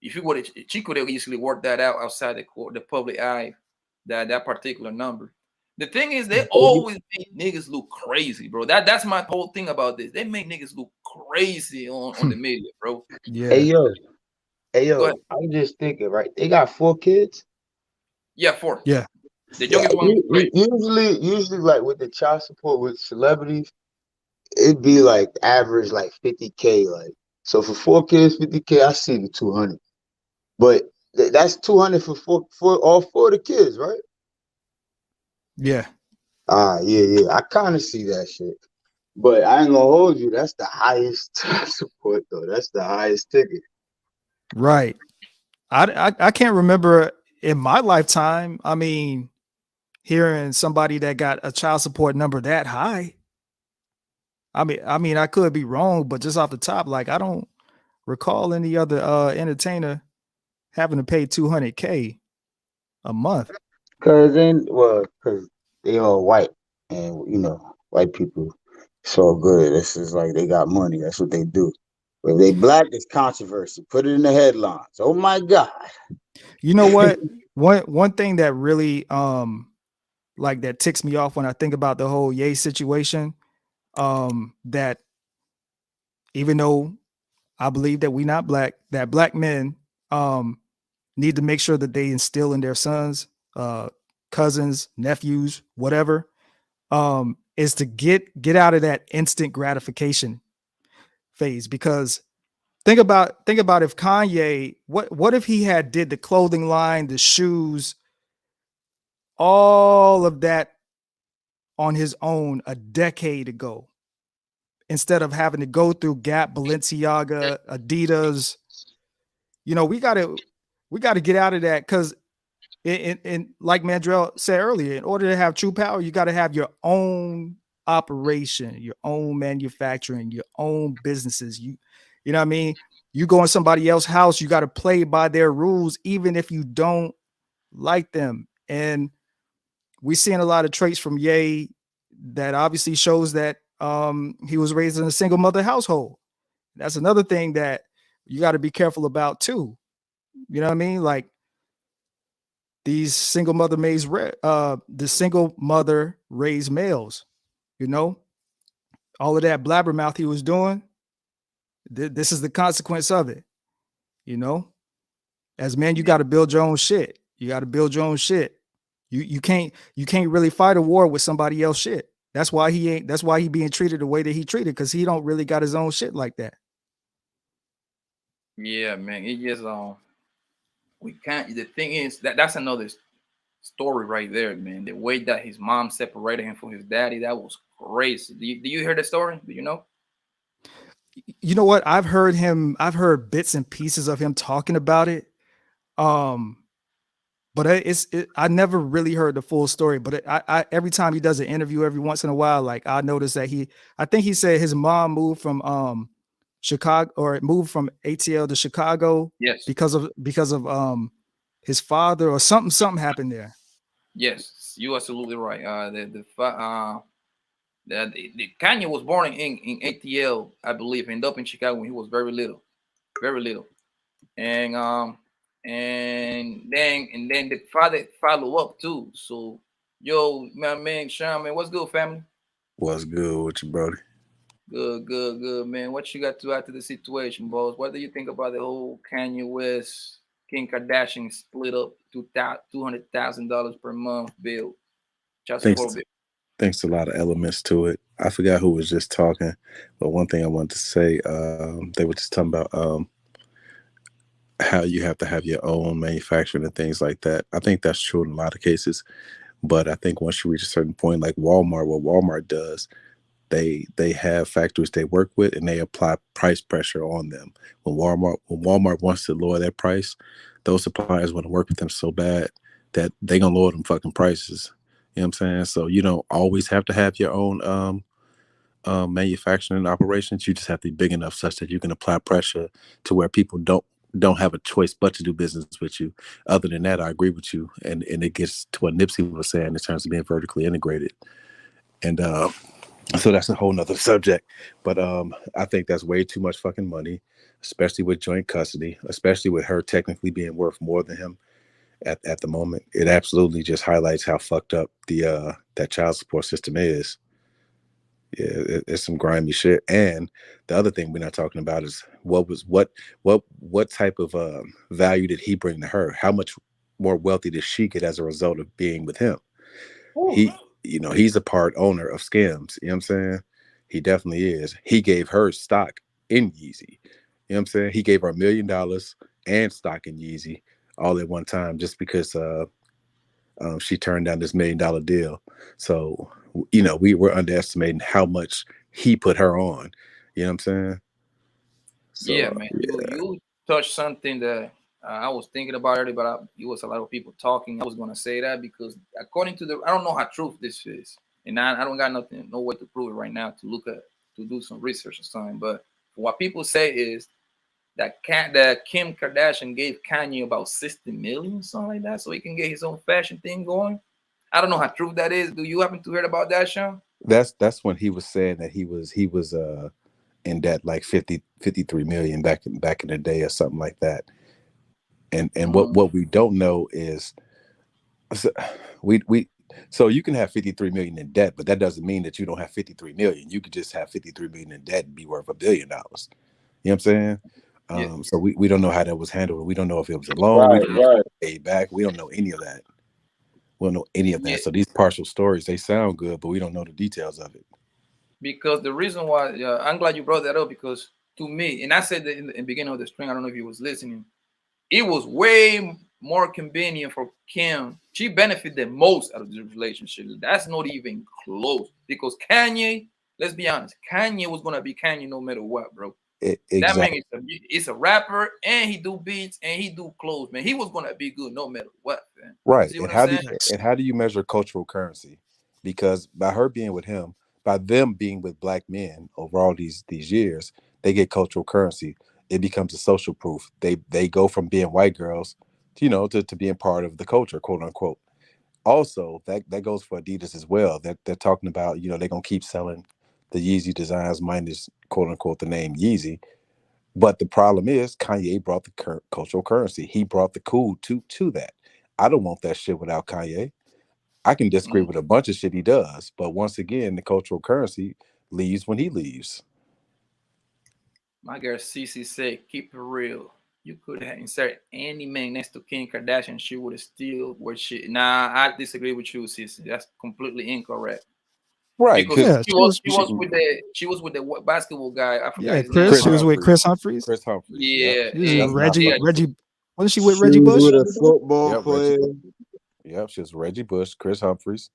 if you would, she could have easily worked that out outside the public eye, that particular number. The thing is, they always make niggas look crazy, bro. That's my whole thing about this. They make niggas look crazy on the media, bro. Yeah. Hey yo, I'm just thinking, right? They got 4 kids. Yeah, 4. Yeah. The youngest one. Usually, like with the child support with celebrities, it'd be like average like 50K. Like, so for 4 kids, 50K, I see the 200. But That's 200 for all 4 of the kids, right? Yeah. Yeah. I kind of see that shit. But I ain't gonna hold you. That's the highest support, though. That's the highest ticket. Right. I can't remember in my lifetime. I mean, hearing somebody that got a child support number that high. I mean, I could be wrong, but just off the top, like I don't recall any other entertainer having to pay $200K a month. Cause they all white, and white people so good. This is like they got money. That's what they do. But if they black, it's controversy. Put it in the headlines. Oh my God. You know what? One thing that really like that ticks me off when I think about the whole Ye situation, that even though I believe that we not black, that black men need to make sure that they instill in their sons, cousins, nephews, whatever, is to get out of that instant gratification phase. Because think about if Kanye, what if he had did the clothing line, the shoes, all of that on his own a decade ago, instead of having to go through Gap, Balenciaga, Adidas. We gotta get out of that, because in like Mandrell said earlier, in order to have true power, you got to have your own operation, your own manufacturing, your own businesses. You know what I mean? You go in somebody else's house, you got to play by their rules, even if you don't like them. And we're seeing a lot of traits from Ye that obviously shows that he was raised in a single mother household. That's another thing that you got to be careful about too. You know what I mean? Like these single mother raised males, all of that blabbermouth he was doing. This is the consequence of it. As men, you got to build your own shit. You got to build your own shit. You can't really fight a war with somebody else's shit. That's why he being treated the way that he treated, because he don't really got his own shit like that. Yeah, man. It just we can't. The thing is that's another story right there, man. The way that his mom separated him from his daddy, that was crazy. Do you hear the story? Do you know? You know what? I've heard bits and pieces of him talking about it. But I never really heard the full story. But I every time he does an interview, every once in a while, like I notice that I think he said his mom moved from Chicago, or moved from ATL to Chicago. Yes. Because of his father, or something happened there. Yes, you absolutely right. The Kanye was born in ATL, I believe, ended up in Chicago when he was very little, and then the father follow up too. So, yo, my man Sean, man, what's good, family? What's good with you, brody? Good, man. What you got to add to the situation, boss? What do you think about the whole Kanye West, Kim Kardashian split up $200,000 per month bill? Thanks a lot of elements to it. I forgot who was just talking, but one thing I wanted to say, they were just talking about how you have to have your own manufacturing and things like that. I think that's true in a lot of cases, but I think once you reach a certain point, like Walmart, what Walmart does, they have factories they work with, and they apply price pressure on them. When Walmart wants to lower their price, those suppliers want to work with them so bad that they gonna lower them fucking prices. You know what I'm saying? So you don't always have to have your own manufacturing operations. You just have to be big enough such that you can apply pressure to where people don't have a choice but to do business with you. Other than that, I agree with you, and it gets to what Nipsey was saying in terms of being vertically integrated, and so that's a whole nother subject. But I think that's way too much fucking money, especially with joint custody, especially with her technically being worth more than him at the moment. It absolutely just highlights how fucked up the that child support system is. Yeah, it's some grimy shit. And the other thing we're not talking about is what type of value did he bring to her? How much more wealthy did she get as a result of being with him? He's a part owner of Skims. You know what I'm saying? He definitely is. He gave her stock in Yeezy. You know what I'm saying? He gave her $1 million and stock in Yeezy all at one time just because she turned down this $1 million deal. So, you know, we were underestimating how much he put her on. You know what I'm saying? So, yeah, man. You touched something that I was thinking about earlier, but it was a lot of people talking. I was gonna say that because according to I don't know how true this is, and I don't got no way to prove it right now to do some research or something. But what people say is that Kim Kardashian gave Kanye about 60 million, something like that, so he can get his own fashion thing going. I don't know how true that is. Do you happen to hear about that, Sean? that's when he was saying that he was in debt like 53 million back in the day or something like that. And what we don't know is so you can have 53 million in debt, but that doesn't mean that you don't have 53 million. You could just have 53 million in debt and be worth $1 billion. You know what I'm saying? Yeah. So we don't know how that was handled. We don't know if it was a loan. Right, We don't know if right. it was paid back. We don't know any of that. We don't know any of that. Yeah. So these partial stories, they sound good, but we don't know the details of it. Because the reason why I'm glad you brought that up, because to me, and I said that in the beginning of the string, I don't know if you was listening, it was way more convenient for Kim. She benefited the most out of this relationship. That's not even close. Because Kanye, let's be honest, Kanye was gonna be Kanye no matter what, bro. Exactly. That man is a rapper, and he do beats, and he do clothes, man. He was gonna be good no matter what, man. Right. See what I'm saying? How do you measure cultural currency? Because by her being with him, by them being with black men over all these years, they get cultural currency. It becomes a social proof. They go from being white girls, to being part of the culture, quote unquote. Also, that goes for Adidas as well. That they're talking about, they're gonna keep selling the Yeezy designs minus quote unquote the name Yeezy. But the problem is Kanye brought the cultural currency. He brought the cool to that. I don't want that shit without Kanye. I can disagree with a bunch of shit he does, but once again, the cultural currency leaves when he leaves. My girl Cece said, "Keep it real. You could have inserted any man next to Kim Kardashian, she would have still wear shit." Nah, I disagree with you, Cece. That's completely incorrect. Right? Because Yeah, she was with the basketball guy. I forgot his Chris. name. She was with Chris Humphries. Chris Humphries. Yeah, She was yeah. Reggie. Wasn't she with Reggie Bush? With a football player. Yep, she was Reggie Bush, Chris Humphries.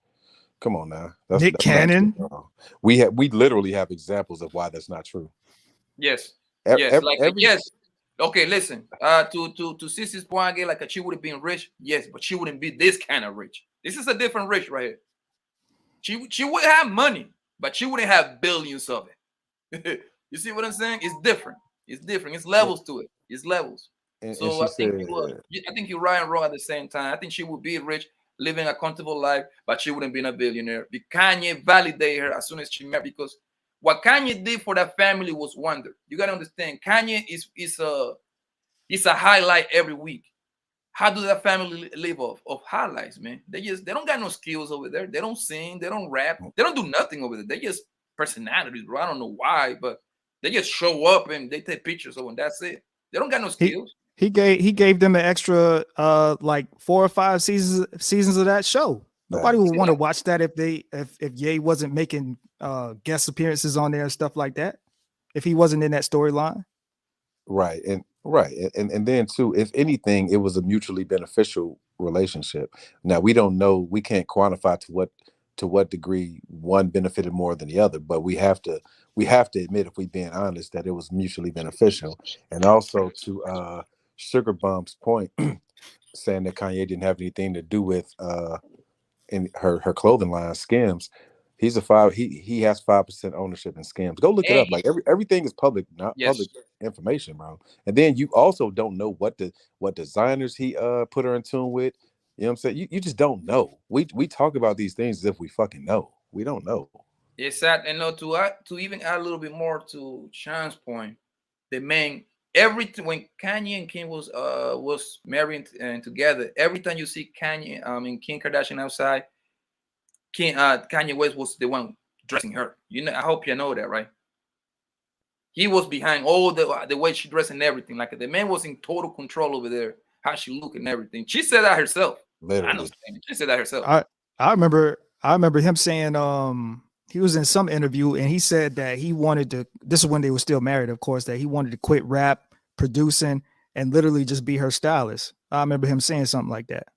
Come on now. Nick Cannon. We literally have examples of why that's not true. Yes. Yes. Okay, listen. To Sissy's point again, like she would have been rich, yes, but she wouldn't be this kind of rich. This is a different rich right here. She would have money, but she wouldn't have billions of it. You see what I'm saying? It's different. It's different. It's levels to it. It's levels. So I think you're right and wrong at the same time. I think she would be rich, living a comfortable life, but she wouldn't be a billionaire. Kanye validated her as soon as she married, because what Kanye did for that family was wonder. You gotta understand, Kanye is a highlight every week. How do that family live off of highlights, man? They don't got no skills over there. They don't sing, they don't rap, they don't do nothing over there. They just personalities, bro. I don't know why, but they just show up and they take pictures of them. That's it. They don't got no skills. He gave them an extra like 4 or 5 seasons of that show. Nobody would want to watch that if Ye wasn't making guest appearances on there and stuff like that. If he wasn't in that storyline. Right. And then too, if anything, it was a mutually beneficial relationship. Now we don't know, we can't quantify to what degree one benefited more than the other, but we have to admit, if we're being honest, that it was mutually beneficial. And also to Sugar Bump's point, saying that Kanye didn't have anything to do with in her clothing line, Skims. He has 5% ownership in Skims. Go look it up. Like everything is public, public information, bro. And then you also don't know what designers he put her in tune with. You know what I'm saying? You just don't know. We talk about these things as if we fucking know. We don't know. It's sad, and to even add a little bit more to Sean's point, the man, when Kanye and Kim was married and together, every time you see Kanye and Kim Kardashian outside, Kanye West was the one dressing her. I hope you know that, right? He was behind all the way she dressed and everything. Like the man was in total control over there, how she looked and everything. She said that herself. Literally. She said that herself. I remember him saying he was in some interview and he said that he wanted to, this is when they were still married, of course, that he wanted to quit rap, producing, and literally just be her stylist. I remember him saying something like that.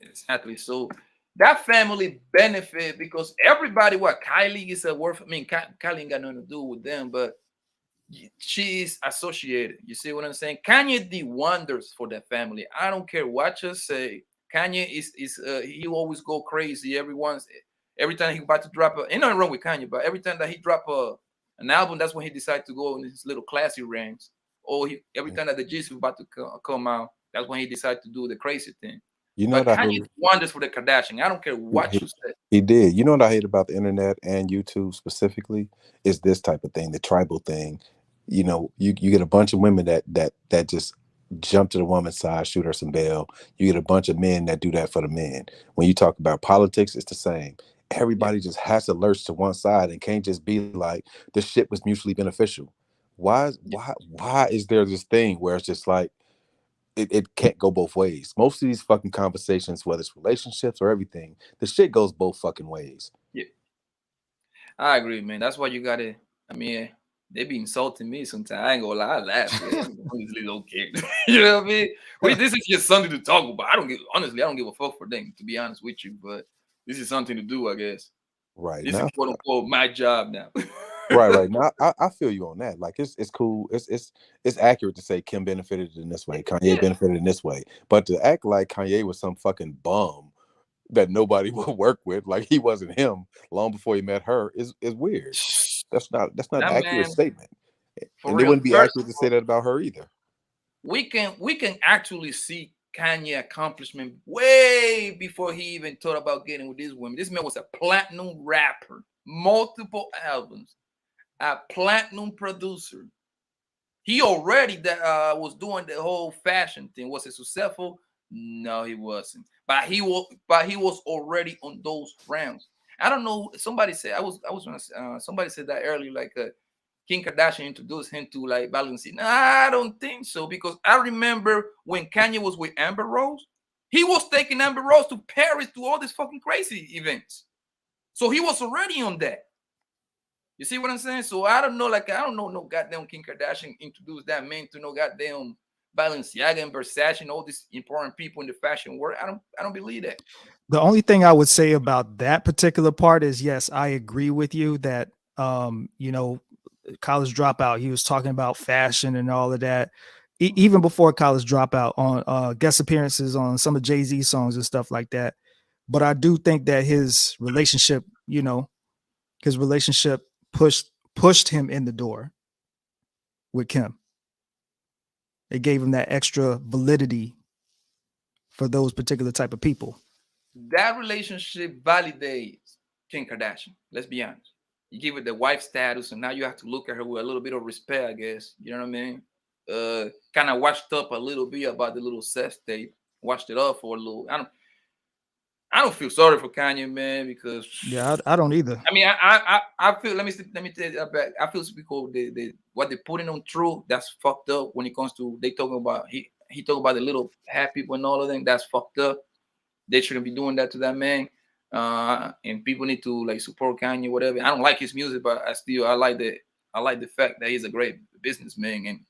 Exactly. So that family benefit because everybody, what Kylie is a worth. I mean, Kylie ain't got nothing to do with them, but she's associated. You see what I'm saying? Kanye did wonders for that family. I don't care what you say. Kanye is he always go crazy. Every time he about to drop ain't nothing wrong with Kanye, but every time that he drop an album, that's when he decides to go in his little classy ranks. Or every time that the G's about to come out, that's when he decides to do the crazy thing. You know But what I Kanye hate? wonders for the Kardashian. I don't care what you say. He did. You know what I hate about the internet and YouTube specifically is this type of thing, the tribal thing. You know, you get a bunch of women that just jump to the woman's side, shoot her some bail. You get a bunch of men that do that for the men. When you talk about politics, it's the same. Everybody just has to lurch to one side and can't just be like, this shit was mutually beneficial. Why is there this thing where it's just like it can't go both ways? Most of these fucking conversations, whether it's relationships or everything, the shit goes both fucking ways. Yeah, I agree, man. That's why you gotta. I mean, they be insulting me sometimes. I ain't gonna lie, I laugh. Honestly, don't care. You know what I mean? This is just something to talk about. I don't give a fuck for them, to be honest with you. But this is something to do, I guess. Right This now, is quote unquote my job now. right now, I feel you on that. Like it's cool. It's accurate to say Kim benefited in this way, Kanye benefited in this way, but to act like Kanye was some fucking bum that nobody will work with, like he wasn't him long before he met her, is weird. That's not an That accurate man, statement, for and it real. wouldn't be accurate to say that about her either. We can actually see Kanye accomplishment way before he even thought about getting with these women. This man was a platinum rapper, multiple albums, a platinum producer. He already was doing the whole fashion thing. Was it successful? No, he wasn't. But he was already on those rounds. I don't know. Somebody said somebody said that earlier, like Kim Kardashian introduced him to like Balenciaga. Nah, I don't think so, because I remember when Kanye was with Amber Rose, he was taking Amber Rose to Paris to all these fucking crazy events. So he was already on that. You see what I'm saying? So I don't know no goddamn Kim Kardashian introduced that man to no goddamn Balenciaga and Versace and all these important people in the fashion world. I don't believe that. The only thing I would say about that particular part is, yes, I agree with you that you know, College Dropout, he was talking about fashion and all of that. Even before College Dropout, on guest appearances on some of Jay-Z songs and stuff like that. But I do think that his relationship, you know, pushed him in the door with Kim. It gave him that extra validity for those particular type of people. That relationship validates Kim Kardashian. Let's be honest. You give it the wife status, and now you have to look at her with a little bit of respect, I guess. You know what I mean? Kind of watched up a little bit about the little sex tape. Watched it up for a little. I don't feel sorry for Kanye, man, because I don't either. I mean, I feel. Let me tell you that. I feel because what they putting on true, that's fucked up. When it comes to they talking about he talking about the little hat people and all of them. That's fucked up. They shouldn't be doing that to that man. And people need to like support Kanye, whatever. I don't like his music, but I like the fact that he's a great businessman, and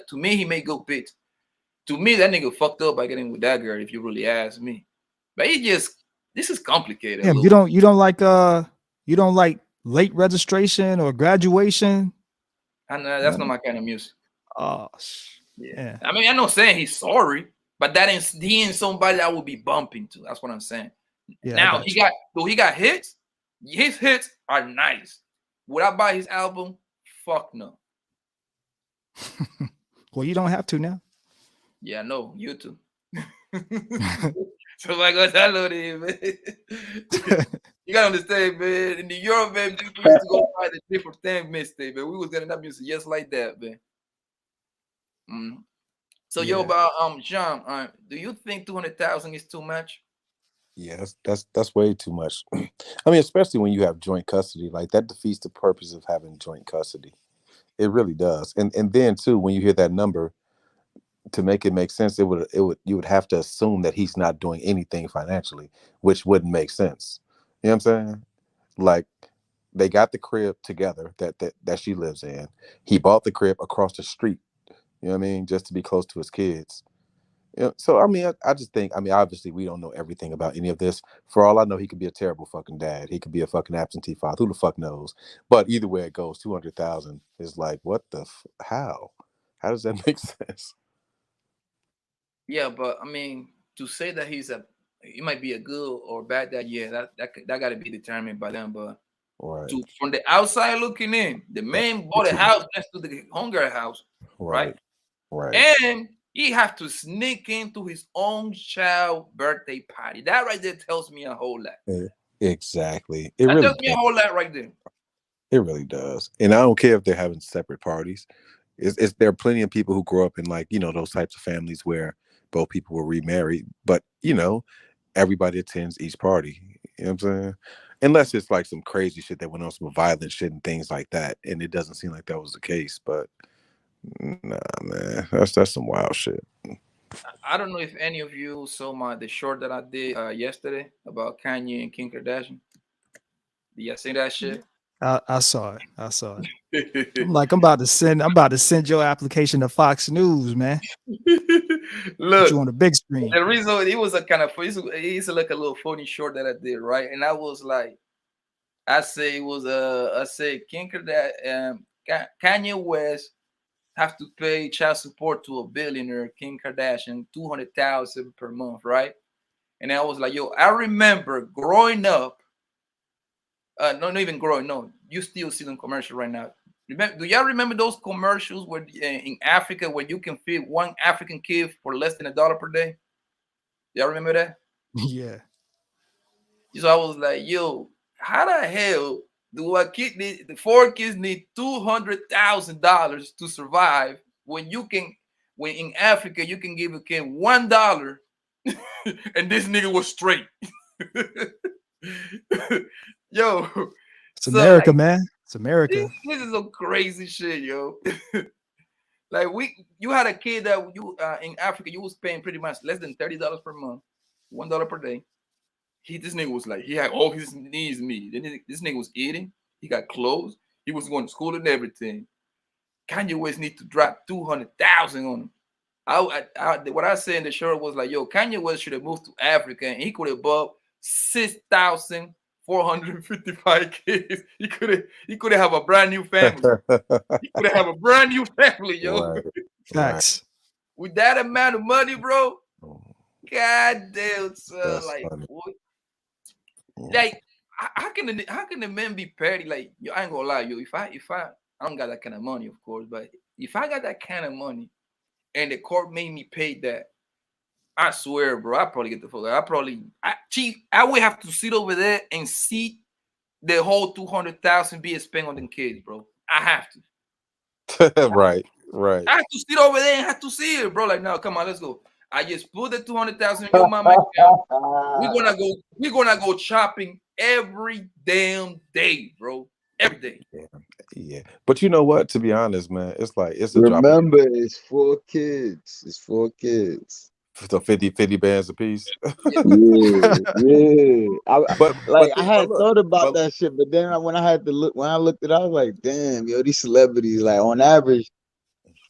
to me he made good bits. To me, that nigga fucked up by getting with that girl, if you really ask me. But this is complicated. Damn, you don't like late registration or graduation? And that's not my kind of music. Oh, yeah. I mean, I'm not saying he's sorry, but he ain't somebody that I would be bumping to. That's what I'm saying. Yeah, now he got hits. His hits are nice. Would I buy his album? Fuck no. Well, you don't have to now. Yeah, no, you too. So my God, I love it, man. You gotta understand, man. In New York, man, we used to go buy the different thing mixtape, man. We was getting that music just like that, man. So yo, about Jean, do you think 200,000 is too much? Yeah, that's way too much. I mean, especially when you have joint custody, like that defeats the purpose of having joint custody. It really does. And then too, when you hear that number, to make it make sense, you would have to assume that he's not doing anything financially, which wouldn't make sense. You know what I'm saying? Like They got the crib together that she lives in. He bought the crib across the street. You know what I mean? Just to be close to his kids. You know, so I mean, I just think, I mean, obviously we don't know everything about any of this. For all I know, he could be a terrible fucking dad. He could be a fucking absentee father. Who the fuck knows? But either way it goes, 200,000 is like, what the how? How does that make sense? Yeah, but I mean, to say that he might be a good or bad dad, yeah, that got to be determined by them. But Right. from the outside looking in, the man bought a house next to the hunger house, right? And he have to sneak into his own child birthday party. That right there tells me a whole lot. Exactly. That tells me a whole lot right there. It really does. And I don't care if they're having separate parties. It's there are plenty of people who grow up in, like, you know, those types of families where both people were remarried, but you know, everybody attends each party. You know what I'm saying? Unless it's like some crazy shit that went on, some violent shit and things like that. And it doesn't seem like that was the case, but nah, man, that's some wild shit. I don't know if any of you saw the short that I did yesterday about Kanye and Kim Kardashian. Did you see that shit? I saw it. I saw it. I'm like, I'm about to send your application to Fox News, man. Look, put you on the big screen. The reason it was a kind of it used to look a little funny short that I did, right? And I was like, I say Kim Kardashian, Kanye West have to pay child support to a billionaire, Kim Kardashian, 200,000 per month, right? And I was like, yo, I remember growing up. Not even growing. No, you still see them commercial right now. Do y'all remember those commercials where in Africa where you can feed one African kid for less than $1 per day? Y'all remember that? Yeah. So I was like, yo, how the hell do the 4 kids need $200,000 to survive when in Africa you can give a kid $1 and this nigga was straight. Yo, it's America, man. It's America. This is some crazy shit, yo. Like you had a kid that you in Africa, you was paying pretty much less than $30 per month, $1 per day. This nigga was like, he had all his needs met. This nigga was eating, he got clothes, he was going to school and everything. Kanye West need to drop 200,000 on him. What I said in the show was like, yo, Kanye West should have moved to Africa and he could have bought 6,455 kids. He could have a brand new family. He could have a brand new family, yo. Facts. With that amount of money, bro. God damn, son. Like, what? Like, how can the men be petty? Like, yo, I ain't gonna lie, yo. If I don't got that kind of money, of course, but if I got that kind of money and the court made me pay that, I swear, bro, I probably get the fuck out. I would have to sit over there and see the whole 200,000 be spent on them kids, bro. I have to. Right. I have to sit over there and have to see it, bro. Like, no, come on, let's go. I just put the 200,000 in your mama account. We're gonna go shopping every damn day, bro. Every day. Yeah. But you know what? To be honest, man, it's like it's a Remember, it's 4 kids. It's 4 kids. So 50 bands a piece. Yeah. I had thought about that shit, but then when I looked at it, I was like, damn, yo, these celebrities, like on average,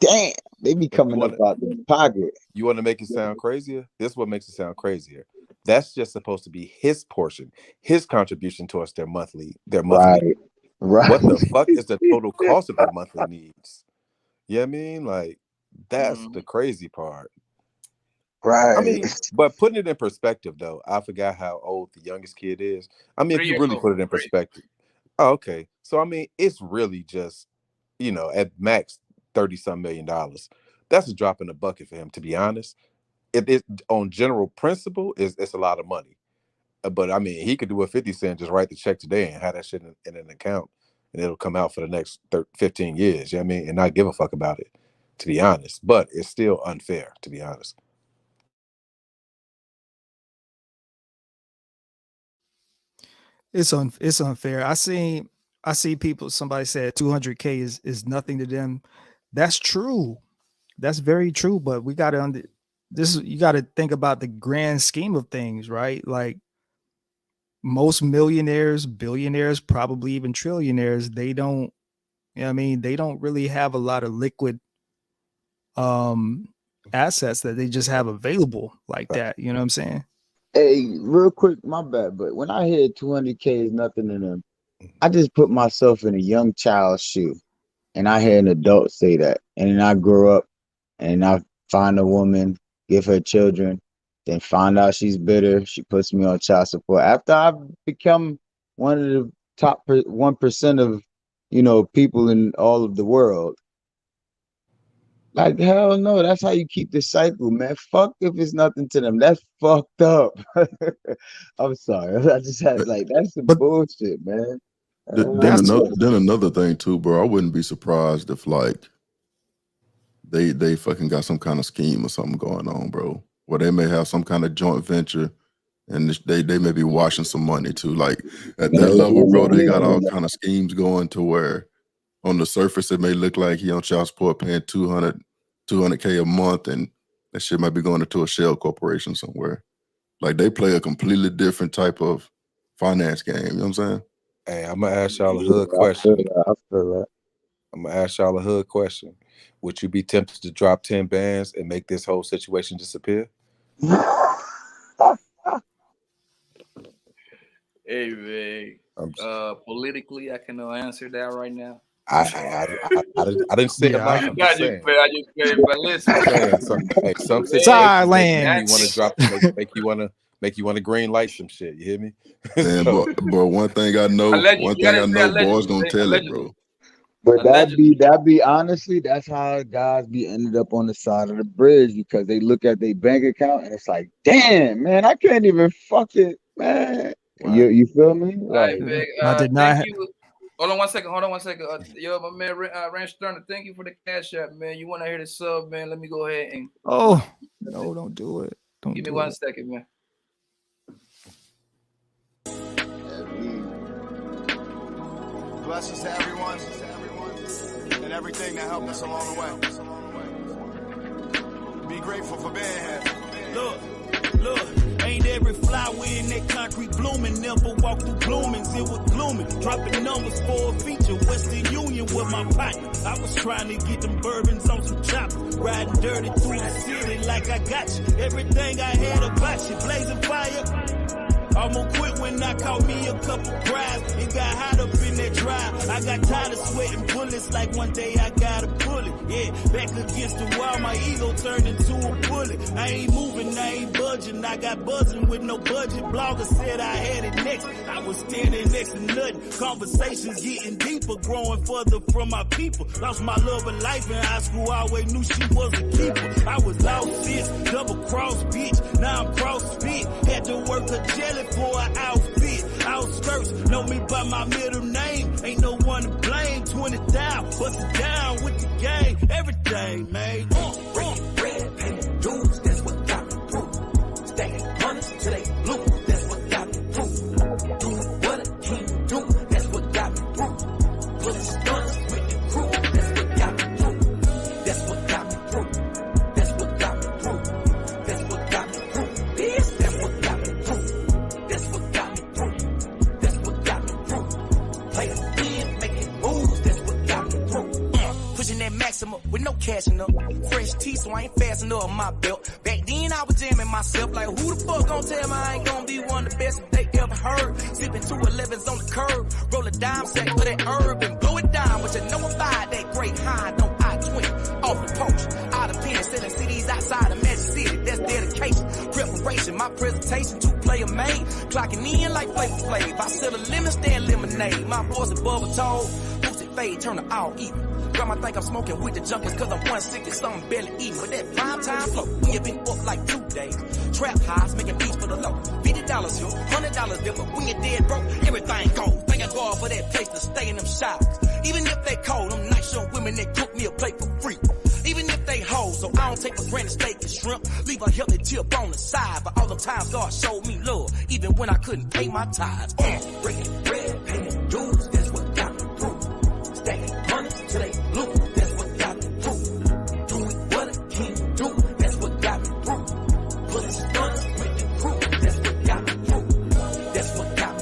damn, they be coming up out the pocket. You want to make it sound crazier? This is what makes it sound crazier. That's just supposed to be his portion, his contribution towards their monthly. Right. What the fuck is the total cost of their monthly needs? You know what I mean? Like, that's the crazy part. Right. I mean, but putting it in perspective, though, I forgot how old the youngest kid is. I mean, if you really put it in perspective. Oh, okay. So, I mean, it's really just, you know, at max $30-some million. That's a drop in the bucket for him, to be honest. It on general principle, it's a lot of money. But I mean, he could do a 50 Cent, just write the check today and have that shit in an account, and it'll come out for the next 15 years. You know what I mean? And not give a fuck about it, to be honest. But it's still unfair, to be honest. It's unfair. I see people. Somebody said 200K is nothing to them. That's true. That's very true. But we got to you got to think about the grand scheme of things, right? Like, most millionaires, billionaires, probably even trillionaires, they don't, they don't really have a lot of liquid assets that they just have available like that. You know what I'm saying? Hey, real quick, my bad, but when I hear 200K is nothing in them, I just put myself in a young child's shoe, and I hear an adult say that, and then I grow up, and I find a woman, give her children, then find out she's bitter. She puts me on child support. After I've become one of the top 1% of, people in all of the world. Like, hell no, that's how you keep the cycle, man. Fuck if it's nothing to them. That's fucked up. I'm sorry. I just had that's some bullshit, man. Then another thing too, bro. I wouldn't be surprised if they fucking got some kind of scheme or something going on, bro. Where they may have some kind of joint venture, and they may be washing some money too. Like at that level, bro, they got all kind of schemes going to where on the surface it may look like he on child support paying $200K a month, and that shit might be going into a shell corporation somewhere. Like they play a completely different type of finance game. You know what I'm saying? Hey, I'm gonna ask y'all a hood question. I feel that. I'm gonna ask y'all a hood question. Would you be tempted to drop 10 bands and make this whole situation disappear? Hey, man. Politically, I cannot answer that right now. I didn't say it like I'm just saying. But listen. Some situations make you want to drop, make you want to green light some shit. You hear me? Man, bro, one thing I know, boys gonna tell it, bro. But that'd be honestly, that's how guys be ended up on the side of the bridge, because they look at their bank account and it's like, damn, man, I can't even fuck it, man. Wow. You feel me? Like, I did not. Thank you. Hold on one second. Yo, my man, Ranch Turner, thank you for the cash app, man. You want to hear the sub, man? Let me go ahead and. Oh, no, don't do it. Give me 1 second, man. Blessings to everyone and everything that helped us along the way. Be grateful for being here. Look, ain't every flower in that concrete blooming. Never walk through bloomings, it was glooming. Dropping numbers for a feature, Western Union with my partner. I was trying to get them bourbons on some choppers. Riding dirty through the city like I got you. Everything I had about you, blazing fire. I'm gonna quit when I caught me a couple cries. It got hot up in that drive. I got tired of sweating bullets like one day I got a bullet. Yeah, back against the wall, my ego turned into a bullet. I ain't moving, I ain't budging. I got buzzing with no budget. Blogger said I had it next. I was standing next to nothing. Conversations getting deeper, growing further from my people. Lost my love of life in high school. I always knew she was a keeper. I was lost sis, double cross bitch. Now I'm cross spit. Had to work a jelly for an outfit. Outskirts know me by my middle name. Ain't no one to blame. 20 down, bust it down with the game. Everything, man. Breaking bread, paying dues, that's what got me through. Stacking hundreds till they blue, that's what got me through. Doing what a king do, that's what got me through. Pulling stunts with the crew, that's what got me through. That's what got me through. That's what got me through. That's what got me through. This, that's what got me through. That's what got me through. That's what got me through. Playing big, making moves, that's what got me through. Pushing that maximum with no cashing up. Fresh teeth, so I ain't fastened up my belt. Back then I was jamming myself like, who the fuck gon' tell me I ain't gon' be one of the best they ever heard? Sipping 211s on the curb, roll a dime sack for that herb and blow it down. But you know I buy that great high on I-20 off the post. Out of pen, selling CDs outside of Magic City. That's dedication, preparation, my presentation to play a main. Clocking in like Flavor Flav. I sell a lemon stand lemonade. My voice is bubble told, boosted fade, turn to all even. Grandma think I'm smoking with the junkies cause I'm 160, something barely eating. But that prime time flow, we have been up like 2 days. Trap highs, making beats for the low. $50 here, $100 there, but when you're dead broke, everything gold. Thank God for that place to stay in them showers. Even if they cold, them nice young women that cook me a plate for free. Even if they hoes, so I don't take for granted steak and shrimp. Leave a healthy tip on the side. But all the times God showed me love, even when I couldn't pay my tithes. Breaking bread, paying dues, that's what got me through. Stacking hundreds till they blue, that's what got me through. Doing what a king do, that's what got me through. Pulling stunts with the crew, that's what got me through. That's what got me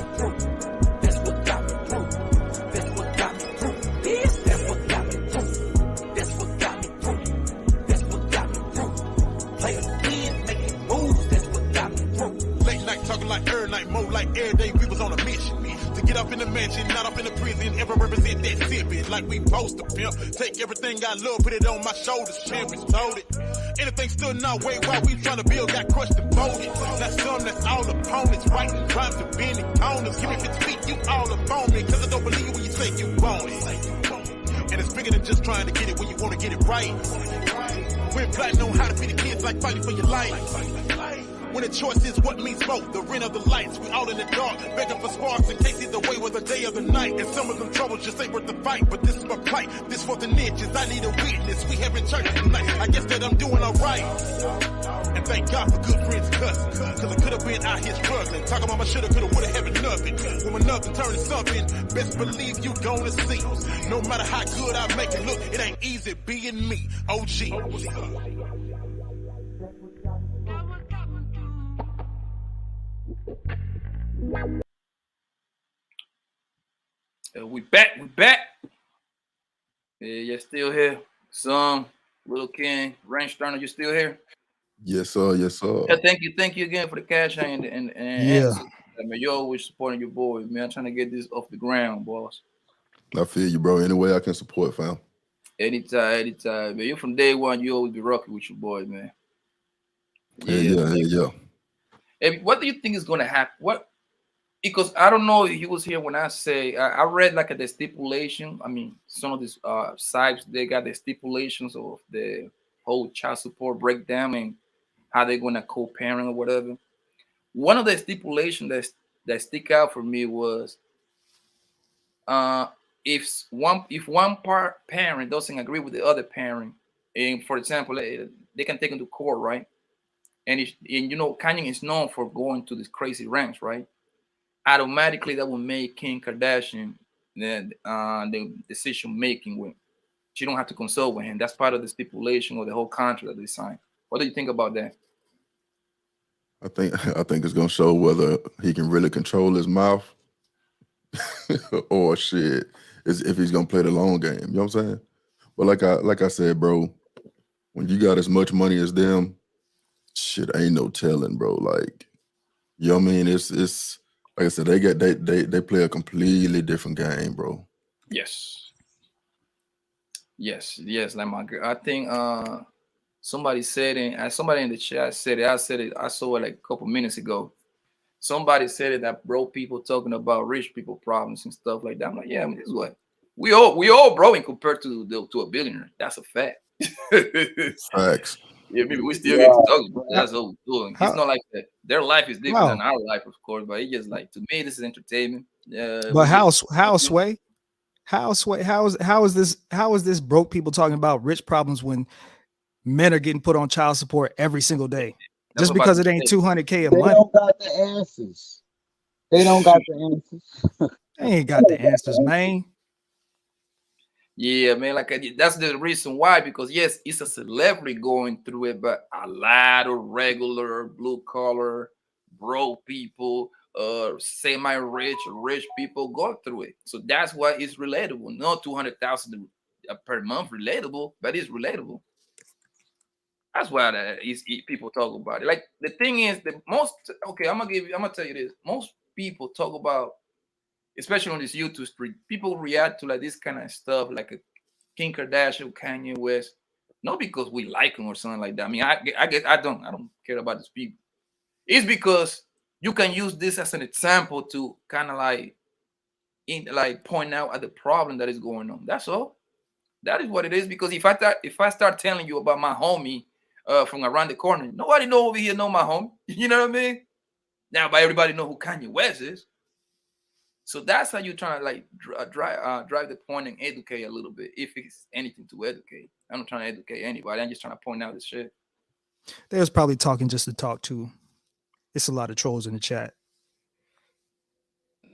To get up in the mansion, not up in the prison, ever represent that sipping like we post to pimp. Take everything I love, put it on my shoulders, champions told it. Anything stood in our way while we trying to build, got crushed and folded. Now some that's all opponents, writing crimes to bending corners. Give me 50 feet, you all up on me, cause I don't believe you when you say you want it. And it's bigger than just trying to get it when you want to get it right. We're plotting on how to be the kids like fighting for your life. When the choice is what means both, the ring of the lights, we all in the dark, begging for sparks in case either way was the day or the night. And some of them troubles just ain't worth the fight, but this is my plight, this for the niches, I need a witness, we having church tonight, I guess that I'm doing alright. And thank God for good friends cussing, cause I could've been out here struggling, talking about my shoulda, coulda, woulda, having nothing. When my nothing turning something, best believe you gonna see. No matter how good I make it look, it ain't easy being me, OG. We back. Yeah, you're still here. Some Little King, Range Turner, you still here? Yes, sir. Yes, sir. Yeah, thank you again for the cash and Yeah. I mean, you're always supporting your boys, man. I'm trying to get this off the ground, boss. I feel you, bro. Any way I can support, fam. Anytime, man. You from day one, you always be rocking with your boys, man. Yeah. And what do you think is gonna happen? Because I don't know if he was here when I say I read like the stipulation. I mean, some of these sites, they got the stipulations of the whole child support breakdown and how they're gonna co-parent or whatever. One of the stipulations that stick out for me was if one parent doesn't agree with the other parent, and for example, they can take them to court, right? And you know, Kanye is known for going to these crazy ranks, right? Automatically that will make Kim Kardashian the decision making with. She don't have to consult with him. That's part of the stipulation or the whole contract that they signed. What do you think about that? I think it's gonna show whether he can really control his mouth or shit is if he's gonna play the long game. You know what I'm saying? But like I said, bro, when you got as much money as them, shit ain't no telling, bro. Like, you know what I mean? It's like I said, they play a completely different game, bro. Yes. Like my girl. I think somebody said it, somebody in the chat said it. I saw it like a couple minutes ago. Somebody said it that broke people talking about rich people problems and stuff like that. I'm like, yeah, I mean, this is what we all broke compared to a billionaire. That's a fact. Facts. Yeah, maybe we still get to talk about it. That's what we're doing. It's not like that. Their life is different than our life, of course, but it's just like, to me, this is entertainment. But how Sway? How is this broke people talking about rich problems when men are getting put on child support every single day? Just because it ain't 200K a month. They don't got the answers. They don't got the answers. They ain't got the answers, man. Yeah, man, like that's the reason why, because yes, it's a celebrity going through it, but a lot of regular blue collar broke people, semi-rich people go through it. So that's why it's relatable. Not 200,000 per month relatable, but it's relatable. That's why people talk about it. Like, the thing is, I'm gonna tell you this. Most people talk about, especially on this YouTube street, people react to like this kind of stuff, like a Kim Kardashian, Kanye West, not because we like them or something like that. I mean, I don't care about these people. It's because you can use this as an example to kind of like point out at the problem that is going on. That's all. That is what it is. Because if I start telling you about my homie from around the corner, nobody over here know my homie. You know what I mean? Now, but everybody know who Kanye West is. So that's how you're trying to like drive the point and educate a little bit, if it's anything to educate. I'm not trying to educate anybody. I'm just trying to point out this shit. They was probably talking just to talk too. It's a lot of trolls in the chat.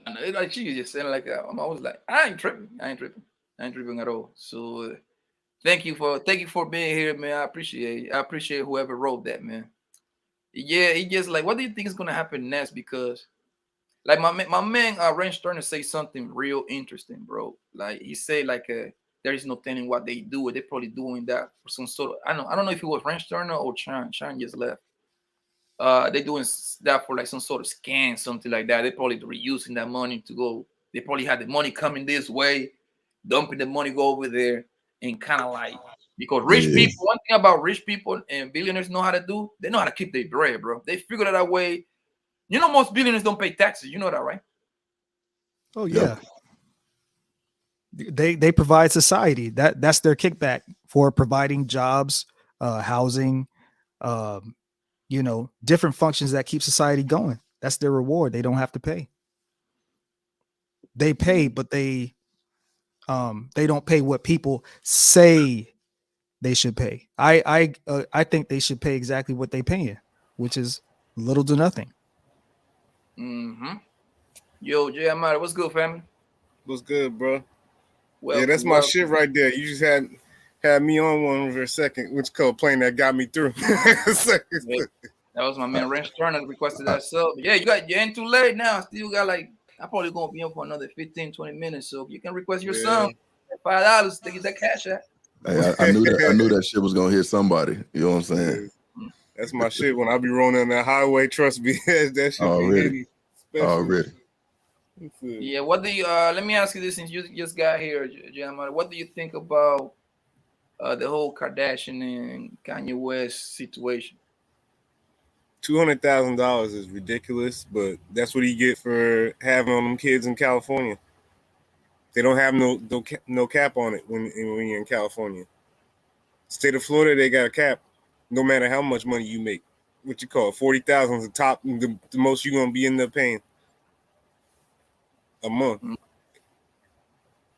And like she just saying like that. I was like, I ain't tripping at all. So thank you for being here, man. I appreciate it. I appreciate whoever wrote that, man. Yeah, he just like, what do you think is gonna happen next? Because like my man Range Turner say something real interesting, bro. Like he said, like there is no telling what they do. They're probably doing that for some sort of, I don't know if it was Range Turner or Chan just left. they're doing that for like some sort of scam, something like that. They're probably reusing that money to go. They probably had the money coming this way, dumping the money go over there, and kind of like, because rich people, one thing about rich people and billionaires know how to do, they know how to keep their bread, bro. They figured out a way. You know, most billionaires don't pay taxes. You know that, right? Oh yeah. They provide society. That's their kickback for providing jobs, housing, you know, different functions that keep society going. That's their reward. They don't have to pay. They pay, but they don't pay what people say they should pay. I think they should pay exactly what they paying, which is little to nothing. Yo, Jay Amada, what's good, family? What's good, bro? Welcome, yeah, that's my shit right there. You just had me on one for a second, which called playing that got me through. That was my man Ranch Turner requested that sub. Yeah, you ain't too late now. Still got like, I'm probably gonna be on for another 15-20 minutes. So you can request your song. $5 to get that cash out. Hey, I knew that shit was gonna hit somebody. You know what I'm saying? That's my shit. When I be rolling on that highway, trust me, that shit already. Be already. Yeah, what do you let me ask you this since you just got here, Jamar. What do you think about the whole Kardashian and Kanye West situation? $200,000 is ridiculous, but that's what you get for having on them kids in California. They don't have no cap on it when you're in California. State of Florida, they got a cap. No matter how much money you make, what you call it, 40,000 is the top, the most you're gonna be in the paying a month.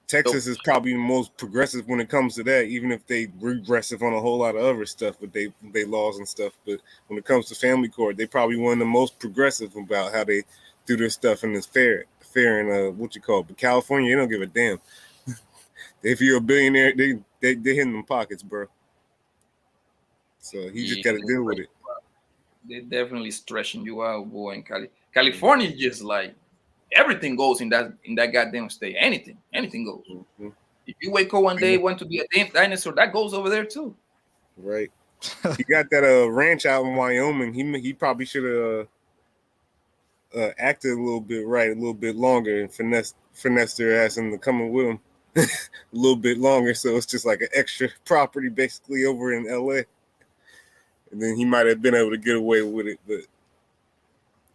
Texas is probably the most progressive when it comes to that, even if they regressive on a whole lot of other stuff, but they laws and stuff. But when it comes to family court, they probably one of the most progressive about how they do their stuff, and it's fair and what you call it. But California, they don't give a damn. If you're a billionaire, they hitting them pockets, bro. So he just got to deal with it. They're definitely stretching you out, boy. In California, just like everything goes in that goddamn state. Anything goes. If you wake up one day, want to be a damn dinosaur, that goes over there too. Right. He got that ranch out in Wyoming. He probably should have acted a little bit longer, and finessed their ass into coming with him a little bit longer. So it's just like an extra property basically over in LA. And then he might have been able to get away with it, but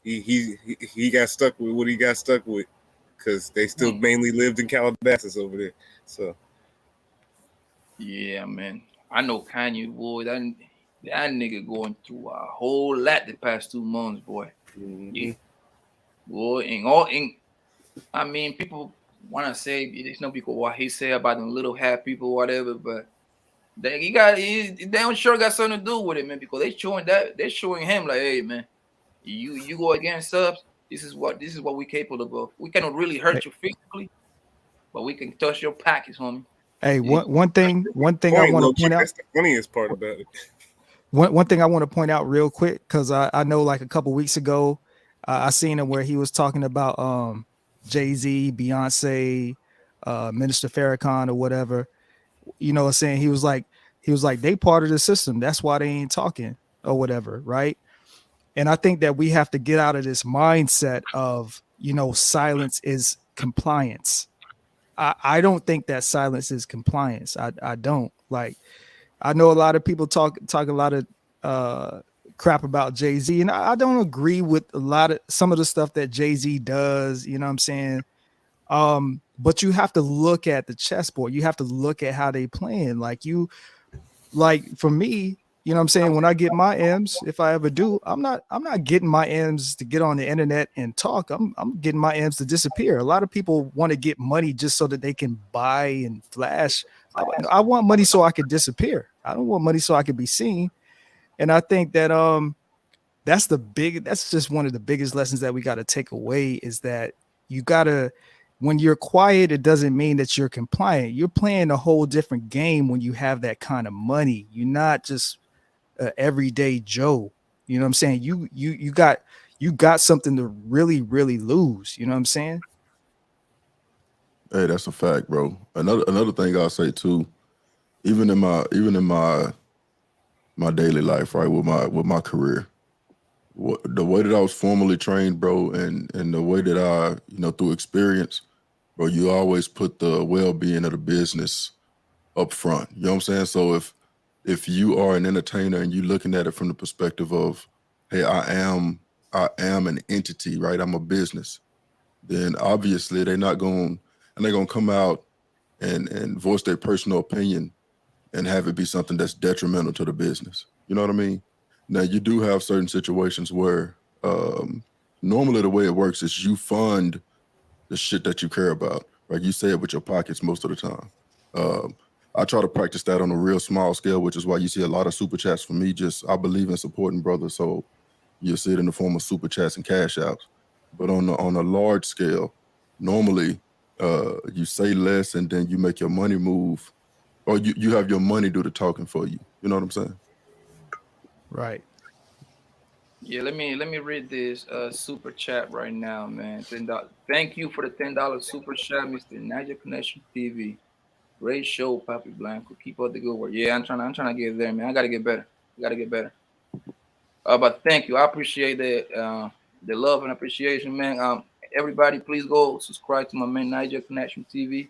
he got stuck with what he got stuck with because they still mainly lived in Calabasas over there. So yeah, man, I know Kanye, boy. That nigga going through a whole lot the past 2 months, boy. Yeah. Boy, I mean, people want to say there's no people what he say about them little hat people, whatever, but. They don't sure got something to do with it, man, because they're showing him like, hey, man, you go against us. This is what we capable of. We cannot really hurt you physically, but we can touch your pockets, homie. Hey, one thing I want to point out. That's the funniest part about it. One thing I want to point out real quick, because I know like a couple weeks ago, I seen him where he was talking about Jay-Z, Beyonce, Minister Farrakhan or whatever. You know what I'm saying? He was like, they part of the system. That's why they ain't talking or whatever, right? And I think that we have to get out of this mindset of, you know, silence is compliance. I don't think that silence is compliance. I don't. Like, I know a lot of people talk a lot of crap about Jay-Z, and I don't agree with some of the stuff that Jay-Z does, you know what I'm saying? But you have to look at the chessboard. You have to look at how they playing. Like for me, you know what I'm saying? When I get my M's, if I ever do, I'm not getting my M's to get on the internet and talk. I'm getting my M's to disappear. A lot of people want to get money just so that they can buy and flash. I want money so I can disappear. I don't want money so I can be seen. And I think that that's just one of the biggest lessons that we got to take away, is that you gotta, when you're quiet, it doesn't mean that you're compliant. You're playing a whole different game when you have that kind of money. You're not just everyday Joe. You know what I'm saying? You got something to really, really lose. You know what I'm saying? Hey, that's a fact, bro. Another thing I'll say too, even in my daily life, right, with my career, the way that I was formally trained, bro, and the way that I, through experience, bro, you always put the well-being of the business up front. You know what I'm saying? So if you are an entertainer and you're looking at it from the perspective of, hey, I am an entity, right? I'm a business. Then obviously they're gonna come out and voice their personal opinion and have it be something that's detrimental to the business. You know what I mean? Now you do have certain situations where normally the way it works is you fund the shit that you care about, right? You say it with your pockets most of the time. I try to practice that on a real small scale, which is why you see a lot of super chats from me. I believe in supporting brothers, so you'll see it in the form of super chats and cash outs. But on a large scale, normally you say less and then you make your money move, or you have your money do the talking for you. You know what I'm saying? Right. Yeah, let me read this super chat right now, man. $10. Thank you for the $10 super chat, Mr. Niger Connection TV. Great show, PAPI Blanco. Keep up the good work. Yeah, I'm trying to get there, man. I gotta get better. But thank you. I appreciate the love and appreciation, man. Everybody, please go subscribe to my man Niger Connection TV.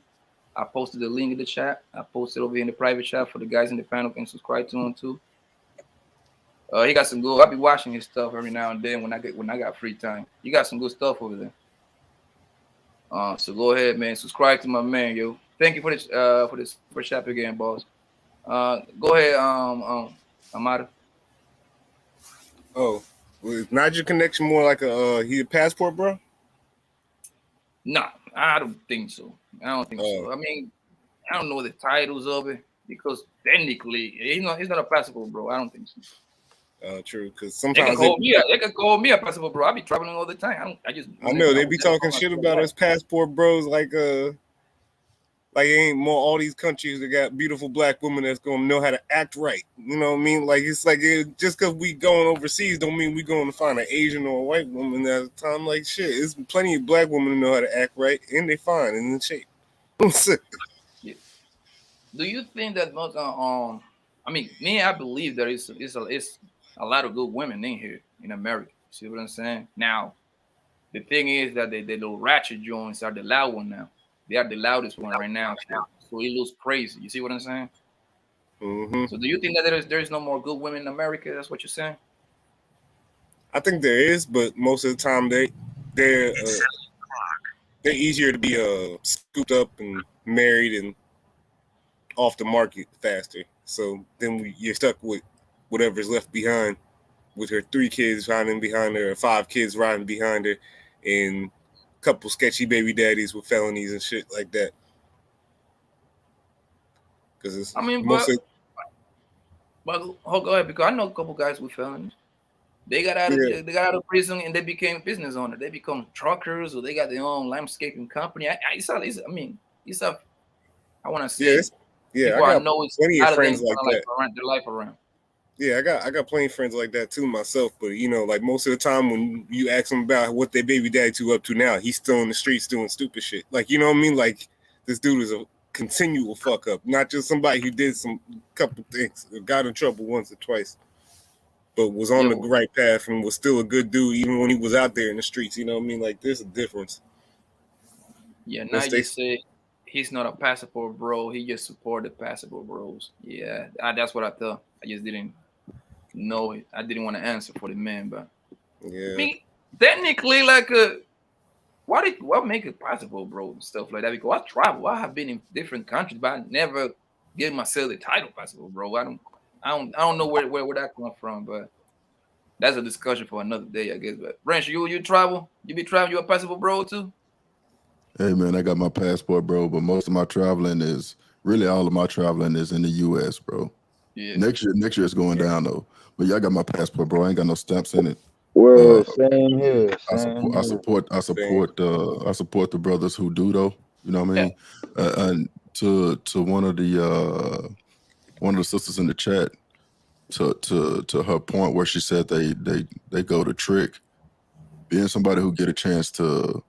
I posted the link in the chat. I posted over here in the private chat for the guys in the panel can subscribe to him too. He got some good. I'll be watching his stuff every now and then when I got free time. You got some good stuff over there. So go ahead, man. Subscribe to my man, yo. Thank you for this super chat again, boss. Go ahead, Amada. Oh, was Niger Connection more like he a passport, bro? Nah, I don't think so. I mean, I don't know the titles of it because technically he's not a passport, bro. I don't think so. True, because they sometimes can call me a passport, bro. I be traveling all the time. I know they be talking shit about us passport bros, like ain't more all these countries that got beautiful black women that's gonna know how to act right. You know what I mean? Like it's like just because we going overseas don't mean we going to find an Asian or a white woman at a time. Like shit, there's plenty of black women who know how to act right and they fine and in shape. Yeah. Do you think that most I mean, I believe there is a lot of good women in here in America. See what I'm saying? Now, the thing is that the little ratchet joints are the loud one now. They are the loudest one right now. So it looks crazy. You see what I'm saying? Mm-hmm. So do you think that there is no more good women in America? That's what you're saying? I think there is, but most of the time they're easier to be scooped up and married and off the market faster. So then you're stuck with whatever's left behind, with her 3 kids riding behind her, or 5 kids riding behind her, and a couple sketchy baby daddies with felonies and shit like that. Because it's but go ahead, because I know a couple guys with felonies. They got out of prison and they became business owners. They become truckers or they got their own landscaping company. I want to say, people I know it's plenty of friends like that. Like their life around. Yeah, I got plenty of friends like that too myself. But like most of the time when you ask them about what their baby daddy up to now, he's still in the streets doing stupid shit. Like you know what I mean? Like this dude is a continual fuck up, not just somebody who did some couple things, got in trouble once or twice, but was on the right path and was still a good dude even when he was out there in the streets. You know what I mean? Like there's a difference. Yeah, now you say he's not a passport bro. He just supported passport bros. Yeah, that's what I thought. I just didn't know it. I didn't want to answer for the man, but yeah. I mean, technically, like what make it possible, bro, and stuff like that? Because I travel. I have been in different countries, but I never give myself the title possible, bro. I don't know where that comes from, but that's a discussion for another day, I guess. But Branch, you travel? You be traveling? You a possible bro too? Hey man, I got my passport, bro, but most of my traveling is all of my traveling is in the US, bro. Yeah. Next year it's going down though. But yeah, I got my passport, bro. I ain't got no stamps in it. Well, same here. I support the brothers who do though. You know what I mean? And to one of the sisters in the chat, to her point where she said they go to trick. Being somebody who get a chance to,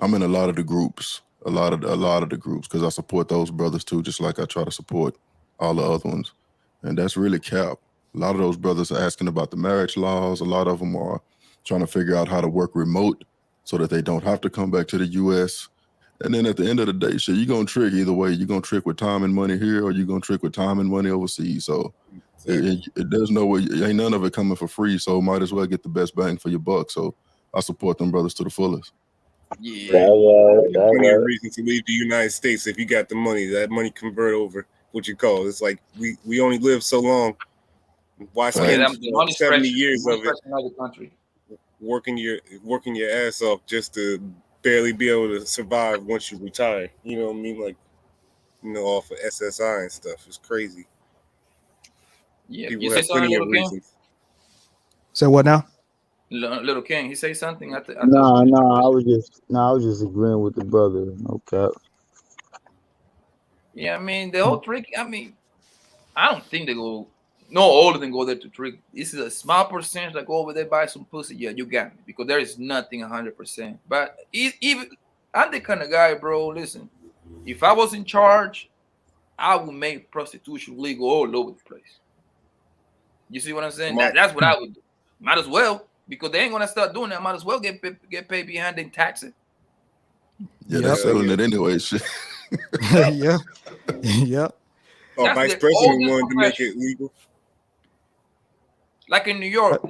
I'm in a lot of the groups, because I support those brothers too, just like I try to support all the other ones, and that's really cap. A lot of those brothers are asking about the marriage laws. A lot of them are trying to figure out how to work remote so that they don't have to come back to the U.S. And then at the end of the day, shit, you're going to trick either way. You're going to trick with time and money here, or you're going to trick with time and money overseas. So there's no way, ain't none of it coming for free. So might as well get the best bang for your buck. So I support them brothers to the fullest. Yeah. Plenty of reasons to leave the United States if you got the money. That money convert over what you call. It's like we only live so long. Why spend 70 years of it another country working your ass off just to barely be able to survive once you retire? You know what I mean? Like, off of SSI and stuff. It's crazy. Yeah, people you have say something, plenty of Little King? reasons. So what now? Little King, he say something. Nah, I was just agreeing with the brother. No cap. Yeah, I mean the whole trick. I mean, I don't think they go. No, all of them go there to trick. This is a small percentage that go over there buy some pussy. Yeah, you got me, because there is nothing 100%. But even I'm the kind of guy, bro. Listen, if I was in charge, I would make prostitution legal all over the place. You see what I'm saying? That's what I would do. Might as well, because they ain't gonna start doing that. Might as well get paid behind and tax it. Yeah, they're selling it anyway. Shit. Yeah. Yep. Vice President wanted to make it legal. Like in New York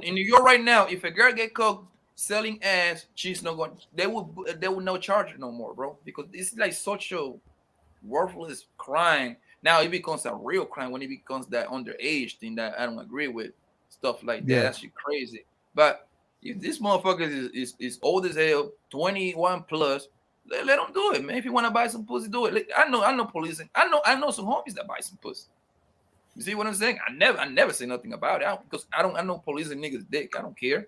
right now, if a girl get caught selling ass, she's not going. They will not charge her no more, bro, because it's like such a worthless crime. Now it becomes a real crime when it becomes that underage thing that I don't agree with. Stuff like that, that's crazy. But if this motherfucker is old as hell, 21 plus, let them do it, man. If you want to buy some pussy, do it. Like, I know police. I know some homies that buy some pussy. You see what I'm saying? I never say nothing about it because I know police and niggas dick. I don't care.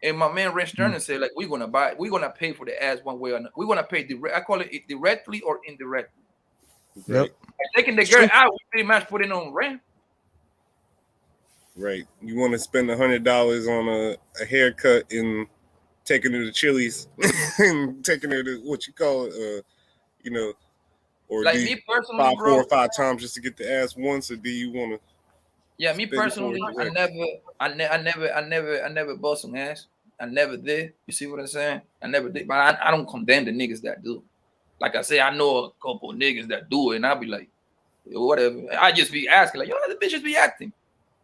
And my man Rich Turner said, like, we're gonna pay for the ass one way or another. We're gonna pay I call it directly or indirectly. Yep. Taking the girl out, we pretty much put it on rent. Right. You want to spend $100 on a haircut and taking her to Chili's and taking her to what you call it, or like me personally, bro, 4 or 5 times just to get the ass once, or do you want to? Yeah, me personally, I never bust some ass. I never did. You see what I'm saying? I never did, but I don't condemn the niggas that do. Like I say, I know a couple of niggas that do it, and I'll be like, whatever. I just be asking, like, the bitches be acting,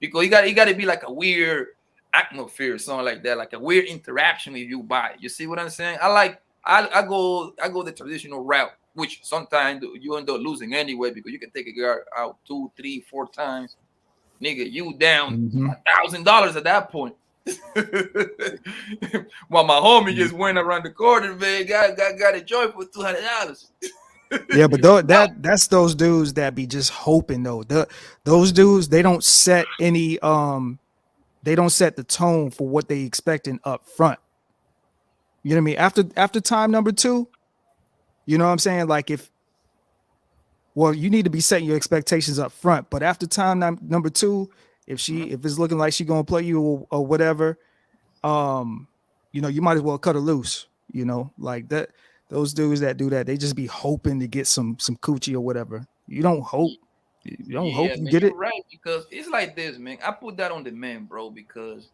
because you got to be like a weird atmosphere or something like that, like a weird interaction if you buy it. You see what I'm saying? I go the traditional route, which sometimes you end up losing anyway, because you can take a girl out 2, 3, 4 times. Nigga, you down $1,000 at that point. While my homie just went around the corner, man, got a joint for $200. Yeah, but that's those dudes that be just hoping though. Those dudes, they don't set any they don't set the tone for what they expecting up front. You know what I mean? After time number 2, you know what I'm saying? Like you need to be setting your expectations up front, but after time number 2, if it's looking like she gonna play you or whatever, you might as well cut her loose. Like that. Those dudes that do that, they just be hoping to get some coochie or whatever. You don't hope. You don't hope you get it. Right, because it's like this, man. I put that on the man, bro, because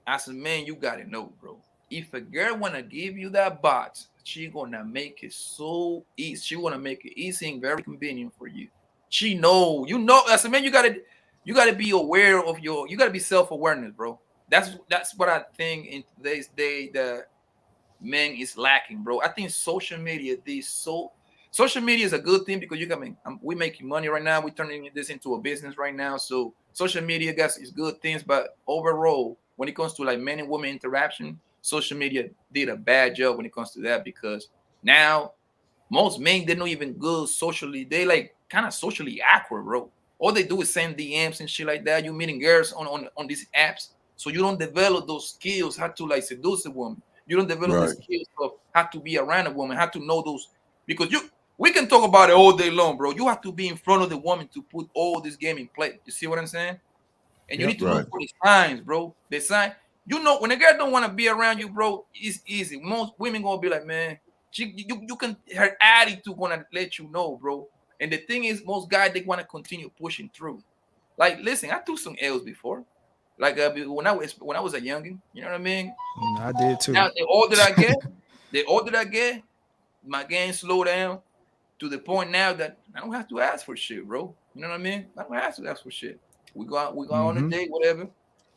as a man, you gotta know, bro. If a girl wanna give you that box, she gonna make it so easy. She wanna make it easy and very convenient for you. She know, as a man, you gotta be aware of you gotta be self-awareness, bro. That's what I think in today's day that men is lacking, bro. I think social media is a good thing, because we're making money right now. We're turning this into a business right now. So social media, guys, is good things, but overall, when it comes to like men and women interaction, social media did a bad job when it comes to that, because now most men, they're not even good socially. They like kind of socially awkward, bro. All they do is send DMs and shit like that. You meeting girls on these apps, so you don't develop those skills how to like seduce a woman. You don't develop the skills of how to be around a woman, how to know those, because we can talk about it all day long, bro. You have to be in front of the woman to put all this game in play. You see what I'm saying? And you need to look for the signs, bro. The sign, when a girl don't want to be around you, bro, it's easy. Most women gonna be like, man, you can, her attitude gonna let you know, bro. And the thing is, most guys, they want to continue pushing through. Like, listen, I took some L's before. Like when I was a youngin, you know what I mean? I did too. Now the older I get, my game slow down to the point now that I don't have to ask for shit, bro. You know what I mean? I don't have to ask for shit. We go on a date, whatever.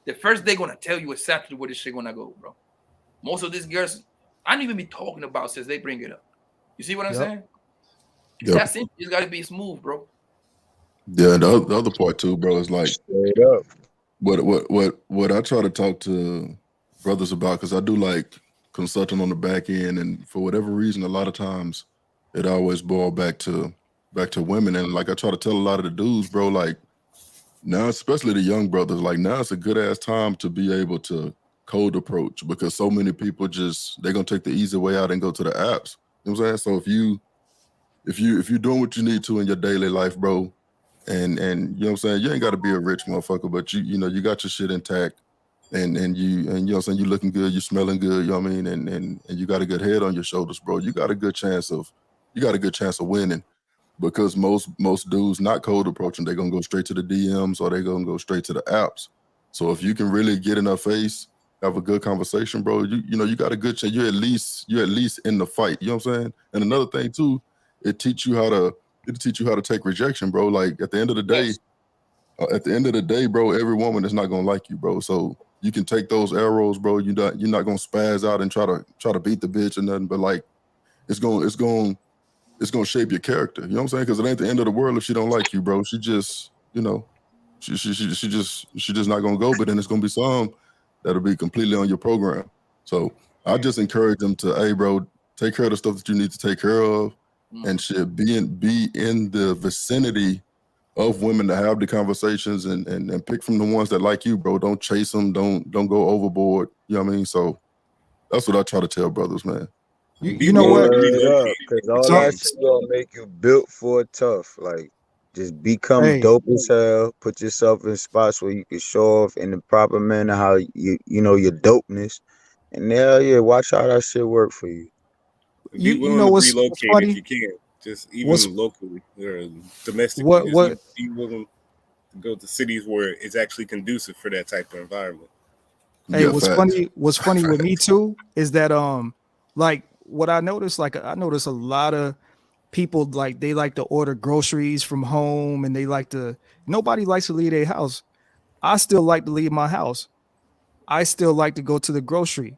The first day gonna tell you exactly where this shit gonna go, bro. Most of these girls, I don't even be talking about since they bring it up. You see what I'm saying? It's that simple. It's gotta be smooth, bro. Yeah, and the other part too, bro, is like straight up. What I try to talk to brothers about, because I do like consulting on the back end, and for whatever reason, a lot of times it always boils back to women. And like I try to tell a lot of the dudes, bro, like now, especially the young brothers, like now it's a good ass time to be able to cold approach, because so many people they're gonna take the easy way out and go to the apps. You know what I'm saying? So if you're doing what you need to in your daily life, bro, and you know what I'm saying, you ain't got to be a rich motherfucker, but you know you got your shit intact, and you know what I'm saying, you looking good, you smelling good, you know what I mean, and you got a good head on your shoulders, bro. You got a good chance of winning, because most dudes not cold approaching, they're gonna go straight to the DMs or they're gonna go straight to the apps. So if you can really get in her face, have a good conversation, bro, you know you got a good chance. You're at least in the fight. You know what I'm saying? And another thing too, it'll teach you how to take rejection, bro. Like at the end of the day, bro, every woman is not gonna like you, bro. So you can take those arrows, bro. You're not gonna spaz out and try to beat the bitch or nothing, but like it's gonna shape your character. You know what I'm saying? Because it ain't the end of the world if she don't like you, bro. She just, you know, she just not gonna go. But then it's gonna be some that'll be completely on your program. So I just encourage them to, hey, bro, take care of the stuff that you need to take care of, and should be in the vicinity of women to have the conversations, and pick from the ones that like you, bro. Don't chase them. Don't go overboard. You know what I mean? So that's what I try to tell brothers, man. You know what? Because all that shit gonna make you built for tough. Like, just become dope as hell. Put yourself in spots where you can show off in the proper manner how you know your dopeness, and hell yeah, watch how that shit work for you. Be willing to relocate if you can, just even locally or domestically. Be willing to go to cities where it's actually conducive for that type of environment. Hey, what's funny with me too is that like what I noticed, like I notice a lot of people, like they like to order groceries from home, and nobody likes to leave their house. I still like to leave my house. I still like to go to the grocery.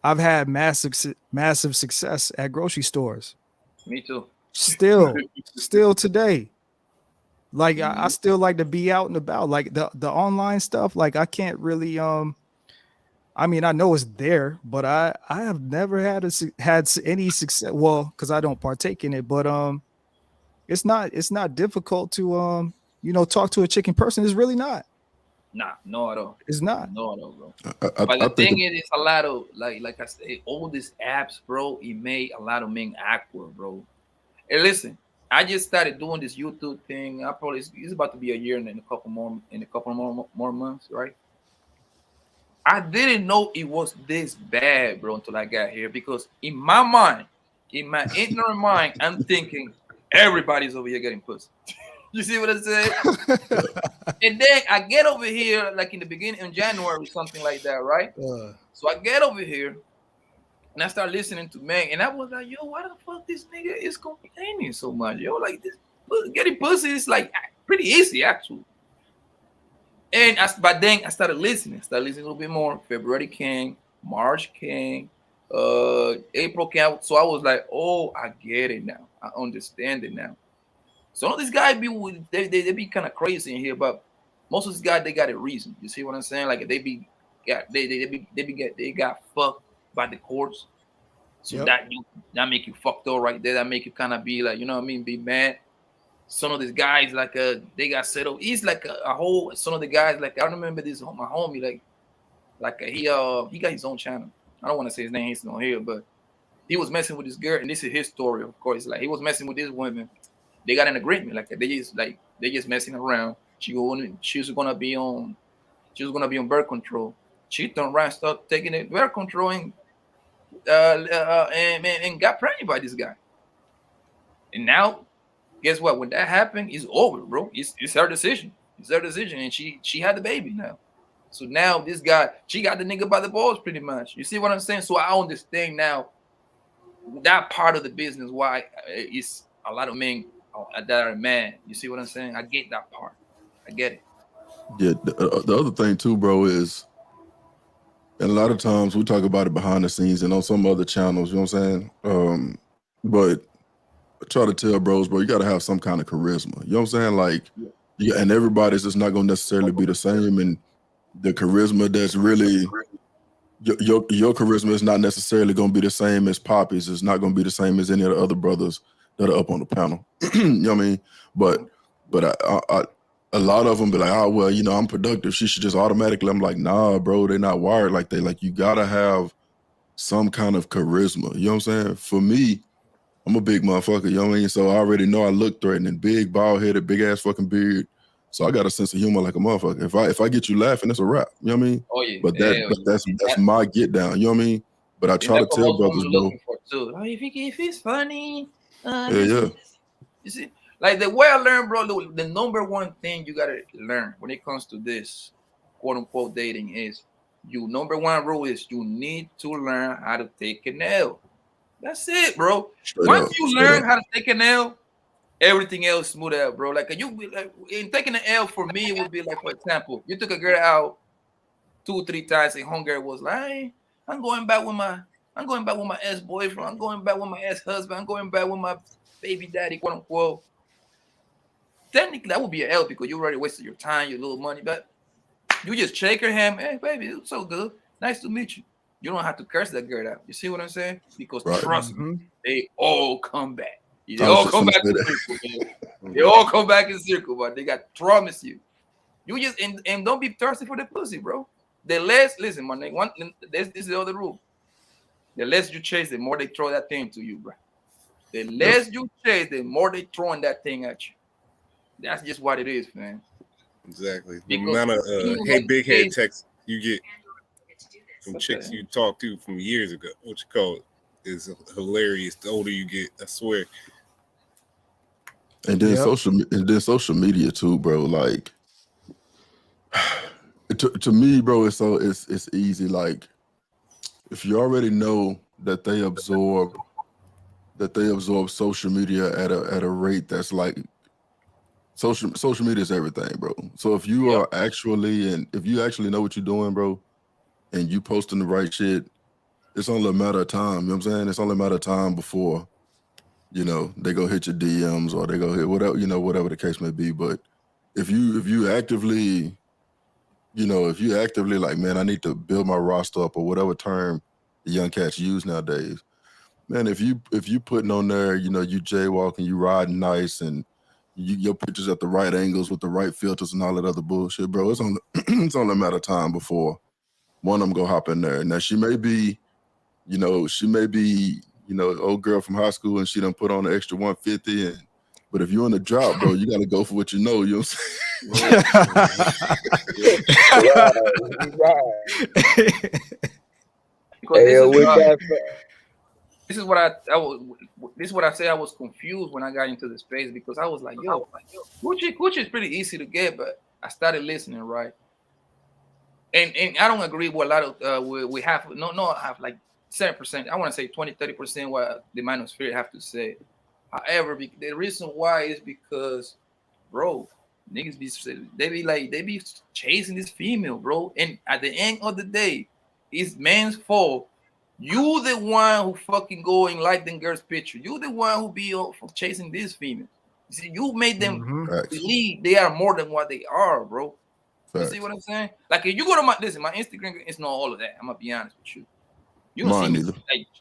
I've had massive success at grocery stores. Me too. Still today. Like I still like to be out and about. Like the online stuff, like I can't really I mean, I know it's there, but I have never had any success. Well, because I don't partake in it, but it's not difficult to you know, talk to a chicken person. It's really not. Nah, no at all. It's not. No at all, bro. But the thing is, it's a lot of like I say, all these apps, bro. It made a lot of men awkward, bro. Hey, listen, I just started doing this YouTube thing. It's about to be a year in a couple more months, right? I didn't know it was this bad, bro, until I got here. Because in my mind, in my ignorant mind, I'm thinking everybody's over here getting pussy. You see what I'm saying? And then I get over here, like in the beginning in January or something like that, right? So I get over here and I start listening to men, and I was like, yo, why the fuck this nigga is complaining so much? Yo, like this getting pussy is like pretty easy, actually. And but then I started listening a little bit more. February came, March came, April came. So I was like, oh, I get it now. I understand it now. Some of these guys be kind of crazy in here, but most of these guys, they got a reason. You see what I'm saying? Like they got fucked by the courts. So that make you fucked up right there. That make you kind of be like, you know what I mean, be mad. Some of these guys, like they got settled. He's like a whole. Some of the guys, like I remember this my homie, he got his own channel. I don't want to say his name, he's not here, but he was messing with this girl, and this is his story, of course. Like he was messing with this woman. They got an agreement, like they just messing around. She was gonna be on birth control. She turned around, started taking the birth control, and got pregnant by this guy. And now, guess what? When that happened, it's over, bro. It's her decision. It's her decision, and she had the baby now. So now this guy, she got the nigga by the balls pretty much. You see what I'm saying? So I understand now that part of the business why it's a lot of men that are mad. You see what I'm saying? I get that part. I get it. Yeah, the other thing too, bro, is, and a lot of times we talk about it behind the scenes and on some other channels, you know what I'm saying? But I try to tell bros, bro, you got to have some kind of charisma. You know what I'm saying? Like, yeah, and everybody's just not going to necessarily be the same. And the charisma that's really, your charisma is not necessarily going to be the same as Poppy's. It's not going to be the same as any of the other brothers that are up on the panel. You know what I mean? But I a lot of them be like, oh, well, you know, I'm productive. She should just automatically. I'm like, nah, bro, they're not wired like that. Like, you got to have some kind of charisma. You know what I'm saying? For me, I'm a big motherfucker. You know what I mean? So I already know I look threatening. Big, bald-headed, big-ass fucking beard. So I got a sense of humor like a motherfucker. If I get you laughing, that's a wrap. You know what I mean? Oh, yeah. But that's my get down. You know what I mean? But I try to tell brothers, bro. Too. Like, if it's funny, yeah. You see, like the way I learned, bro, the number one thing you gotta learn when it comes to this quote unquote dating is number one rule is you need to learn how to take an L. That's it, bro. Once you learn how to take an L, everything else smooth out, bro. Like in taking an L for me, it would be like, for example, you took a girl out 2-3 times, and homegirl was like, hey, I'm going back with my ex-boyfriend, I'm going back with my ex-husband, I'm going back with my baby daddy, quote unquote. Technically, that would be an L because you already wasted your time, your little money, but you just shake her hand, hey, baby, it's so good. Nice to meet you. You don't have to curse that girl out. You see what I'm saying? Because trust me, they all come back. They all come back in circle, man. They all come back in circle, but they got promise you. You just and don't be thirsty for the pussy, bro. The less, listen, my nigga, this is the other rule. The less you chase, the more they throw that thing to you, bro. The less you chase, the more they throwing that thing at you. That's just what it is, man. Exactly. The amount of hey big head texts you get from chicks you talked to from years ago, what you call it, is hilarious. The older you get, I swear. And then social media too, bro. Like to me, bro, it's easy. Like if you already know that they absorb social media at a rate that's like social media is everything, bro. So if you are if you actually know what you're doing, bro, and you posting the right shit, it's only a matter of time. You know what I'm saying? It's only a matter of time before, you know, they go hit your DMs or they go hit whatever, you know, whatever the case may be. But if you actively, you know, like, man, I need to build my roster up or whatever term the young cats use nowadays, man, if you putting on there, you know, you jaywalking, you riding nice, and your pictures at the right angles with the right filters and all that other bullshit, bro, it's only a matter of time before one of them go hop in there. Now she may be, old girl from high school and she done put on an extra 150, but if you're in the drought, bro, you got to go for what you know. You know what I'm saying? This is what I say. I was confused when I got into the space because I was like, yo, Gucci is pretty easy to get, but I started listening, right? And I don't agree with a lot of we have have like 7%. I want to say 20-30% what the manosphere have to say. However, the reason why is because, bro, niggas be chasing this female, bro, and at the end of the day, it's man's fault. You the one who fucking go and like them girls' picture. You the one who be chasing this female. You see, you made them believe they are more than what they are, bro. You see what I'm saying? Like if you go to my Instagram, it's not all of that. I'm gonna be honest with you. You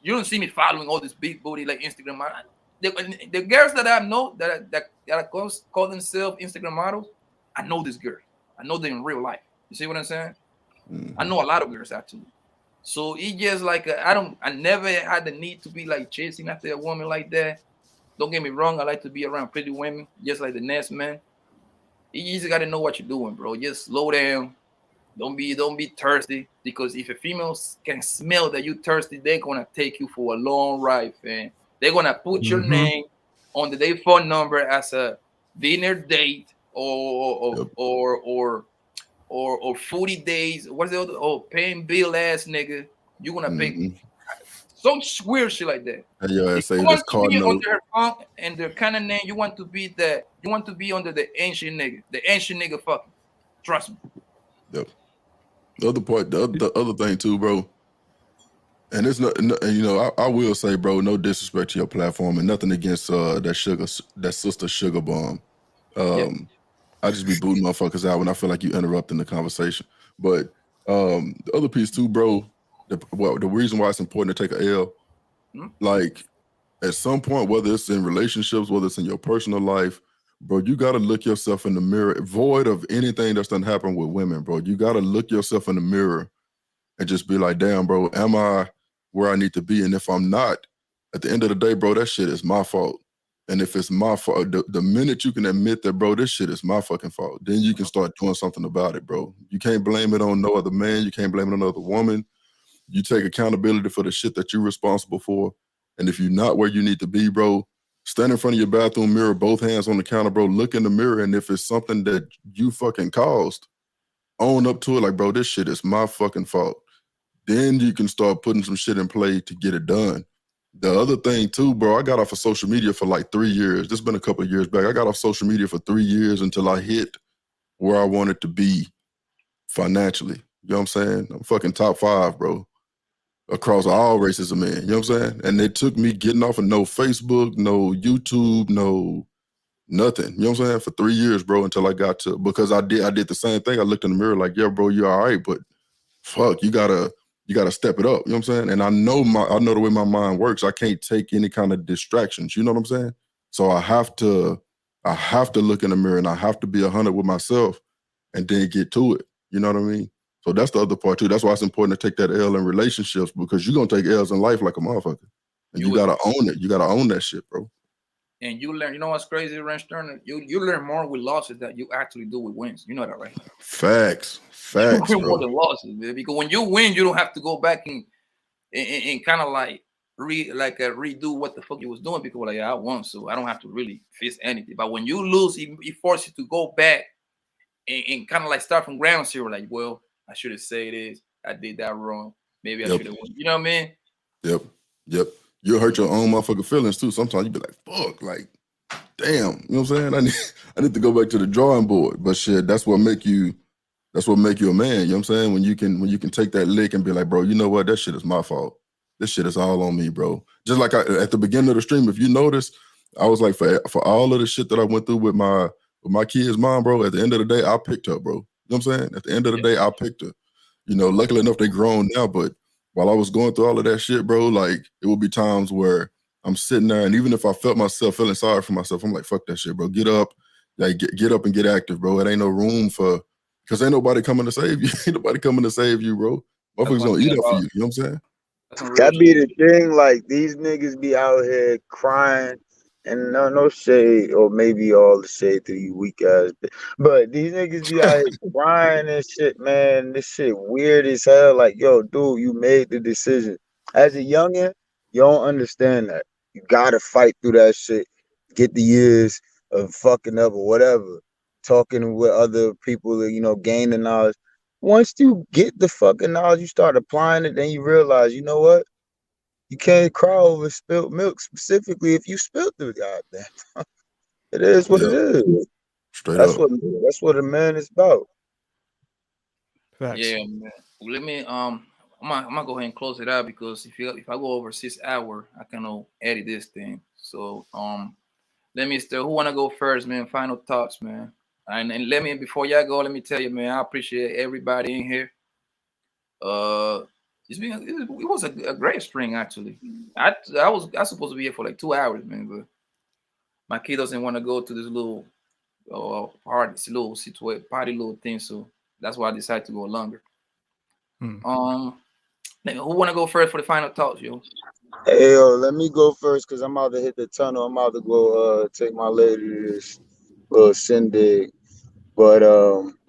don't see me following all this big booty like Instagram models. The girls that I know that call themselves Instagram models, I know this girl. I know them in real life. You see what I'm saying? I know a lot of girls actually. So it just like I never had the need to be like chasing after a woman like that. Don't get me wrong, I like to be around pretty women, just like the next man. You just gotta know what you're doing, bro. Just slow down. Don't be thirsty, because if a female can smell that you thirsty, they're gonna take you for a long ride, fam. They're gonna put your name on their phone number as a dinner date or 40 days. What's the other? Oh, paying bill ass nigga. You're gonna pay some weird shit like that. And your ass If you say this want to card be note. under her funk and the kind of name, you want to be that. You want to be under the ancient nigga fucking. Trust me. Yep. The other part, the other thing too, bro. And it's not, you know, I will say, bro, no disrespect to your platform and nothing against that sister Sugar Bomb. I just be booting motherfuckers out when I feel like you interrupting the conversation. But the other piece too, bro, the reason why it's important to take a L, like at some point, whether it's in relationships, whether it's in your personal life, bro, you got to look yourself in the mirror, void of anything that's done happen with women, bro. You got to look yourself in the mirror and just be like, damn, bro, am I where I need to be? And if I'm not, at the end of the day, bro, that shit is my fault. And if it's my fault, the minute you can admit that, bro, this shit is my fucking fault, then you can start doing something about it, bro. You can't blame it on no other man. You can't blame it on another woman. You take accountability for the shit that you're responsible for. And if you're not where you need to be, bro, stand in front of your bathroom mirror, both hands on the counter, bro, look in the mirror. And if it's something that you fucking caused, own up to it like, bro, this shit is my fucking fault. Then you can start putting some shit in play to get it done. The other thing too, bro, I got off of social media for like 3 years. This has been a couple of years back. I got off social media for 3 years until I hit where I wanted to be financially. You know what I'm saying? I'm fucking top 5, bro, across all races of men. You know what I'm saying? And it took me getting off of no Facebook, no YouTube, no nothing. You know what I'm saying? For 3 years, bro, until I got to, because I did the same thing. I looked in the mirror like, yeah, bro, you're all right, but fuck, you gotta step it up. You know what I'm saying? And I know the way my mind works. I can't take any kind of distractions. You know what I'm saying? So I have to look in the mirror and I have to be 100 with myself and then get to it. You know what I mean? So that's the other part too. That's why it's important to take that L in relationships, because you're gonna take L's in life like a motherfucker. And you gotta own it. You gotta own that shit, bro. And you learn, you know what's crazy, Ranch Turner? You learn more with losses than you actually do with wins. You know that, right? Facts, More bro. than losses, man. Because when you win, you don't have to go back and kind of like redo what the fuck you was doing, because like, yeah, I won, so I don't have to really fix anything. But when you lose, it forces you to go back and kind of like start from ground zero. Like, well, I should have said this. I did that wrong. Maybe I should have won. You know what I mean? Yep. You'll hurt your own motherfucking feelings too. Sometimes you be like, fuck, like, damn. You know what I'm saying? I need to go back to the drawing board. But shit, that's what make you a man. You know what I'm saying? When you can take that lick and be like, bro, you know what? That shit is my fault. This shit is all on me, bro. Just like at the beginning of the stream, if you notice, I was like, for all of the shit that I went through with my kid's mom, bro, at the end of the day, I picked her, bro. You know what I'm saying? At the end of the day, I picked her. You know, luckily enough, they grown now, but while I was going through all of that shit, bro, like, it would be times where I'm sitting there, and even if I felt myself feeling sorry for myself, I'm like, fuck that shit, bro. Get up. Like, get up and get active, bro. It ain't no room because ain't nobody coming to save you. Ain't nobody coming to save you, bro. Motherfuckers gonna eat up for you. You know what I'm saying? That be the thing. Like, these niggas be out here crying, and no shade, or maybe all the shade to you weak ass. But these niggas be out here crying and shit, man. This shit weird as hell. Like, yo, dude, you made the decision. As a youngin', you don't understand that. You gotta fight through that shit. Get the years of fucking up or whatever. Talking with other people, you know, gaining knowledge. Once you get the fucking knowledge, you start applying it, then you realize, you know what? You can't cry over spilt milk, specifically if you spilled the goddamn. It is what it is. Straight That's up. what a man is about. Facts. Yeah, man. Let me I'm gonna go ahead and close it out, because if I go over 6 hours, I can edit this thing. So let me who wanna go first, man? Final thoughts, man. And let me, before y'all go, let me tell you, man, I appreciate everybody in here. It was a great string, actually. I supposed to be here for like 2 hours, man, but my kid doesn't want to go to this little party, little thing, so that's why I decided to go longer. Who want to go first for the final thoughts, yo? Hey, yo, let me go first, because I'm about to hit the tunnel. I'm about to go take my lady to this little shindig. But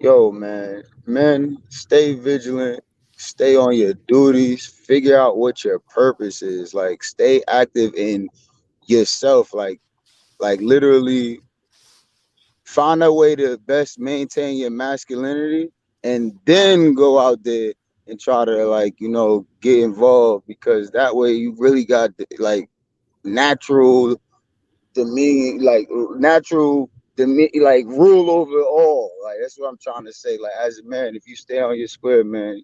yo, man, men, stay vigilant, stay on your duties, figure out what your purpose is. Like, stay active in yourself. Like literally find a way to best maintain your masculinity, and then go out there and try to, like, you know, get involved, because that way you really got like natural demean, like natural demean, like rule over all. Like, that's what I'm trying to say. Like, as a man, if you stay on your square, man,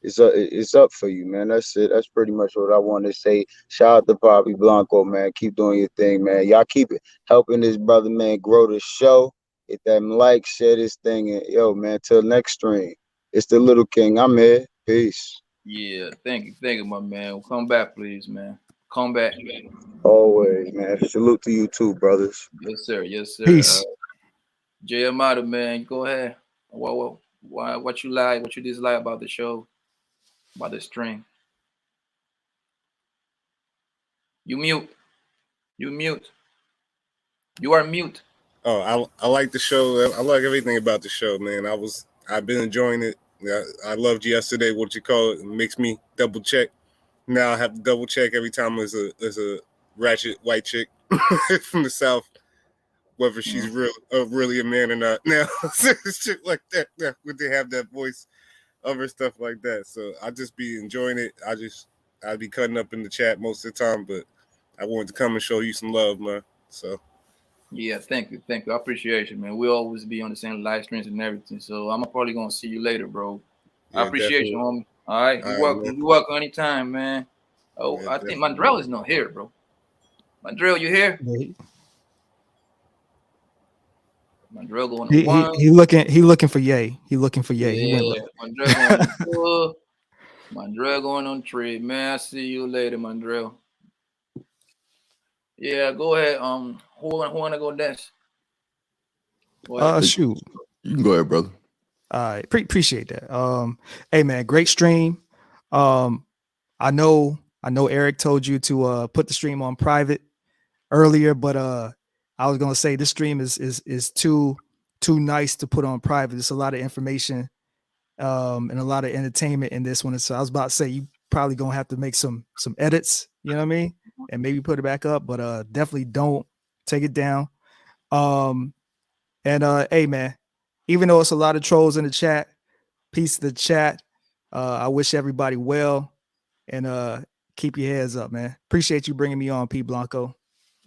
it's up for you, man. That's it. That's pretty much what I want to say. Shout out to PAPI Blanco, man. Keep doing your thing, man. Y'all keep it helping this brother, man, grow the show. Hit that like, share this thing, and yo, man, till next stream. It's the Little King. I'm here. Peace. Yeah, thank you, my man. Come back, please, man. Come back. Always, man. Salute to you too, brothers. Yes, sir. Yes, sir. Peace. Jeremiah, man, go ahead. What you like, what you dislike about the show, about the stream? You mute. You mute. You are mute. Oh, I like the show. I like everything about the show, man. I've been enjoying it. I loved yesterday. What you call it makes me double check. Now I have to double check every time there's a ratchet white chick from the South, whether she's really a man or not. Now shit like that. Now, would they have that voice, other stuff like that? So I just be enjoying it. I'd be cutting up in the chat most of the time, but I wanted to come and show you some love, man. So. Yeah, thank you. I appreciate you, man. We'll always be on the same live streams and everything. So I'm probably gonna see you later, bro. Yeah, I appreciate you, homie. All right, you're welcome. You're welcome anytime, man. Oh, yeah, I think Mandrell is not here, bro. Mandrell, you here? Mandrell going to one. He looking for Ye. He looking for Ye. Yeah, Mandrell going on 2. Mandrell going on 3. Man, I see you later, Mandrell. Yeah, go ahead. Who wanna go next? Shoot. You can go ahead, brother. All right, appreciate that. Hey man, great stream. I know Eric told you to put the stream on private earlier, but I was gonna say this stream is too nice to put on private. There's a lot of information and a lot of entertainment in this one. So I was about to say you probably gonna have to make some edits, you know what I mean? And maybe put it back up, but definitely don't take it down. Hey man, even though it's a lot of trolls in the chat, peace to the chat. I wish everybody well, and keep your heads up, man. Appreciate you bringing me on, P Blanco.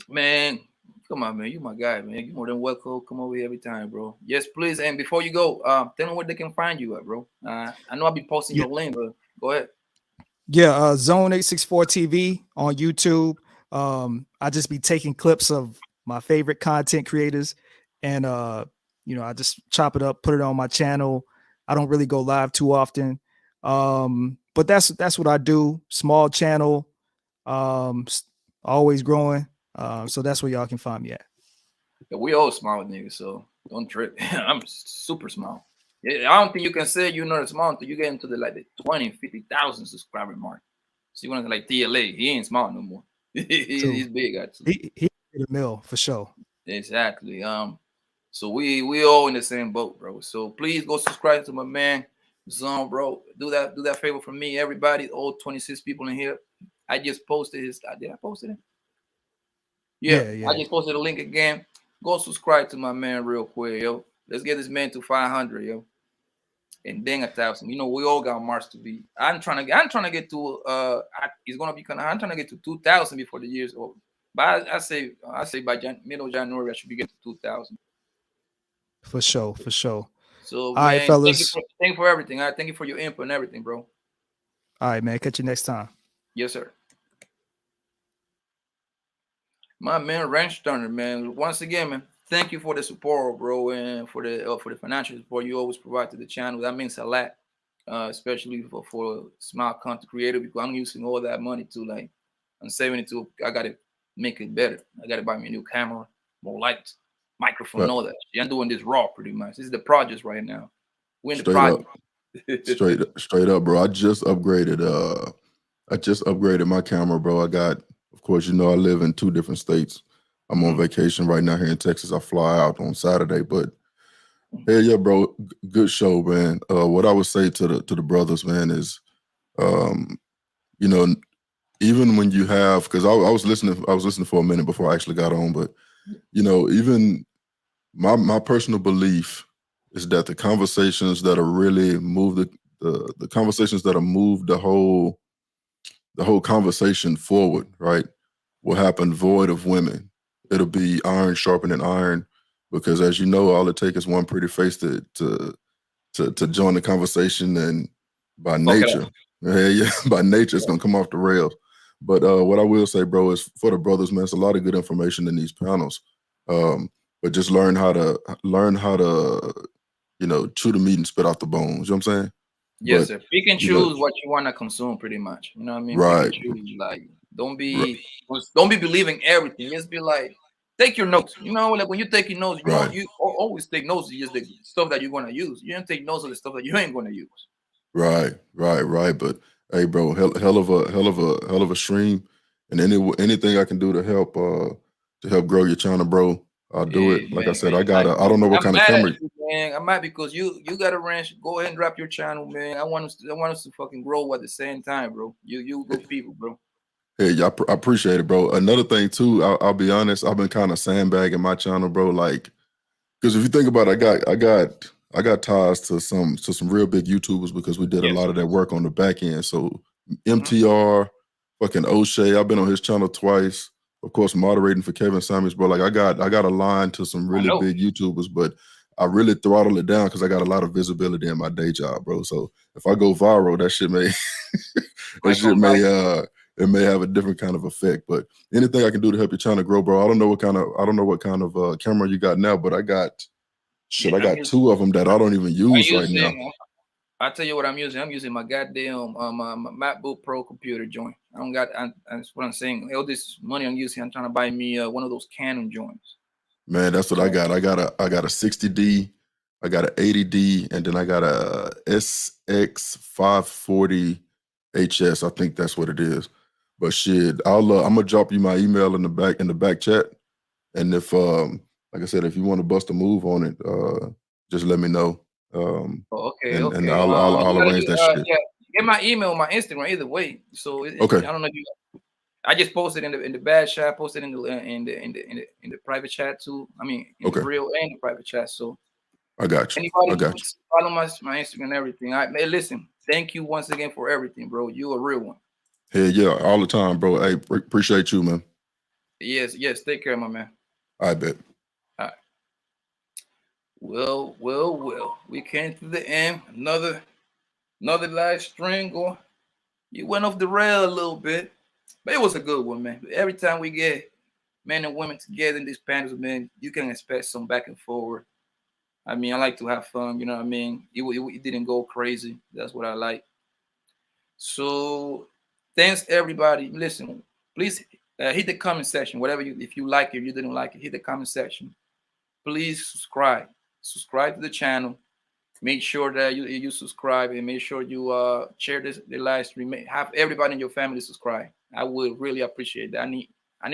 Man, come on, man. You my guy, man. You more than welcome. Come over here every time, bro. Yes, please. And before you go, tell them where they can find you at, bro. I know I'll be posting your link, but go ahead. Yeah, Zone 864 TV on YouTube. I just be taking clips of my favorite content creators, and I just chop it up, put it on my channel. I don't really go live too often, but that's what I do. Small channel, always growing. So that's where y'all can find me at. Yeah, we all small niggas, so don't trip. I'm super small. Yeah, I don't think you can say you're not small until you get into the 20, 50,000 subscriber mark. So you want to like TLA, he ain't small no more. He's big actually. He hit a mill for sure. Exactly. So we all in the same boat, bro. So please go subscribe to my man Zone, bro. Do that favor for me, everybody. All 26 people in here. I just posted his. Did I post it? Yeah. I just posted a link again. Go subscribe to my man real quick, yo. Let's get this man to 500, yo. And then 1,000. You know, we all got marks to be. I'm trying to get to. It's gonna be kind of. I'm trying to get to 2,000 before the year's over. But I say by middle of January I should be getting to 2,000. For sure. So, all right, fellas. Thank you for everything. I thank you for your input and everything, bro. All right, man. Catch you next time. Yes, sir. My man, Ranch Turner, man. Once again, man, thank you for the support, bro, and for the financial support you always provide to the channel. That means a lot, especially for small content creator, because I'm using all that money to I'm saving it to. I gotta make it better. I gotta buy me a new camera, more lights, microphone, all that. I'm doing this raw pretty much. This is the project right now. We're in the project. Straight up, bro. I just upgraded my camera, bro. I got, of course, I live in 2 different states. I'm on vacation right now here in Texas. I fly out on Saturday, but hey, yeah, bro, good show, man. What I would say to the brothers, man, is, even when you have, because I was listening for a minute before I actually got on, but even my personal belief is that the conversations that are really moved the conversations that are moved the whole conversation forward, right, will happen void of women. It'll be iron sharpening iron, because as you know, all it takes is one pretty face to join the conversation, and by nature, by nature, it's gonna come off the rails. But what I will say, bro, is for the brothers, man, it's a lot of good information in these panels. But just learn how to chew the meat and spit out the bones. You know what I'm saying? Yes, But, sir. Pick and choose what you want to consume, pretty much. You know what I mean? Right. Pick and choose. Like, don't be believing everything. Just be like, take your notes. You know, like when you take your notes, you always take notes of just the stuff that you're gonna use. You don't take notes of the stuff that you ain't gonna use. Right. But hey, bro, hell of a stream, and anything I can do to help grow your channel, bro, I'll do it. Like I said, I don't know what kind of camera. Man, I'm mad because you got a ranch. Go ahead and drop your channel, man. I want us to fucking grow at the same time, bro. You good people, bro. Hey, I appreciate it, bro. Another thing too, I'll be honest, I've been kind of sandbagging my channel, bro. Like, because if you think about it, I got ties to some real big YouTubers because we did a lot of that work on the back end. So MTR, fucking O'Shea, I've been on his channel twice. Of course, moderating for Kevin Samuels, bro. Like I got a line to some really big YouTubers, but I really throttle it down because I got a lot of visibility in my day job, bro. So if I go viral, that shit may it may have a different kind of effect. But anything I can do to help your channel grow, bro. I don't know what kind of camera you got now, but I got two of them that I don't even use right now. I'll tell you what I'm using. I'm using my goddamn my MacBook Pro computer joint. That's what I'm saying. All this money I'm using, I'm trying to buy me one of those Canon joints. Man, that's what I got. I got a 60D, I got an 80D, and then I got a SX540 HS. I think that's what it is. But shit, I'm gonna drop you my email in the back chat, and if like I said, if you want to bust a move on it, just let me know. Okay. And I'll arrange that shit. Yeah, get my email, my Instagram, either way. So okay. I don't know if you. I just posted in the bad chat. I posted in the private chat too. I mean, in the real and the private chat. So I got you. Anybody follow my Instagram and everything. Hey, listen, thank you once again for everything, bro. You a real one. Hey, yeah, all the time, bro. Hey, appreciate you, man. Yes. Take care, my man. I bet. All right. Well. We came to the end. Another live stream going. You went off the rail a little bit, but it was a good one, man. Every time we get men and women together in these panels, man, you can expect some back and forward. I mean, I like to have fun, you know what I mean? It didn't go crazy. That's what I like. So thanks, everybody. Listen, please hit the comment section. If you like it, if you didn't like it, hit the comment section. Please subscribe. Subscribe to the channel. Make sure that you subscribe, and make sure you share the live stream. Have everybody in your family subscribe. I would really appreciate that. I need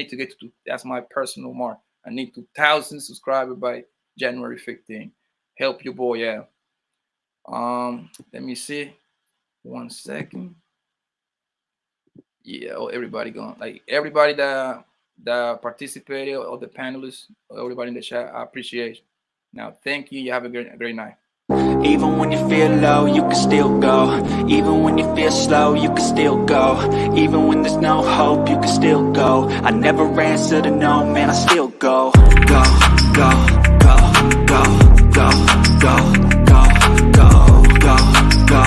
to get to that's my personal mark. I need 2,000 subscribers by January 15th. Help your boy out. Let me see. 1 second. Yeah, everybody gone. Like everybody that participated, all the panelists, everybody in the chat, I appreciate you. Now, thank you. You have a great night. Even when you feel low, you can still go. Even when you feel slow, you can still go. Even when there's no hope, you can still go. I never answer to no, man, I still go. Go, go, go, go, go, go, go, go, go, go,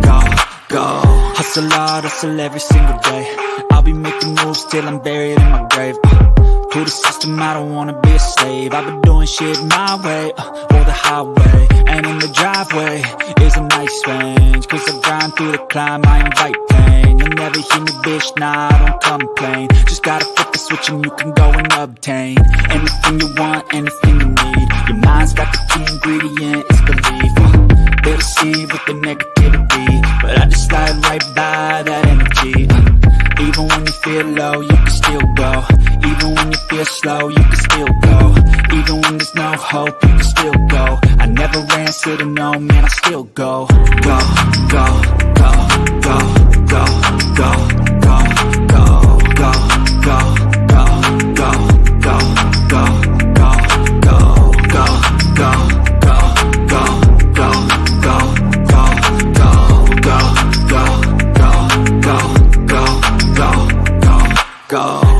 go, go. Hustle hard, hustle every single day. I'll be making moves till I'm buried in my grave. To the system, I don't wanna be a slave. I've been doing shit my way, or the highway. And in the driveway is a nice range. Cause I grind through the climb, I invite pain. You'll never hear me, bitch, nah, I don't complain. Just gotta flip the switch and you can go and obtain anything you want, anything you need. Your mind's got the key ingredient, it's belief. They deceive with the negativity, but I just slide right by that energy. Even when you feel low, you can still go. Even when you feel slow, you can still go. Even when there's no hope, you can still go. I never answer to no, man, I still go. Go, go, go, go, go, go, go, go, go, go, go, go, go.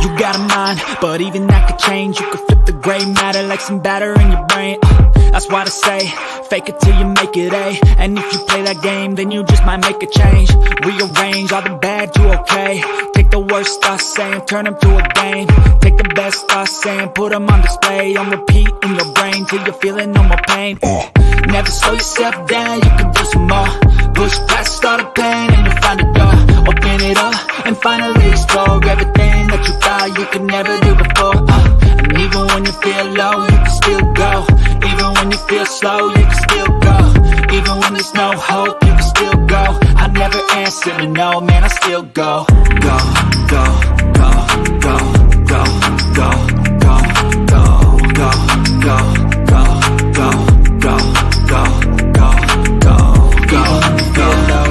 You got a mind, but even that could change. You could flip the gray matter like some batter in your brain. That's why I say, fake it till you make it A. And if you play that game, then you just might make a change. Rearrange all the bad to okay. Take the worst thoughts saying, turn them to a game. Take the best thoughts saying, put them on display. On repeat in your brain till you're feeling no more pain. Never slow yourself down, you can do some more. Push past all the pain and you'll find a door. Open it up and finally explore everything that you thought you could never do before. And even when you feel low, you can still go. Even when you feel slow, you can still go. Even when there's no hope, you can still go. I never answer to no, man, I still go. Go, go, go, go, go, go, go, go, go, go, go, go, go, go, go, go, go, go.